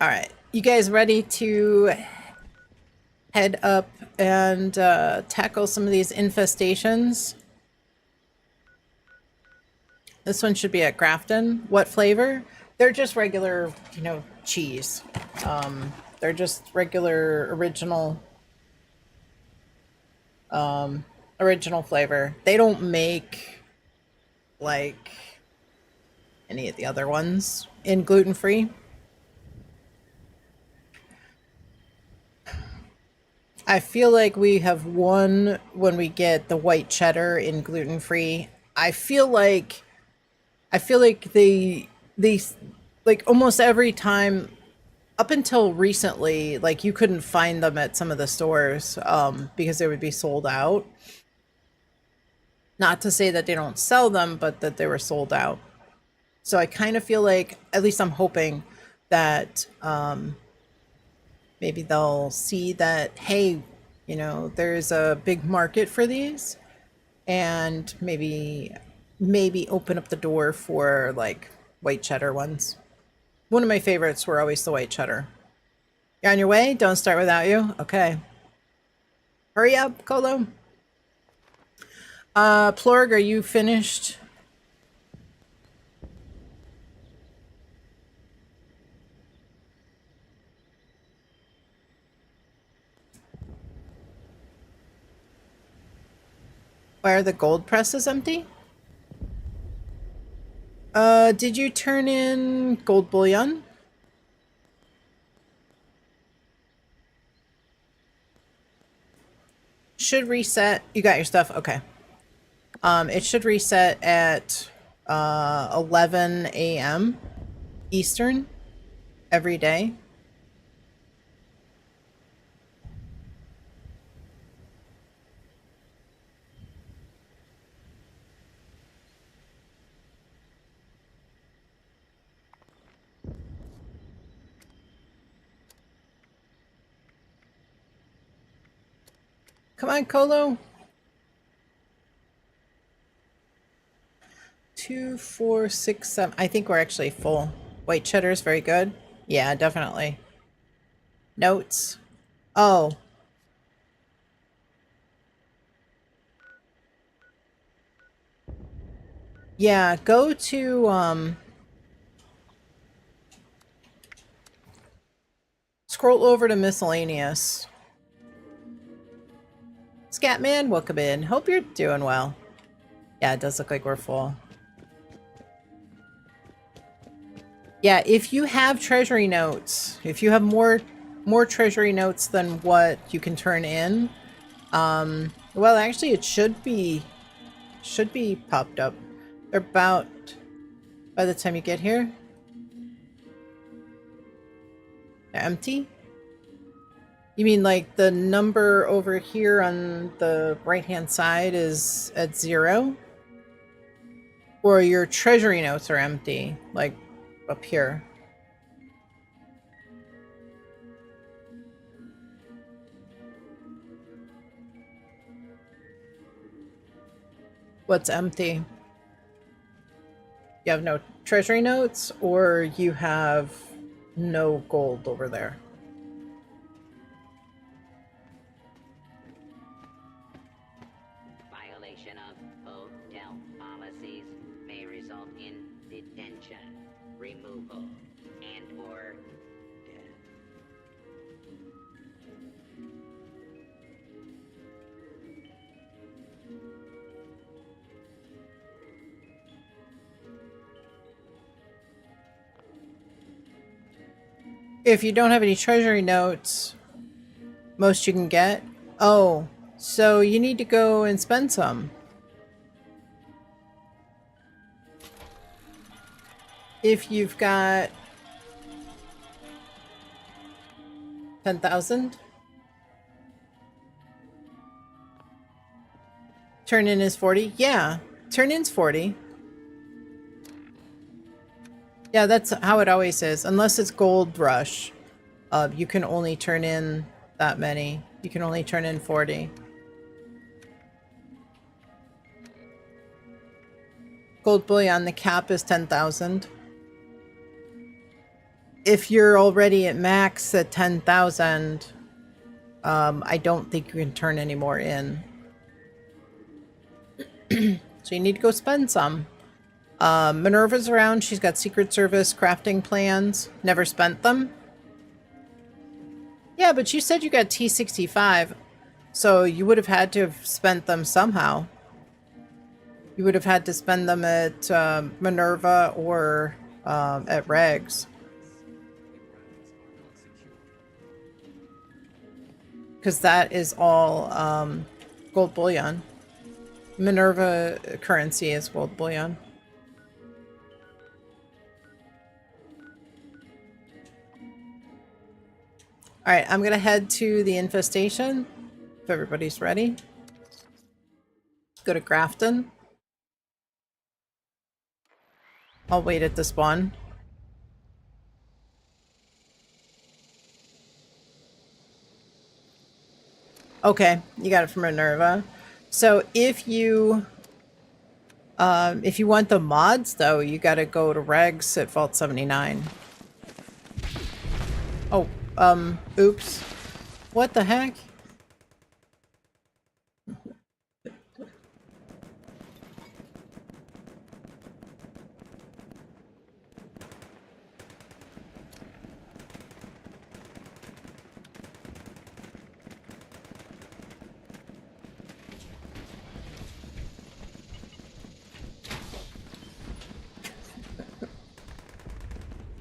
All right. You guys ready to head up and tackle some of these infestations? This one should be at Grafton. What flavor? They're just regular, cheese. They're just regular original flavor. They don't make like any of the other ones in gluten-free. I feel like we have won when we get the white cheddar in gluten-free. I feel like they like almost every time up until recently, like you couldn't find them at some of the stores because they would be sold out. Not to say that they don't sell them, but that they were sold out. So I kind of feel like, at least I'm hoping that maybe they'll see that, hey, there's a big market for these, and maybe open up the door for like white cheddar ones. One of my favorites were always the white cheddar. You're on your way? Don't start without you? Okay. Hurry up, Colo. Plorg, are you finished? Why are the gold presses empty? Did you turn in gold bullion? Should reset. You got your stuff? Okay. It should reset at 11 a.m. Eastern every day. Come on, Colo. 2, 4, 6, 7. I think we're actually full. White cheddar is very good. Yeah, definitely. Notes. Oh. Yeah, go to, scroll over to miscellaneous. Scatman, welcome in. Hope you're doing well. Yeah, it does look like we're full. Yeah, if you have treasury notes, if you have more treasury notes than what you can turn in, well, actually, it should be popped up. They're about by the time you get here. They're empty. You mean like the number over here on the right-hand side is at 0? Or your treasury notes are empty, like up here? What's empty? You have no treasury notes, or you have no gold over there? Violation of hotel policies may result in detention, removal, and/or death. If you don't have any treasury notes, most you can get. Oh, so you need to go and spend some. If you've got 10,000, turn in is 40. Yeah, turn in's 40. Yeah, that's how it always is. Unless it's Gold Rush, you can only turn in that many. You can only turn in 40. Gold bullion, the cap is 10,000. If you're already at max at 10,000, I don't think you can turn any more in. So you need to go spend some. Minerva's around. She's got Secret Service crafting plans. Never spent them. Yeah, but you said you got T65. So you would have had to have spent them somehow. You would have had to spend them at Minerva or at Regs. Because that is all gold bullion. Minerva currency is gold bullion. Alright, I'm gonna head to the infestation, if everybody's ready. Go to Grafton. I'll wait at the spawn. Okay, you got it from Minerva. So if you want the mods though, you gotta go to Regs at Vault 79. Oh, oops. What the heck?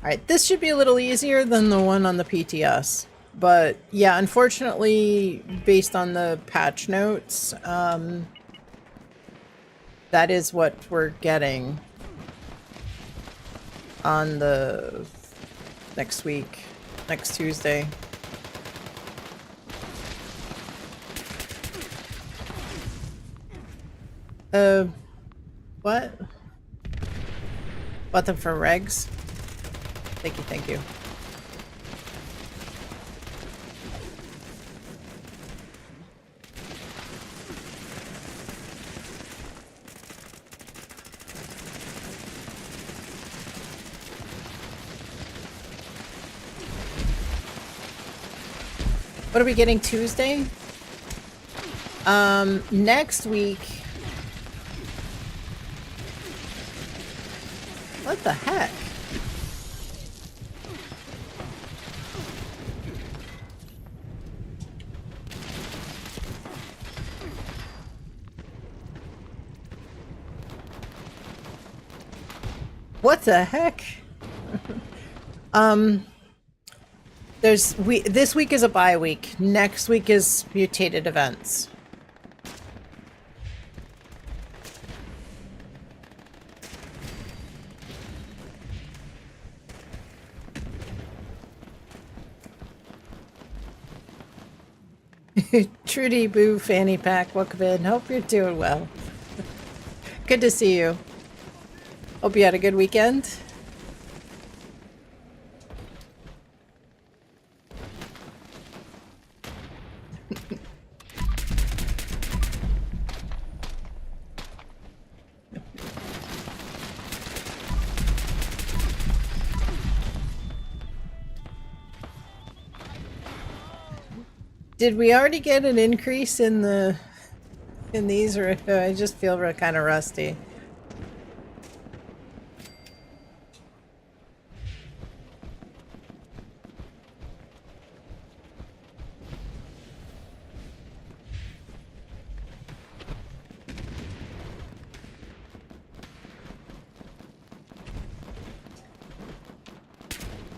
Alright, this should be a little easier than the one on the PTS. But yeah, unfortunately, based on the patch notes, that is what we're getting on the next week, next Tuesday. What? Bought them from Regs? Thank you, thank you. What are we getting Tuesday? Next week. What the heck? What the heck? This week is a bye week. Next week is mutated events. Trudy Boo Fanny Pack, welcome in. Hope you're doing well. Good to see you. Hope you had a good weekend. Did we already get an increase in these, or I just feel kind of rusty?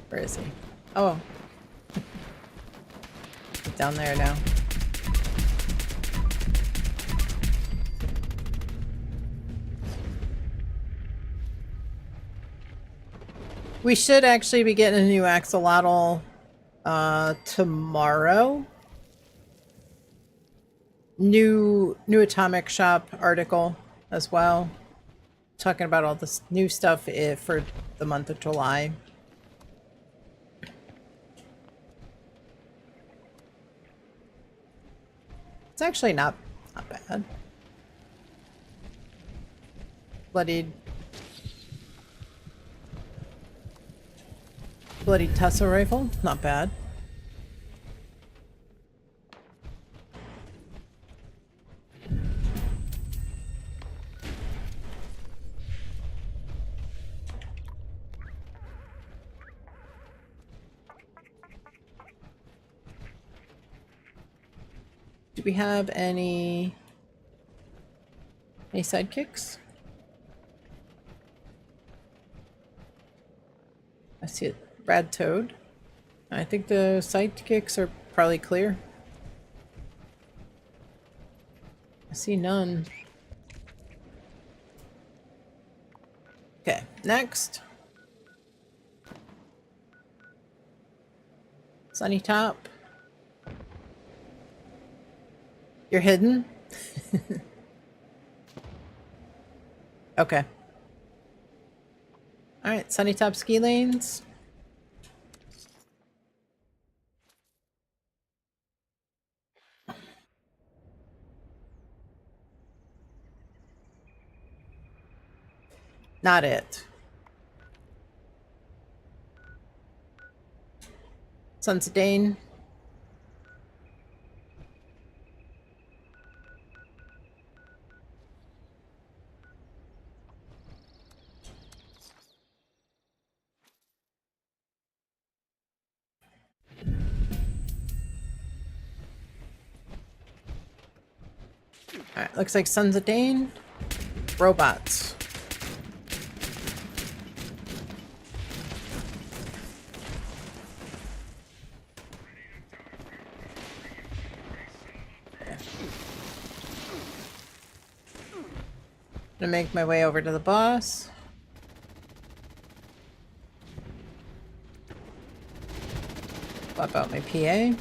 Where is he? Oh. Down there now. We should actually be getting a new axolotl tomorrow. New Atomic Shop article as well. Talking about all this new stuff for the month of July. It's actually not bad. Bloodied tussle rifle, not bad. Do we have any sidekicks? I see it. Brad Toad. I think the sidekicks are probably clear. I see none. Okay, next. Sunny Top. You're hidden? Okay. Alright, Sunny Top ski lanes. Not it. Sons of Dane. Alright, looks like Sons of Dane. Robots. Gonna make my way over to the boss. Swap out my PA.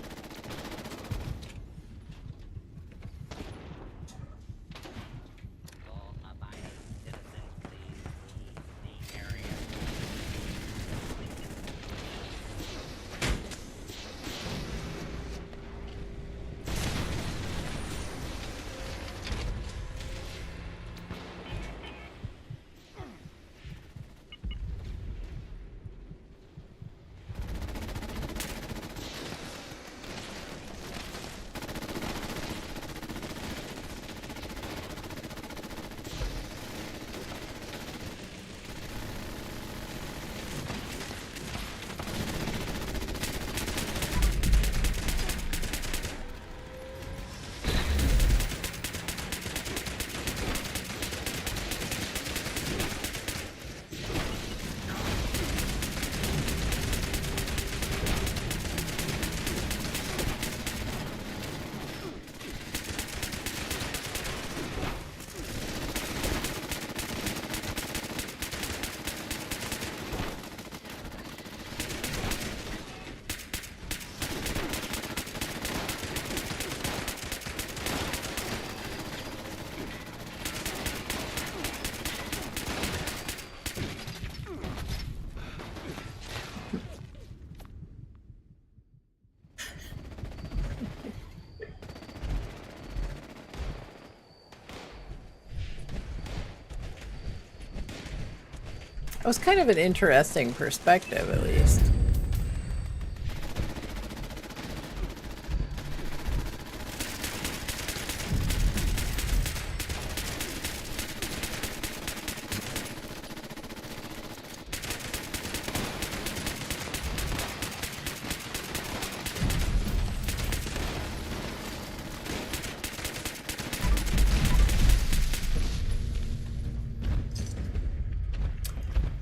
That was kind of an interesting perspective, at least.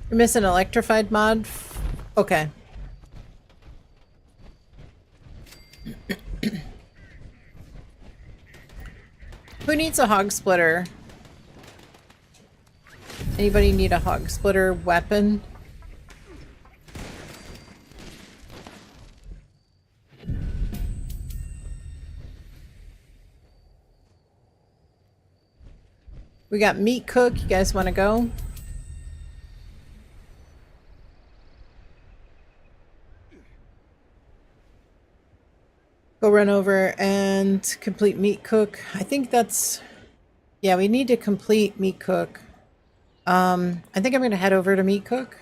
You're missing electrified mod? Okay. Who needs a hog splitter? Anybody need a hog splitter weapon? We got meat cook. You guys want to go? Go run over and complete meat cook. I think that's... Yeah, we need to complete meat cook. I think I'm going to head over to meat cook.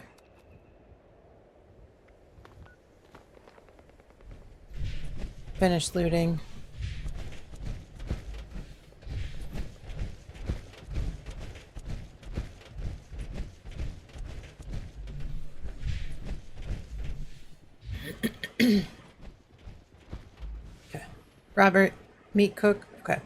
Finish looting. Okay. Robert, meat cook. Okay.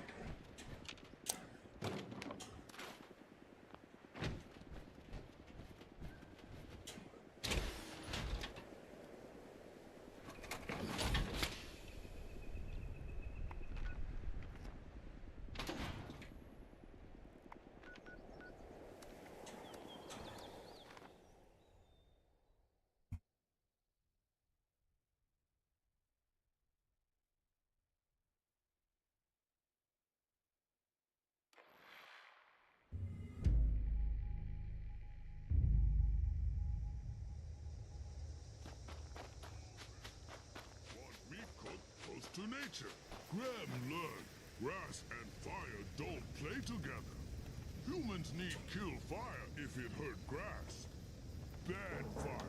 To nature. Graham learned grass and fire don't play together. Humans need kill fire if it hurt grass. Bad fire.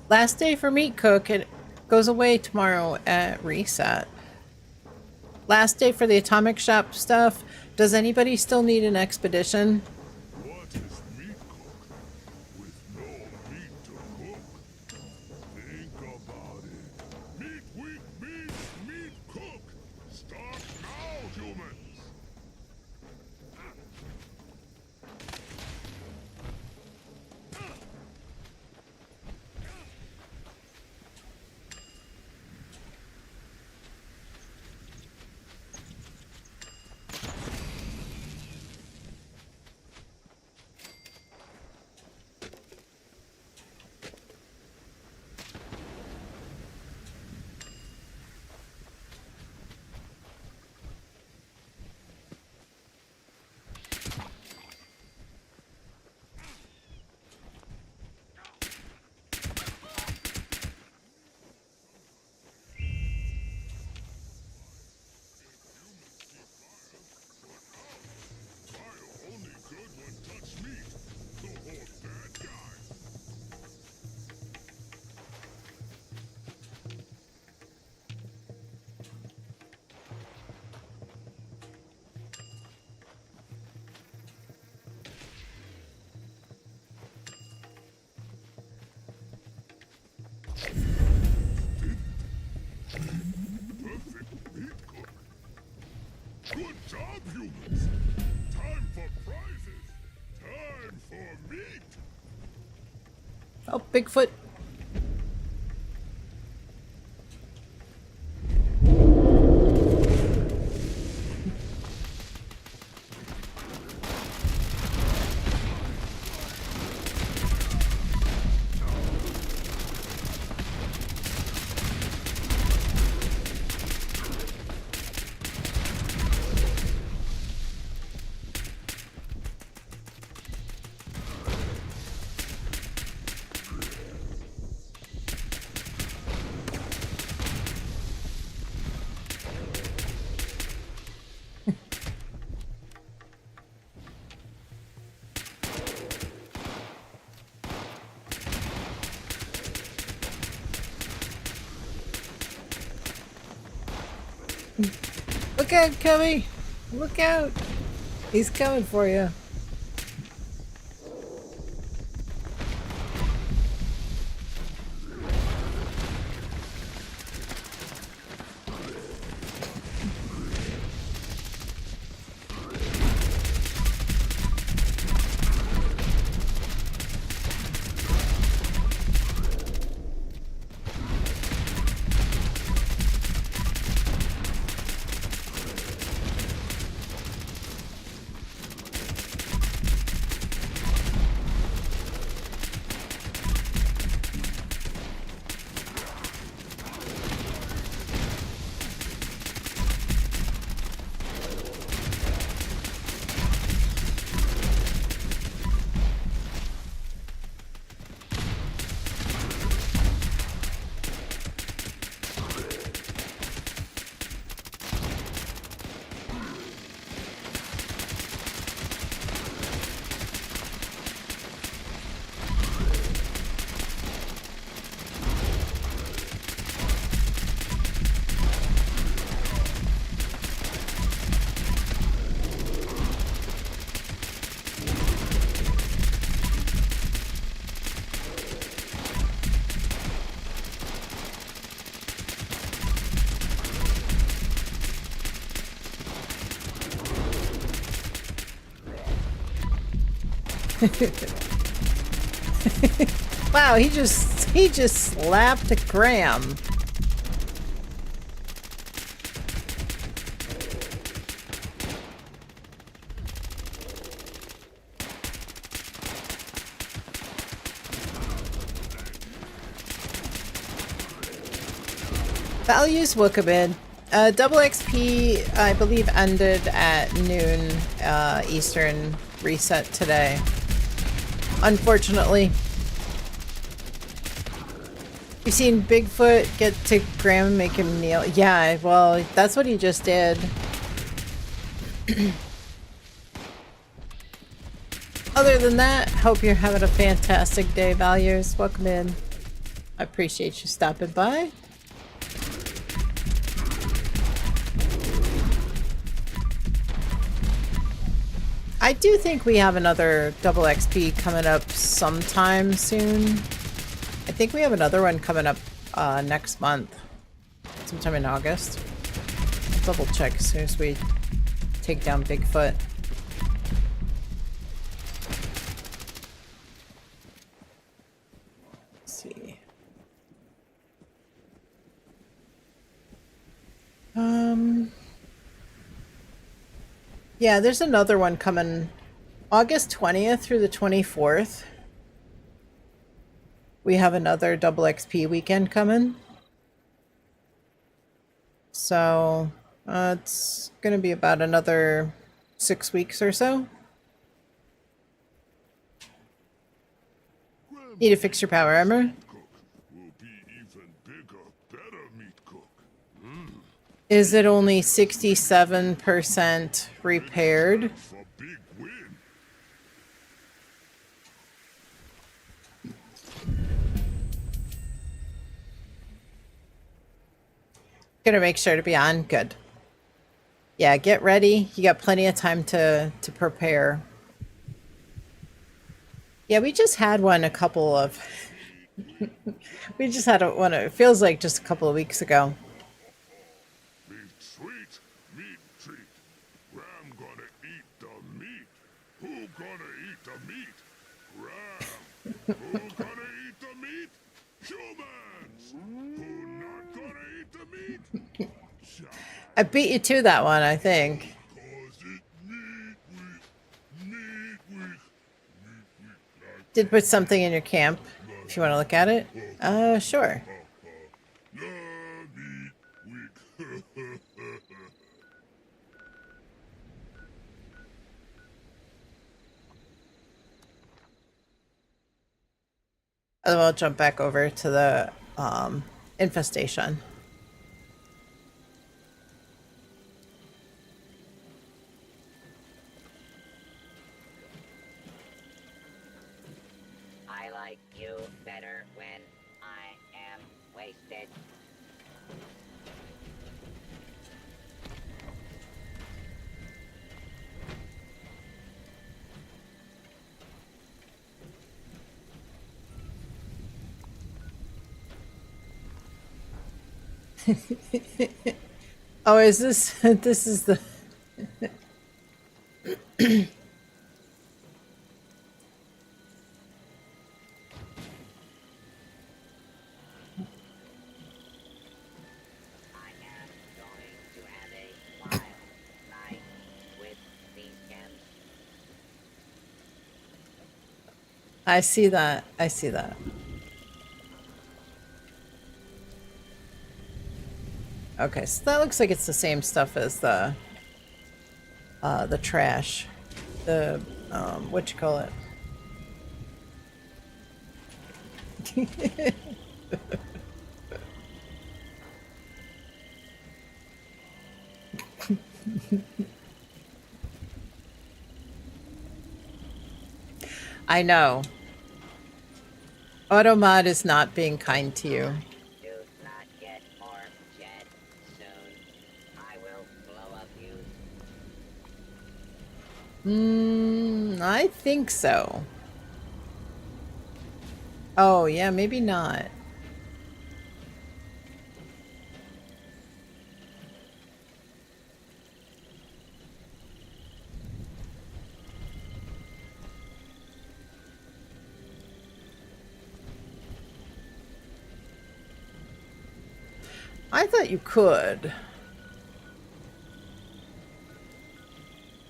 Last day for meat cook. It goes away tomorrow at reset. Last day for the atomic shop stuff. Does anybody still need an expedition? What is meat cook? With no meat to cook. Think about it. Meat week means meat cook. Start now, humans. Good job, humans! Time for prizes! Time for meat! Oh, Bigfoot. Look out, Cubby! Look out! He's coming for you. Wow, he just slapped Graham. Values Wookabid. Double XP, I believe, ended at noon Eastern reset today. Unfortunately. You've seen Bigfoot get to Graham and make him kneel. Yeah, well, that's what he just did. Other than that, hope you're having a fantastic day, Values. Welcome in. I appreciate you stopping by. I do think we have another double XP coming up sometime soon. I think we have another one coming up next month. Sometime in August. I'll double check as soon as we take down Bigfoot. Let's see. Yeah, there's another one coming August 20th through the 24th. We have another double XP weekend coming. So, it's gonna be about another 6 weeks or so. Need to fix your power armor. Will be even bigger, better meat cook. Is it only 67% repaired? For big win. Gonna make sure to be on. Good. Yeah, get ready. You got plenty of time to prepare. Yeah, we just had one a couple of... we just had one, it feels like just a couple of weeks ago. Meat treat, meat treat. Ram gonna eat the meat. Who gonna eat the meat? Ram. Who gonna eat the meat? Humans. Who not gonna eat the meat? I beat you to that one, I think. Cause it meat week. Meat week. Did put something in your camp, if you want to look at it. Sure. Meat week. I'll jump back over to the infestation. I like you better when I am wasted. Oh, is this this is the I am going to have a wild night with these gems. I see that. I see that. Okay, so that looks like it's the same stuff as the trash. The what you call it? I know. Automod is not being kind to you. Do not get more jet soon. I will blow up you. I think so. Oh, yeah, maybe not. I thought you could.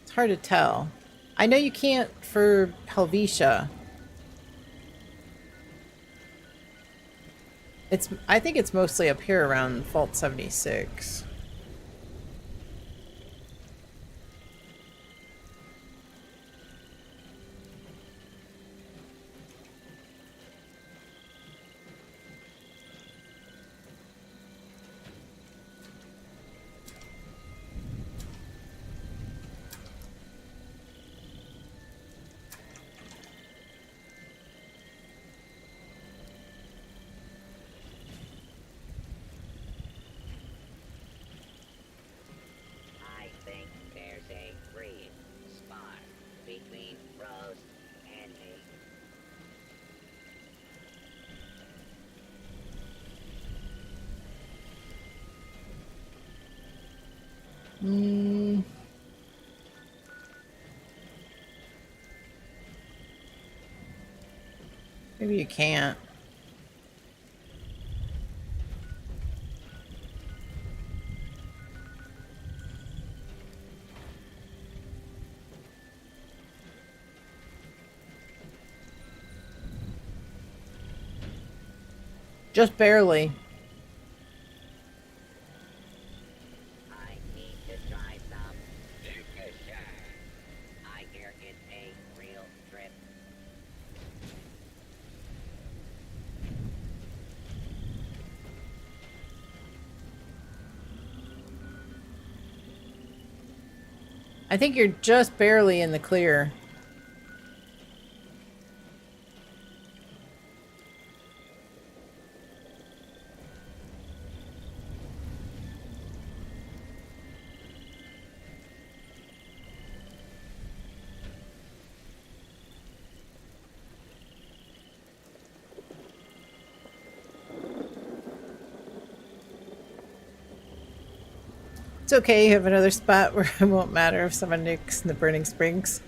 It's hard to tell. I know you can't for Helvetia. I think it's mostly up here around Fault 76. I think there's a brief spark between Rose and me. Maybe you can't. Just barely. I need to try some Nukes. I hear it's a real trip. I think you're just barely in the clear. It's okay, you have another spot where it won't matter if someone nukes in the Burning Springs.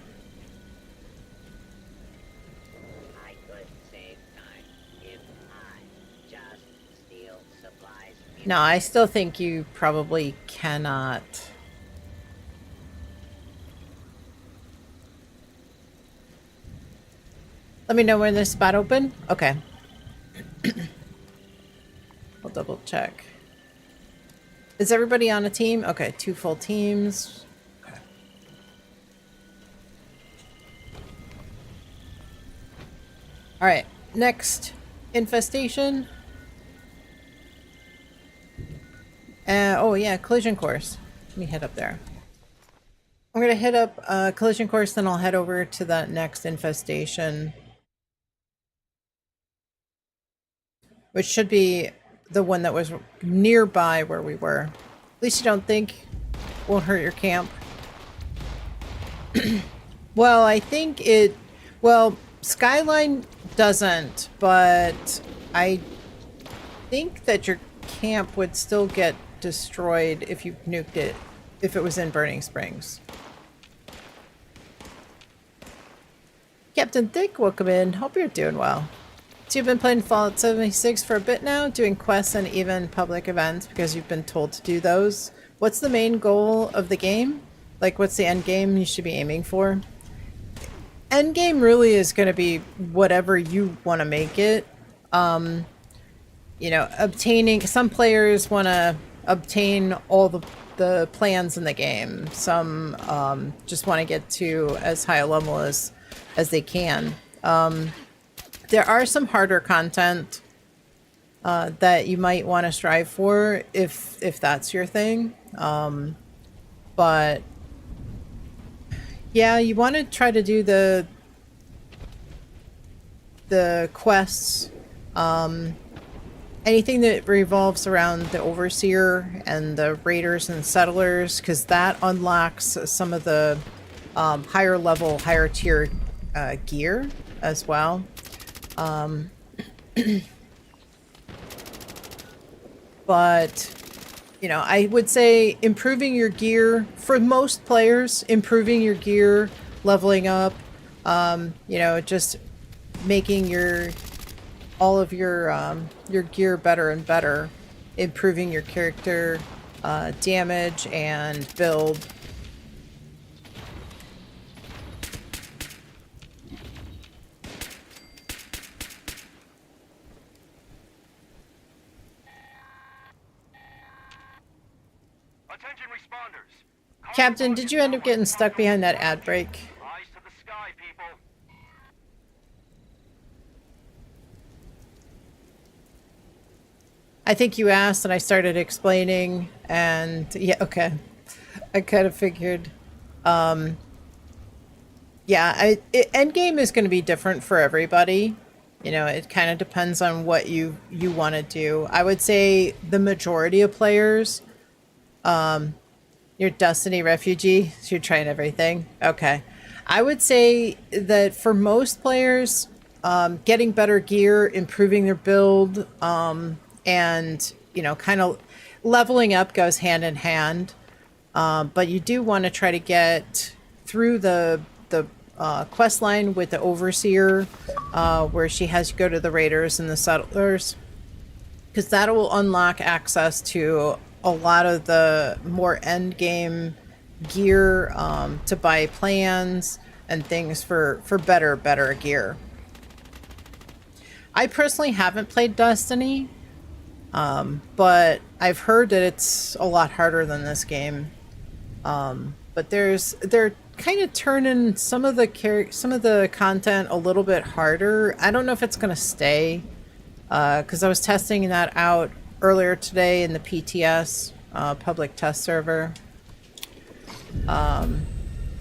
I could save time if I just steal supplies. No, I still think you probably cannot. Let me know when there's a spot open. Okay. I'll double check. Is everybody on a team? Okay, 2 full teams. Okay. All right, next infestation. Oh yeah, collision course. Let me head up there. I'm gonna hit up collision course, then I'll head over to that next infestation, which should be the one that was nearby where we were. At least you don't think won't hurt your camp. Well, I think it... Well, Skyline doesn't, but I think that your camp would still get destroyed if you nuked it, if it was in Burning Springs. Captain Thick, welcome in. Hope you're doing well. So you've been playing Fallout 76 for a bit now, doing quests and even public events because you've been told to do those. What's the main goal of the game? Like, what's the end game you should be aiming for? End game really is going to be whatever you want to make it. You know, obtaining, some players want to obtain all the plans in the game. Some just want to get to as high a level as they can. There are some harder content that you might want to strive for if that's your thing. But yeah, you want to try to do the quests. Anything that revolves around the Overseer and the Raiders and Settlers, because that unlocks some of the higher level, higher tier gear as well. But, you know, I would say improving your gear, for most players, improving your gear, leveling up, you know, just making all of your gear better and better, improving your character damage and build. Attention responders. Captain, did you end up getting stuck behind that ad break? Eyes to the sky, people. I think you asked and I started explaining, and yeah, okay. I kind of figured. Yeah, endgame is going to be different for everybody. You know, it kind of depends on what you want to do. I would say the majority of players, you're Destiny refugee, so you're trying everything. Okay. I would say that for most players, getting better gear, improving their build, and, you know, kind of leveling up goes hand in hand. But you do want to try to get through the quest line with the Overseer, where she has you go to the Raiders and the Settlers, because that will unlock access to a lot of the more end game gear, to buy plans and things for better gear. I personally haven't played Destiny, but I've heard that it's a lot harder than this game. But they're kind of turning some of the content a little bit harder. I don't know if it's gonna stay, because I was testing that out earlier today in the PTS public test server.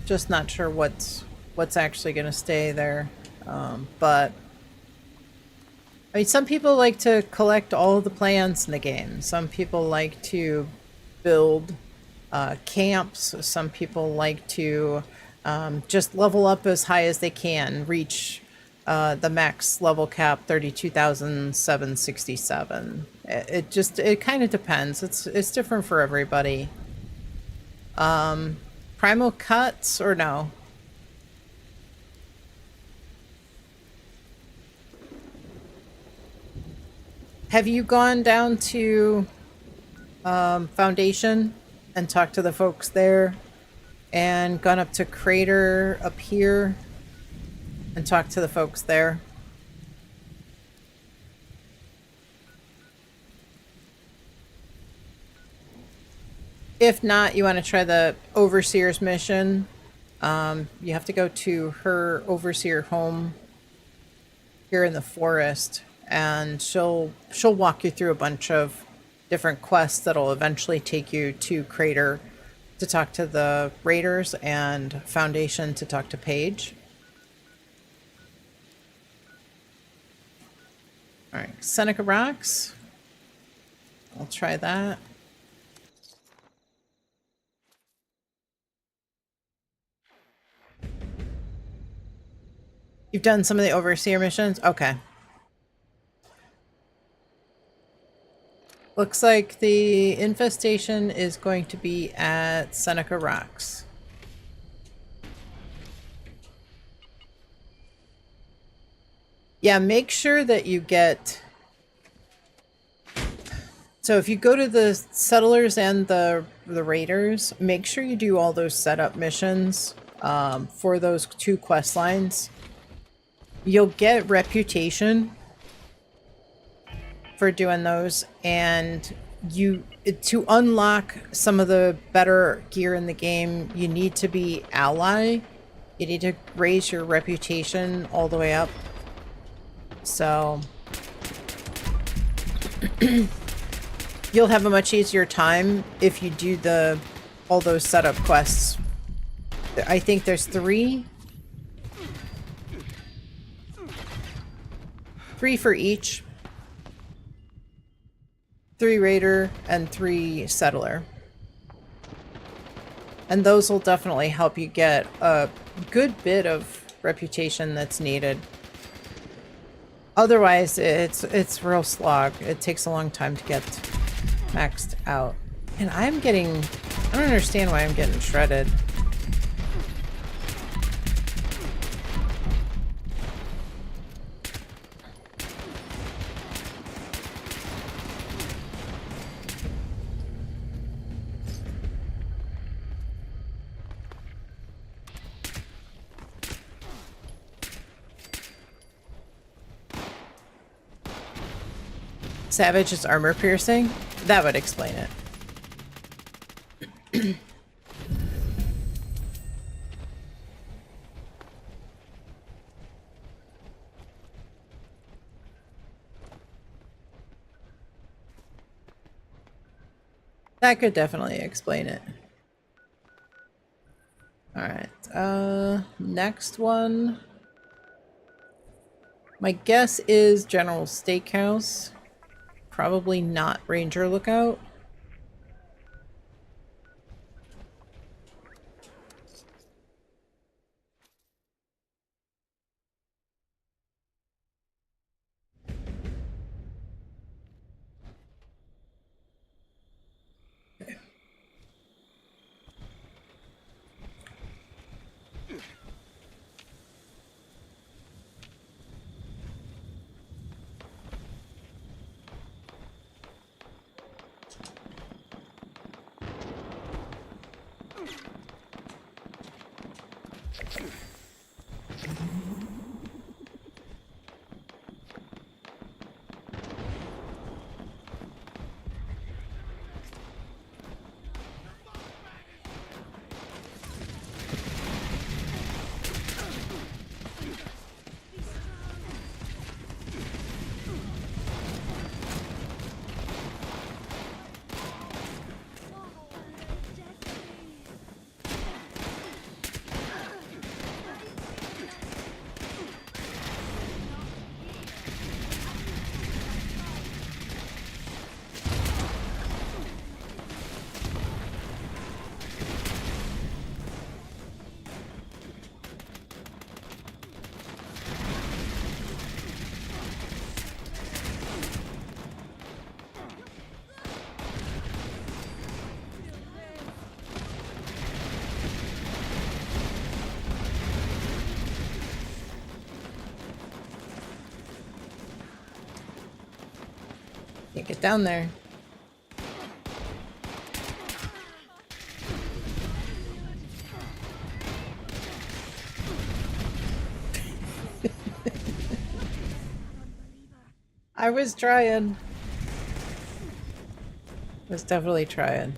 Just not sure what's actually gonna stay there, but. I mean, some people like to collect all of the plants in the game. Some people like to build camps. Some people like to just level up as high as they can, reach the max level cap 32,767. It kind of depends. It's different for everybody. Primal cuts or no? Have you gone down to Foundation and talked to the folks there, and gone up to Crater up here and talked to the folks there? If not, you want to try the Overseer's mission. You have to go to her Overseer home here in the forest, and she'll walk you through a bunch of different quests that'll eventually take you to Crater to talk to the Raiders and Foundation to talk to Paige. All right, Seneca Rocks. I'll try that. You've done some of the Overseer missions? Okay. Looks like the infestation is going to be at Seneca Rocks. Yeah, make sure that you get... So if you go to the settlers and the raiders, make sure you do all those setup missions for those 2 quest lines. You'll get reputation for doing those, and to unlock some of the better gear in the game, you need to be ally. You need to raise your reputation all the way up. So you'll have a much easier time if you do all those setup quests. I think there's 3 for each. 3 raider and 3 settler. And those will definitely help you get a good bit of reputation that's needed. Otherwise, it's real slog. It takes a long time to get maxed out. And I don't understand why I'm getting shredded. Savage is armor piercing? That would explain it. That could definitely explain it. Alright, next one. My guess is General Steakhouse. Probably not Ranger Lookout. Can't get down there. I was trying. Was definitely trying.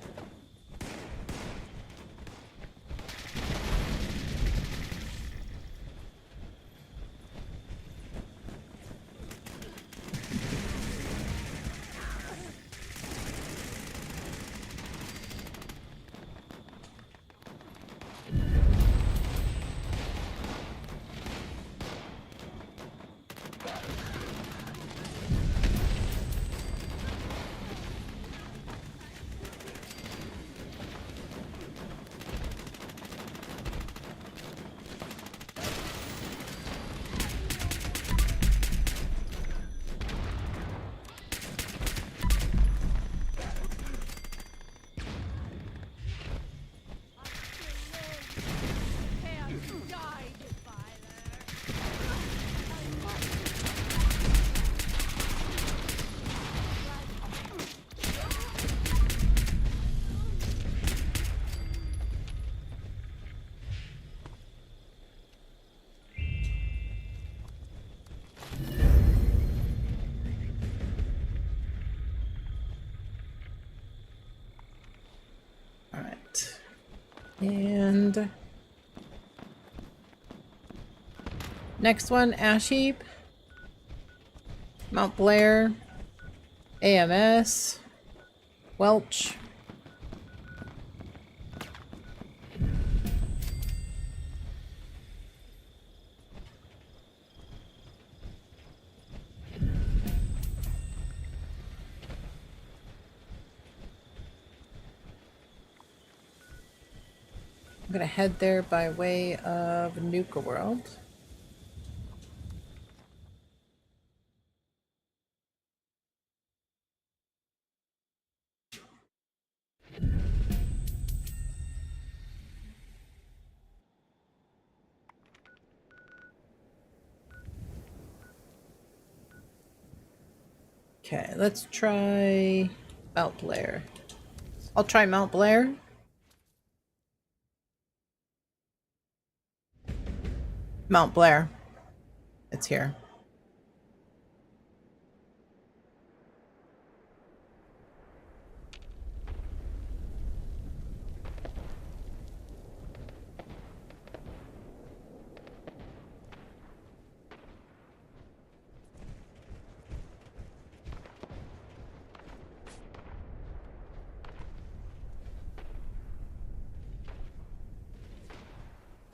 Alright. And next one, Ash Heap, Mount Blair, AMS, Welch. I'm gonna head there by way of Nuka World. Okay, let's try Mount Blair. I'll try Mount Blair. Mount Blair. It's here.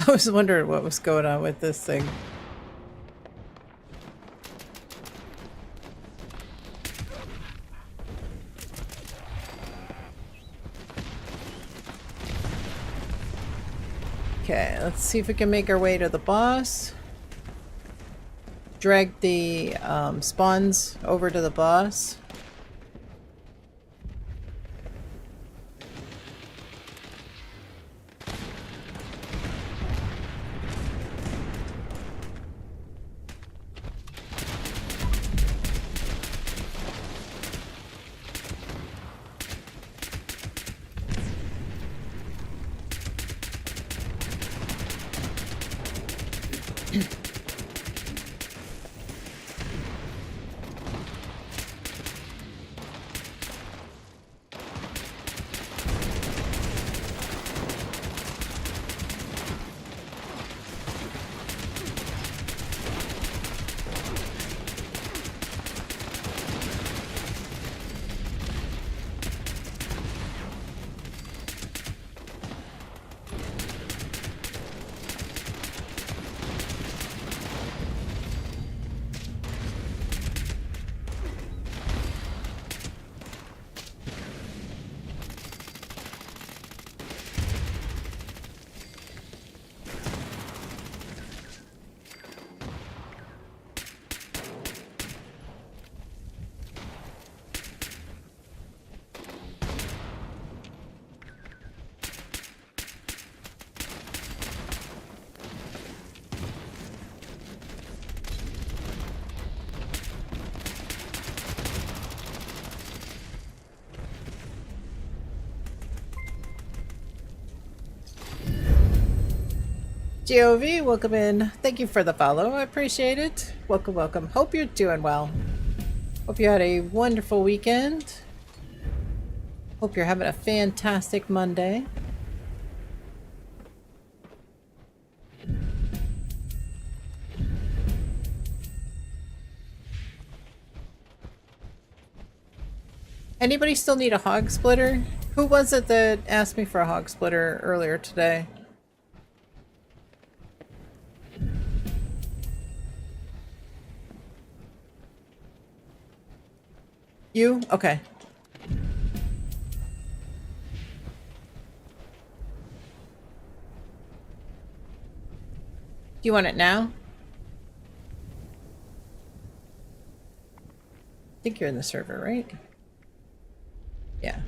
I was wondering what was going on with this thing. Okay, let's see if we can make our way to the boss. Drag the spawns over to the boss. GOV, welcome in. Thank you for the follow. I appreciate it. Welcome, welcome. Hope you're doing well. Hope you had a wonderful weekend. Hope you're having a fantastic Monday. Anybody still need a hog splitter? Who was it that asked me for a hog splitter earlier today? You? Okay. Do you want it now? I think you're in the server, right? Yeah.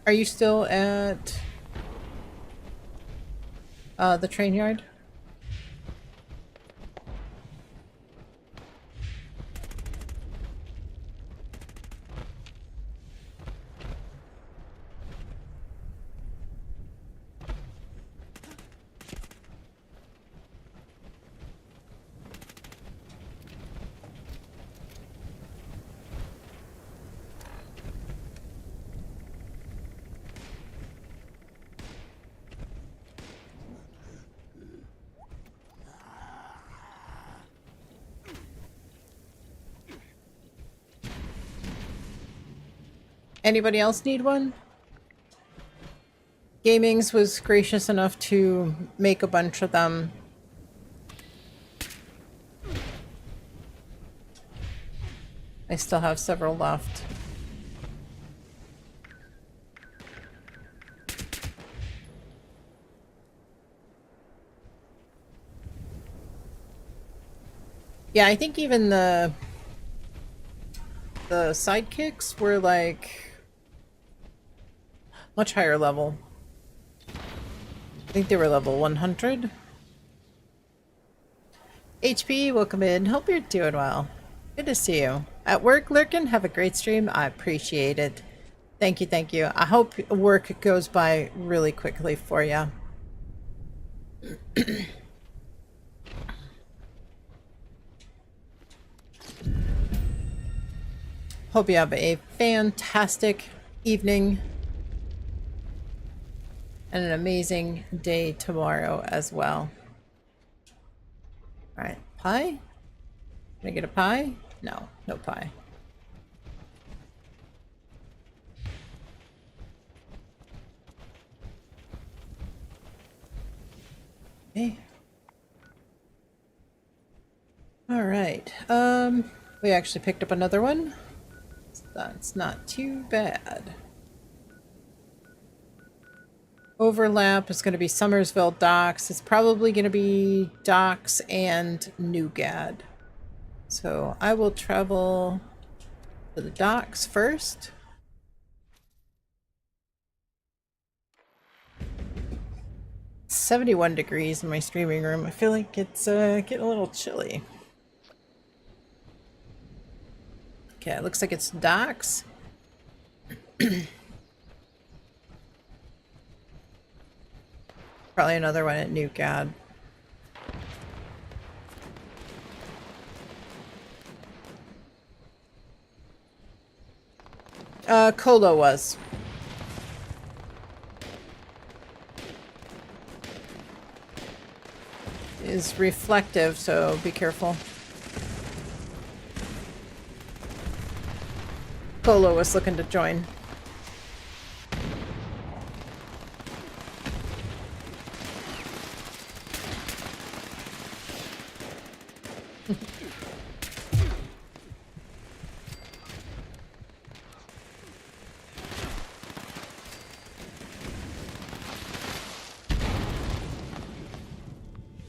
Are you still at the train yard? Anybody else need one? Gamings was gracious enough to make a bunch of them. I still have several left. Yeah, I think even the sidekicks were like much higher level. I think they were level 100. HP, welcome in. Hope you're doing well. Good to see you. At work, lurking. Have a great stream. I appreciate it. Thank you, thank you. I hope work goes by really quickly for you. Hope you have a fantastic evening and an amazing day tomorrow as well. All right, pie? Can I get a pie? No, no pie. Okay. All right. We actually picked up another one. That's not too bad. Overlap is going to be Summersville Docks. It's probably going to be Docks and Newgad. So I will travel to the docks first. It's 71 degrees in my streaming room. I feel like it's getting a little chilly. Okay, it looks like it's docks. Probably another one at Newgad. Colo was. Is reflective, so be careful. Colo was looking to join.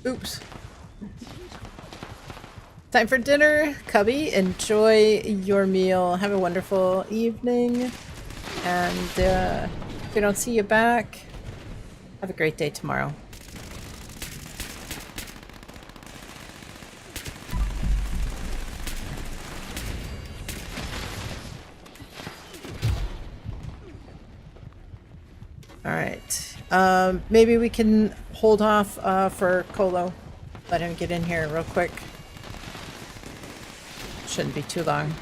Oops. Time for dinner, Cubby. Enjoy your meal. Have a wonderful evening. And if we don't see you back, have a great day tomorrow. Alright. Maybe we can hold off for Colo. Let him get in here real quick. Shouldn't be too long.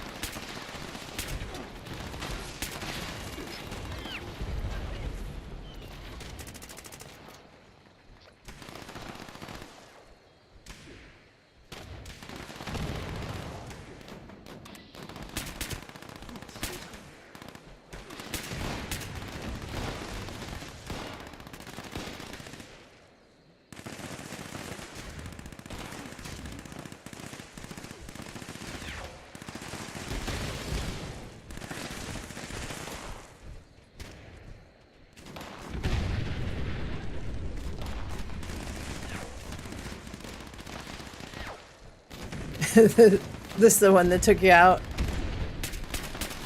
This is the one that took you out.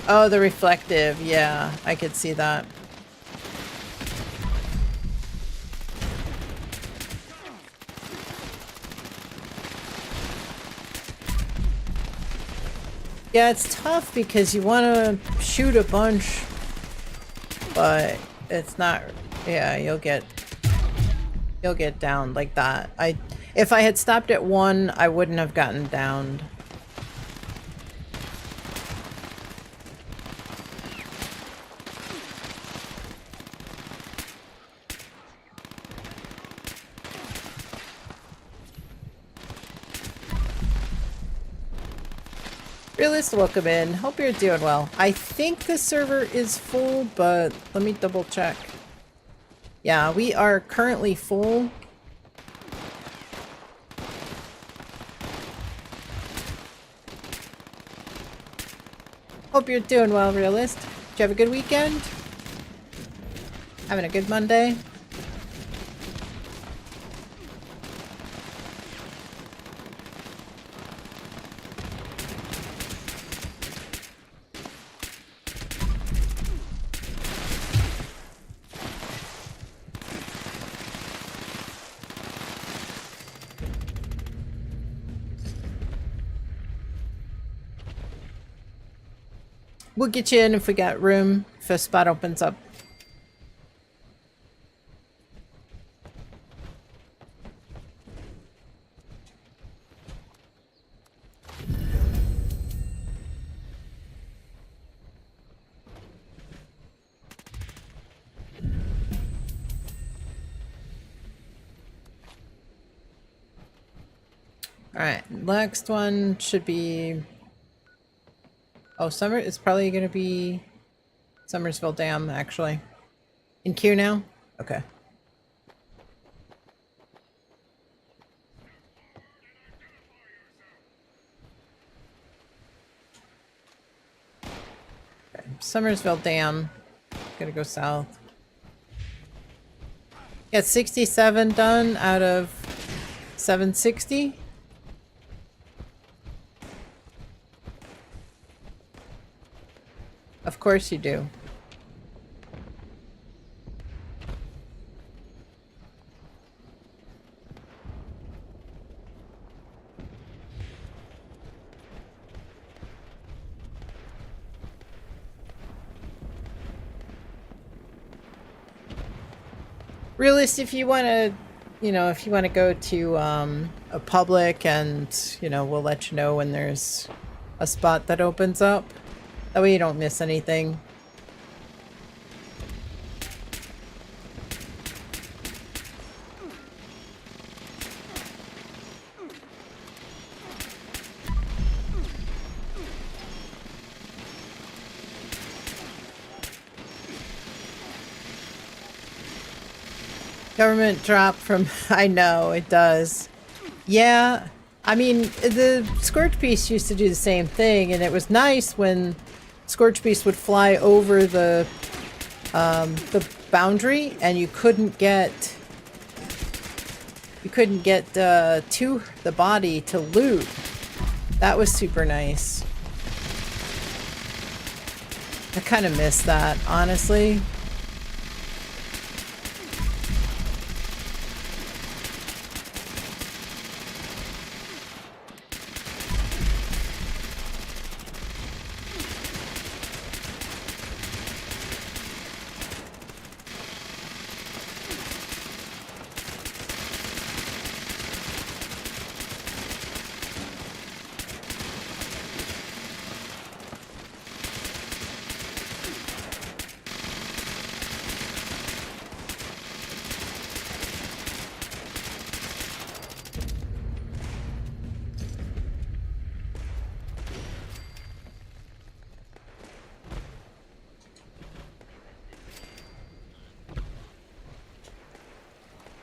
Oh, the reflective. Yeah, I could see that. Yeah, it's tough because you want to shoot a bunch, but it's not. Yeah, you'll get downed like that. If I had stopped at one, I wouldn't have gotten downed. Realist, welcome in. Hope you're doing well. I think the server is full, but let me double check. Yeah, we are currently full. Hope you're doing well, Realist. Did you have a good weekend? Having a good Monday? We'll get you in if we got room, if a spot opens up. Alright, next one should be... Oh, Summer is probably going to be Summersville Dam, actually. In queue now? Okay. Okay. Summersville Dam. Gonna go south. Got 67 done out of 760. Of course you do. Realist, if you want to, you know, if you want to go to a public and, you know, we'll let you know when there's a spot that opens up. That way you don't miss anything. Government drop from... I know, it does. Yeah, I mean, the Scorch Beast used to do the same thing, and it was nice when Scorch Beast would fly over the boundary, and you couldn't get to the body to loot. That was super nice. I kind of miss that, honestly.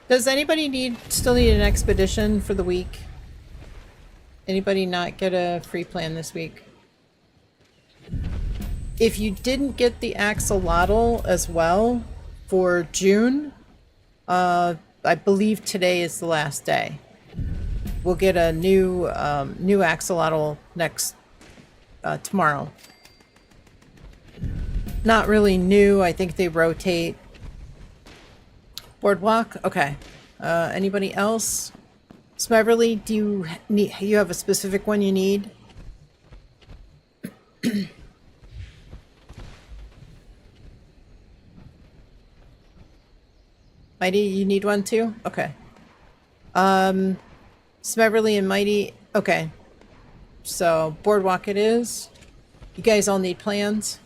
Does anybody still need an expedition for the week? Anybody not get a free plan this week? If you didn't get the axolotl as well for June, I believe today is the last day. We'll get a new axolotl next tomorrow. Not really new. I think they rotate. Boardwalk? Okay. Anybody else? Smeverly, do you have a specific one you need? Mighty, you need one too? Okay. Smeverly and Mighty, okay. So, Boardwalk it is. You guys all need plans?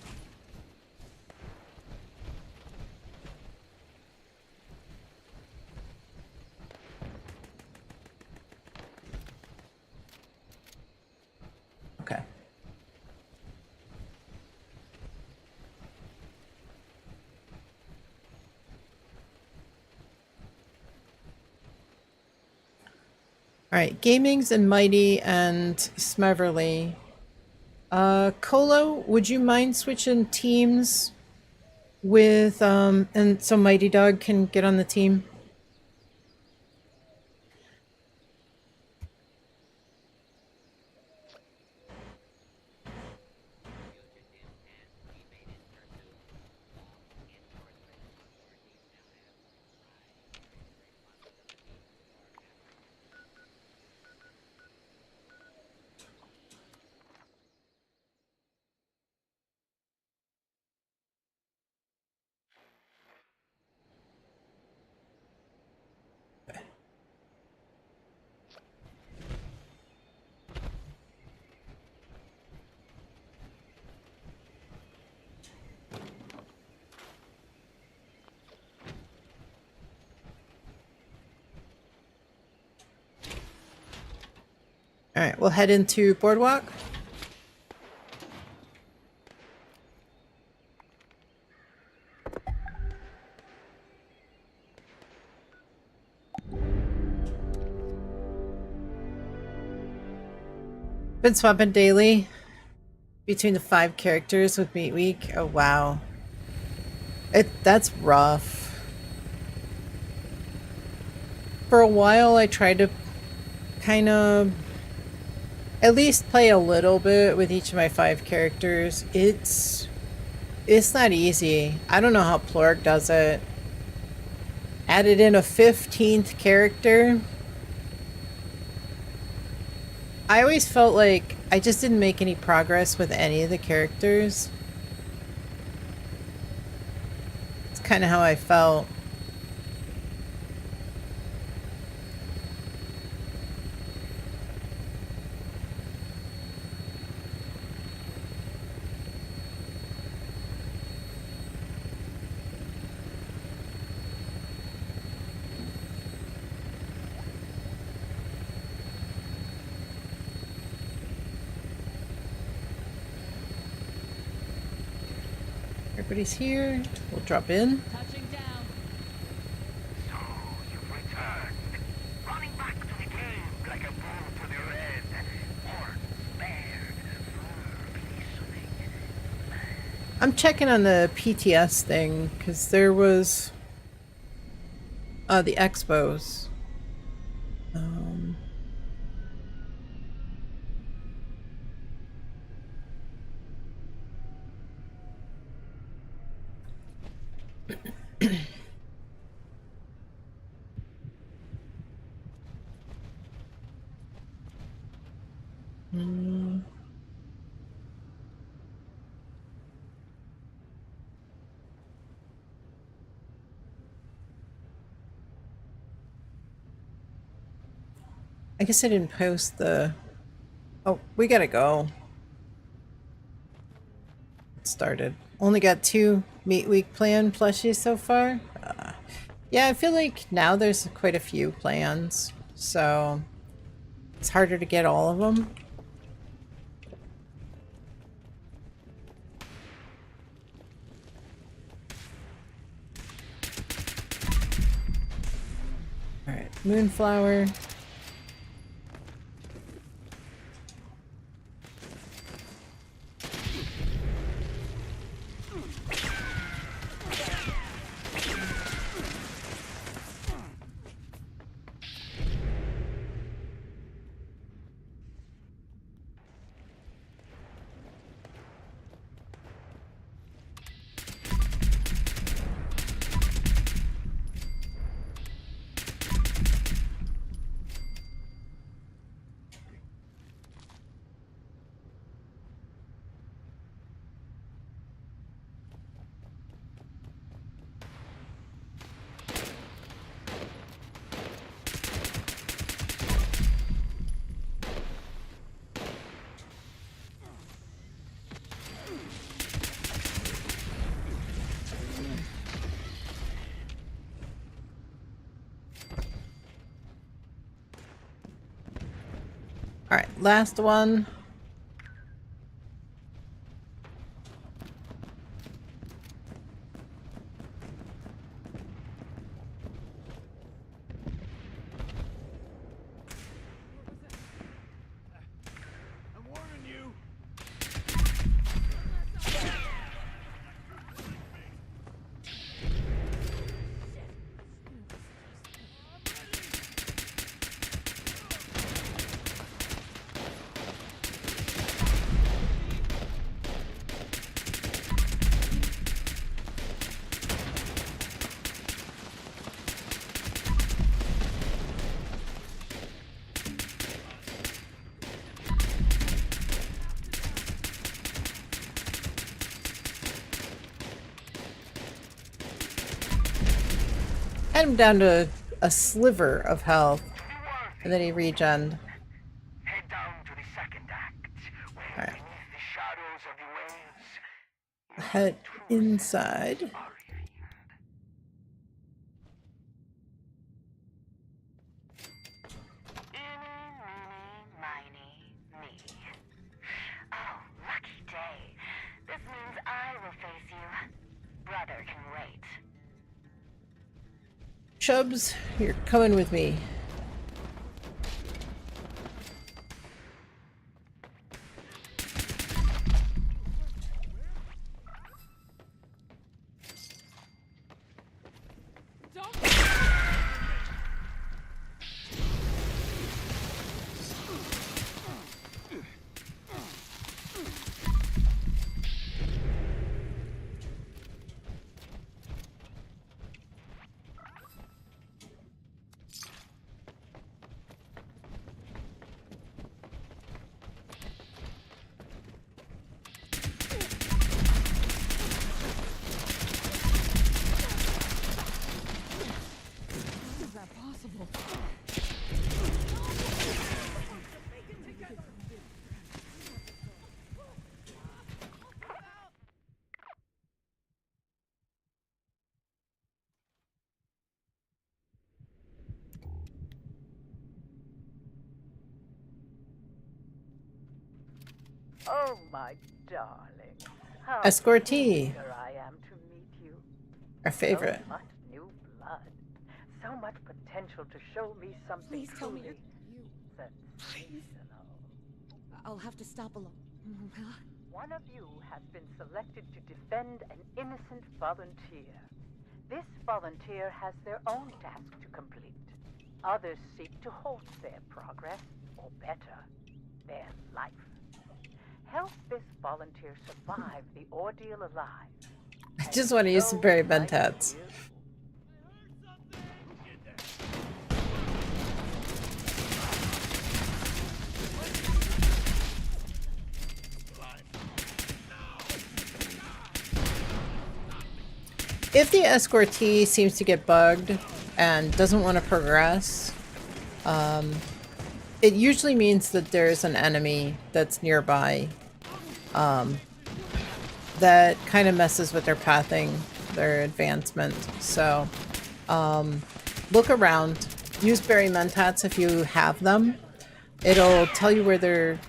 Okay. Alright, Gamings and Mighty and Smeverly. Colo, would you mind switching teams with, and so Mighty Dog can get on the team? Alright, we'll head into Boardwalk. Been swapping daily between the 5 characters with Meat Week. Oh wow. That's rough. For a while I tried to kind of at least play a little bit with each of my 5 characters. It's not easy. I don't know how Plorg does it. Added in a 15th character. I always felt like I just didn't make any progress with any of the characters. It's kind of how I felt. Everybody's here. We'll drop in. Touching down. So, you've returned. Running back to the game like a bull to the red. Horn spared, fur glistening. I'm checking on the PTS thing because there was the Expos. I guess I didn't post the... Oh, we gotta go. It started. Only got 2 Meat Week plan plushies so far. Yeah, I feel like now there's quite a few plans, so it's harder to get all of them. Alright, Moonflower. Alright, last one. Had him down to a sliver of health, and then he regened. Head down to the second act, where Alright. beneath the shadows of the waves, Head inside. are revealed. Eeny, meeny, miny, me. Oh, lucky day. This means I will face you. Brother can wait. Chubs, you're coming with me. Oh, my darling. How Escortee, eager I am to meet you. our favorite. So much new blood. So much potential to show me something Please tell me truly you. sensational. I'll have to stop alone. One of you has been selected to defend an innocent volunteer. This volunteer has their own task to complete. Others seek to halt their progress, or better, their life. Help this volunteer survive the ordeal alive. I just want to use some Berry Mentats. If the escortee seems to get bugged and doesn't want to progress, it usually means that there's an enemy that's nearby that kind of messes with their pathing, their advancement. So look around. Use Berry Mentats if you have them. It'll tell you where they're,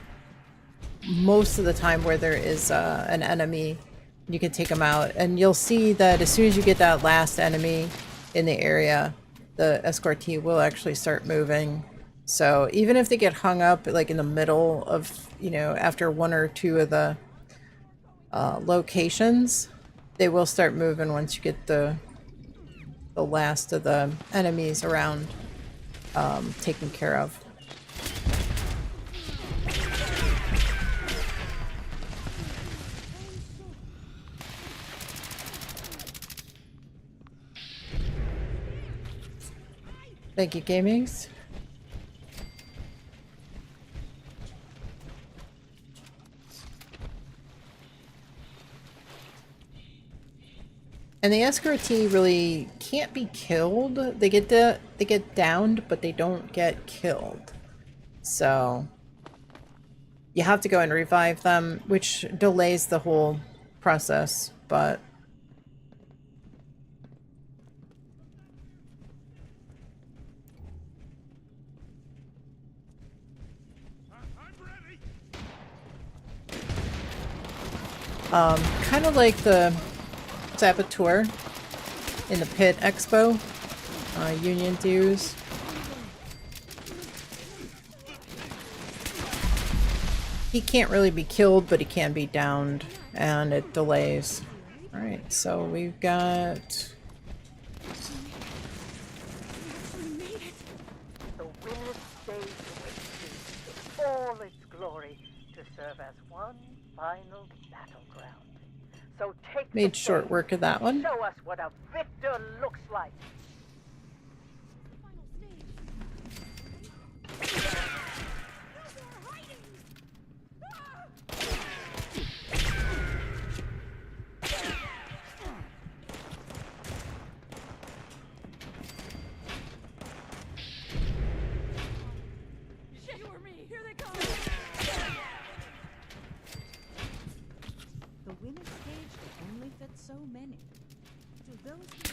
most of the time, where there is an enemy. You can take them out, and you'll see that as soon as you get that last enemy in the area, the escortee will actually start moving. So even if they get hung up like in the middle of, you know, after one or two of the locations, they will start moving once you get the last of the enemies around taken care of. Thank you, Gamings. And the escortee really can't be killed. They get downed, but they don't get killed. So you have to go and revive them, which delays the whole process, but kind of like the Saboteur in the Pit Expo, Union dues. He can't really be killed, but he can be downed, and it delays. Alright, so we've got... The witness stage awaits in all its glory to serve as one final battleground. So take Made the short stage. work of that one. Show us what a victor looks like. beginning. To those who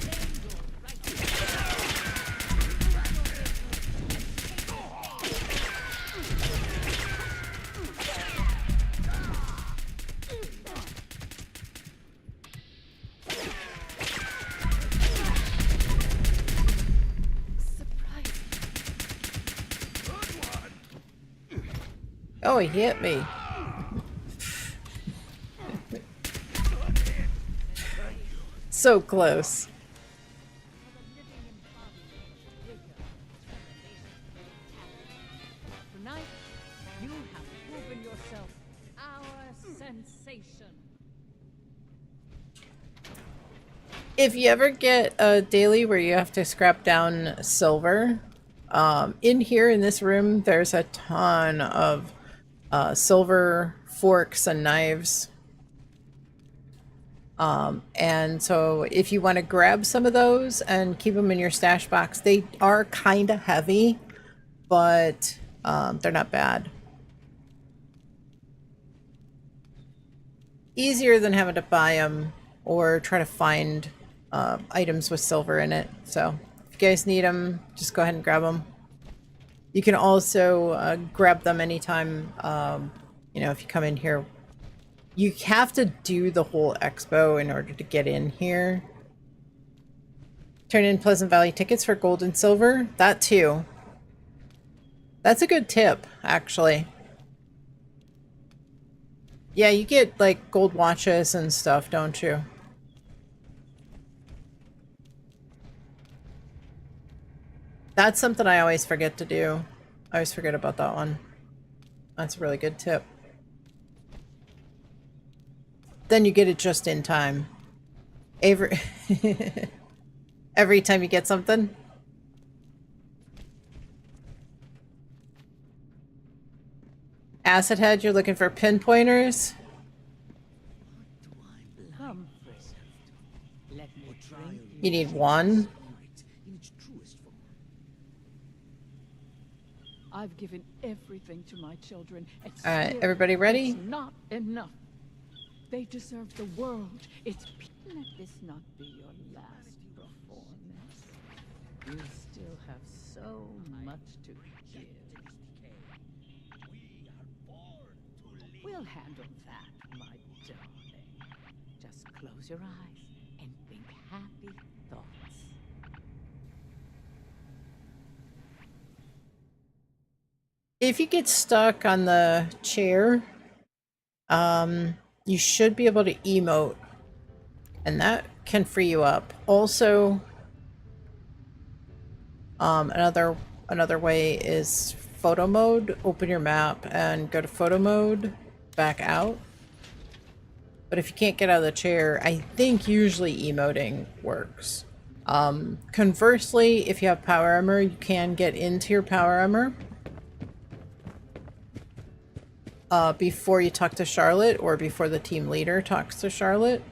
then go right. Oh, he hit me. So close. Tonight, you have proven yourself our sensation. If you ever get a daily where you have to scrap down silver, in here in this room, there's a ton of silver forks and knives. And so if you want to grab some of those and keep them in your stash box, they are kind of heavy, but they're not bad. Easier than having to buy them or try to find items with silver in it. So if you guys need them, just go ahead and grab them. You can also grab them anytime, you know, if you come in here. You have to do the whole expo in order to get in here. Turn in Pleasant Valley tickets for gold and silver. That too. That's a good tip, actually. Yeah, you get like gold watches and stuff, don't you? That's something I always forget to do. I always forget about that one. That's a really good tip. Then you get it just in time. Every every time you get something. Acid Head, you're looking for pinpointers? Come, let me drink. You need one? I've given everything to my children. Alright, everybody ready? It's not enough. They deserve the world. It's let this not be your last performance. You still have so much to give. We'll handle that, my darling. Just close your eyes and think happy thoughts. If you get stuck on the chair, you should be able to emote, and that can free you up. Also, another way is photo mode. Open your map and go to photo mode, back out. But if you can't get out of the chair, I think usually emoting works. Conversely, if you have power armor, you can get into your power armor before you talk to Charlotte or before the team leader talks to Charlotte.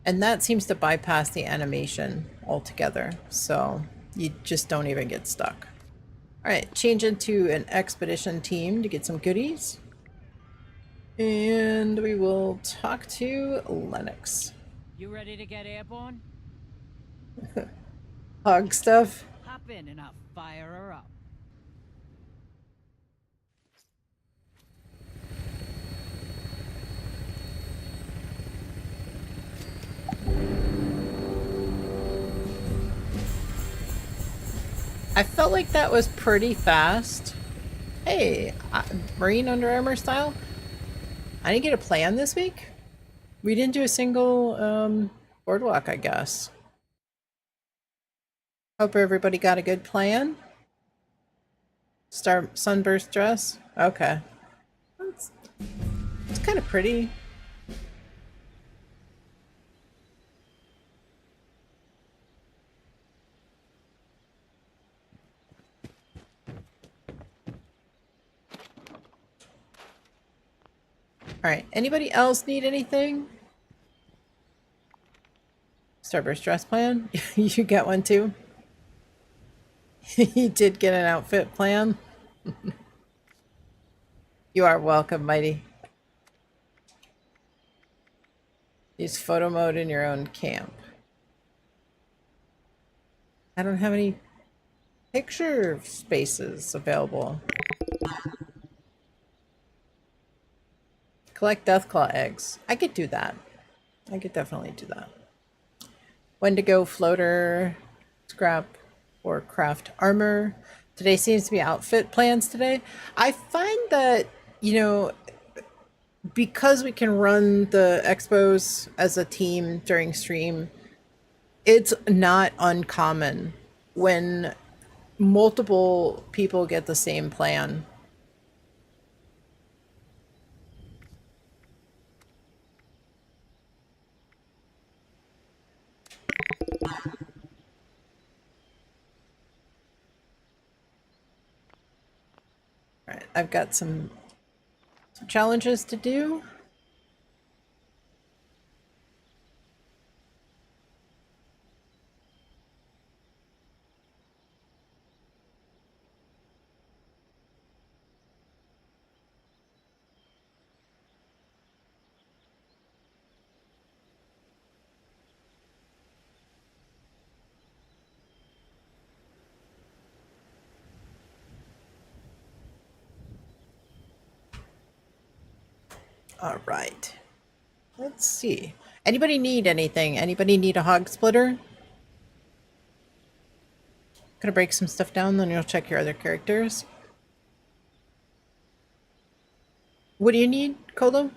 And that seems to bypass the animation altogether. So you just don't even get stuck. All right, change into an expedition team to get some goodies. And we will talk to Lennox. You ready to get airborne? Hog stuff. Hop in and I'll fire her up. I felt like that was pretty fast. Hey, Marine Under Armour style. I didn't get a plan this week. We didn't do a single boardwalk, I guess. Hope everybody got a good plan. Start sunburst dress. Okay. It's kind of pretty. Alright, anybody else need anything? Starburst dress plan? You get one too? You did get an outfit plan? You are welcome, Mighty. Use photo mode in your own camp. I don't have any picture spaces available. Collect Deathclaw eggs. I could do that. I could definitely do that. Wendigo, floater, scrap, or craft armor. Today seems to be outfit plans today. I find that, you know, because we can run the expos as a team during stream, it's not uncommon when multiple people get the same plan. All right, I've got some challenges to do. All right. Let's see. Anybody need anything? Anybody need a hog splitter? Gonna break some stuff down, then you'll check your other characters. What do you need, Kolo?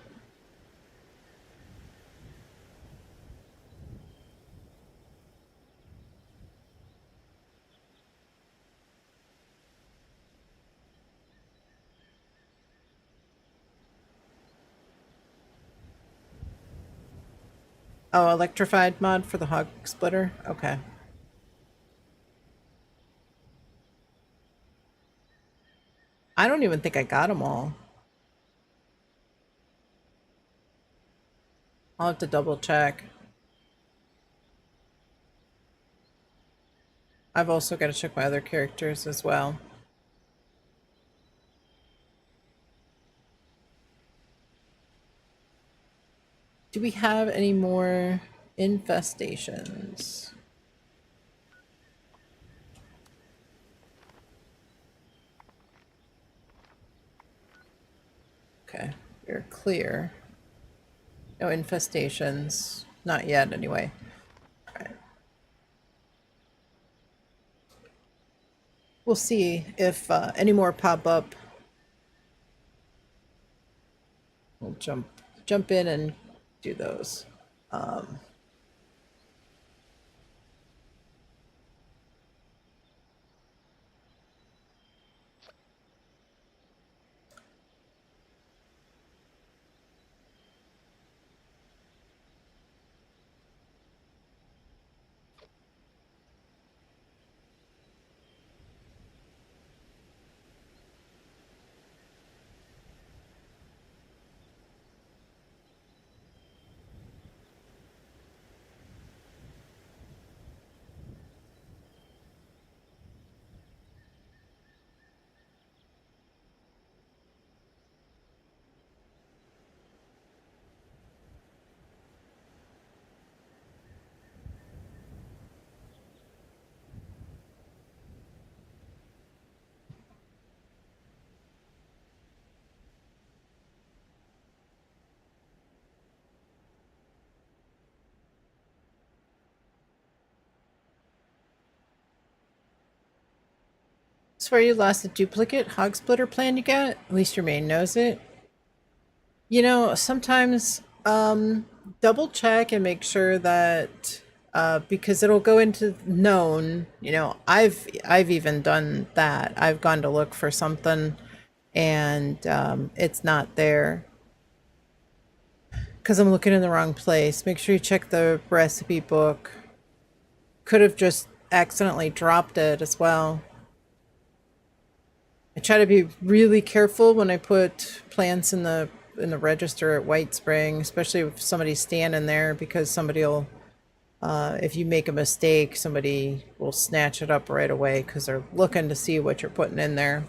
Oh, electrified mod for the hog splitter? Okay. I don't even think I got them all. I'll have to double check. I've also got to check my other characters as well. Do we have any more infestations? Okay, we're clear. No infestations. Not yet, anyway. All right. We'll see if any more pop up. We'll jump in and do those. Swear you lost a duplicate hog splitter plan you got? At least your main knows it. You know, sometimes double check and make sure that because it'll go into known, you know, I've even done that. I've gone to look for something and it's not there because I'm looking in the wrong place. Make sure you check the recipe book. Could have just accidentally dropped it as well. I try to be really careful when I put plants in the register at White Spring, especially if somebody's standing there, because somebody will, if you make a mistake, somebody will snatch it up right away because they're looking to see what you're putting in there.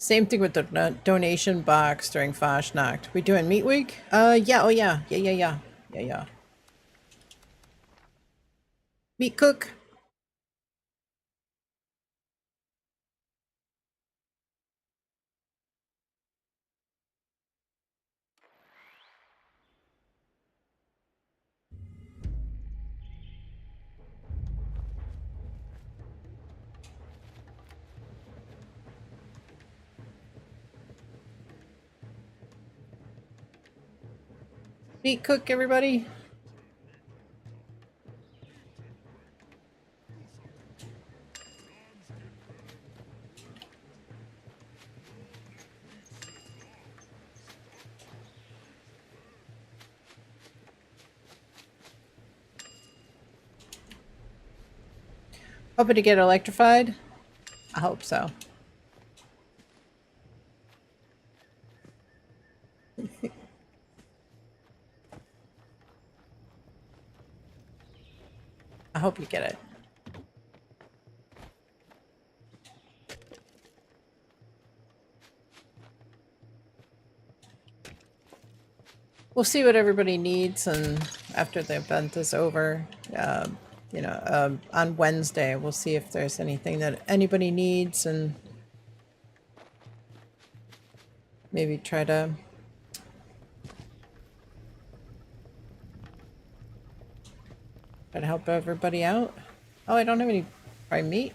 Same thing with the donation box during Fashnacht. We doing Meat Week? Yeah, oh yeah. Yeah. Meat cook. Meat cook, everybody. Hoping to get electrified? I hope so. I hope you get it. We'll see what everybody needs, and after the event is over, on Wednesday, we'll see if there's anything that anybody needs, and maybe try to help everybody out. Oh, I don't have any prime meat.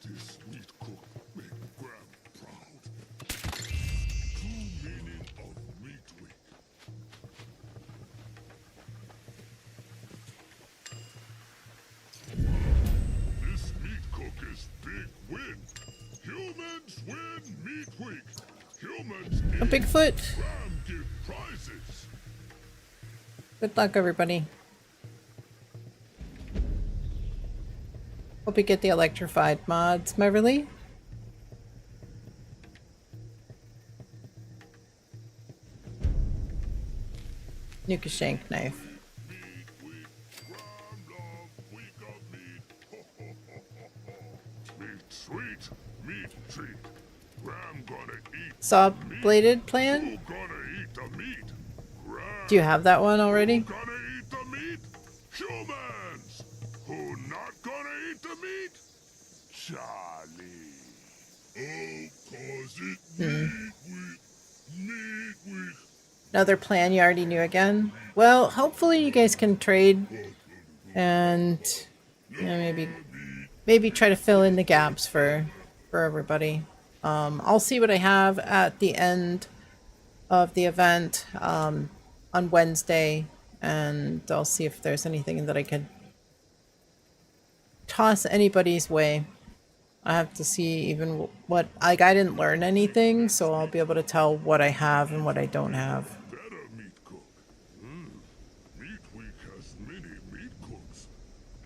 This meat cook make Graham proud. True meaning of Meat Week. This meat cook is big win. Humans win Meat Week. Humans A Bigfoot. Graham give prizes. Good luck, everybody. Hope you get the electrified mods, Meverly. Nuke shank knife. Meat sweet, meat treat. Graham gonna eat. Saw bladed plan? Who gonna eat the meat? Graham Do you have that one already? gonna eat the meat? Humans! Who not gonna eat the meat? Charlie. Oh, cause it meat week. Another plan you already knew again? Well, hopefully you guys can trade and maybe try to fill in the gaps for everybody. I'll see what I have at the end of the event on Wednesday, and I'll see if there's anything that I could toss anybody's way. I have to see even what, like, I didn't learn anything, so I'll be able to tell what I have and what I don't have. Better meat cook. Meat week has many meat cooks.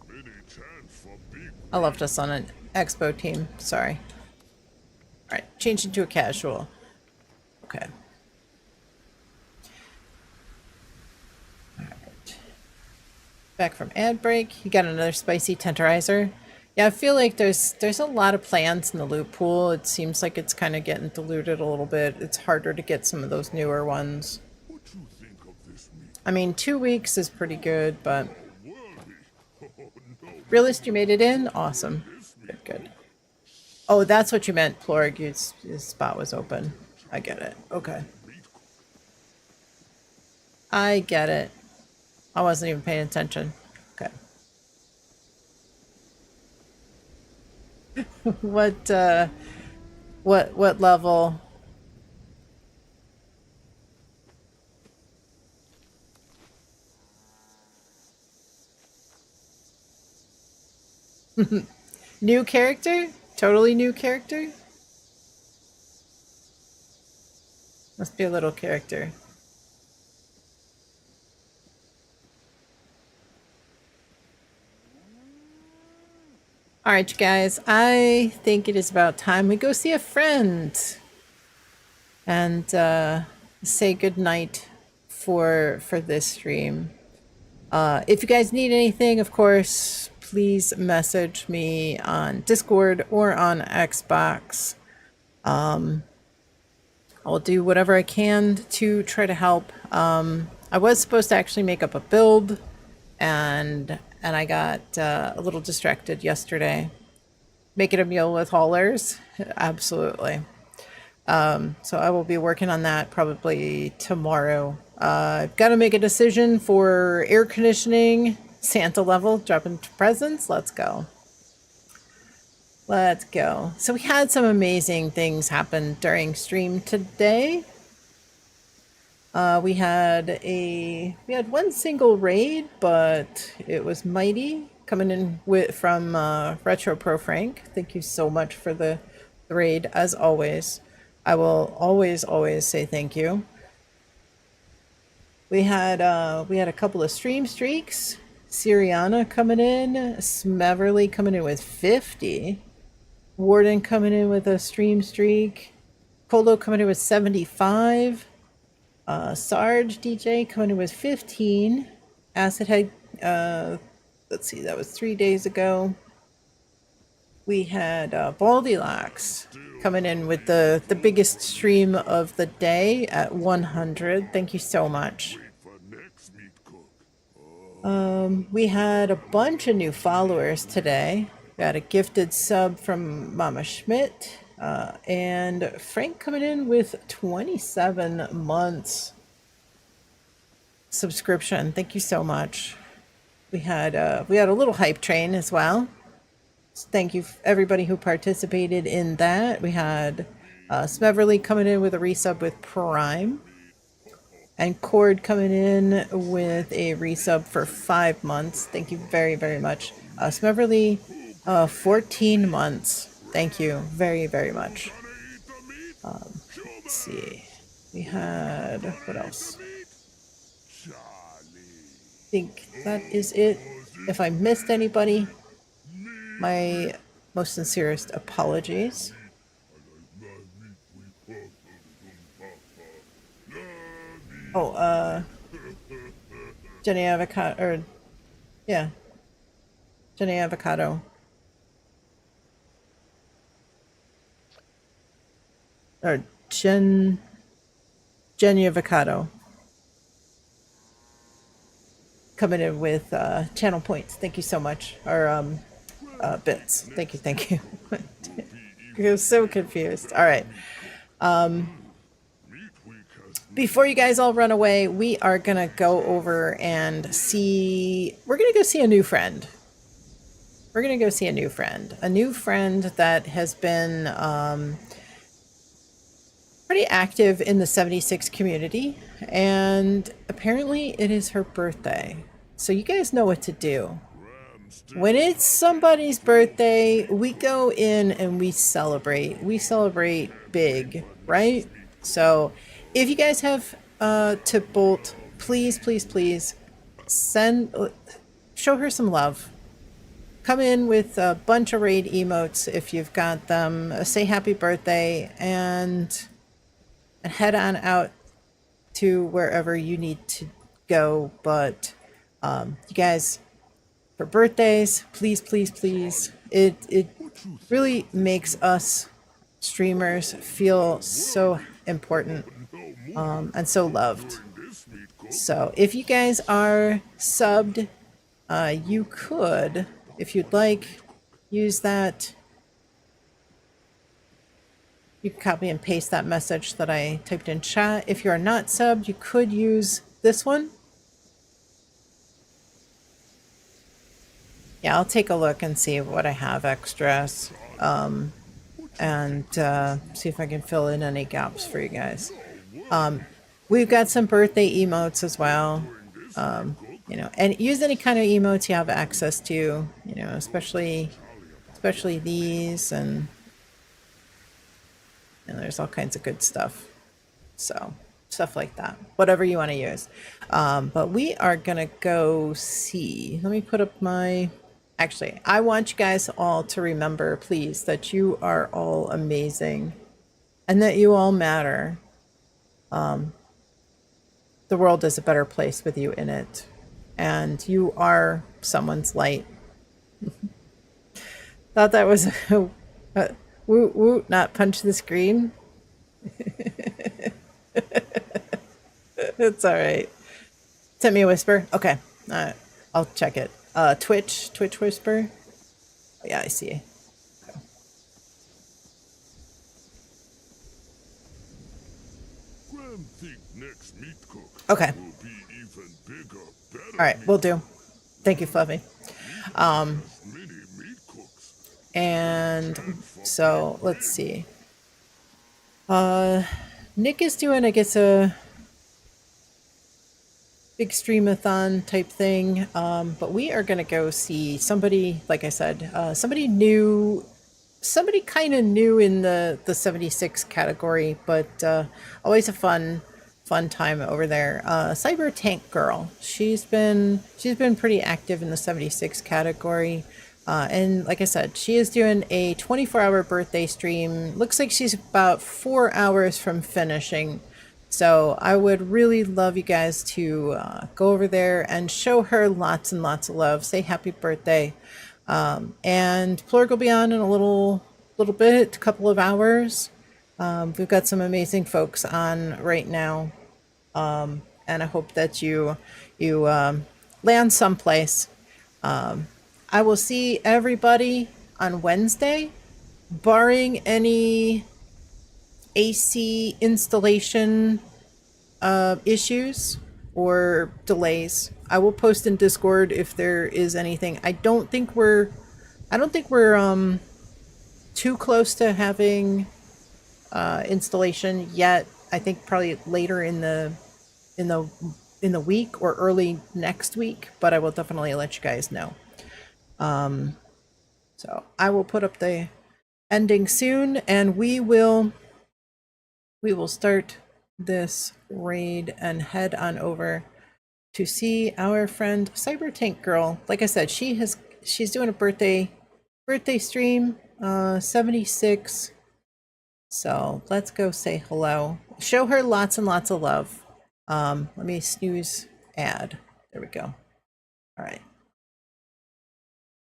Many chance for big. I left us on an expo team. Sorry. Alright, change into a casual. Okay. Alright. Back from ad break. You got another spicy tenderizer. Yeah, I feel like there's a lot of plans in the loot pool. It seems like it's kind of getting diluted a little bit. It's harder to get some of those newer ones. What you think of this meat? I mean, 2 weeks is pretty good, but... Realist, you made it in? Awesome. Good, good. Oh, that's what you meant, Plorg. His spot was open. I get it. Okay. I get it. I wasn't even paying attention. Okay. What level? New character? Totally new character? Must be a little character. All right, you guys, I think it is about time we go see a friend and say goodnight for this stream. If you guys need anything, of course, please message me on Discord or on Xbox. I'll do whatever I can to try to help. I was supposed to actually make up a build, and I got a little distracted yesterday. Making a meal with haulers, absolutely. So I will be working on that probably tomorrow. I've got to make a decision for air conditioning, Santa level, dropping presents. Let's go. Let's go. So we had some amazing things happen during stream today. We had one single raid, but it was mighty coming in from Retro Pro Frank. Thank you so much for the raid, as always. I will always say thank you. We had a couple of stream streaks. Siriana coming in, Smeverly coming in with 50, Warden coming in with a stream streak, Polo coming in with 75. Sarge DJ coming in with 15. Acid Head, let's see, that was 3 days ago. We had Baldylocks coming in with the biggest stream of the day at 100. Thank you so much. We had a bunch of new followers today. Got a gifted sub from Mama Schmidt. And Frank coming in with 27 months subscription. Thank you so much. We had a little hype train as well. So thank you everybody who participated in that. We had Smeverly coming in with a resub with Prime, and Cord coming in with a resub for 5 months. Thank you very, very much. Smeverly, 14 months. Thank you very, very much. Let's see. We had, what else? I think that is it. If I missed anybody, my most sincerest apologies. Oh, Jenny Avocado, or, yeah. Jenny Avocado. Or Jenny Avocado. Coming in with channel points. Thank you so much. Or bits. Thank you. I was so confused. All right. Before you guys all run away, we are gonna go over and see. We're gonna go see a new friend. We're gonna go see a new friend. A new friend that has been pretty active in the 76 community, and apparently it is her birthday. So you guys know what to do. When it's somebody's birthday, we go in and we celebrate. We celebrate big, right? So if you guys have tip bolt, please show her some love. Come in with a bunch of raid emotes if you've got them. Say happy birthday and head on out to wherever you need to go. But you guys, for birthdays, please, it really makes us streamers feel so important and so loved. So if you guys are subbed, you could, if you'd like, use that. You can copy and paste that message that I typed in chat. If you are not subbed, you could use this one? Yeah, I'll take a look and see what I have extras. And see if I can fill in any gaps for you guys. We've got some birthday emotes as well. You know, and use any kind of emotes you have access to, you know, especially these, and there's all kinds of good stuff. So stuff like that, whatever you want to use. But we are gonna go see. Let me put up my. Actually, I want you guys all to remember, please, that you are all amazing, and that you all matter. The world is a better place with you in it, and you are someone's light. Thought that was a woot woot, not punch the screen. It's all right. Send me a whisper. Okay, I'll check it. Twitch whisper. Yeah, I see. Graham think next meat cook Okay. will be even bigger, better. All right, will do. Thank you, Fluffy. Many meat cooks. And so let's see. Nick is doing, I guess, a big streamathon type thing. But we are gonna go see somebody, like I said, somebody new, somebody kind of new in the 76 category, but always a fun time over there. Cyber Tank Girl. She's been pretty active in the 76 category. And like I said, she is doing a 24-hour birthday stream. Looks like she's about 4 hours from finishing. So I would really love you guys to go over there and show her lots and lots of love. Say happy birthday. And Plurg will be on in a little bit, a couple of hours. We've got some amazing folks on right now. And I hope that you land someplace. I will see everybody on Wednesday, barring any AC installation issues or delays. I will post in Discord if there is anything. I don't think we're too close to having installation yet. I think probably later in the week or early next week, but I will definitely let you guys know. So I will put up the ending soon, and we will start this raid and head on over to see our friend Cyber Tank Girl. Like I said, she's doing a birthday stream, 76. So let's go say hello. Show her lots and lots of love. Let me snooze ad. There we go. All right.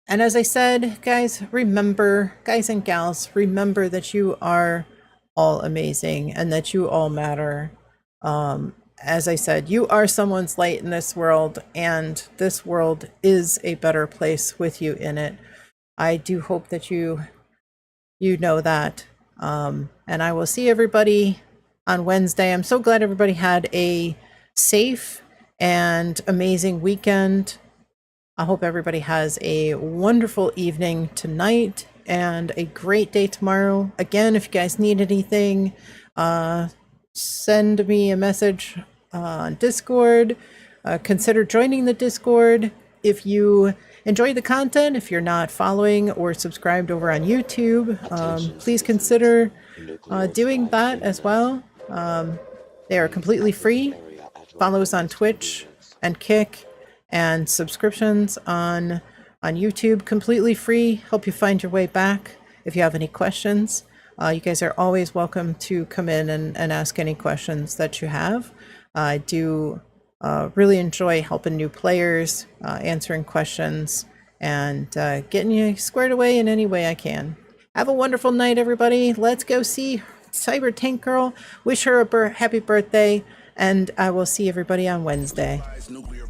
And as I said, guys, remember, guys and gals, remember that you are all amazing and that you all matter. As I said, you are someone's light in this world, and this world is a better place with you in it. I do hope that you know that. And I will see everybody on Wednesday. I'm so glad everybody had a safe and amazing weekend. I hope everybody has a wonderful evening tonight and a great day tomorrow. Again, if you guys need anything, send me a message on Discord. Consider joining the Discord. If you enjoy the content, if you're not following or subscribed over on YouTube, please consider doing that as well. They are completely free. Follow us on Twitch and Kick, and subscriptions on YouTube, completely free. Help you find your way back. If you have any questions, you guys are always welcome to come in and ask any questions that you have. I do really enjoy helping new players, answering questions, and getting you squared away in any way I can. Have a wonderful night, everybody. Let's go see Cyber Tank Girl. Wish her a happy birthday, and I will see everybody on Wednesday. Nuclear